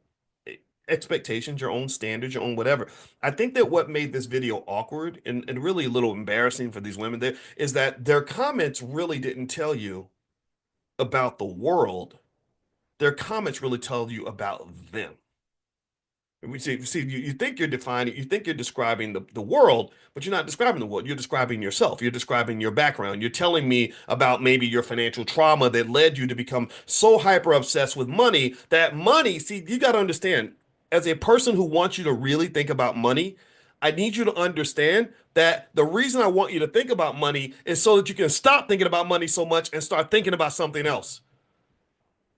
expectations, your own standards, your own whatever. I think that what made this video awkward and really a little embarrassing for these women there is that their comments really didn't tell you about the world. Their comments really tell you about them. You think you're defining, you think you're describing the world, but you're not describing the world. You're describing yourself. You're describing your background. You're telling me about maybe your financial trauma that led you to become so hyper obsessed with money that money, see, you got to understand, as a person who wants you to really think about money, I need you to understand that the reason I want you to think about money is so that you can stop thinking about money so much and start thinking about something else.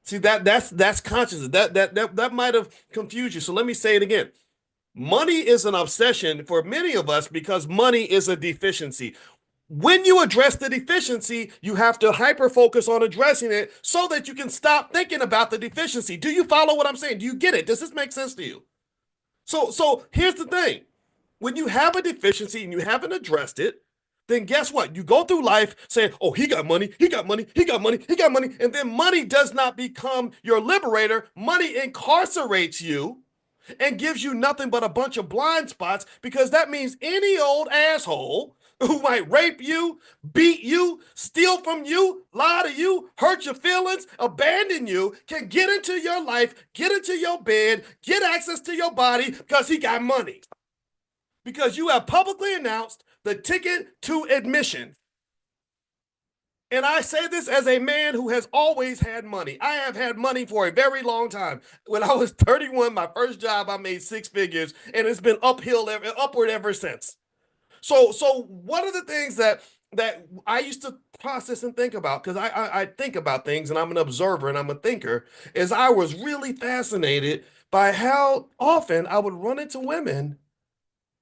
See, that's consciousness. That might have confused you. So let me say it again. Money is an obsession for many of us because money is a deficiency. When you address the deficiency, you have to hyper focus on addressing it so that you can stop thinking about the deficiency. Do you follow what I'm saying? Do you get it? Does this make sense to you? So here's the thing. When you have a deficiency and you haven't addressed it, then guess what? You go through life saying, oh, he got money, he got money, he got money, he got money. And then money does not become your liberator. Money incarcerates you and gives you nothing but a bunch of blind spots, because that means any old asshole who might rape you, beat you, steal from you, lie to you, hurt your feelings, abandon you, can get into your life, get into your bed, get access to your body because he got money. Because you have publicly announced the ticket to admission. And I say this as a man who has always had money. I have had money for a very long time. When I was 31, my first job, I made 6 figures, and it's been upward ever since. So one of the things that I used to process and think about, because I think about things and I'm an observer and I'm a thinker, is I was really fascinated by how often I would run into women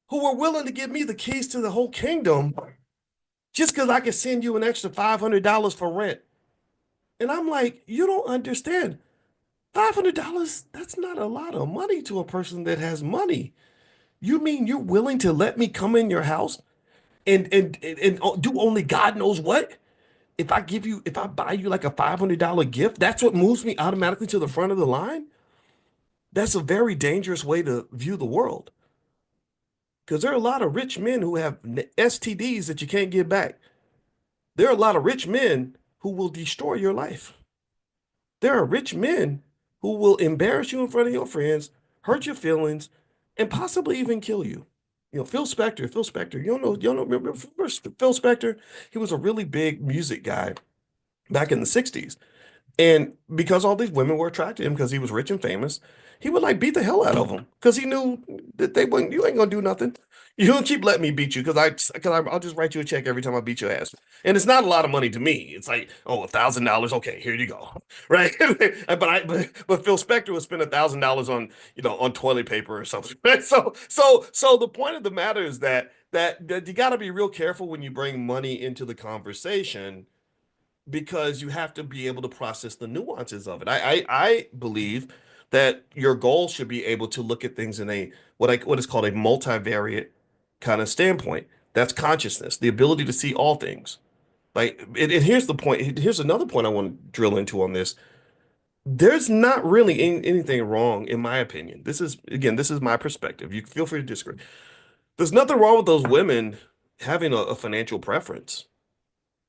who were willing to give me the keys to the whole kingdom just because I could send you an extra $500 for rent. And I'm like, you don't understand. $500, that's not a lot of money to a person that has money. You mean you're willing to let me come in your house and do only God knows what? If I buy you like a $500 gift, that's what moves me automatically to the front of the line? That's a very dangerous way to view the world. Because there are a lot of rich men who have STDs that you can't get back. There are a lot of rich men who will destroy your life. There are rich men who will embarrass you in front of your friends, hurt your feelings, and possibly even kill you. You know, Phil Spector, you don't know, remember Phil Spector? He was a really big music guy back in the 60s. And because all these women were attracted to him because he was rich and famous, he would like beat the hell out of them because he knew that you ain't gonna do nothing. You don't keep letting me beat you I'll just write you a check every time I beat your ass. And it's not a lot of money to me. It's like, oh, $1,000. Okay, here you go. Right. but Phil Spector would spend $1,000 on, on toilet paper or something. Right? So the point of the matter is that you gotta be real careful when you bring money into the conversation, because you have to be able to process the nuances of it. I believe that your goal should be able to look at things in a what is called a multivariate kind of standpoint. That's consciousness, the ability to see all things. Like, and here's the point. Here's another point I want to drill into on this. There's not really anything wrong, in my opinion. This is my perspective. You feel free to disagree. There's nothing wrong with those women having a financial preference.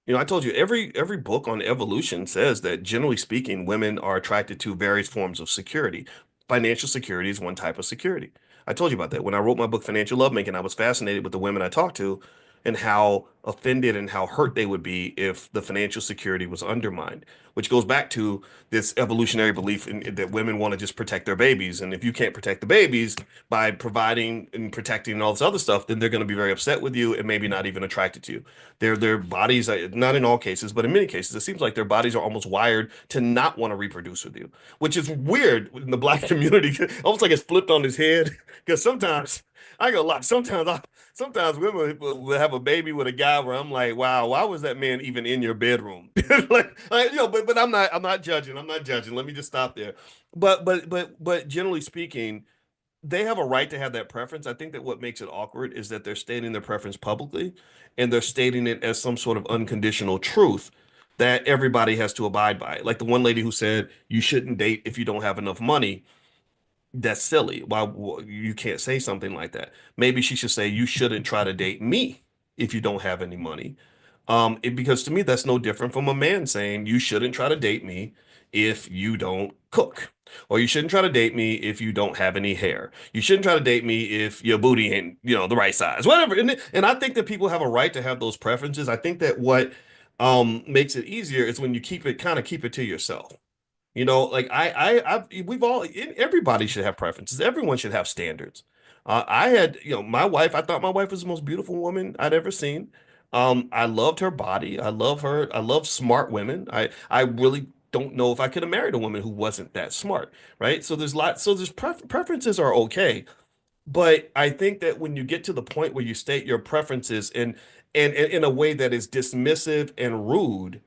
I told you every book on evolution says that generally speaking, women are attracted to various forms of security. Financial security is one type of security. I told you about that. When I wrote my book, Financial Lovemaking, I was fascinated with the women I talked to and how offended and how hurt they would be if the financial security was undermined, which goes back to this evolutionary belief that women want to just protect their babies. And if you can't protect the babies by providing and protecting and all this other stuff, then they're going to be very upset with you and maybe not even attracted to you. Their bodies, not in all cases, but in many cases, it seems like their bodies are almost wired to not want to reproduce with you, which is weird in the Black community. Almost like it's flipped on his head. Because sometimes, I go lie, sometimes women will have a baby with a guy where I'm like, wow, why was that man even in your bedroom? But I'm not judging. I'm not judging. Let me just stop there. But generally speaking, they have a right to have that preference. I think that what makes it awkward is that they're stating their preference publicly, and they're stating it as some sort of unconditional truth that everybody has to abide by. Like the one lady who said, you shouldn't date if you don't have enough money. That's silly. Why you can't say something like that? Maybe she should say, you shouldn't try to date me if you don't have any money. Because to me, that's no different from a man saying, you shouldn't try to date me if you don't cook, or you shouldn't try to date me if you don't have any hair. You shouldn't try to date me if your booty ain't, the right size, whatever. And I think that people have a right to have those preferences. I think that what makes it easier is when you keep it to yourself. Like we've all, everybody should have preferences. Everyone should have standards. I had, my wife, I thought my wife was the most beautiful woman I'd ever seen. I loved her body. I love her. I love smart women. I really don't know if I could have married a woman who wasn't that smart, right? So there's preferences are okay. But I think that when you get to the point where you state your preferences and in a way that is dismissive and rude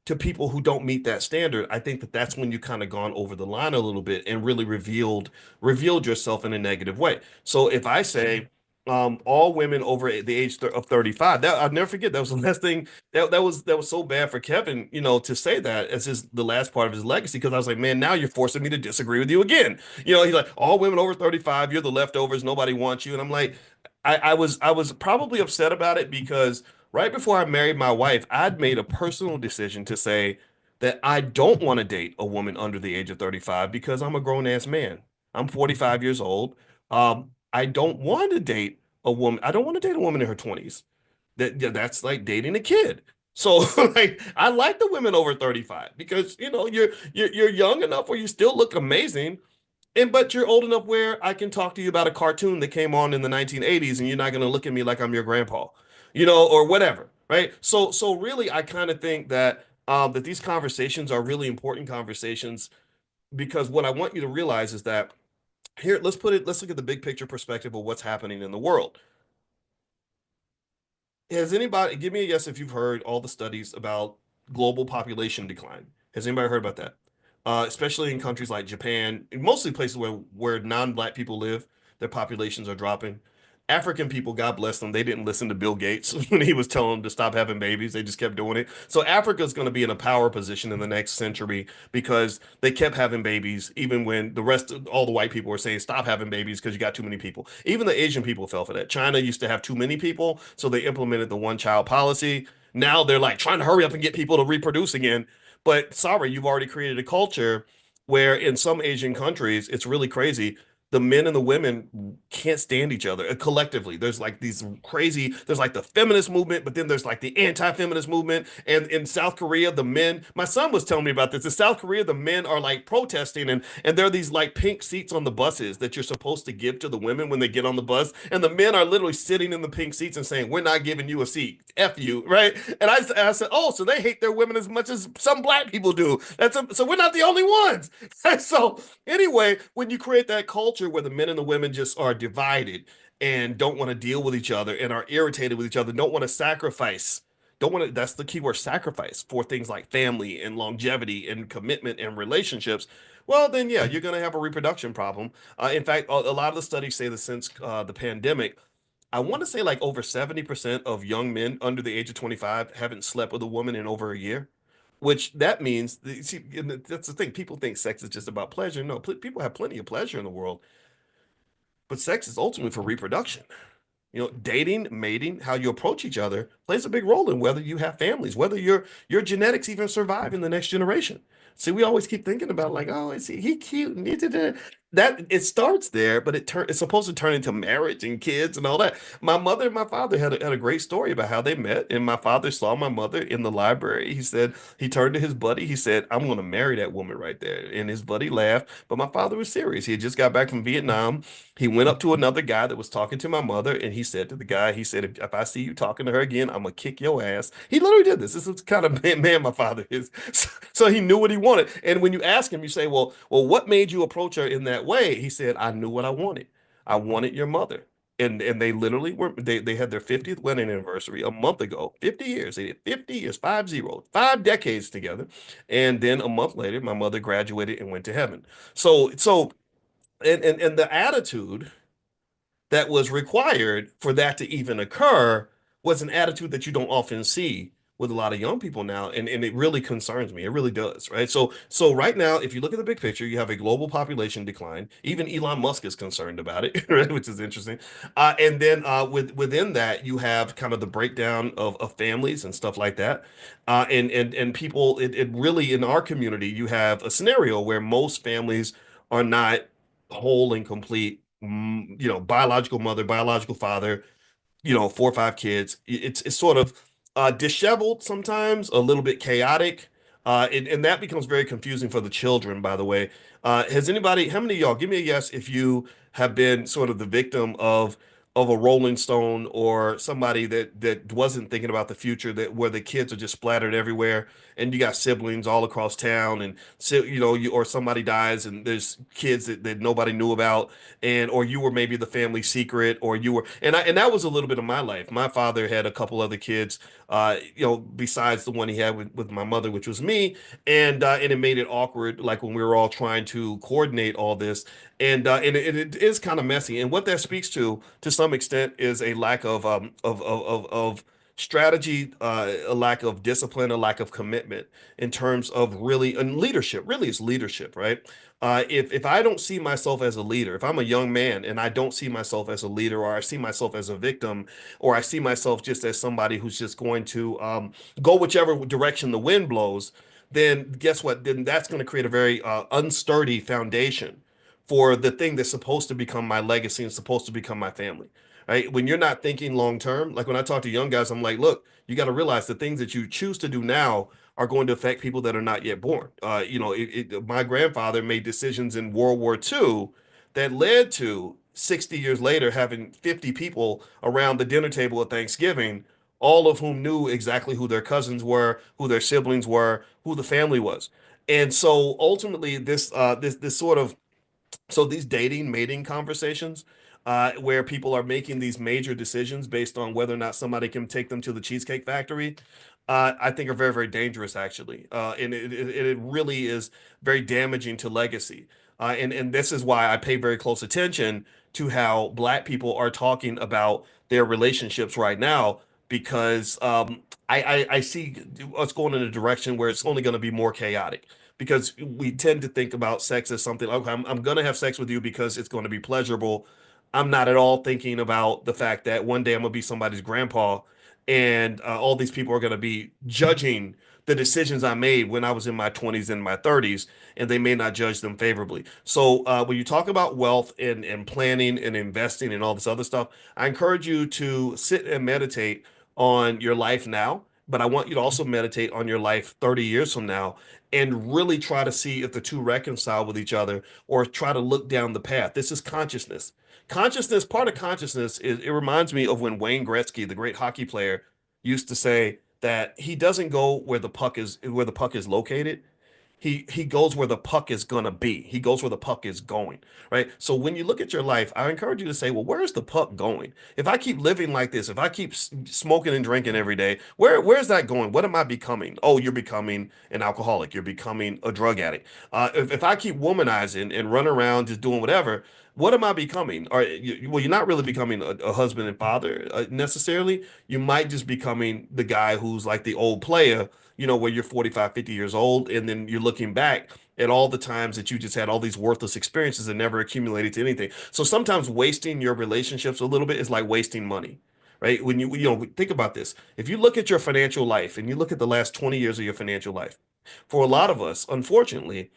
to people who don't meet that standard, I think that that's when you kind of gone over the line a little bit and really revealed yourself in a negative way. So if I say all women over the age of 35, that I'll never forget. That was the last thing that was so bad for Kevin, to say that as the last part of his legacy. Because I was like, man, now you're forcing me to disagree with you again. He's like, all women over 35, you're the leftovers, nobody wants you. And I'm like, I was probably upset about it because right before I married my wife, I'd made a personal decision to say that I don't want to date a woman under the age of 35 because I'm a grown ass man. I'm 45 years old. I don't want to date a woman. I don't want to date a woman in her 20s. That's like dating a kid. So like I like the women over 35 because you're young enough where you still look amazing, but you're old enough where I can talk to you about a cartoon that came on in the 1980s and you're not going to look at me like I'm your grandpa, or whatever, right? So really, I kind of think that these conversations are really important conversations because what I want you to realize is that here, let's look at the big picture perspective of what's happening in the world. Has anybody, give me a yes if you've heard all the studies about global population decline? Has anybody heard about that? Especially in countries like Japan, mostly places where non-black people live, their populations are dropping. African people, God bless them, they didn't listen to Bill Gates when he was telling them to stop having babies. They just kept doing it. So Africa's going to be in a power position in the next century because they kept having babies, even when the rest of all the white people were saying, stop having babies because you got too many people. Even the Asian people fell for that. China used to have too many people, so they implemented the one child policy. Now they're like trying to hurry up and get people to reproduce again. But sorry, you've already created a culture where in some Asian countries, it's really crazy. The men and the women can't stand each other collectively. There's like there's like the feminist movement, but then there's like the anti-feminist movement. And in South Korea, the men, my son was telling me about this. In South Korea, the men are like protesting and there are these like pink seats on the buses that you're supposed to give to the women when they get on the bus. And the men are literally sitting in the pink seats and saying, we're not giving you a seat. F you, right? And I said, oh, so they hate their women as much as some black people do. So we're not the only ones. So anyway, when you create that culture where the men and the women just are divided and don't want to deal with each other and are irritated with each other, don't want to sacrifice, don't want to, that's the key word, sacrifice for things like family and longevity and commitment and relationships. Well, then, yeah, you're going to have a reproduction problem. In fact, a lot of the studies say that since the pandemic, I want to say like over 70% of young men under the age of 25 haven't slept with a woman in over a year, which that means, see, and that's the thing. People think sex is just about pleasure. No, people have plenty of pleasure in the world, but sex is ultimately for reproduction. Dating, mating, how you approach each other plays a big role in whether you have families, whether your genetics even survive in the next generation. See, we always keep thinking about like, oh, is he cute? And that it starts there, but it's supposed to turn into marriage and kids and all that. My mother and my father had a great story about how they met, and my father saw my mother in the library. He said he turned to his buddy. He said, "I'm going to marry that woman right there." And his buddy laughed, but my father was serious. He had just got back from Vietnam. He went up to another guy that was talking to my mother, and he said to the guy, he said, if I see you talking to her again, I'm gonna kick your ass. He literally did this. This is the kind of man my father is. So he knew what he wanted. And when you ask him, you say, well, what made you approach her in that way? He said, I knew what I wanted. I wanted your mother. And they literally they had their 50th wedding anniversary a month ago. 50 years. They did 50 years, 50, 5 decades together. And then a month later, my mother graduated and went to heaven. And the attitude that was required for that to even occur was an attitude that you don't often see with a lot of young people now, and it really concerns me. It really does, right? So right now, if you look at the big picture, you have a global population decline. Even Elon Musk is concerned about it, right? Which is interesting. And then within that, you have kind of the breakdown of families and stuff like that. And people, it really in our community, you have a scenario where most families are not whole and complete. Biological mother, biological father, 4 or 5 kids. It's sort of disheveled sometimes, a little bit chaotic, and that becomes very confusing for the children. By the way, has anybody? How many of y'all? Give me a yes if you have been sort of the victim of a Rolling Stone or somebody that wasn't thinking about the future, that where the kids are just splattered everywhere, and you got siblings all across town, and so or somebody dies and there's kids that nobody knew about, and or you were maybe the family secret, or you were, and that was a little bit of my life. My father had a couple other kids, besides the one he had with my mother, which was me, and it made it awkward, like when we were all trying to coordinate all this, and it is kind of messy. And what that speaks to some extent, is a lack of strategy, a lack of discipline, a lack of commitment in terms of really, and leadership. Really, it's leadership, right? If I don't see myself as a leader, if I'm a young man and I don't see myself as a leader, or I see myself as a victim, or I see myself just as somebody who's just going to go whichever direction the wind blows, then guess what? Then that's going to create a very unsturdy foundation for the thing that's supposed to become my legacy and supposed to become my family. Right? When you're not thinking long term, like when I talk to young guys, I'm like, look, you got to realize the things that you choose to do now are going to affect people that are not yet born. My grandfather made decisions in World War II that led to 60 years later having 50 people around the dinner table at Thanksgiving, all of whom knew exactly who their cousins were, who their siblings were, who the family was. And so ultimately, this sort of, so these dating, mating conversations, where people are making these major decisions based on whether or not somebody can take them to the Cheesecake Factory, I think are very, very dangerous, actually. And it really is very damaging to legacy. And this is why I pay very close attention to how Black people are talking about their relationships right now, because I see us going in a direction where it's only going to be more chaotic, because we tend to think about sex as something, okay, I'm going to have sex with you because it's going to be pleasurable. I'm not at all thinking about the fact that one day I'm going to be somebody's grandpa, and all these people are going to be judging the decisions I made when I was in my 20s and my 30s, and they may not judge them favorably. So when you talk about wealth and planning and investing and all this other stuff, I encourage you to sit and meditate on your life now, but I want you to also meditate on your life 30 years from now, and really try to see if the two reconcile with each other, or try to look down the path. This is consciousness. Consciousness, part of consciousness is, it reminds me of when Wayne Gretzky, the great hockey player, used to say that he doesn't go where the puck is located. He goes where the puck is gonna be. He goes where the puck is going, right? So when you look at your life, I encourage you to say, well, where is the puck going? If I keep living like this, if I keep smoking and drinking every day, where's that going? What am I becoming? Oh, you're becoming an alcoholic. You're becoming a drug addict. If I keep womanizing and run around just doing whatever, what am I becoming? Well, you're not really becoming a husband and father necessarily. You might just becoming the guy who's like the old player, where you're 45, 50 years old, and then you're looking back at all the times that you just had all these worthless experiences and never accumulated to anything. So sometimes wasting your relationships a little bit is like wasting money, right? When think about this. If you look at your financial life and you look at the last 20 years of your financial life, for a lot of us, unfortunately,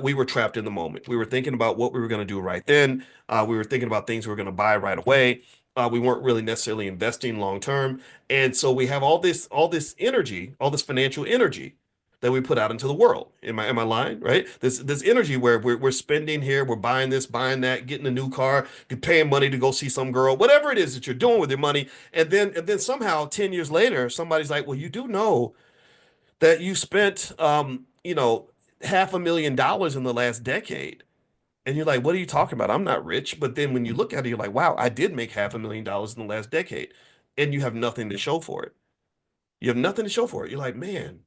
we were trapped in the moment. We were thinking about what we were going to do right then. We were thinking about things we were going to buy right away. We weren't really necessarily investing long term, and so we have all this energy, all this financial energy that we put out into the world. Am I lying? Right? This energy where we're spending here, we're buying this, buying that, getting a new car, paying money to go see some girl, whatever it is that you're doing with your money, and then somehow 10 years later, somebody's like, well, you do know that you spent $500,000 in the last decade. And you're like, what are you talking about? I'm not rich. But then when you look at it, you're like, wow, I did make $500,000 in the last decade. And you have nothing to show for it. You have nothing to show for it. You're like, man,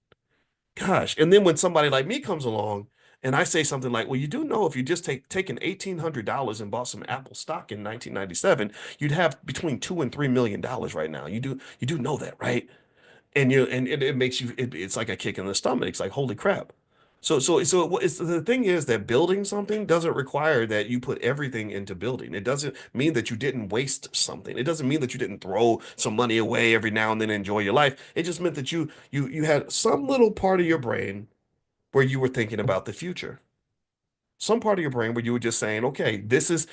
gosh. And then when somebody like me comes along and I say something like, well, you do know if you just taken $1,800 and bought some Apple stock in 1997, you'd have between $2 and $3 million right now. You do know that, right? And it makes you, it's like a kick in the stomach. It's like, holy crap. So the thing is that building something doesn't require that you put everything into building. It doesn't mean that you didn't waste something. It doesn't mean that you didn't throw some money away every now and then and enjoy your life. It just meant that you had some little part of your brain where you were thinking about the future. Some part of your brain where you were just saying, okay, this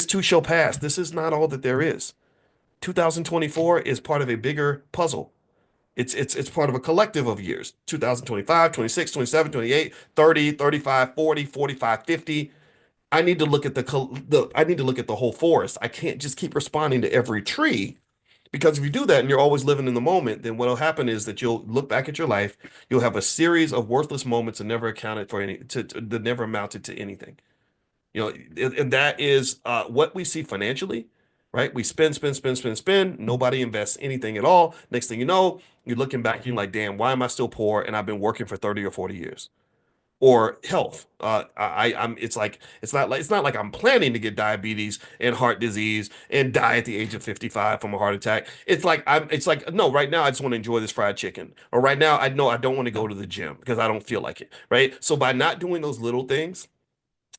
too shall pass. This is not all that there is. 2024 is part of a bigger puzzle. It's part of a collective of years. 2025, 26, 27, 28, 30, 35, 40, 45, 50. I need to look at I need to look at the whole forest. I can't just keep responding to every tree, because if you do that and you're always living in the moment, then what'll happen is that you'll look back at your life, you'll have a series of worthless moments that never accounted for that never amounted to anything. You know, and that is what we see financially, right? We spend, spend, spend, spend, spend. Nobody invests anything at all. Next thing you know, you're looking back, you're like, damn, why am I still poor? And I've been working for 30 or 40 years. Or health. I'm. It's not like I'm planning to get diabetes and heart disease and die at the age of 55 from a heart attack. It's like no. Right now, I just want to enjoy this fried chicken. Or right now, I know I don't want to go to the gym because I don't feel like it. Right. So by not doing those little things,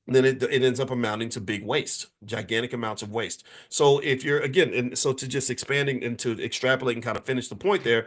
then it ends up amounting to big waste, gigantic amounts of waste. So if you're again, and so to just expanding and to extrapolate and kind of finish the point there,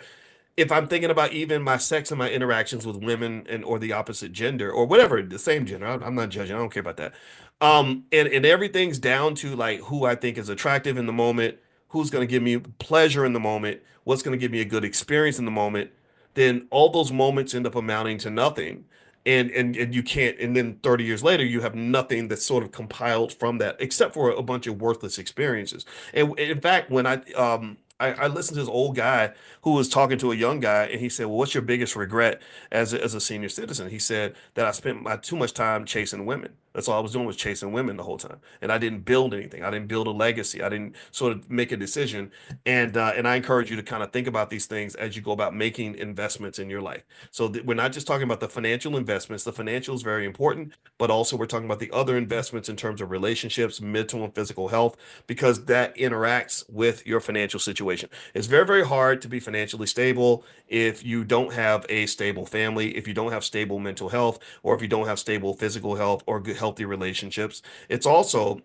if I'm thinking about even my sex and my interactions with women and or the opposite gender or whatever, the same gender, I'm not judging. I don't care about that. And everything's down to like who I think is attractive in the moment, who's going to give me pleasure in the moment, what's going to give me a good experience in the moment. Then all those moments end up amounting to nothing. And you can't, and then 30 years later, you have nothing that's sort of compiled from that, except for a bunch of worthless experiences. And in fact, when I listened to this old guy who was talking to a young guy, and he said, "Well, what's your biggest regret as a senior citizen?" He said that I spent too much time chasing women. That's all I was doing was chasing women the whole time, and I didn't build anything. I didn't build a legacy. I didn't sort of make a decision. And I encourage you to kind of think about these things as you go about making investments in your life. So we're not just talking about the financial investments. The financial is very important, but also we're talking about the other investments in terms of relationships, mental and physical health, because that interacts with your financial situation. It's very, very hard to be financially stable if you don't have a stable family, if you don't have stable mental health, or if you don't have stable physical health or good, healthy relationships. It's also,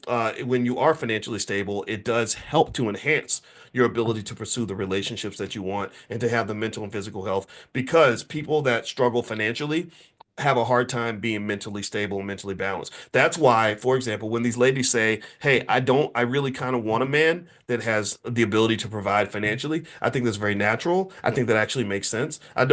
when you are financially stable, it does help to enhance your ability to pursue the relationships that you want and to have the mental and physical health, because people that struggle financially have a hard time being mentally stable and mentally balanced. That's why, for example, when these ladies say, "Hey, I really kind of want a man that has the ability to provide financially," I think that's very natural. I think that actually makes sense. I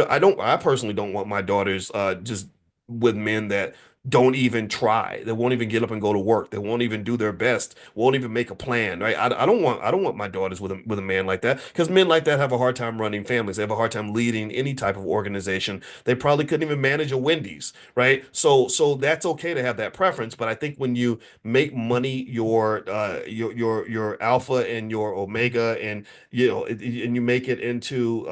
personally don't want my daughters just with men that don't even try. They won't even get up and go to work. They won't even do their best. Won't even make a plan. Right? I don't want my daughters with a man like that, because men like that have a hard time running families. They have a hard time leading any type of organization. They probably couldn't even manage a Wendy's, right? So that's okay to have that preference, but I think when you make money your alpha and your omega, and and you make it into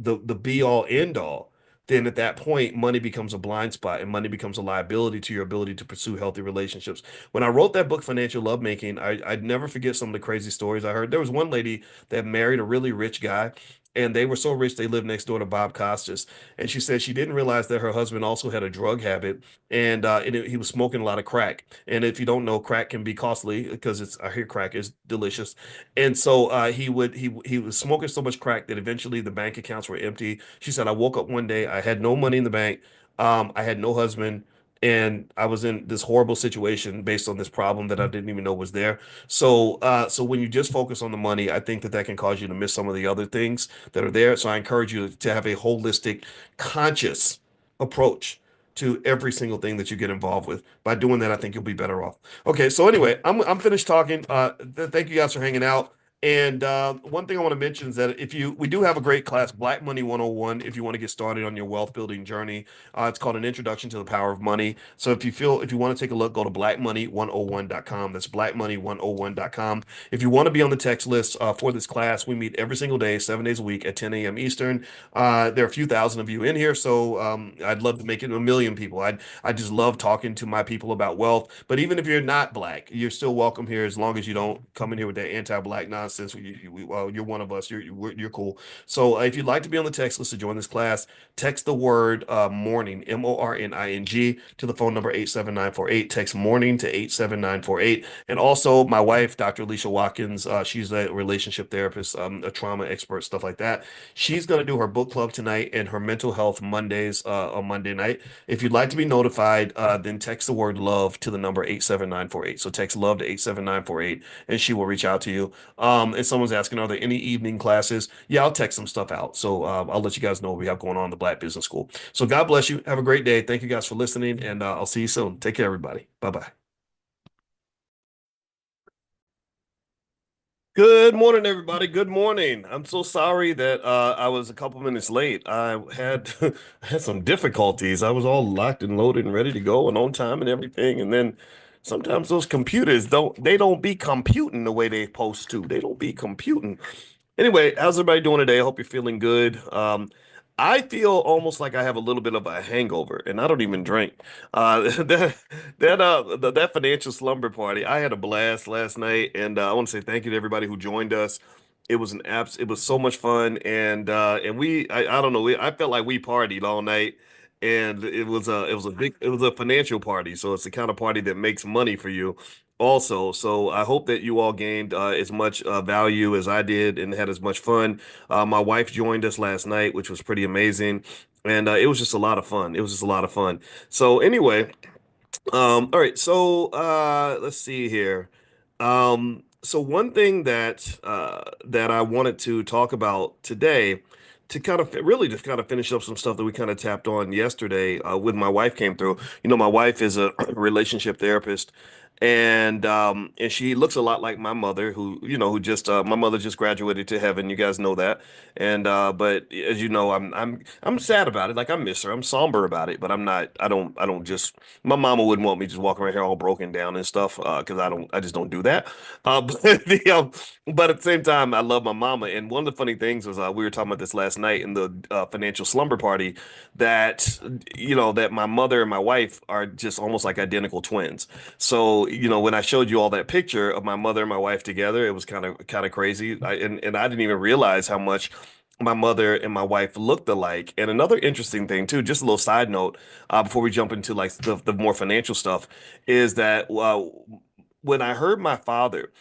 the be all end all, then at that point, money becomes a blind spot and money becomes a liability to your ability to pursue healthy relationships. When I wrote that book, Financial Lovemaking, I'd never forget some of the crazy stories I heard. There was one lady that married a really rich guy, and they were so rich they lived next door to Bob Costas. And she said she didn't realize that her husband also had a drug habit, and he was smoking a lot of crack. And if you don't know, crack can be costly because I hear crack is delicious. And so he was smoking so much crack that eventually the bank accounts were empty. She said, "I woke up one day, I had no money in the bank, I had no husband, and I was in this horrible situation based on this problem that I didn't even know was there." So when you just focus on the money, I think that that can cause you to miss some of the other things that are there. So I encourage you to have a holistic, conscious approach to every single thing that you get involved with. By doing that, I think you'll be better off. Okay, so anyway, I'm finished talking. Thank you guys for hanging out. And one thing I want to mention is that we do have a great class, Black Money 101, if you want to get started on your wealth building journey. It's called An Introduction to the Power of Money. So if you want to take a look, go to blackmoney101.com. That's blackmoney101.com. If you want to be on the text list for this class, we meet every single day, 7 days a week at 10 a.m. Eastern. There are a few thousand of you in here, so I'd love to make it 1 million people. I just love talking to my people about wealth. But even if you're not Black, you're still welcome here, as long as you don't come in here with that anti-Black nonsense. Well, you're one of us. You're cool. So if you'd like to be on the text list to join this class, text the word morning, MORNING, to the phone number 87948. Text morning to 87948. And also my wife, Dr. Alicia Watkins, she's a relationship therapist, a trauma expert, stuff like that. She's going to do her book club tonight and her mental health Mondays on Monday night. If you'd like to be notified, then text the word love to the number 87948. So text love to 87948 and she will reach out to you. And someone's asking, are there any evening classes? Yeah, I'll text some stuff out. So I'll let you guys know what we have going on in the Black Business School. So God bless you. Have a great day. Thank you guys for listening, and I'll see you soon. Take care, everybody. Bye-bye. Good morning, everybody. Good morning. I'm so sorry that I was a couple minutes late. I had had some difficulties. I was all locked and loaded and ready to go and on time and everything. And then sometimes those computers don't be computing the way they supposed to. They don't be computing. Anyway, how's everybody doing today? I hope you're feeling good. I feel almost like I have a little bit of a hangover, and I don't even drink. That financial slumber party, I had a blast last night, and I want to say thank you to everybody who joined us. It was so much fun, and I don't know, I felt like we partied all night, and it was a financial party, so it's the kind of party that makes money for you also. So I hope that you all gained as much value as I did and had as much fun. My wife joined us last night, which was pretty amazing. And it was just a lot of fun. It was just a lot of fun. So anyway, all right, so let's see here. So one thing that I wanted to talk about today, to kind of really just kind of finish up some stuff that we kind of tapped on yesterday, when my wife came through. You know, my wife is a relationship therapist, and she looks a lot like my mother, who just my mother just graduated to heaven. You guys know that, and but as you know, I'm sad about it. Like, I miss her. I'm somber about it, but I'm not. I don't just my mama wouldn't want me just walking around here all broken down and stuff, because I just don't do that. But at the same time, I love my mama. And one of the funny things was, we were talking about this last night in the financial slumber party, that that my mother and my wife are just almost like identical twins. So, when I showed you all that picture of my mother and my wife together, it was kind of crazy. And I didn't even realize how much my mother and my wife looked alike. And another interesting thing too, just a little side note, before we jump into like the more financial stuff, is that when I heard my father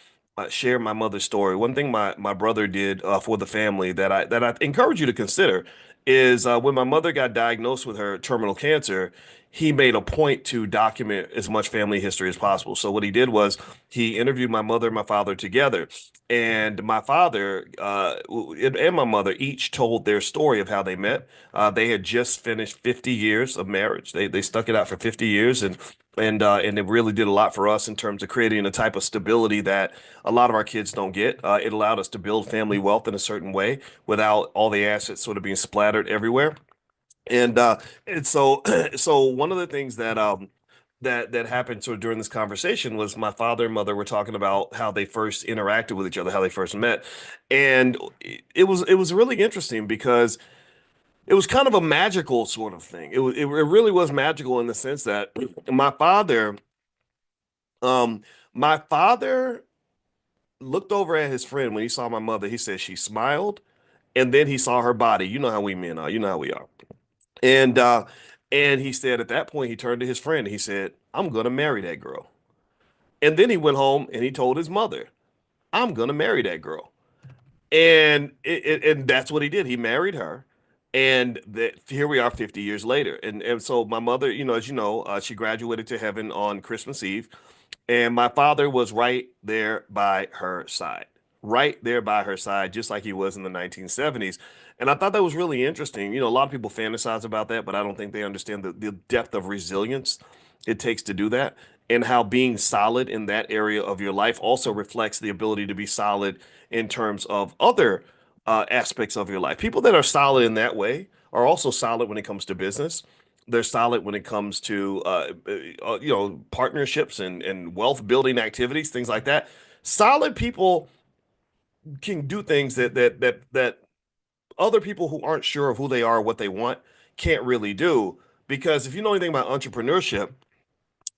share my mother's story, one thing my brother did for the family that I encourage you to consider is, when my mother got diagnosed with her terminal cancer, he made a point to document as much family history as possible. So what he did was he interviewed my mother and my father together, and my father and my mother each told their story of how they met. They had just finished 50 years of marriage. They stuck it out for 50 years, and it really did a lot for us in terms of creating a type of stability that a lot of our kids don't get. It allowed us to build family wealth in a certain way without all the assets sort of being splattered everywhere. And so so one of the things that happened sort of during this conversation was my father and mother were talking about how they first interacted with each other, how they first met. And it was really interesting because it was kind of a magical sort of thing. It really was magical in the sense that my father um my father looked over at his friend when he saw my mother. He said she smiled, and then he saw her body. You know how we men are. You know how we are. And he said at that point he turned to his friend and he said, "I'm gonna marry that girl." And then he went home and he told his mother, "I'm gonna marry that girl." And that's what he did. He married her, and here we are 50 years later. And so my mother, as you know, she graduated to heaven on Christmas Eve, and my father was right there by her side, right there by her side, just like he was in the 1970s. And I thought that was really interesting. A lot of people fantasize about that, but I don't think they understand the depth of resilience it takes to do that, and how being solid in that area of your life also reflects the ability to be solid in terms of other aspects of your life. People that are solid in that way are also solid when it comes to business. They're solid when it comes to partnerships and wealth building activities, things like that. Solid people can do things that other people who aren't sure of who they are or what they want can't really do. Because if you know anything about entrepreneurship,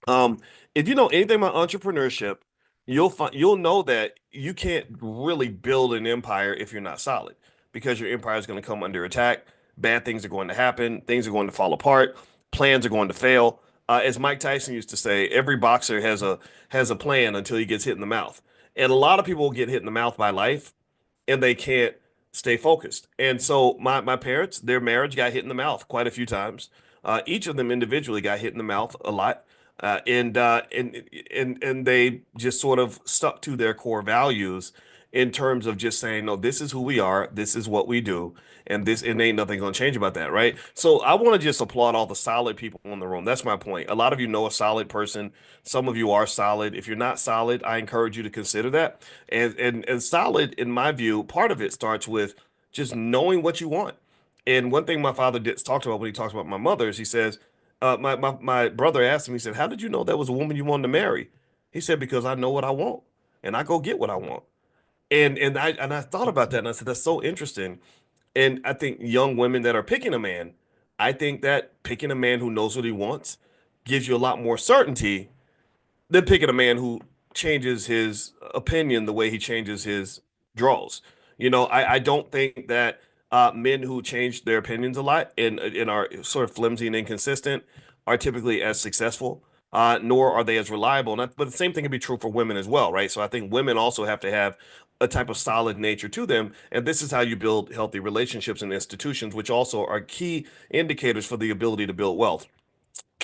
um, if you know anything about entrepreneurship, you'll know that you can't really build an empire if you're not solid, because your empire is going to come under attack. Bad things are going to happen. Things are going to fall apart. Plans are going to fail. As Mike Tyson used to say, every boxer has a plan until he gets hit in the mouth. And a lot of people get hit in the mouth by life, and they can't stay focused. And so my parents, their marriage got hit in the mouth quite a few times. Each of them individually got hit in the mouth a lot. And they just sort of stuck to their core values in terms of just saying, no, this is who we are, this is what we do, and this and ain't nothing gonna change about that, right? So I want to just applaud all the solid people in the room. That's my point. A lot of you know a solid person. Some of you are solid. If you're not solid, I encourage you to consider that. And solid, in my view, part of it starts with just knowing what you want. And one thing my father talked about when he talks about my mother is he says, my brother asked him, he said, how did you know that was a woman you wanted to marry? He said, because I know what I want and I go get what I want. And I thought about that and I said, that's so interesting. And I think young women that are picking a man, I think that picking a man who knows what he wants gives you a lot more certainty than picking a man who changes his opinion the way he changes his draws. I don't think that men who change their opinions a lot and are sort of flimsy and inconsistent are typically as successful, nor are they as reliable. But the same thing can be true for women as well, right? So I think women also have to have a type of solid nature to them, and this is how you build healthy relationships and institutions, which also are key indicators for the ability to build wealth.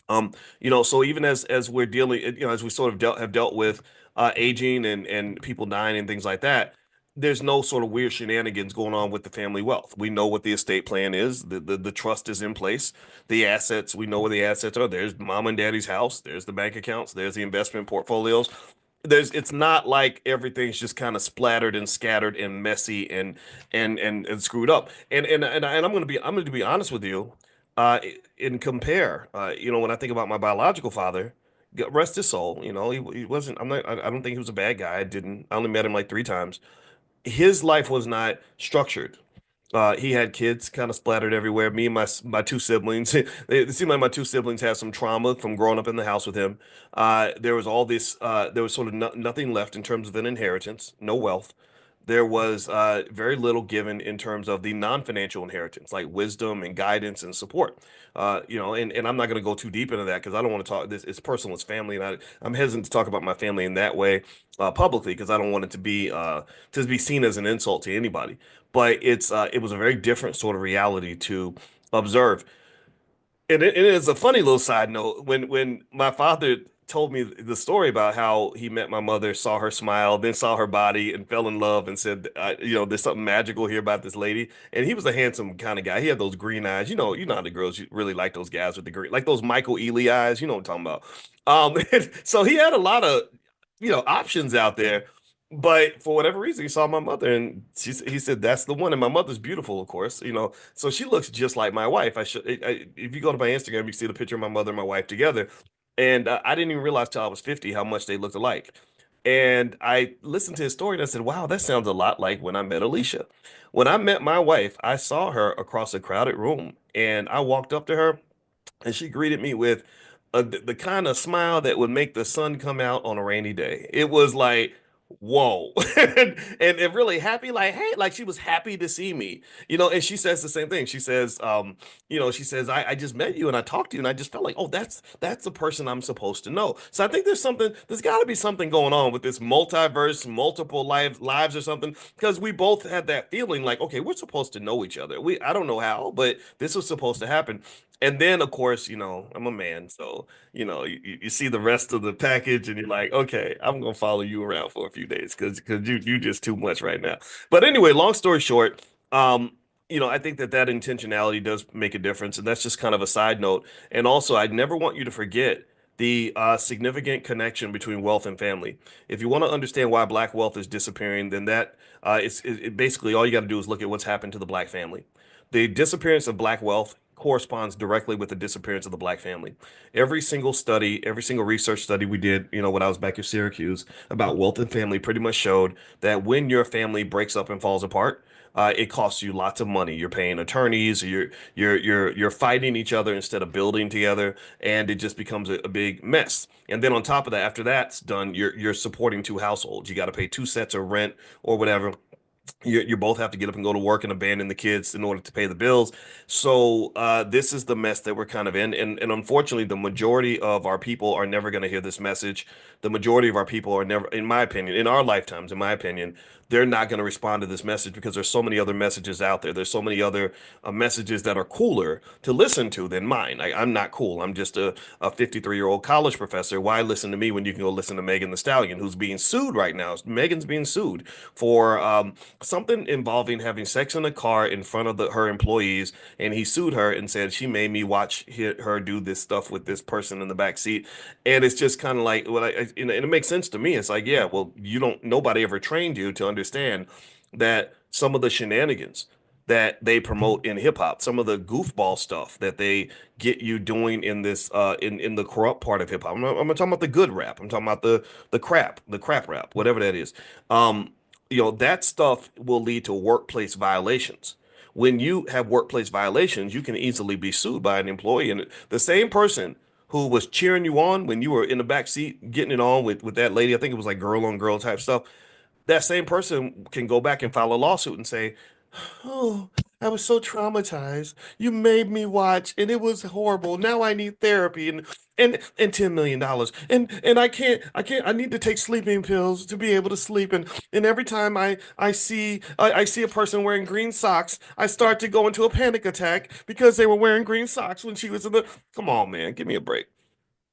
So even as we're dealing, as we sort of have dealt with aging and people dying and things like that, there's no sort of weird shenanigans going on with the family wealth. We know what the estate plan is. The trust is in place. The assets, we know where the assets are. There's mom and daddy's house. There's the bank accounts. There's the investment portfolios. It's not like everything's just kind of splattered and scattered and messy and screwed up. And I'm going to be honest with you, uh and compare, when I think about my biological father, rest his soul, he wasn't, I don't think he was a bad guy. I only met him like 3 times. His life was not structured. He had kids kind of splattered everywhere. Me and my two siblings. It seemed like my two siblings had some trauma from growing up in the house with him. There was all this. There was sort of nothing left in terms of an inheritance, no wealth. There was very little given in terms of the non-financial inheritance, like wisdom and guidance and support. And I'm not going to go too deep into that because I don't want to talk. This it's personal, it's family, and I'm hesitant to talk about my family in that way publicly because I don't want it to be seen as an insult to anybody. But it was a very different sort of reality to observe. And it is a funny little side note when my father told me the story about how he met my mother, saw her smile, then saw her body, and fell in love, and said, there's something magical here about this lady. And he was a handsome kind of guy. He had those green eyes. You know how the girls really like those guys with the green, like those Michael Ealy eyes. You know what I'm talking about. So he had a lot of options out there. But for whatever reason, he saw my mother, and he said, "That's the one." And my mother's beautiful, of course, so she looks just like my wife. If you go to my Instagram, you see the picture of my mother and my wife together. And I didn't even realize till I was 50 how much they looked alike. And I listened to his story and I said, wow, that sounds a lot like when I met Alicia. When I met my wife, I saw her across a crowded room and I walked up to her and she greeted me with the kind of smile that would make the sun come out on a rainy day. It was like, whoa. And really happy, like, hey, like she was happy to see me, and she says the same thing. She says, I just met you and I talked to you and I just felt like, oh, that's the person I'm supposed to know. So I think there's got to be something going on with this multiverse, multiple lives or something, because we both had that feeling like, okay, we're supposed to know each other. I don't know how, but this was supposed to happen. And then, of course, I'm a man, so you see the rest of the package, and you're like, okay, I'm gonna follow you around for a few days because you just too much right now. But anyway, long story short, I think that intentionality does make a difference, and that's just kind of a side note. And also, I never want you to forget the significant connection between wealth and family. If you want to understand why Black wealth is disappearing, then basically all you got to do is look at what's happened to the Black family. The disappearance of Black wealth corresponds directly with the disappearance of the Black family. Every single study, every single research study we did, when I was back at Syracuse about wealth and family pretty much showed that when your family breaks up and falls apart, it costs you lots of money. You're paying attorneys, you're fighting each other instead of building together, and it just becomes a big mess. And then on top of that, after that's done, you're supporting two households. You got to pay two sets of rent or whatever. you both have to get up and go to work and abandon the kids in order to pay the bills. So this is the mess that we're kind of in. And unfortunately, the majority of our people are never going to hear this message. The majority of our people are never, in my opinion, in our lifetimes, in my opinion, they're not going to respond to this message because there's so many other messages out there. There's so many other messages that are cooler to listen to than mine. I'm not cool. I'm just a 53-year-old college professor. Why listen to me when you can go listen to Megan Thee Stallion, who's being sued right now? Megan's being sued for something involving having sex in a car in front of her employees, and he sued her and said she made me watch her do this stuff with this person in the back seat. And it's just kind of like, well, and it makes sense to me. It's like, yeah, well, nobody ever trained you to understand that some of the shenanigans that they promote in hip hop, some of the goofball stuff that they get you doing in this in the corrupt part of hip hop. I'm not talking about the good rap. I'm talking about the crap rap, whatever that is. That stuff will lead to workplace violations. When you have workplace violations, you can easily be sued by an employee. And the same person who was cheering you on when you were in the back seat getting it on with that lady, I think it was like girl on girl type stuff, that same person can go back and file a lawsuit and say, "Oh, I was so traumatized. You made me watch, and it was horrible. Now I need therapy and $10 million. And I need to take sleeping pills to be able to sleep. And every time I see a person wearing green socks, I start to go into a panic attack because they were wearing green socks when she was in the." Come on, man, give me a break.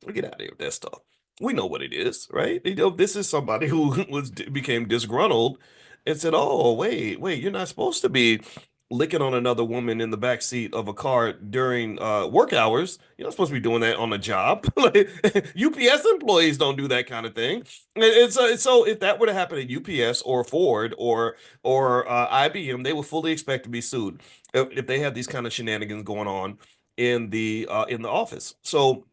We get out of here with that stuff. We know what it is, right? This is somebody who became disgruntled and said, "Oh, wait, you're not supposed to be licking on another woman in the back seat of a car during work hours. You're not supposed to be doing that on a job. Like, UPS employees don't do that kind of thing." So if that were to happen at UPS or Ford or IBM, they would fully expect to be sued if they had these kind of shenanigans going on in the office. So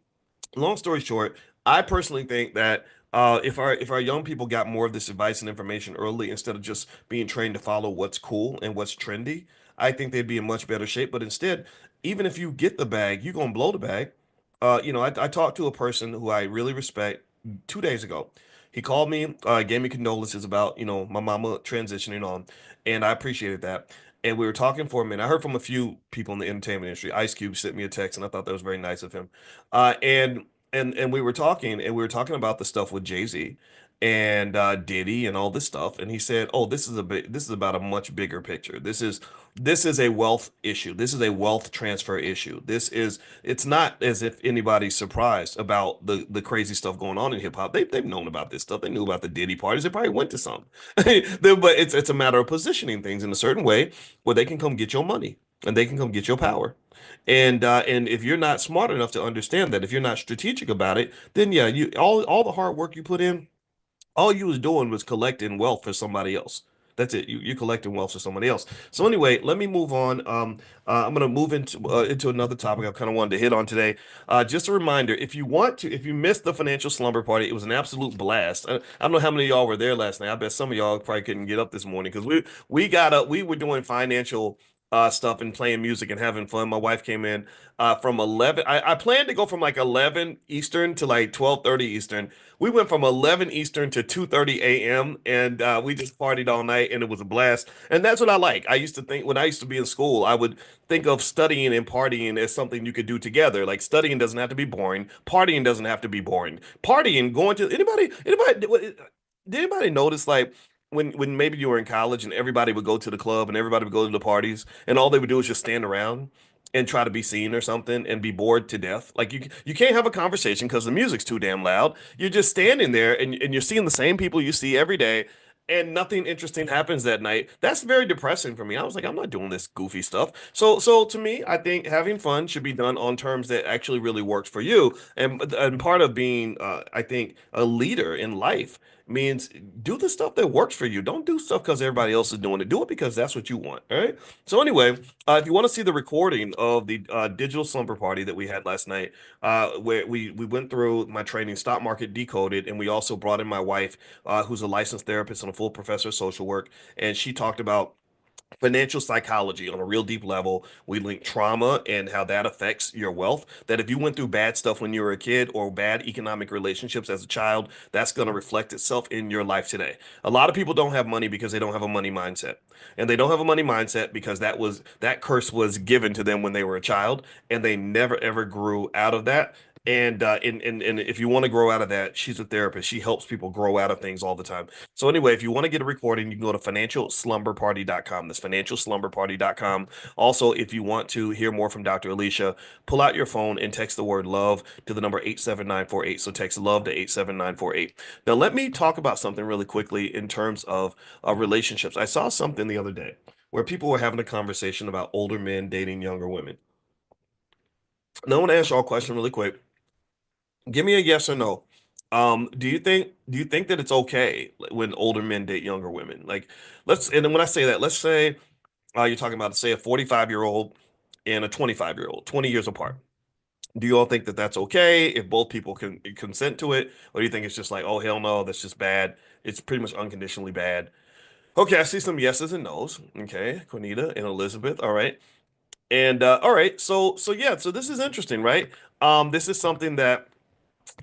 long story short, I personally think that if our young people got more of this advice and information early instead of just being trained to follow what's cool and what's trendy, I think they'd be in much better shape. But instead, even if you get the bag, you're gonna blow the bag. I talked to a person who I really respect 2 days ago. He called me, gave me condolences about my mama transitioning on, and I appreciated that. And we were talking for a minute. I heard from a few people in the entertainment industry. Ice Cube sent me a text, and I thought that was very nice of him. And we were talking, about the stuff with Jay-Z and Diddy and all this stuff. And he said, "Oh, this is about a much bigger picture. This is a wealth issue. This is a wealth transfer issue. It's not as if anybody's surprised about the crazy stuff going on in hip hop. They've known about this stuff. They knew about the Diddy parties. They probably went to some. But it's a matter of positioning things in a certain way where they can come get your money and they can come get your power. And if you're not smart enough to understand that, if you're not strategic about it, then yeah, you all the hard work you put in, all you was doing was collecting wealth for somebody else. That's it. You're collecting wealth for somebody else. So anyway, let me move on. I'm going to move into another topic I kind of wanted to hit on today. Just a reminder, if you missed the financial slumber party, it was an absolute blast. I don't know how many of y'all were there last night. I bet some of y'all probably couldn't get up this morning because we were doing financial stuff and playing music and having fun. My wife came in from 11. I planned to go from like 11 Eastern to like 12:30 Eastern. We went from 11 Eastern to 2:30 a.m. and we just partied all night and it was a blast. And that's what I like. I used to think when I used to be in school, I would think of studying and partying as something you could do together. Like studying doesn't have to be boring. Partying doesn't have to be boring. Partying, going to did anybody notice like when maybe you were in college and everybody would go to the club and everybody would go to the parties and all they would do is just stand around and try to be seen or something and be bored to death. Like you can't have a conversation because the music's too damn loud. You're just standing there and you're seeing the same people you see every day and nothing interesting happens that night. That's very depressing for me. I was like, I'm not doing this goofy stuff. So to me, I think having fun should be done on terms that actually really works for you. And part of being, I think, a leader in life means do the stuff that works for you. Don't do stuff because everybody else is doing it. Do it because that's what you want. All right. So anyway, if you want to see the recording of the digital slumber party that we had last night, where we went through my training, Stock Market Decoded, and we also brought in my wife, who's a licensed therapist and a full professor of social work, and she talked about financial psychology on a real deep level. We link trauma and how that affects your wealth. That if you went through bad stuff when you were a kid or bad economic relationships as a child, that's going to reflect itself in your life today. A lot of people don't have money because they don't have a money mindset. And they don't have a money mindset because that curse was given to them when they were a child and they never ever grew out of that. And if you want to grow out of that, she's a therapist. She helps people grow out of things all the time. So anyway, if you want to get a recording, you can go to financialslumberparty.com. That's financialslumberparty.com. Also, if you want to hear more from Dr. Alicia, pull out your phone and text the word love to the number 87948. So text love to 87948. Now, let me talk about something really quickly in terms of relationships. I saw something the other day where people were having a conversation about older men dating younger women. Now, I want to ask y'all a question really quick. Give me a yes or no. Do you think that it's okay when older men date younger women? Like, and then when I say that, let's say you're talking about, say, a 45-year-old and a 25-year-old, 20 years apart. Do you all think that that's okay if both people can consent to it, or do you think it's just like, oh hell no, that's just bad? It's pretty much unconditionally bad. Okay, I see some yeses and nos. Okay, Quinita and Elizabeth. All right, and all right, so yeah, so this is interesting, right? This is something that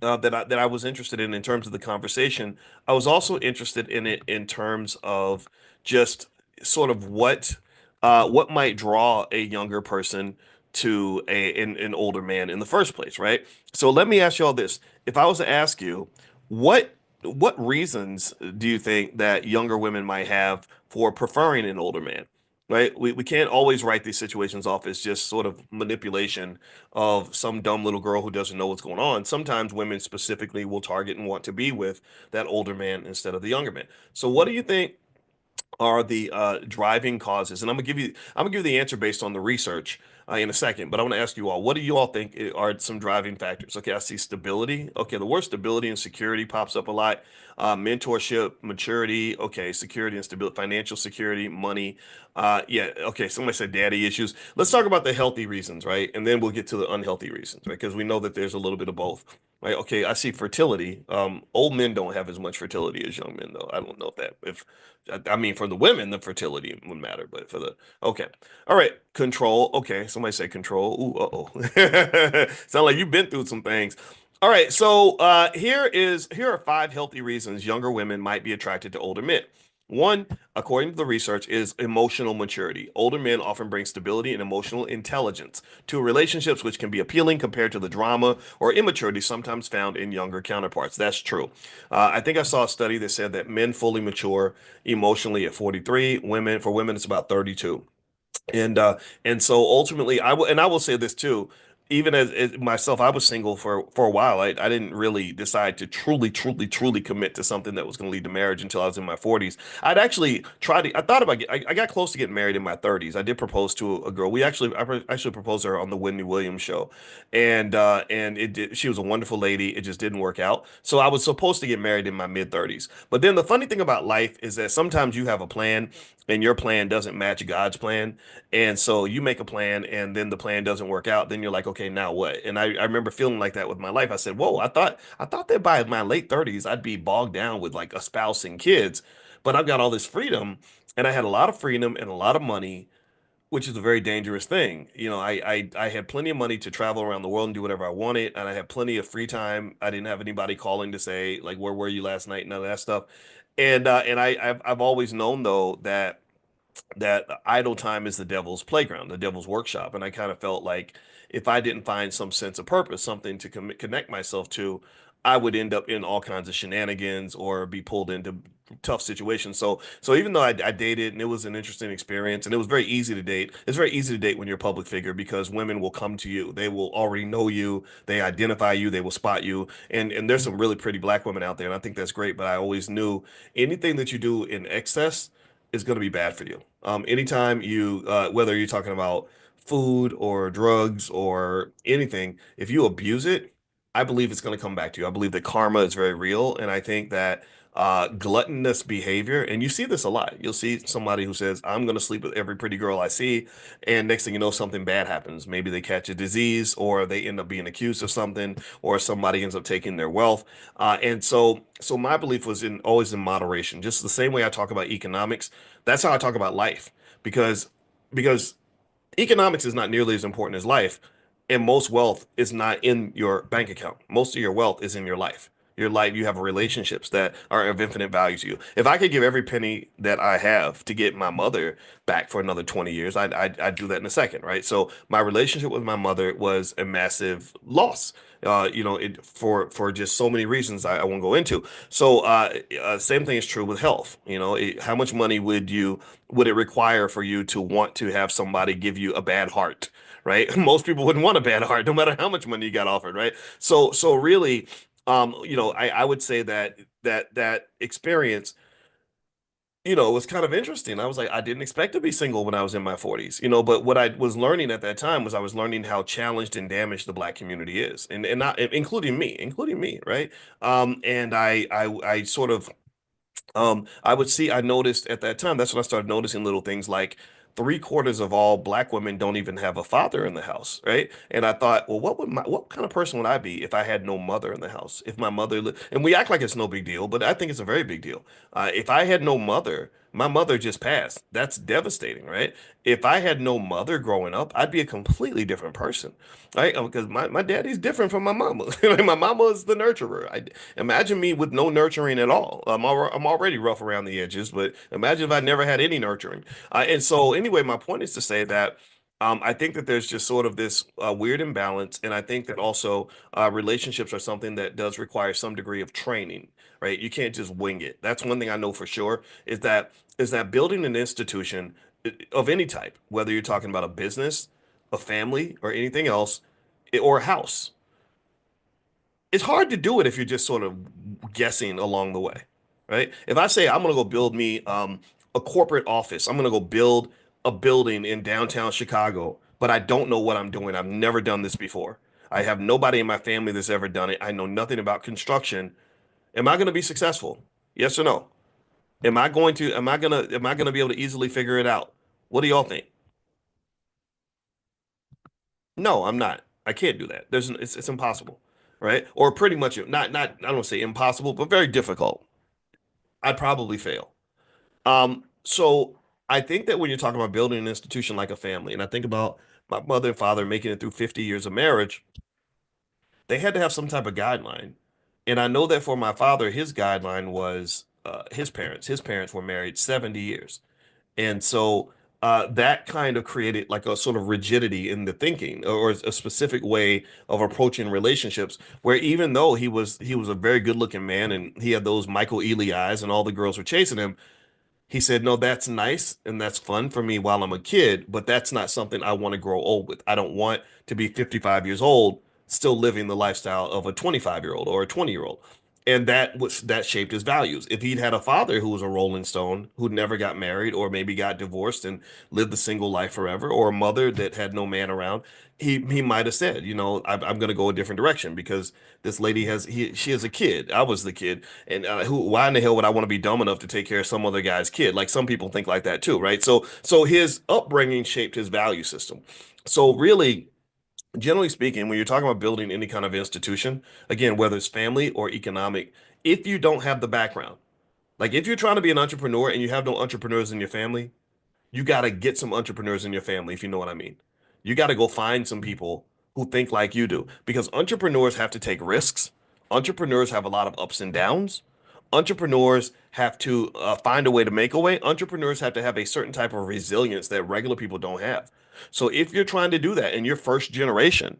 I was interested in terms of the conversation. I was also interested in it in terms of just sort of what might draw a younger person to an older man in the first place, right? So let me ask you all this. If I was to ask you, what what reasons do you think that younger women might have for preferring an older man? Right? We can't always write these situations off as just sort of manipulation of some dumb little girl who doesn't know what's going on. Sometimes women specifically will target and want to be with that older man instead of the younger man. So what do you think are the driving causes? And I'm gonna give you the answer based on the research in a second. But I want to ask you all, what do you all think are some driving factors? Okay, I see stability. Okay, the word stability and security pops up a lot. Mentorship, maturity. Okay, security and stability, financial security, money. Yeah. Okay. Somebody said daddy issues. Let's talk about the healthy reasons, right? And then we'll get to the unhealthy reasons, right? Because we know that there's a little bit of both. Right. Okay. I see fertility. Old men don't have as much fertility as young men, though. I don't know if I mean, for the women, the fertility would matter, but for the, okay. All right. Control. Okay. Somebody say control. Ooh, uh-oh. Sound like you've been through some things. All right. So here are 5 healthy reasons younger women might be attracted to older men. One, according to the research, is emotional maturity. Older men often bring stability and emotional intelligence to relationships, which can be appealing compared to the drama or immaturity sometimes found in younger counterparts. That's true. I think I saw a study that said that men fully mature emotionally at 43. For women, it's about 32. And so ultimately I will say this too. Even as myself, I was single for a while. I didn't really decide to truly commit to something that was going to lead to marriage until I was in my 40s. I'd actually tried to, I thought about I got close to getting married in my 30s. I did propose to a girl. I actually proposed to her on the Whitney Williams show. And she was a wonderful lady. It just didn't work out. So I was supposed to get married in my mid 30s. But then the funny thing about life is that sometimes you have a plan and your plan doesn't match God's plan. And so you make a plan and then the plan doesn't work out. Then you're like, okay, now what? And I remember feeling like that with my life. I said, whoa, I thought that by my late 30s, I'd be bogged down with like a spouse and kids, but I've got all this freedom and I had a lot of freedom and a lot of money, which is a very dangerous thing. I had plenty of money to travel around the world and do whatever I wanted, and I had plenty of free time. I didn't have anybody calling to say like, where were you last night? None of that stuff. And I've always known though that idle time is the devil's playground, the devil's workshop. And I kind of felt like if I didn't find some sense of purpose, something to connect myself to, I would end up in all kinds of shenanigans or be pulled into tough situations. So even though I dated and it was an interesting experience and it was very easy to date, it's very easy to date when you're a public figure because women will come to you. They will already know you, they identify you, they will spot you. And there's some really pretty black women out there, and I think that's great. But I always knew anything that you do in excess is going to be bad for you. Anytime whether you're talking about food or drugs or anything, if you abuse it, I believe it's going to come back to you. I believe that karma is very real. And I think that gluttonous behavior, and you see this a lot. You'll see somebody who says, I'm going to sleep with every pretty girl I see. And next thing you know, something bad happens. Maybe they catch a disease or they end up being accused of something or somebody ends up taking their wealth. And so my belief was always in moderation, just the same way I talk about economics. That's how I talk about life. because because economics is not nearly as important as life, and most wealth is not in your bank account. Most of your wealth is in your life. Your life, you have relationships that are of infinite value to you. If I could give every penny that I have to get my mother back for another 20 years, I'd do that in a second, right? So my relationship with my mother was a massive loss. For just so many reasons I won't go into. So same thing is true with health. How much money would it require for you to want to have somebody give you a bad heart, right? Most people wouldn't want a bad heart, no matter how much money you got offered, right? So really, I would say that experience, was kind of interesting. I was like, I didn't expect to be single when I was in my 40s, but what I was learning at that time was I was learning how challenged and damaged the Black community is, and not including me, right? And I sort of I noticed at that time, that's when I started noticing little things like 3/4 of all Black women don't even have a father in the house, right? And I thought, well, what kind of person would I be if I had no mother in the house? If my and we act like it's no big deal, but I think it's a very big deal. If I had no mother, my mother just passed. That's devastating, right? If I had no mother growing up, I'd be a completely different person, right? Because my daddy's different from my mama. My mama is the nurturer. Imagine me with no nurturing at all. I'm already rough around the edges, but imagine if I never had any nurturing. And so, anyway, my point is to say that I think that there's just sort of this weird imbalance, and I think that also relationships are something that does require some degree of training, right? You can't just wing it. That's one thing I know for sure is that building an institution of any type, whether you're talking about a business, a family, or anything else, or a house, it's hard to do it if you're just sort of guessing along the way, right? If I say I'm gonna go build me a corporate office, I'm gonna go build a building in downtown Chicago, but I don't know what I'm doing. I've never done this before. I have nobody in my family that's ever done it. I know nothing about construction. Am I gonna be successful? Yes or no? Am I gonna be able to easily figure it out? What do y'all think? No, I'm not. I can't do that. It's impossible, right? Or pretty much not I don't say impossible, but very difficult. I'd probably fail. So I think that when you're talking about building an institution like a family, and I think about my mother and father making it through 50 years of marriage, they had to have some type of guideline. And I know that for my father, his guideline was his parents. His parents were married 70 years. And so that kind of created like a sort of rigidity in the thinking or a specific way of approaching relationships where even though he was a very good looking man and he had those Michael Ealy eyes and all the girls were chasing him, he said, no, that's nice and that's fun for me while I'm a kid, but that's not something I want to grow old with. I don't want to be 55 years old still living the lifestyle of a 25-year-old or a 20-year-old. And that shaped his values. If he'd had a father who was a Rolling Stone, who never got married or maybe got divorced and lived the single life forever, or a mother that had no man around, he might have said, I'm going to go a different direction because this lady she has a kid. I was the kid, and why in the hell would I want to be dumb enough to take care of some other guy's kid? Like some people think like that too, right? So his upbringing shaped his value system. So really, generally speaking, when you're talking about building any kind of institution, again, whether it's family or economic, if you don't have the background, like if you're trying to be an entrepreneur and you have no entrepreneurs in your family, you got to get some entrepreneurs in your family, if you know what I mean. You got to go find some people who think like you do because entrepreneurs have to take risks. Entrepreneurs have a lot of ups and downs. Entrepreneurs have to find a way to make a way. Entrepreneurs have to have a certain type of resilience that regular people don't have. So if you're trying to do that in your first generation,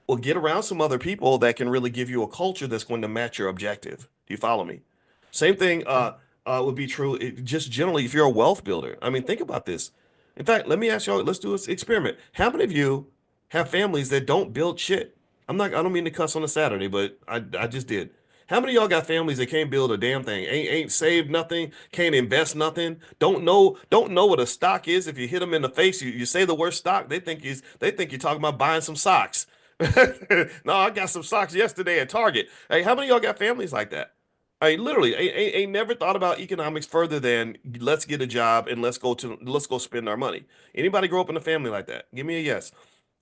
well, get around some other people that can really give you a culture that's going to match your objective. Do you follow me? Same thing would be true just generally if you're a wealth builder. I mean, think about this. In fact, let me ask y'all, let's do this experiment. How many of you have families that don't build shit? I don't mean to cuss on a Saturday, but I just did. How many of y'all got families that can't build a damn thing? Ain't saved nothing, can't invest nothing, don't know what a stock is. If you hit them in the face, you say the word stock, they think you're talking about buying some socks. No, I got some socks yesterday at Target. Hey, how many of y'all got families like that? I literally ain't never thought about economics further than let's get a job and let's go spend our money. Anybody grow up in a family like that? Give me a yes.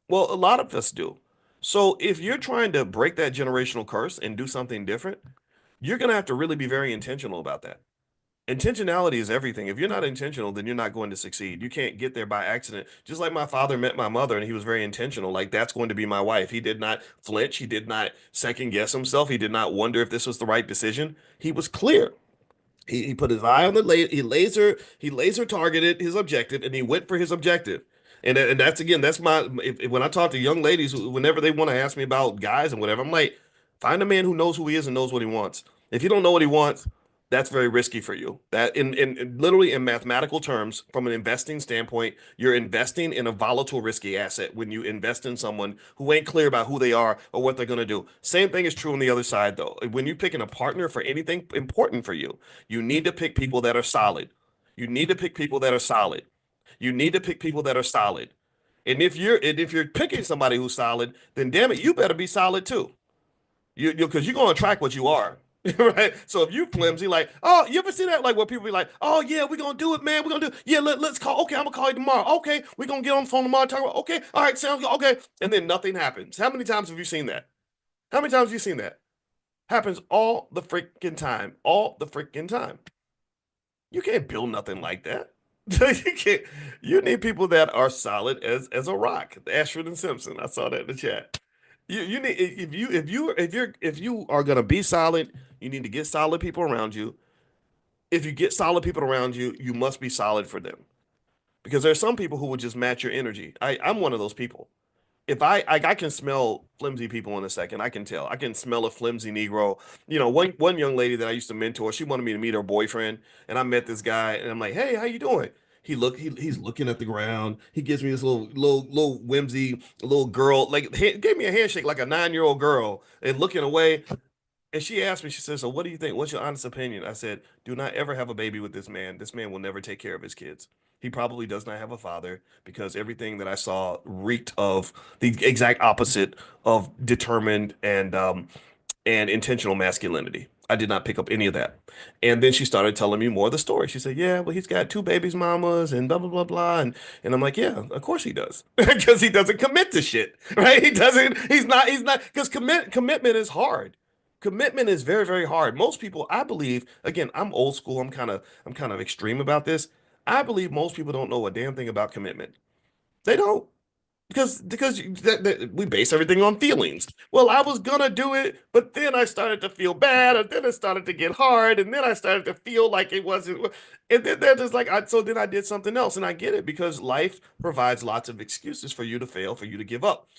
Well, a lot of us do. So if you're trying to break that generational curse and do something different, you're gonna have to really be very intentional about that. Intentionality is everything. If you're not intentional, then you're not going to succeed. You can't get there by accident. Just like my father met my mother and he was very intentional. Like, that's going to be my wife. He did not flinch. He did not second guess himself. He did not wonder if this was the right decision. He was clear. He put his eye on the he laser targeted his objective and he went for his objective. And that's, again, that's my, when I talk to young ladies, whenever they want to ask me about guys and whatever, I'm like, find a man who knows who he is and knows what he wants. If you don't know what he wants, that's very risky for you. That in literally in mathematical terms, from an investing standpoint, you're investing in a volatile, risky asset when you invest in someone who ain't clear about who they are or what they're going to do. Same thing is true on the other side, though. When you're picking a partner for anything important for you, you need to pick people that are solid. You need to pick people that are solid. You need to pick people that are solid. And if you're picking somebody who's solid, then damn it, you better be solid too. Because you're gonna attract what you are. Right. So if you flimsy, like, oh, you ever see that? Like, where people be like, oh yeah, we're gonna do it, man. We're gonna do it. Yeah, let's call. Okay, I'm gonna call you tomorrow. Okay, we're gonna get on the phone tomorrow. Talk about, okay, all right, sounds good. Okay. And then nothing happens. How many times have you seen that? How many times have you seen that? Happens all the freaking time. All the freaking time. You can't build nothing like that. You can't. You need people that are solid as a rock. Ashford and Simpson. I saw that in the chat. You need, if you are gonna be solid, you need to get solid people around you. If you get solid people around you, you must be solid for them. Because there are some people who will just match your energy. I'm one of those people. If I can smell flimsy people in a second. I can tell. I can smell a flimsy Negro. One young lady that I used to mentor, she wanted me to meet her boyfriend, and I met this guy, and I'm like, hey, how you doing? He's looking at the ground. He gives me this little whimsy little girl, like, gave me a handshake like a 9-year-old girl, and looking away. And she asked me, she said, so what do you think? What's your honest opinion? I said, do not ever have a baby with this man. This man will never take care of his kids. He probably does not have a father, because everything that I saw reeked of the exact opposite of determined and intentional masculinity. I did not pick up any of that. And then she started telling me more of the story. She said, yeah, well, he's got 2 babies mamas and blah, blah, blah, blah. And I'm like, yeah, of course he does. Because he doesn't commit to shit, right? He's not, because commitment is hard. Commitment is very, very hard. Most people, I believe, again, I'm old school. I'm kind of extreme about this. I believe most people don't know a damn thing about commitment. They don't, because we base everything on feelings. Well, I was gonna do it, but then I started to feel bad, and then it started to get hard, and then I started to feel like it wasn't, and then they're just like, so then I did something else, and I get it, because life provides lots of excuses for you to fail, for you to give up.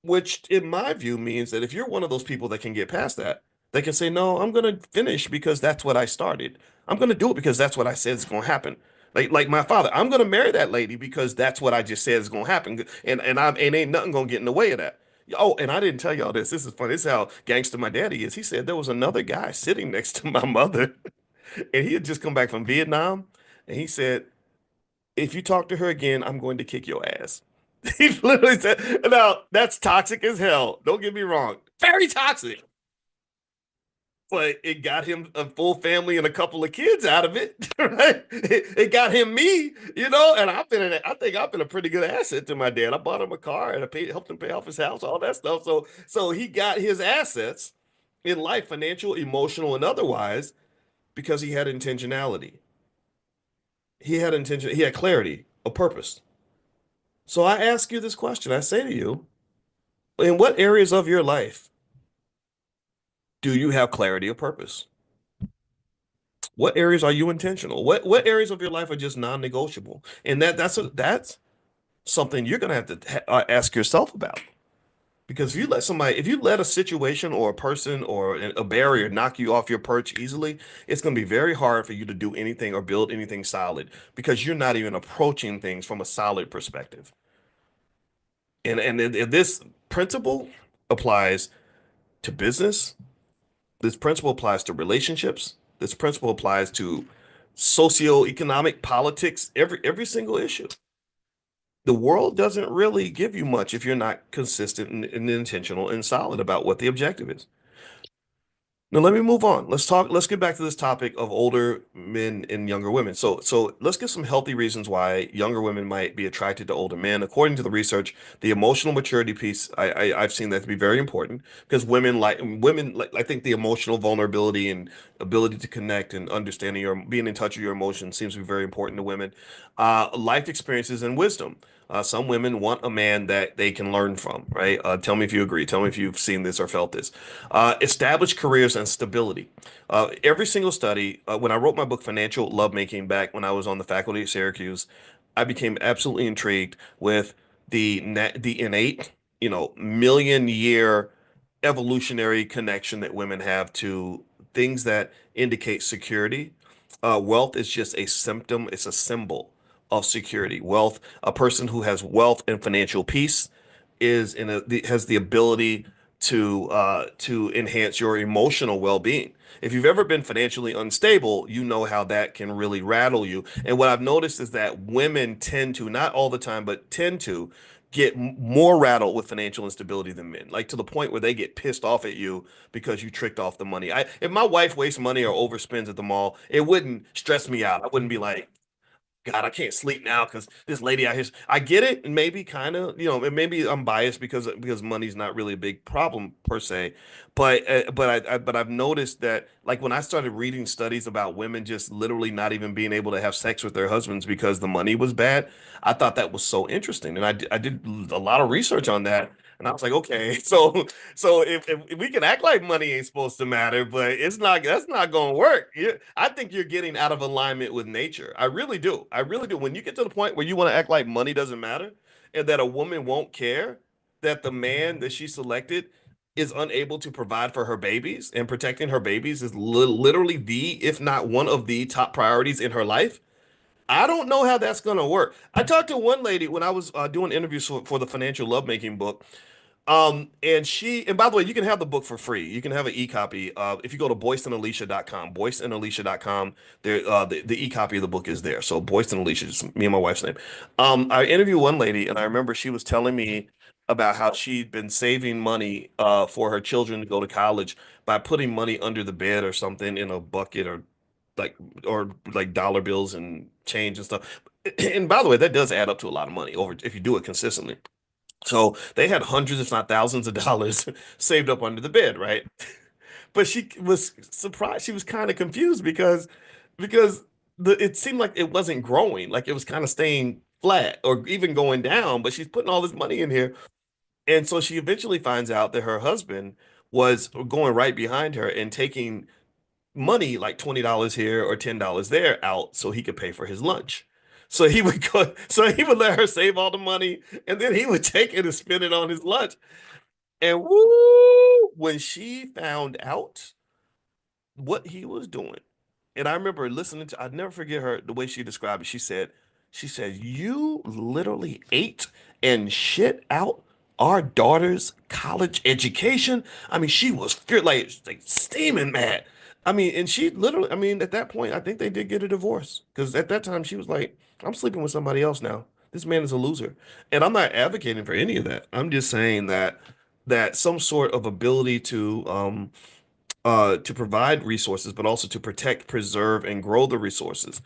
Which, in my view, means that if you're one of those people that can get past that, they can say, no, I'm going to finish because that's what I started. I'm going to do it because that's what I said is going to happen. Like my father, I'm going to marry that lady because that's what I just said is going to happen. And ain't nothing going to get in the way of that. Oh, and I didn't tell y'all this. This is funny. This is how gangster my daddy is. He said there was another guy sitting next to my mother, and he had just come back from Vietnam. And he said, if you talk to her again, I'm going to kick your ass. He literally said, now that's toxic as hell. Don't get me wrong. Very toxic. But it got him a full family and a couple of kids out of it, right? It got him me, and I think I've been a pretty good asset to my dad. I bought him a car and helped him pay off his house, all that stuff. So he got his assets in life, financial, emotional, and otherwise, because he had intentionality. He had clarity, a purpose. So I ask you this question. I say to you, in what areas of your life do you have clarity of purpose? What areas are you intentional? What areas of your life are just non-negotiable? And that's something you're gonna have to ask yourself about. Because if you let a situation or a person or a barrier knock you off your perch easily, it's gonna be very hard for you to do anything or build anything solid, because you're not even approaching things from a solid perspective. And this principle applies to business. This principle applies to relationships. This principle applies to socioeconomic politics, every single issue. The world doesn't really give you much if you're not consistent and intentional and solid about what the objective is. Now let me move on. Let's get back to this topic of older men and younger women. So let's get some healthy reasons why younger women might be attracted to older men. According to the research, the emotional maturity piece, I've seen that to be very important because women like I think the emotional vulnerability and ability to connect and understanding your being in touch with your emotions seems to be very important to women. Life experiences and wisdom. Some women want a man that they can learn from, right? Tell me if you agree. Tell me if you've seen this or felt this. Established careers and stability. Every single study, when I wrote my book, Financial Lovemaking, back when I was on the faculty at Syracuse, I became absolutely intrigued with the innate, million year evolutionary connection that women have to things that indicate security. Wealth is just a symptom, it's a symbol of security. Wealth, a person who has wealth and financial peace has the ability to enhance your emotional well-being. If you've ever been financially unstable, you know how that can really rattle you. And what I've noticed is that women tend to, not all the time, but tend to get more rattled with financial instability than men, like to the point where they get pissed off at you because you tricked off the money. If my wife wastes money or overspends at the mall, it wouldn't stress me out. I wouldn't be like, God, I can't sleep now because this lady out here. I get it, and maybe kind of, and maybe I'm biased because money's not really a big problem per se, but I've noticed that like when I started reading studies about women just literally not even being able to have sex with their husbands because the money was bad, I thought that was so interesting, and I did a lot of research on that, and I was like, okay, so if we can act like money ain't supposed to matter, but that's not gonna work. I think you're getting out of alignment with nature. I really do. I really do. When you get to the point where you want to act like money doesn't matter and that a woman won't care that the man that she selected is unable to provide for her babies and protecting her babies is literally if not one of the top priorities in her life. I don't know how that's gonna work. I talked to one lady when I was doing interviews for the financial lovemaking book. And by the way, you can have the book for free. You can have an e-copy. If you go to boyceandalicia.com, boyceandalicia.com, the e-copy of the book is there. So Boyce and Alicia, just me and my wife's name. I interviewed one lady and I remember she was telling me about how she'd been saving money for her children to go to college by putting money under the bed or something in a bucket like or like dollar bills and change and stuff. And by the way, that does add up to a lot of money over if you do it consistently. So they had hundreds, if not thousands of dollars saved up under the bed, right? But she was surprised. She was kind of confused because it seemed like it wasn't growing, like it was kind of staying flat or even going down, but she's putting all this money in here. And so she eventually finds out that her husband was going right behind her and taking money like $20 here or $10 there out so he could pay for his lunch. So he would let her save all the money and then he would take it and spend it on his lunch. And woo, when she found out what he was doing, and I remember listening to, I'd never forget her the way she described it. She said, you literally ate and shit out our daughter's college education. I mean, she was like steaming mad. I mean, and she literally, I mean, at that point, I think they did get a divorce because at that time she was like, I'm sleeping with somebody else now. This man is a loser. And I'm not advocating for any of that. I'm just saying that some sort of ability to provide resources, but also to protect, preserve, and grow the resources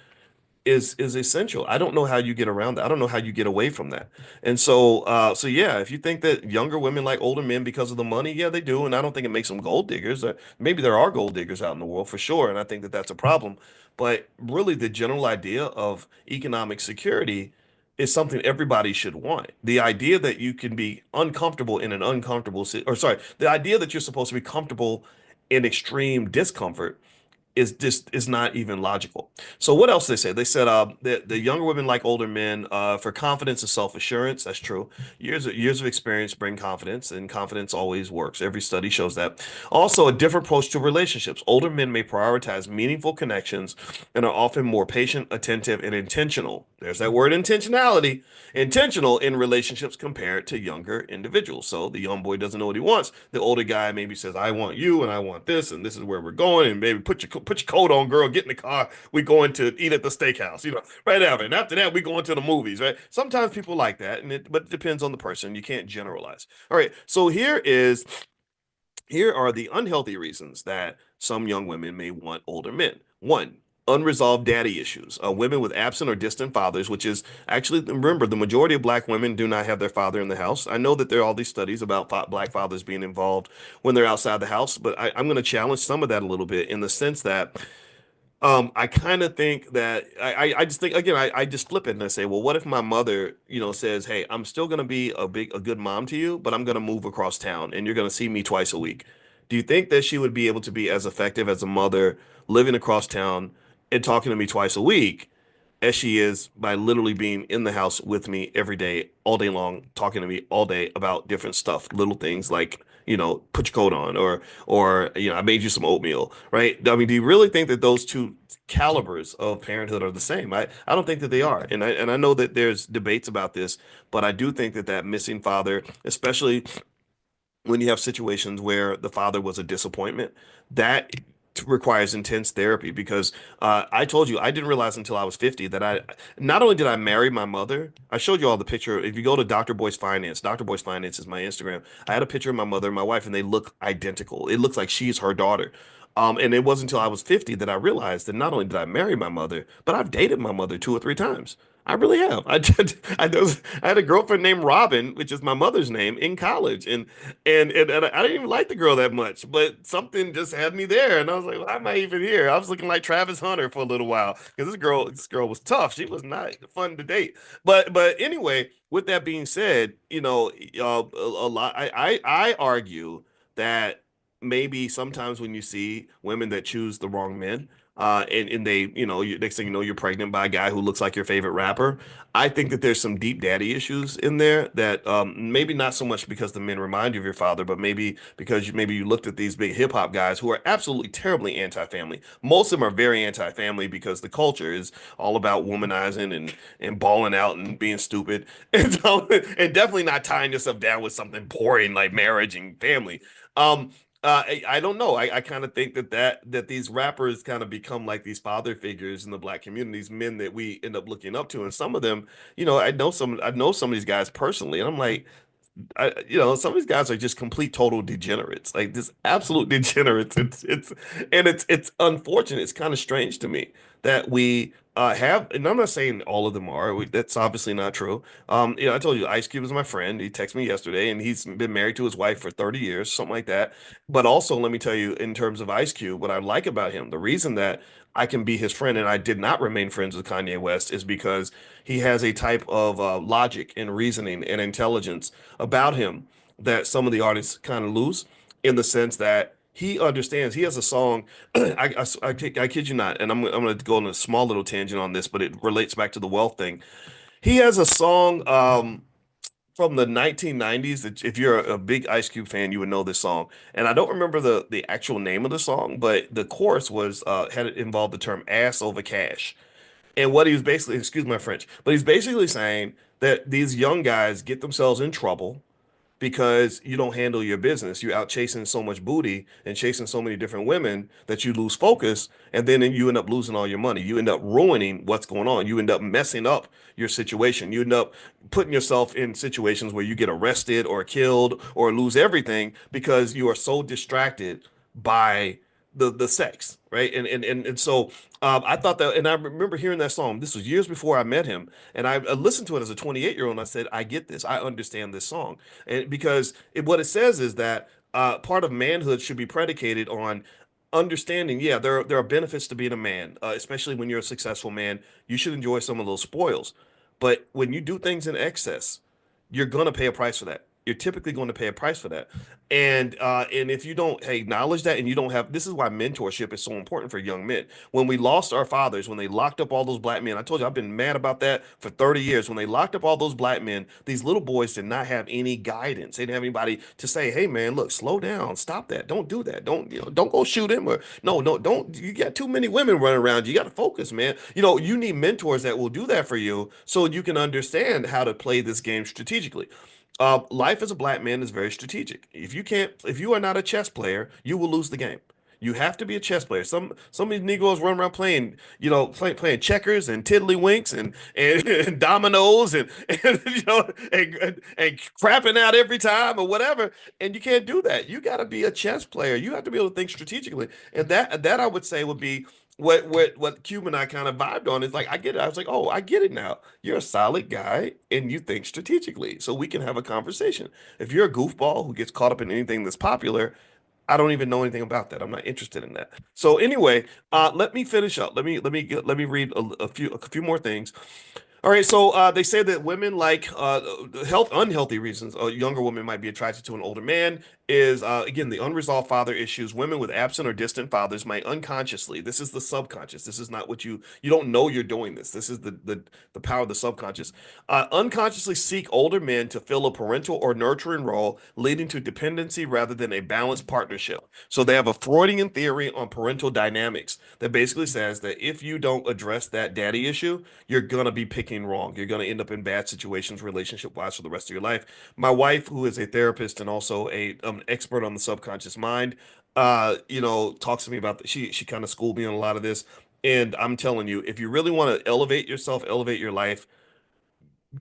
is essential. I don't know how you get around that. I don't know how you get away from that. And so yeah, if you think that younger women like older men because of the money, yeah, they do. And I don't think it makes them gold diggers. Maybe there are gold diggers out in the world for sure. And I think that that's a problem. But really, the general idea of economic security is something everybody should want. The idea that you can be uncomfortable in an uncomfortable, or sorry, the idea that you're supposed to be comfortable in extreme discomfort is not even logical. So what else they say? They said the younger women like older men for confidence and self-assurance. That's true. Years of experience bring confidence, and confidence always works. Every study shows that. Also, a different approach to relationships. Older men may prioritize meaningful connections and are often more patient, attentive, and intentional. There's that word intentionality. Intentional in relationships compared to younger individuals. So the young boy doesn't know what he wants. The older guy maybe says, "I want you, and I want this, and this is where we're going, and maybe put your coat on, girl. Get in the car. We going to eat at the steakhouse, right after. And after that, we going to the movies, right? Sometimes people like that, but it depends on the person. You can't generalize. All right. So here are the unhealthy reasons that some young women may want older men. One, unresolved daddy issues. Women with absent or distant fathers, which is actually, remember, the majority of black women do not have their father in the house. I know that there are all these studies about black fathers being involved when they're outside the house, but I'm going to challenge some of that a little bit in the sense that I kind of think that I just think again I just flip it and I say, well, what if my mother, says, hey, I'm still gonna be a good mom to you, but I'm gonna move across town and you're gonna see me twice a week. Do you think that she would be able to be as effective as a mother living across town and talking to me twice a week as she is by literally being in the house with me every day, all day long, talking to me all day about different stuff, little things like, put your coat on or I made you some oatmeal, right? I mean, do you really think that those two calibers of parenthood are the same? I don't think that they are. And I know that there's debates about this, but I do think that that missing father, especially when you have situations where the father was a disappointment, that requires intense therapy because I told you I didn't realize until I was 50 that I not only did I marry my mother. I showed you all the picture. If you go to Dr. Boyce Finance, Dr. Boyce Finance is my Instagram. I had a picture of my mother and my wife, and they look identical. It looks like she's her daughter. And it wasn't until I was 50 that I realized that not only did I marry my mother, but I've dated my mother 2 or 3 times. I really have. I had a girlfriend named Robin, which is my mother's name, in college, and I didn't even like the girl that much, but something just had me there, and I was like, why am I even here? I was looking like Travis Hunter for a little while because this girl was tough. She was not fun to date. But anyway, with that being said, a lot. I argue that maybe sometimes when you see women that choose the wrong men, and they, next thing you know, you're pregnant by a guy who looks like your favorite rapper. I think that there's some deep daddy issues in there that maybe not so much because the men remind you of your father, but maybe because you looked at these big hip hop guys who are absolutely terribly anti-family. Most of them are very anti-family because the culture is all about womanizing and balling out and being stupid, and definitely not tying yourself down with something boring like marriage and family. I don't know. I kind of think that these rappers kind of become like these father figures in the black community, these men that we end up looking up to, and some of them, I know some of these guys personally, and I'm like, some of these guys are just complete total degenerates, like this absolute degenerates. It's unfortunate. It's kind of strange to me that we have, and I'm not saying all of them are. That's obviously not true. I told you Ice Cube is my friend. He texted me yesterday, and he's been married to his wife for 30 years, something like that. But also, let me tell you, in terms of Ice Cube, what I like about him, the reason that I can be his friend and I did not remain friends with Kanye West is because he has a type of logic and reasoning and intelligence about him that some of the artists kind of lose in the sense that he understands. He has a song, I kid you not, and I'm going to go on a small little tangent on this, but it relates back to the wealth thing. He has a song from the 1990s that if you're a big Ice Cube fan, you would know this song. And I don't remember the actual name of the song, but the chorus was had it involved the term ass over cash. And what he was basically, excuse my French, but he's basically saying that these young guys get themselves in trouble because you don't handle your business. You're out chasing so much booty and chasing so many different women that you lose focus, and then you end up losing all your money. You end up ruining what's going on. You end up messing up your situation. You end up putting yourself in situations where you get arrested or killed or lose everything because you are so distracted by the sex, right? And so I thought that, and I remember hearing that song. This was years before I met him, and I listened to it as a 28-year-old, and I said, I get this. I understand this song, and because what it says is that part of manhood should be predicated on understanding. Yeah, there are benefits to being a man, especially when you're a successful man. You should enjoy some of those spoils, but when you do things in excess, you're gonna pay a price for that. You're typically going to pay a price for that. And if you don't acknowledge that and you don't have, this is why mentorship is so important for young men. When we lost our fathers, when they locked up all those black men, I told you I've been mad about that for 30 years. When they locked up all those black men, these little boys did not have any guidance. They didn't have anybody to say, hey man, look, slow down, stop that. Don't do that. Don't go shoot him, or no, don't, you got too many women running around. You got to focus, man. You need mentors that will do that for you so you can understand how to play this game strategically. Life as a black man is very strategic. If you are not a chess player, you will lose the game. You have to be a chess player. Some of these Negroes run around playing, playing checkers and tiddlywinks and dominoes and and crapping out every time or whatever. And you can't do that. You got to be a chess player. You have to be able to think strategically. And that I would say would be what Cube and I kind of vibed on. Is like, I get it. I was like, oh, I get it now. You're a solid guy and you think strategically, so we can have a conversation. If you're a goofball who gets caught up in anything that's popular, I don't even know anything about that. I'm not interested in that. So anyway, let me finish up. Let me read a few more things. All right, so they say that women like unhealthy reasons a younger woman might be attracted to an older man is again the unresolved father issues. Women with absent or distant fathers might unconsciously. This is the subconscious. This is not what you don't know you're doing this. This is the power of the subconscious. Unconsciously seek older men to fill a parental or nurturing role, leading to dependency rather than a balanced partnership. So they have a Freudian theory on parental dynamics that basically says that if you don't address that daddy issue, you're gonna be picking wrong. You're going to end up in bad situations relationship wise for the rest of your life. My wife, who is a therapist and also an expert on the subconscious mind, talks to me about she kind of schooled me on a lot of this. And I'm telling you, if you really want to elevate yourself, elevate your life,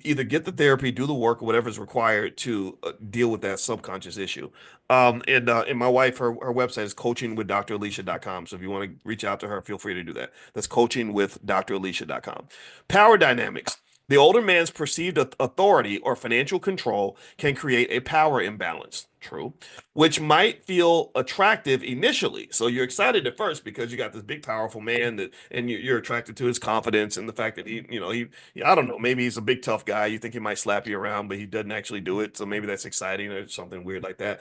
either get the therapy, do the work, or whatever is required to deal with that subconscious issue. And my wife, her website is coachingwithdralicia.com. So if you want to reach out to her, feel free to do that. That's coachingwithdralicia.com. Power dynamics. The older man's perceived authority or financial control can create a power imbalance. True. Which might feel attractive initially. So you're excited at first because you got this big, powerful man and you're attracted to his confidence and the fact that I don't know, maybe he's a big, tough guy. You think he might slap you around, but he doesn't actually do it. So maybe that's exciting or something weird like that.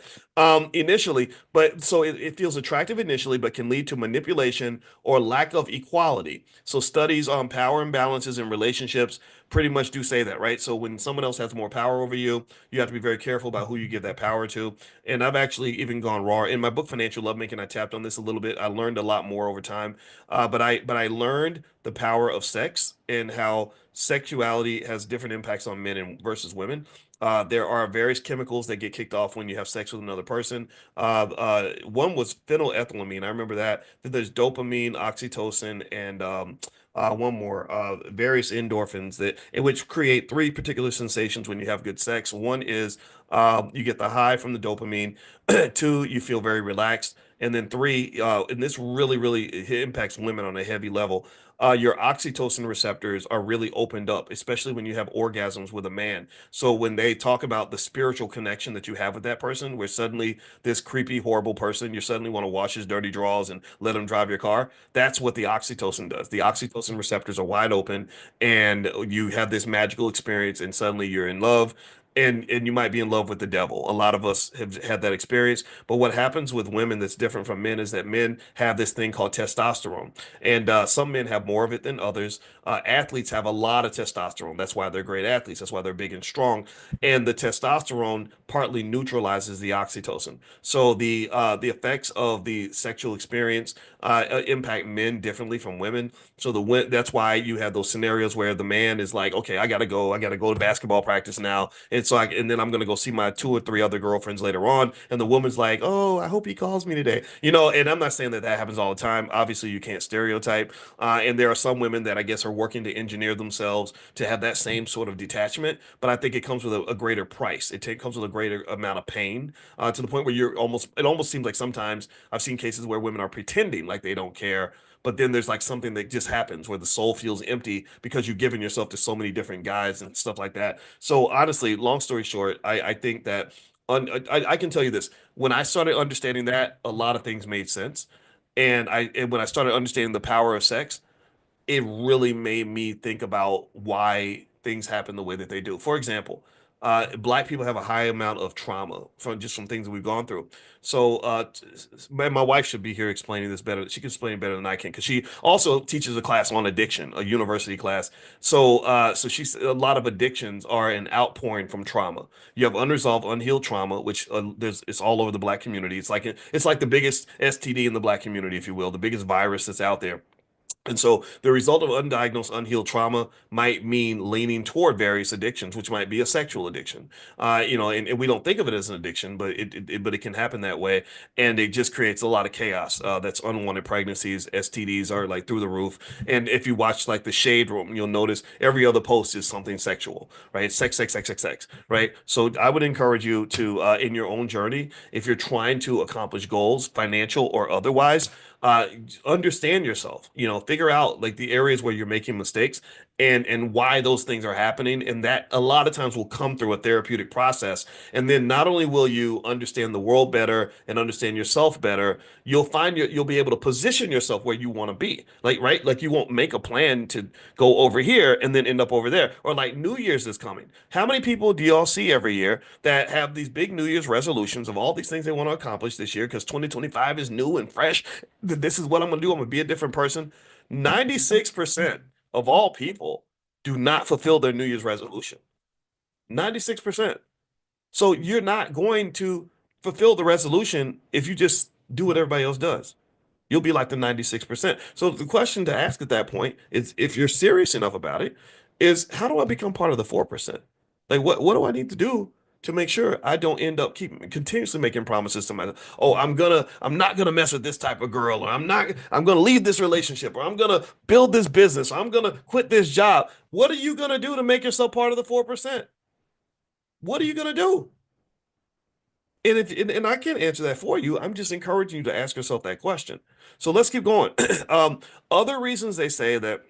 Initially, but so it feels attractive initially, but can lead to manipulation or lack of equality. So studies on power imbalances in relationships pretty much do say that, right? So when someone else has more power over you, you have to be very careful about who you give that power to. And I've actually even gone raw in my book, Financial Lovemaking. I tapped on this a little bit. I learned a lot more over time, but I learned the power of sex and how sexuality has different impacts on men and versus women. There are various chemicals that get kicked off when you have sex with another person. One was phenylethylamine. I remember that. Then there's dopamine, oxytocin, and one more, various endorphins that in which create three particular sensations when you have good sex. One is you get the high from the dopamine. Two, you feel very relaxed. And then three, and this really impacts women on a heavy level. Your oxytocin receptors are really opened up, especially when you have orgasms with a man. So when they talk about the spiritual connection that you have with that person, where suddenly this creepy, horrible person, you suddenly want to wash his dirty drawers and let him drive your car. That's what the oxytocin does. The oxytocin receptors are wide open, and you have this magical experience, and suddenly you're in love. And you might be in love with the devil. A lot of us have had that experience. But what happens with women that's different from men is that men have this thing called testosterone. And some men have more of it than others. Athletes have a lot of testosterone. That's why they're great athletes. That's why they're big and strong. And the testosterone partly neutralizes the oxytocin. So the effects of the sexual experience impact men differently from women. So that's why you have those scenarios where the man is like, okay, I gotta go to basketball practice now. And then I'm gonna go see my two or three other girlfriends later on. And the woman's like, oh, I hope he calls me today. And I'm not saying that happens all the time. Obviously, you can't stereotype. And there are some women that I guess are working to engineer themselves to have that same sort of detachment. But I think it comes with a greater price. Comes with a greater amount of pain, to the point where it almost seems like sometimes I've seen cases where women are pretending like they don't care, but then there's like something that just happens where the soul feels empty because you've given yourself to so many different guys and stuff like that. So honestly, long story short, I think that I can tell you this: when I started understanding that, a lot of things made sense, and when I started understanding the power of sex, it really made me think about why things happen the way that they do. For example, Black people have a high amount of trauma from things that we've gone through. So my wife should be here explaining this better. She can explain it better than I can because she also teaches a class on addiction, a university class. So she's a lot of addictions are an outpouring from trauma. You have unresolved, unhealed trauma, which it's all over the Black community. It's like the biggest STD in the Black community, if you will, the biggest virus that's out there. And so the result of undiagnosed, unhealed trauma might mean leaning toward various addictions, which might be a sexual addiction. And we don't think of it as an addiction, but it can happen that way, and it just creates a lot of chaos. That's unwanted pregnancies, STDs are like through the roof. And if you watch like the Shade Room, you'll notice every other post is something sexual, right? Sex, sex, sex, sex, sex, right? So I would encourage you to, in your own journey, if you're trying to accomplish goals, financial or otherwise, uh understand yourself, figure out like the areas where you're making mistakes and why those things are happening, and that a lot of times will come through a therapeutic process. And then not only will you understand the world better and understand yourself better, you'll be able to position yourself where you want to be, like, right, like you won't make a plan to go over here and then end up over there. Or like New Year's is coming, how many people do y'all see every year that have these big New Year's resolutions of all these things they want to accomplish this year because 2025 is new and fresh? This is what I'm going to do. I'm going to be a different person. 96% of all people do not fulfill their New Year's resolution. 96%. So you're not going to fulfill the resolution if you just do what everybody else does. You'll be like the 96%. So the question to ask at that point is, if you're serious enough about it, is how do I become part of the 4%? Like what do I need to do to make sure I don't end up continuously making promises to myself? Oh, I'm not gonna mess with this type of girl, or I'm gonna leave this relationship, or I'm gonna build this business, or I'm gonna quit this job. What are you gonna do to make yourself part of the 4%? What are you gonna do? And I can't answer that for you. I'm just encouraging you to ask yourself that question. So let's keep going. Other reasons they say that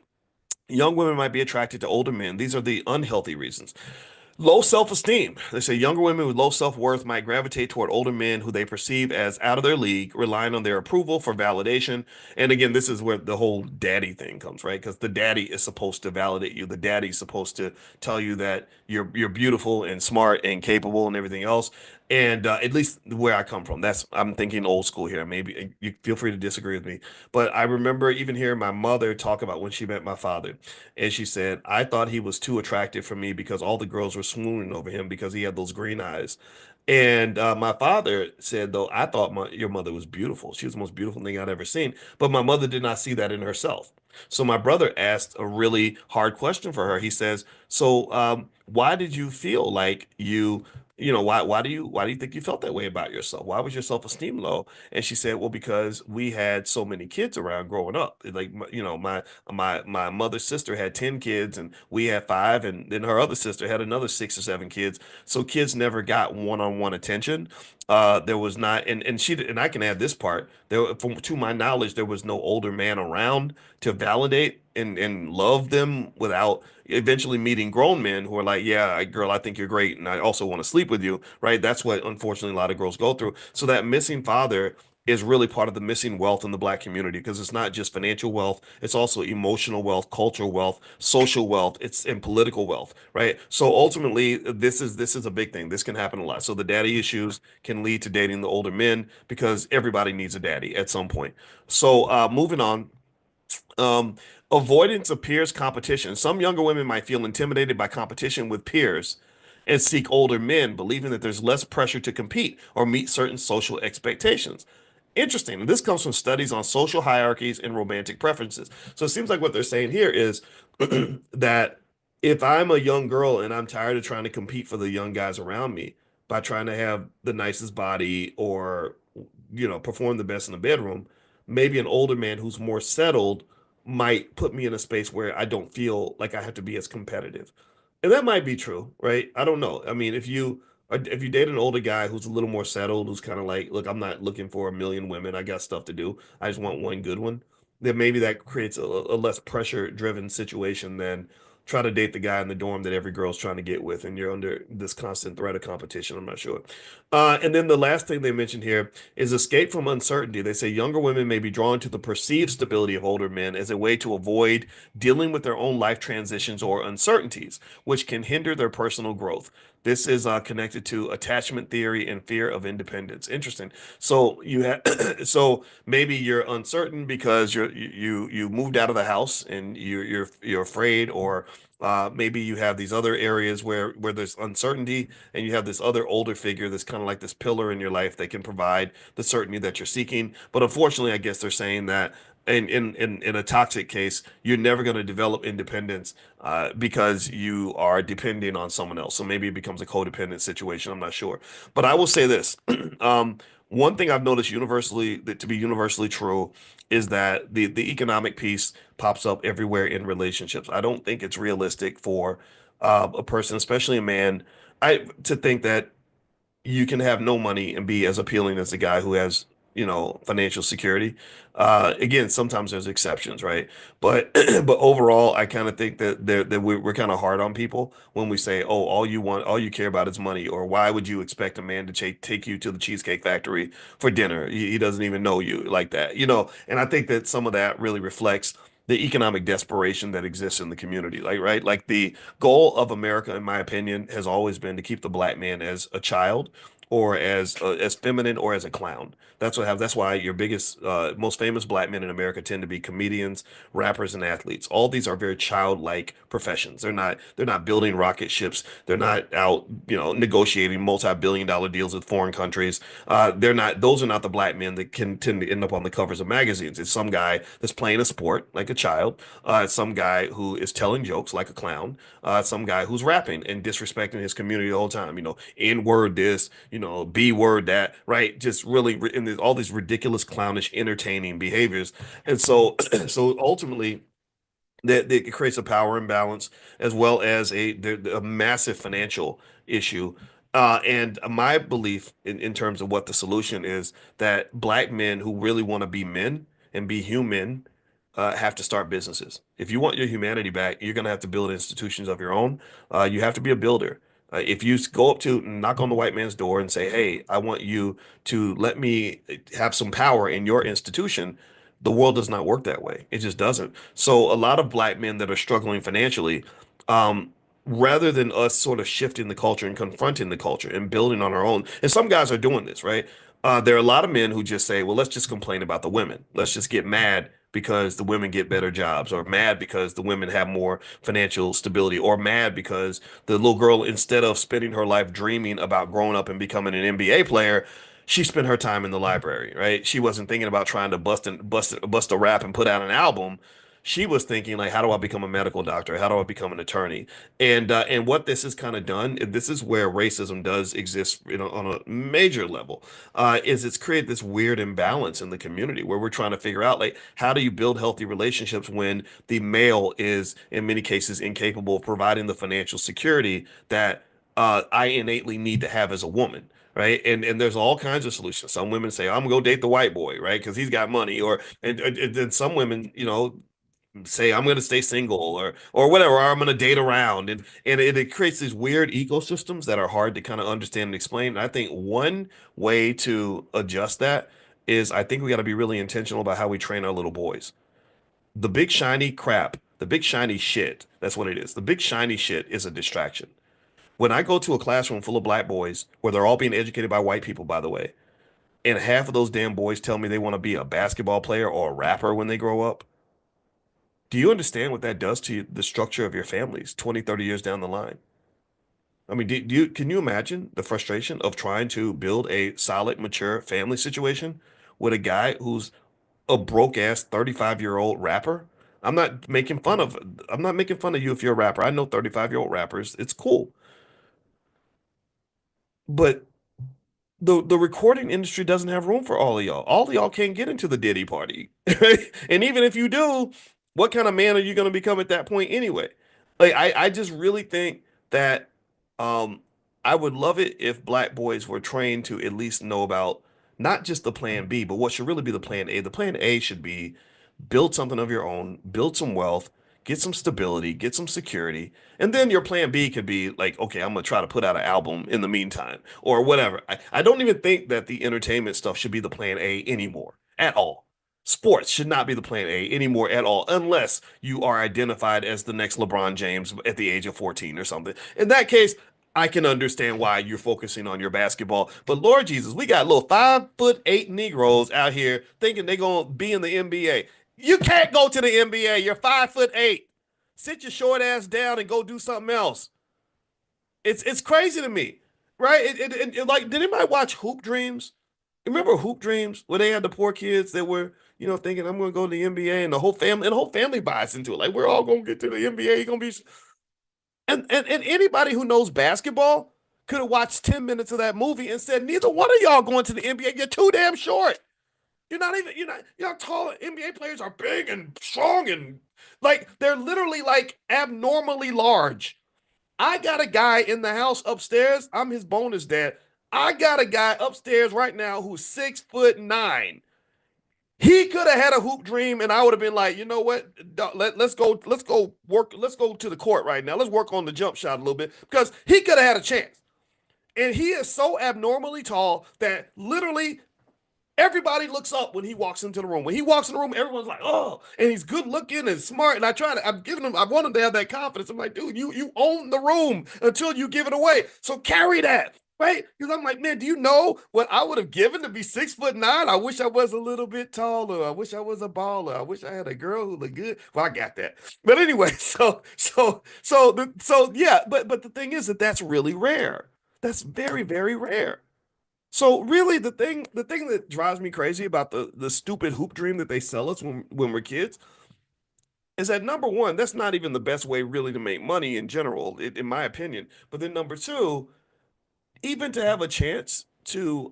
young women might be attracted to older men. These are the unhealthy reasons. Low self-esteem. They say younger women with low self-worth might gravitate toward older men who they perceive as out of their league, relying on their approval for validation. And again, this is where the whole daddy thing comes, right? Because the daddy is supposed to validate you. The daddy is supposed to tell you that you're beautiful and smart and capable and everything else. And at least where I come from, I'm thinking old school here. Maybe you feel free to disagree with me, but I remember even hearing my mother talk about when she met my father. And she said, I thought he was too attractive for me because all the girls were swooning over him because he had those green eyes. And my father said, though, I thought your mother was beautiful. She was the most beautiful thing I'd ever seen. But my mother did not see that in herself. So my brother asked a really hard question for her. He says, so why did you feel like why do you think you felt that way about yourself? Why was your self-esteem low? And she said, well, because we had so many kids around growing up. Like, my mother's sister had 10 kids and we had five, and then her other sister had another 6 or 7 kids. So kids never got one-on-one attention. There was not, and I can add this part. To my knowledge, there was no older man around to validate and love them without eventually meeting grown men who are like, yeah, girl, I think you're great, and I also want to sleep with you, right? That's what unfortunately a lot of girls go through. So that missing father is really part of the missing wealth in the Black community, because it's not just financial wealth, it's also emotional wealth, cultural wealth, social wealth, it's and political wealth, right? So ultimately, this is a big thing. This can happen a lot. So the daddy issues can lead to dating the older men, because everybody needs a daddy at some point. So moving on. Um, Avoidance of peers competition. Some younger women might feel intimidated by competition with peers and seek older men, believing that there's less pressure to compete or meet certain social expectations. Interesting. And this comes from studies on social hierarchies and romantic preferences. So it seems like what they're saying here is that if I'm a young girl and I'm tired of trying to compete for the young guys around me by trying to have the nicest body or, perform the best in the bedroom, maybe an older man who's more settled might put me in a space where I don't feel like I have to be as competitive. And that might be true, right? I don't know. I mean, if you date an older guy who's a little more settled, who's kind of like, look, I'm not looking for a million women. I got stuff to do. I just want one good one. Then maybe that creates a less pressure driven situation than try to date the guy in the dorm that every girl's trying to get with, and you're under this constant threat of competition. I'm not sure. And then the last thing they mentioned here is escape from uncertainty. They say younger women may be drawn to the perceived stability of older men as a way to avoid dealing with their own life transitions or uncertainties, which can hinder their personal growth. This is connected to attachment theory and fear of independence. Interesting. So you have, so maybe you're uncertain because you moved out of the house and you're afraid, or maybe you have these other areas where there's uncertainty, and you have this other older figure that's kind of like this pillar in your life that can provide the certainty that you're seeking. But unfortunately, I guess they're saying that in a toxic case, you're never going to develop independence because you are depending on someone else. So maybe it becomes a codependent situation. I'm not sure. But I will say this. One thing I've noticed universally that to be universally true is that the economic piece pops up everywhere in relationships. I don't think it's realistic for a person, especially a man, to think that you can have no money and be as appealing as the guy who has, financial security. Again, sometimes there's exceptions, right? But but overall, I kind of think that we're kind of hard on people when we say, oh, all you care about is money, or why would you expect a man to take you to the Cheesecake Factory for dinner? He doesn't even know you like that, And I think that some of that really reflects the economic desperation that exists in the community, like right, like the goal of America, in my opinion, has always been to keep the black man as a child or as feminine or as a clown. That's why your biggest most famous black men in America tend to be comedians, rappers, and athletes. All these are very childlike professions. They're not building rocket ships. They're not out, negotiating multi-billion-dollar deals with foreign countries. Those are not the black men that can tend to end up on the covers of magazines. It's some guy that's playing a sport like a child, some guy who is telling jokes like a clown, some guy who's rapping and disrespecting his community the whole time. N word this, B word that, right? Just really, and there's all these ridiculous, clownish, entertaining behaviors. And so, so ultimately, that it creates a power imbalance as well as a massive financial issue. And my belief in terms of what the solution is that black men who really want to be men and be human have to start businesses. If you want your humanity back, you're going to have to build institutions of your own. You have to be a builder. If you go up to knock on the white man's door and say, "Hey, I want you to let me have some power in your institution," the world does not work that way. It just doesn't. So a lot of black men that are struggling financially, um, rather than us sort of shifting the culture and confronting the culture and building on our own, and some guys are doing this, right? There are a lot of men who just say, well, let's just complain about the women. Let's just get mad because the women get better jobs, or mad because the women have more financial stability, or mad because the little girl, instead of spending her life dreaming about growing up and becoming an NBA player, she spent her time in the library, right? She wasn't thinking about trying to bust a rap and put out an album. She was thinking like, how do I become a medical doctor? How do I become an attorney? And what this has kind of done, this is where racism does exist, on a major level, is it's created this weird imbalance in the community where we're trying to figure out like, how do you build healthy relationships when the male is in many cases incapable of providing the financial security that I innately need to have as a woman. Right. And there's all kinds of solutions. Some women say, I'm gonna go date the white boy, right? Because he's got money. Or and then some women, say I'm gonna stay single or whatever, or I'm gonna date around. And it creates these weird ecosystems that are hard to kind of understand and explain. And I think one way to adjust that is I think we got to be really intentional about how we train our little boys. The big shiny crap, the big shiny shit, that's what it is. The big shiny shit is a distraction. When I go to a classroom full of black boys, where they're all being educated by white people, by the way, and half of those damn boys tell me they want to be a basketball player or a rapper when they grow up, do you understand what that does to the structure of your families 20, 30 years down the line? I mean, can you imagine the frustration of trying to build a solid, mature family situation with a guy who's a broke ass 35-year-old rapper? I'm not making fun of you if you're a rapper. I know 35-year-old rappers. It's cool. But the recording industry doesn't have room for all of y'all. All of y'all can't get into the Diddy party. Right? And even if you do, what kind of man are you going to become at that point anyway? Like I just really think that um I would love it if black boys were trained to at least know about not just the plan B, but what should really be the plan A. The plan A should be build something of your own, build some wealth, get some stability, get some security, and then your plan B could be like, okay, I'm gonna try to put out an album in the meantime or whatever. I don't even think that the entertainment stuff should be the plan A anymore at all. Sports should not be the plan A anymore at all, unless you are identified as the next LeBron James at the age of 14 or something. In that case, I can understand why you're focusing on your basketball. But Lord Jesus, we got little 5'8" Negroes out here thinking they're gonna be in the NBA. You can't go to the NBA. You're 5'8". Sit your short ass down and go do something else. It's crazy to me, right? Like, did anybody watch Hoop Dreams? Remember Hoop Dreams where they had the poor kids that were, thinking I'm going to go to the NBA, and the whole family buys into it. Like, we're all going to get to the NBA. You're going to be, and anybody who knows basketball could have watched 10 minutes of that movie and said, neither one of y'all going to the NBA. You're too damn short. You're not tall. NBA players are big and strong, and like, they're literally like abnormally large. I got a guy in the house upstairs. I'm his bonus dad. I got a guy upstairs right now who's 6'9". He could have had a hoop dream, and I would have been like, you know what? Let's go work. Let's go to the court right now. Let's work on the jump shot a little bit, because he could have had a chance. And he is so abnormally tall that literally everybody looks up when he walks into the room. When he walks in the room, everyone's like, "Oh!" And he's good looking and smart. And I want him to have that confidence. I'm like, dude, you own the room until you give it away. So carry that, right? Because I'm like, man, do you know what I would have given to be 6'9"? I wish I was a little bit taller. I wish I was a baller. I wish I had a girl who looked good. Well, I got that. But anyway, yeah. But the thing is that that's really rare. That's very, very rare. So really, the thing that drives me crazy about the stupid hoop dream that they sell us when we're kids is that, number one, that's not even the best way really to make money in general, in my opinion. But then number two, even to have a chance to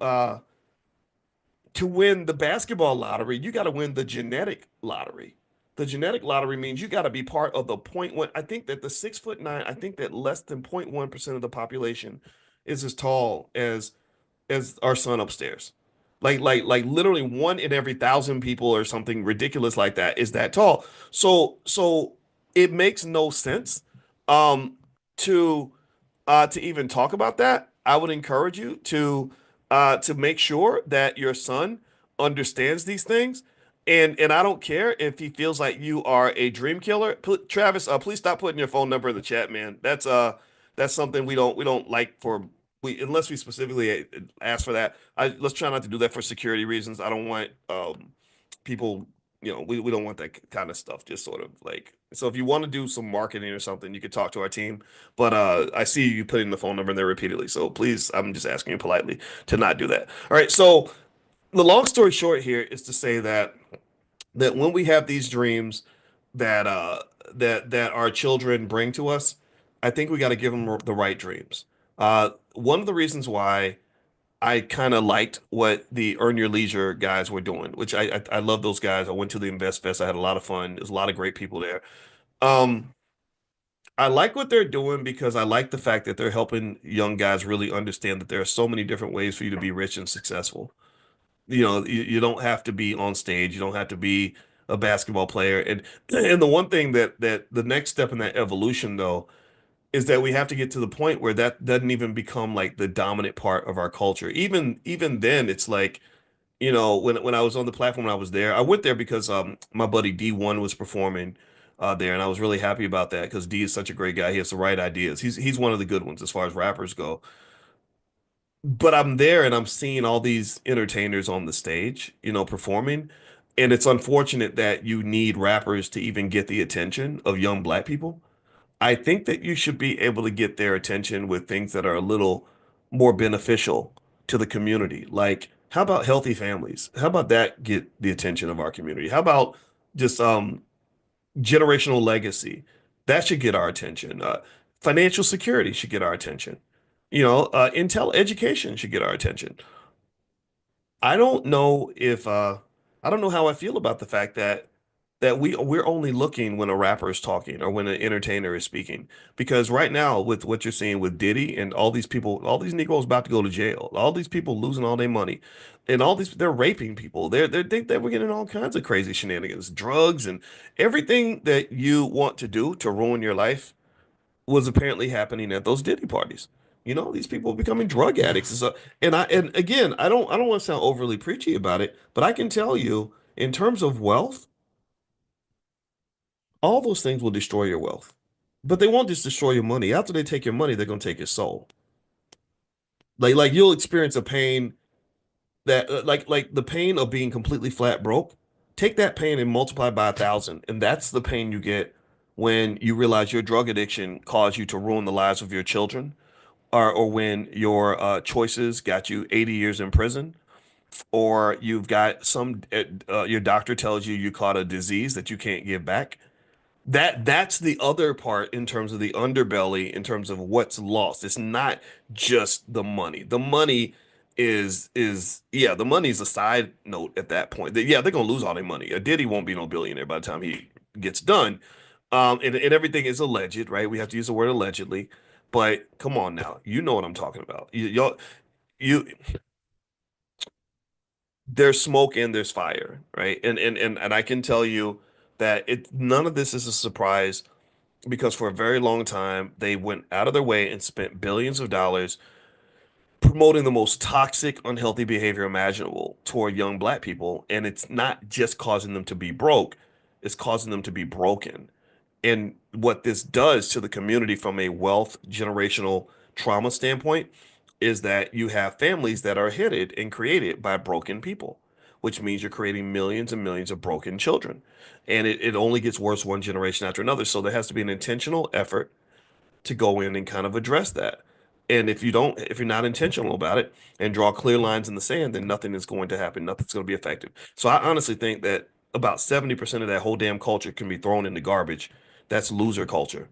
win the basketball lottery, you got to win the genetic lottery. The genetic lottery means you got to be part of the point one. I think that the 6'9", I think that less than 0.1% of the population is as tall as our son upstairs. Like literally one in every 1,000 people or something ridiculous like that is that tall. So it makes no sense um to to even talk about that. I would encourage you to make sure that your son understands these things. And I don't care if he feels like you are a dream killer. Travis, please stop putting your phone number in the chat, man. That's something we don't like for we unless we specifically ask for that. Let's try not to do that for security reasons. I don't want people, we don't want that kind of stuff. Just sort of like, so if you want to do some marketing or something, you could talk to our team. But I see you putting the phone number in there repeatedly. So please, I'm just asking you politely to not do that. All right. So the long story short here is to say that when we have these dreams that our children bring to us, I think we got to give them the right dreams. One of the reasons why I kind of liked what the Earn Your Leisure guys were doing, which I love those guys. I went to the Invest Fest. I had a lot of fun. There's a lot of great people there. Um, I like what they're doing because I like the fact that they're helping young guys really understand that there are so many different ways for you to be rich and successful. You don't have to be on stage. You don't have to be a basketball player. And the one thing that the next step in that evolution though is that we have to get to the point where that doesn't even become like the dominant part of our culture. Even then, it's like, when I was on the platform when I was there, I went there because my buddy D1 was performing there, and I was really happy about that because D is such a great guy. He has the right ideas. He's one of the good ones as far as rappers go. But I'm there and I'm seeing all these entertainers on the stage, performing. And it's unfortunate that you need rappers to even get the attention of young black people. I think that you should be able to get their attention with things that are a little more beneficial to the community. Like, how about healthy families? How about that get the attention of our community? How about just generational legacy? That should get our attention. Financial security should get our attention. Intel education should get our attention. I don't know if I don't know how I feel about the fact that we're only looking when a rapper is talking or when an entertainer is speaking. Because right now, with what you're seeing with Diddy and all these people, all these Negroes about to go to jail, all these people losing all their money, and all these they're raping people. They think that we're getting all kinds of crazy shenanigans, drugs, and everything that you want to do to ruin your life was apparently happening at those Diddy parties. These people are becoming drug addicts. And again, I don't want to sound overly preachy about it, but I can tell you, in terms of wealth, all those things will destroy your wealth. But they won't just destroy your money. After they take your money, they're gonna take your soul. Like you'll experience a pain that like the pain of being completely flat broke. Take that pain and multiply by 1,000, and that's the pain you get when you realize your drug addiction caused you to ruin the lives of your children, or when your choices got you 80 years in prison, or you've got your doctor tells you caught a disease that you can't give back. That's the other part in terms of the underbelly, in terms of what's lost. It's not just the money. The money is yeah, the money's a side note at that point. Yeah, they're gonna lose all their money. A Diddy won't be no billionaire by the time he gets done. And everything is alleged, right? We have to use the word allegedly. But come on now, you know what I'm talking about. You there's smoke and there's fire, right? And I can tell you that none of this is a surprise because for a very long time they went out of their way and spent billions of dollars promoting the most toxic, unhealthy behavior imaginable toward young black people. And it's not just causing them to be broke, it's causing them to be broken. And what this does to the community from a wealth generational trauma standpoint is that you have families that are headed and created by broken people, which means you're creating millions and millions of broken children. And it only gets worse one generation after another. So there has to be an intentional effort to go in and kind of address that. And if you're not intentional about it and draw clear lines in the sand, then nothing is going to happen. Nothing's going to be effective. So I honestly think that about 70% of that whole damn culture can be thrown in the garbage. That's loser culture.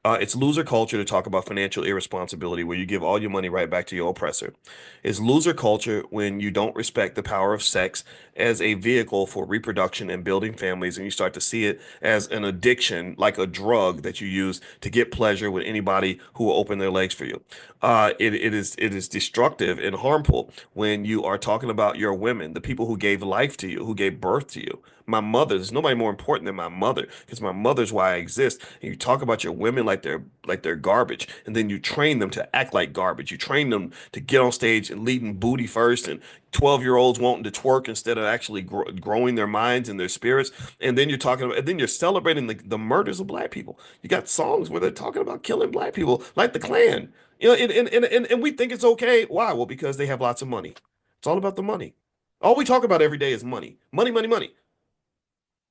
It's loser culture to talk about financial irresponsibility where you give all your money right back to your oppressor. It's loser culture when you don't respect the power of sex as a vehicle for reproduction and building families, and you start to see it as an addiction, like a drug that you use to get pleasure with anybody who will open their legs for you. It is destructive and harmful when you are talking about your women, the people who gave life to you, who gave birth to you. My mother, there's nobody more important than my mother because my mother's why I exist. And you talk about your women like they're garbage, and then you train them to act like garbage. You train them to get on stage and leading booty first, and 12-year-olds wanting to twerk instead of actually growing their minds and their spirits. And then you're celebrating the murders of black people. You got songs where they're talking about killing black people, like the Klan. And we think it's okay. Why? Well, because they have lots of money. It's all about the money. All we talk about every day is money, money, money, money.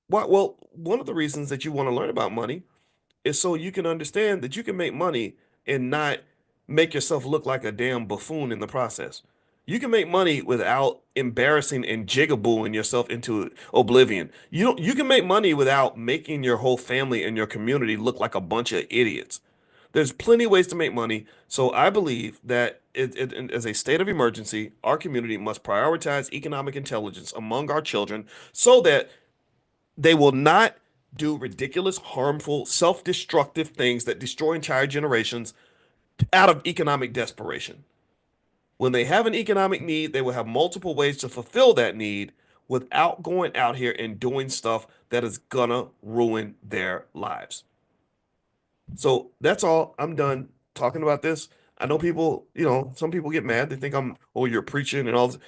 Why? Well, one of the reasons that you want to learn about money is so you can understand that you can make money and not make yourself look like a damn buffoon in the process. You can make money without embarrassing and jigabooing yourself into oblivion. You can make money without making your whole family and your community look like a bunch of idiots. There's plenty of ways to make money. So I believe that as a state of emergency, our community must prioritize economic intelligence among our children so that they will not do ridiculous, harmful, self-destructive things that destroy entire generations out of economic desperation. When they have an economic need, they will have multiple ways to fulfill that need without going out here and doing stuff that is gonna ruin their lives. So that's all. I'm done talking about this. I know people, some people get mad. They think you're preaching and all this.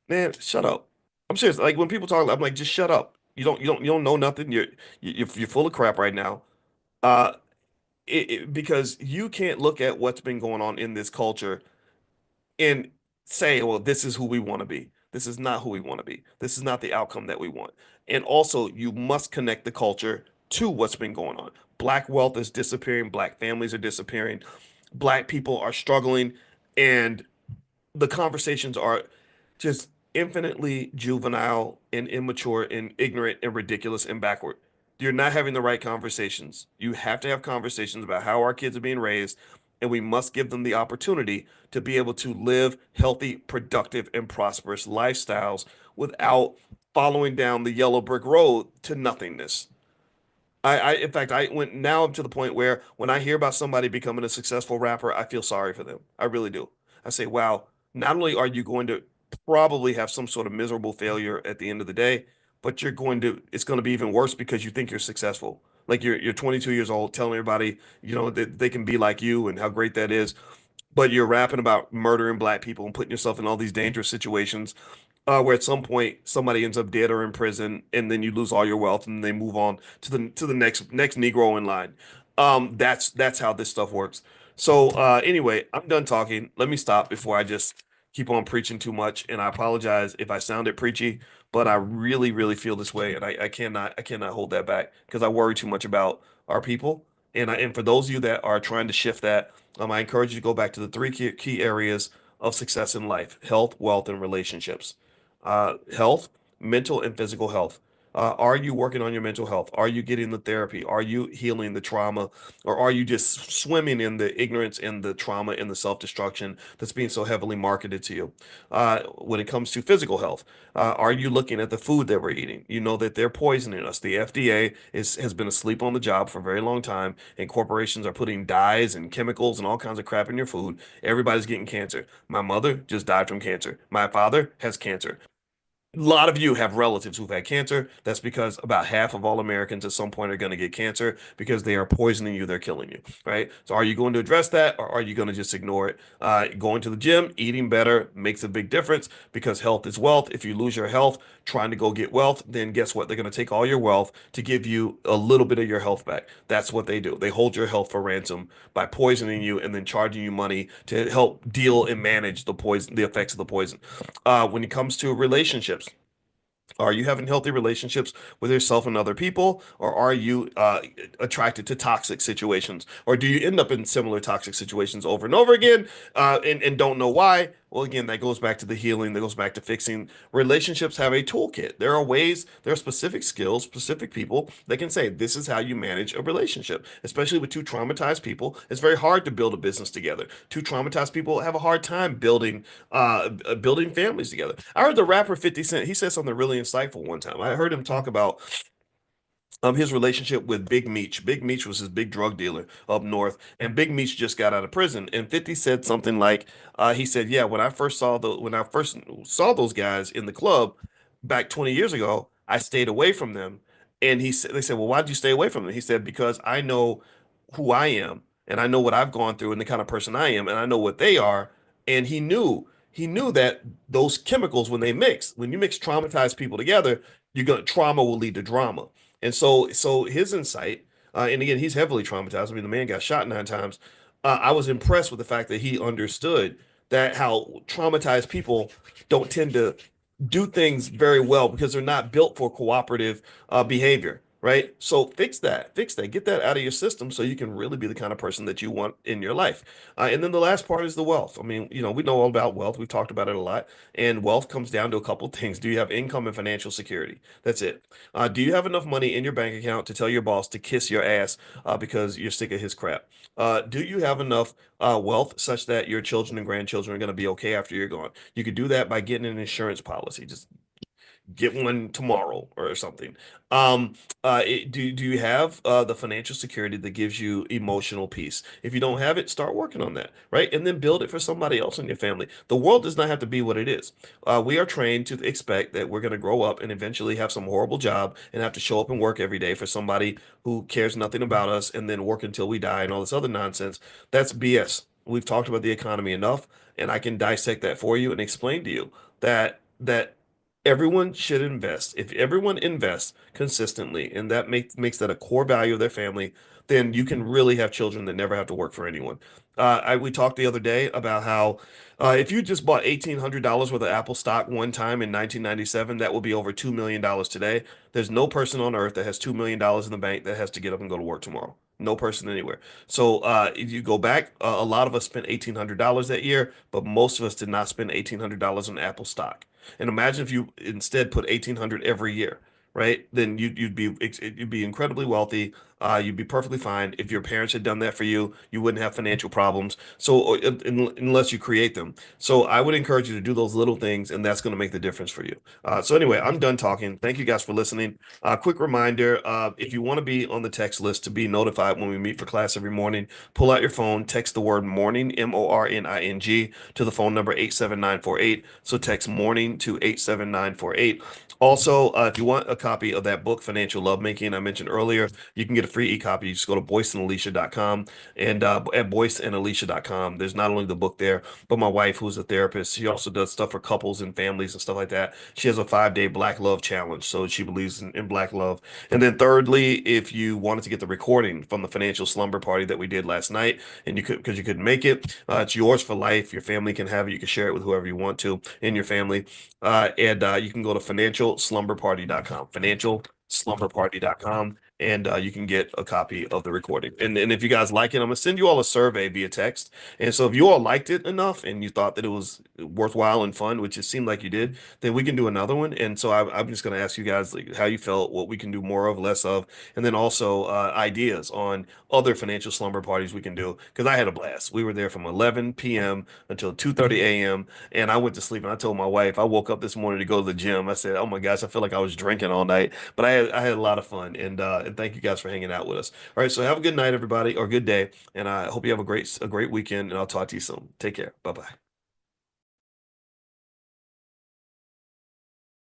Man, shut up. I'm serious. Like when people talk, I'm like, just shut up. You don't know nothing. You're full of crap right now. Uh, because you can't look at what's been going on in this culture and say, well, this is who we want to be. This is not who we want to be. This is not the outcome that we want. And also, you must connect the culture to what's been going on. Black wealth is disappearing. Black families are disappearing. Black people are struggling. And the conversations are just infinitely juvenile and immature and ignorant and ridiculous and backward. You're not having the right conversations. You have to have conversations about how our kids are being raised, and we must give them the opportunity to be able to live healthy, productive, and prosperous lifestyles without following down the yellow brick road to nothingness. In fact, I went now up to the point where when I hear about somebody becoming a successful rapper, I feel sorry for them. I really do. I say, wow, not only are you going to probably have some sort of miserable failure at the end of the day, but it's going to be even worse because you think you're successful. Like you're 22 years old telling everybody, that they can be like you and how great that is, but you're rapping about murdering black people and putting yourself in all these dangerous situations where at some point somebody ends up dead or in prison, and then you lose all your wealth, and they move on to the next Negro in line. That's how this stuff works. So anyway, I'm done talking. Let me stop before I just keep on preaching too much. And I apologize if I sounded preachy, but I really, really feel this way, and I cannot hold that back because I worry too much about our people. And for those of you that are trying to shift that, I encourage you to go back to the three key areas of success in life: health, wealth, and relationships. health, mental and physical health. Are you working on your mental health? Are you getting the therapy? Are you healing the trauma? Or are you just swimming in the ignorance and the trauma and the self-destruction that's being so heavily marketed to you? When it comes to physical health, are you looking at the food that we're eating? You know that they're poisoning us. The FDA has been asleep on the job for a very long time, and corporations are putting dyes and chemicals and all kinds of crap in your food. Everybody's getting cancer. My mother just died from cancer. My father has cancer. A lot of you have relatives who've had cancer. That's because about half of all Americans at some point are going to get cancer because they are poisoning you. They're killing you, right? So are you going to address that, or are you going to just ignore it? Going to the gym, eating better makes a big difference because health is wealth. If you lose your health trying to go get wealth, then guess what? They're going to take all your wealth to give you a little bit of your health back. That's what they do. They hold your health for ransom by poisoning you and then charging you money to help deal and manage the poison, the effects of the poison. When it comes to relationships, are you having healthy relationships with yourself and other people, or are you attracted to toxic situations, or do you end up in similar toxic situations over and over again, and don't know why? Well, again, that goes back to the healing, that goes back to fixing. Relationships have a toolkit. There are ways, there are specific skills, specific people that can say, this is how you manage a relationship, especially with two traumatized people. It's very hard to build a business together. Two traumatized people have a hard time building families together. I heard the rapper 50 Cent, he said something really insightful one time. I heard him talk about his relationship with Big Meech. Big Meech was his big drug dealer up north, and Big Meech just got out of prison. And 50 said something like, he said, "Yeah, when I first saw those guys in the club back 20 years ago, I stayed away from them." And they said, "Well, why did you stay away from them?" He said, "Because I know who I am, and I know what I've gone through, and the kind of person I am, and I know what they are." And he knew that those chemicals, when they mix, when you mix traumatized people together, trauma will lead to drama. And so his insight, and again, he's heavily traumatized. I mean, the man got shot 9 times. I was impressed with the fact that he understood that how traumatized people don't tend to do things very well because they're not built for cooperative behavior, right? So fix that, get that out of your system so you can really be the kind of person that you want in your life. And then the last part is the wealth. I mean, we know all about wealth. We've talked about it a lot. And wealth comes down to a couple of things. Do you have income and financial security? That's it. Do you have enough money in your bank account to tell your boss to kiss your ass because you're sick of his crap? Do you have enough wealth such that your children and grandchildren are going to be okay after you're gone? You could do that by getting an insurance policy. Just get one tomorrow or something. Do you have the financial security that gives you emotional peace? If you don't have it, start working on that, right? And then build it for somebody else in your family. The world does not have to be what it is. We are trained to expect that we're going to grow up and eventually have some horrible job and have to show up and work every day for somebody who cares nothing about us and then work until we die and all this other nonsense. That's BS. We've talked about the economy enough, and I can dissect that for you and explain to you that everyone should invest. If everyone invests consistently, and that makes that a core value of their family, then you can really have children that never have to work for anyone. We talked the other day about how if you just bought $1,800 worth of Apple stock one time in 1997, that would be over $2 million today. There's no person on earth that has $2 million in the bank that has to get up and go to work tomorrow. No person anywhere. So if you go back, a lot of us spent $1,800 that year, but most of us did not spend $1,800 on Apple stock. And imagine if you instead put 1,800 every year, right? Then you'd be incredibly wealthy. You'd be perfectly fine. If your parents had done that for you, you wouldn't have financial problems. So unless you create them. So I would encourage you to do those little things, and that's going to make the difference for you. So anyway, I'm done talking. Thank you guys for listening. Quick reminder, if you want to be on the text list to be notified when we meet for class every morning, pull out your phone, text the word morning, MORNING, to the phone number 87948. So text morning to 87948. Also, if you want a copy of that book, Financial Lovemaking, I mentioned earlier, you can get a free e-copy. You just go to boyceandalicia.com, and at boyceandalicia.com, there's not only the book there, but my wife, who's a therapist, she also does stuff for couples and families and stuff like that. She has a 5-day Black Love Challenge, so she believes in Black love. And then thirdly, if you wanted to get the recording from the financial slumber party that we did last night, and because you couldn't make it, it's yours for life. Your family can have it. You can share it with whoever you want to in your family. And you can go to financialslumberparty.com, financialslumberparty.com. and you can get a copy of the recording. And if you guys like it, I'm gonna send you all a survey via text. And so if you all liked it enough and you thought that it was worthwhile and fun, which it seemed like you did, then we can do another one. And so I'm just gonna ask you guys like how you felt, what we can do more of, less of, and then also ideas on other financial slumber parties we can do. Because I had a blast. We were there from 11 p.m. until 2:30 a.m. and I went to sleep. And I told my wife I woke up this morning to go to the gym. I said, "Oh my gosh, I feel like I was drinking all night." But I had a lot of fun, and thank you guys for hanging out with us. All right, so have a good night, everybody, or good day, and I hope you have a great weekend. And I'll talk to you soon. Take care. Bye bye.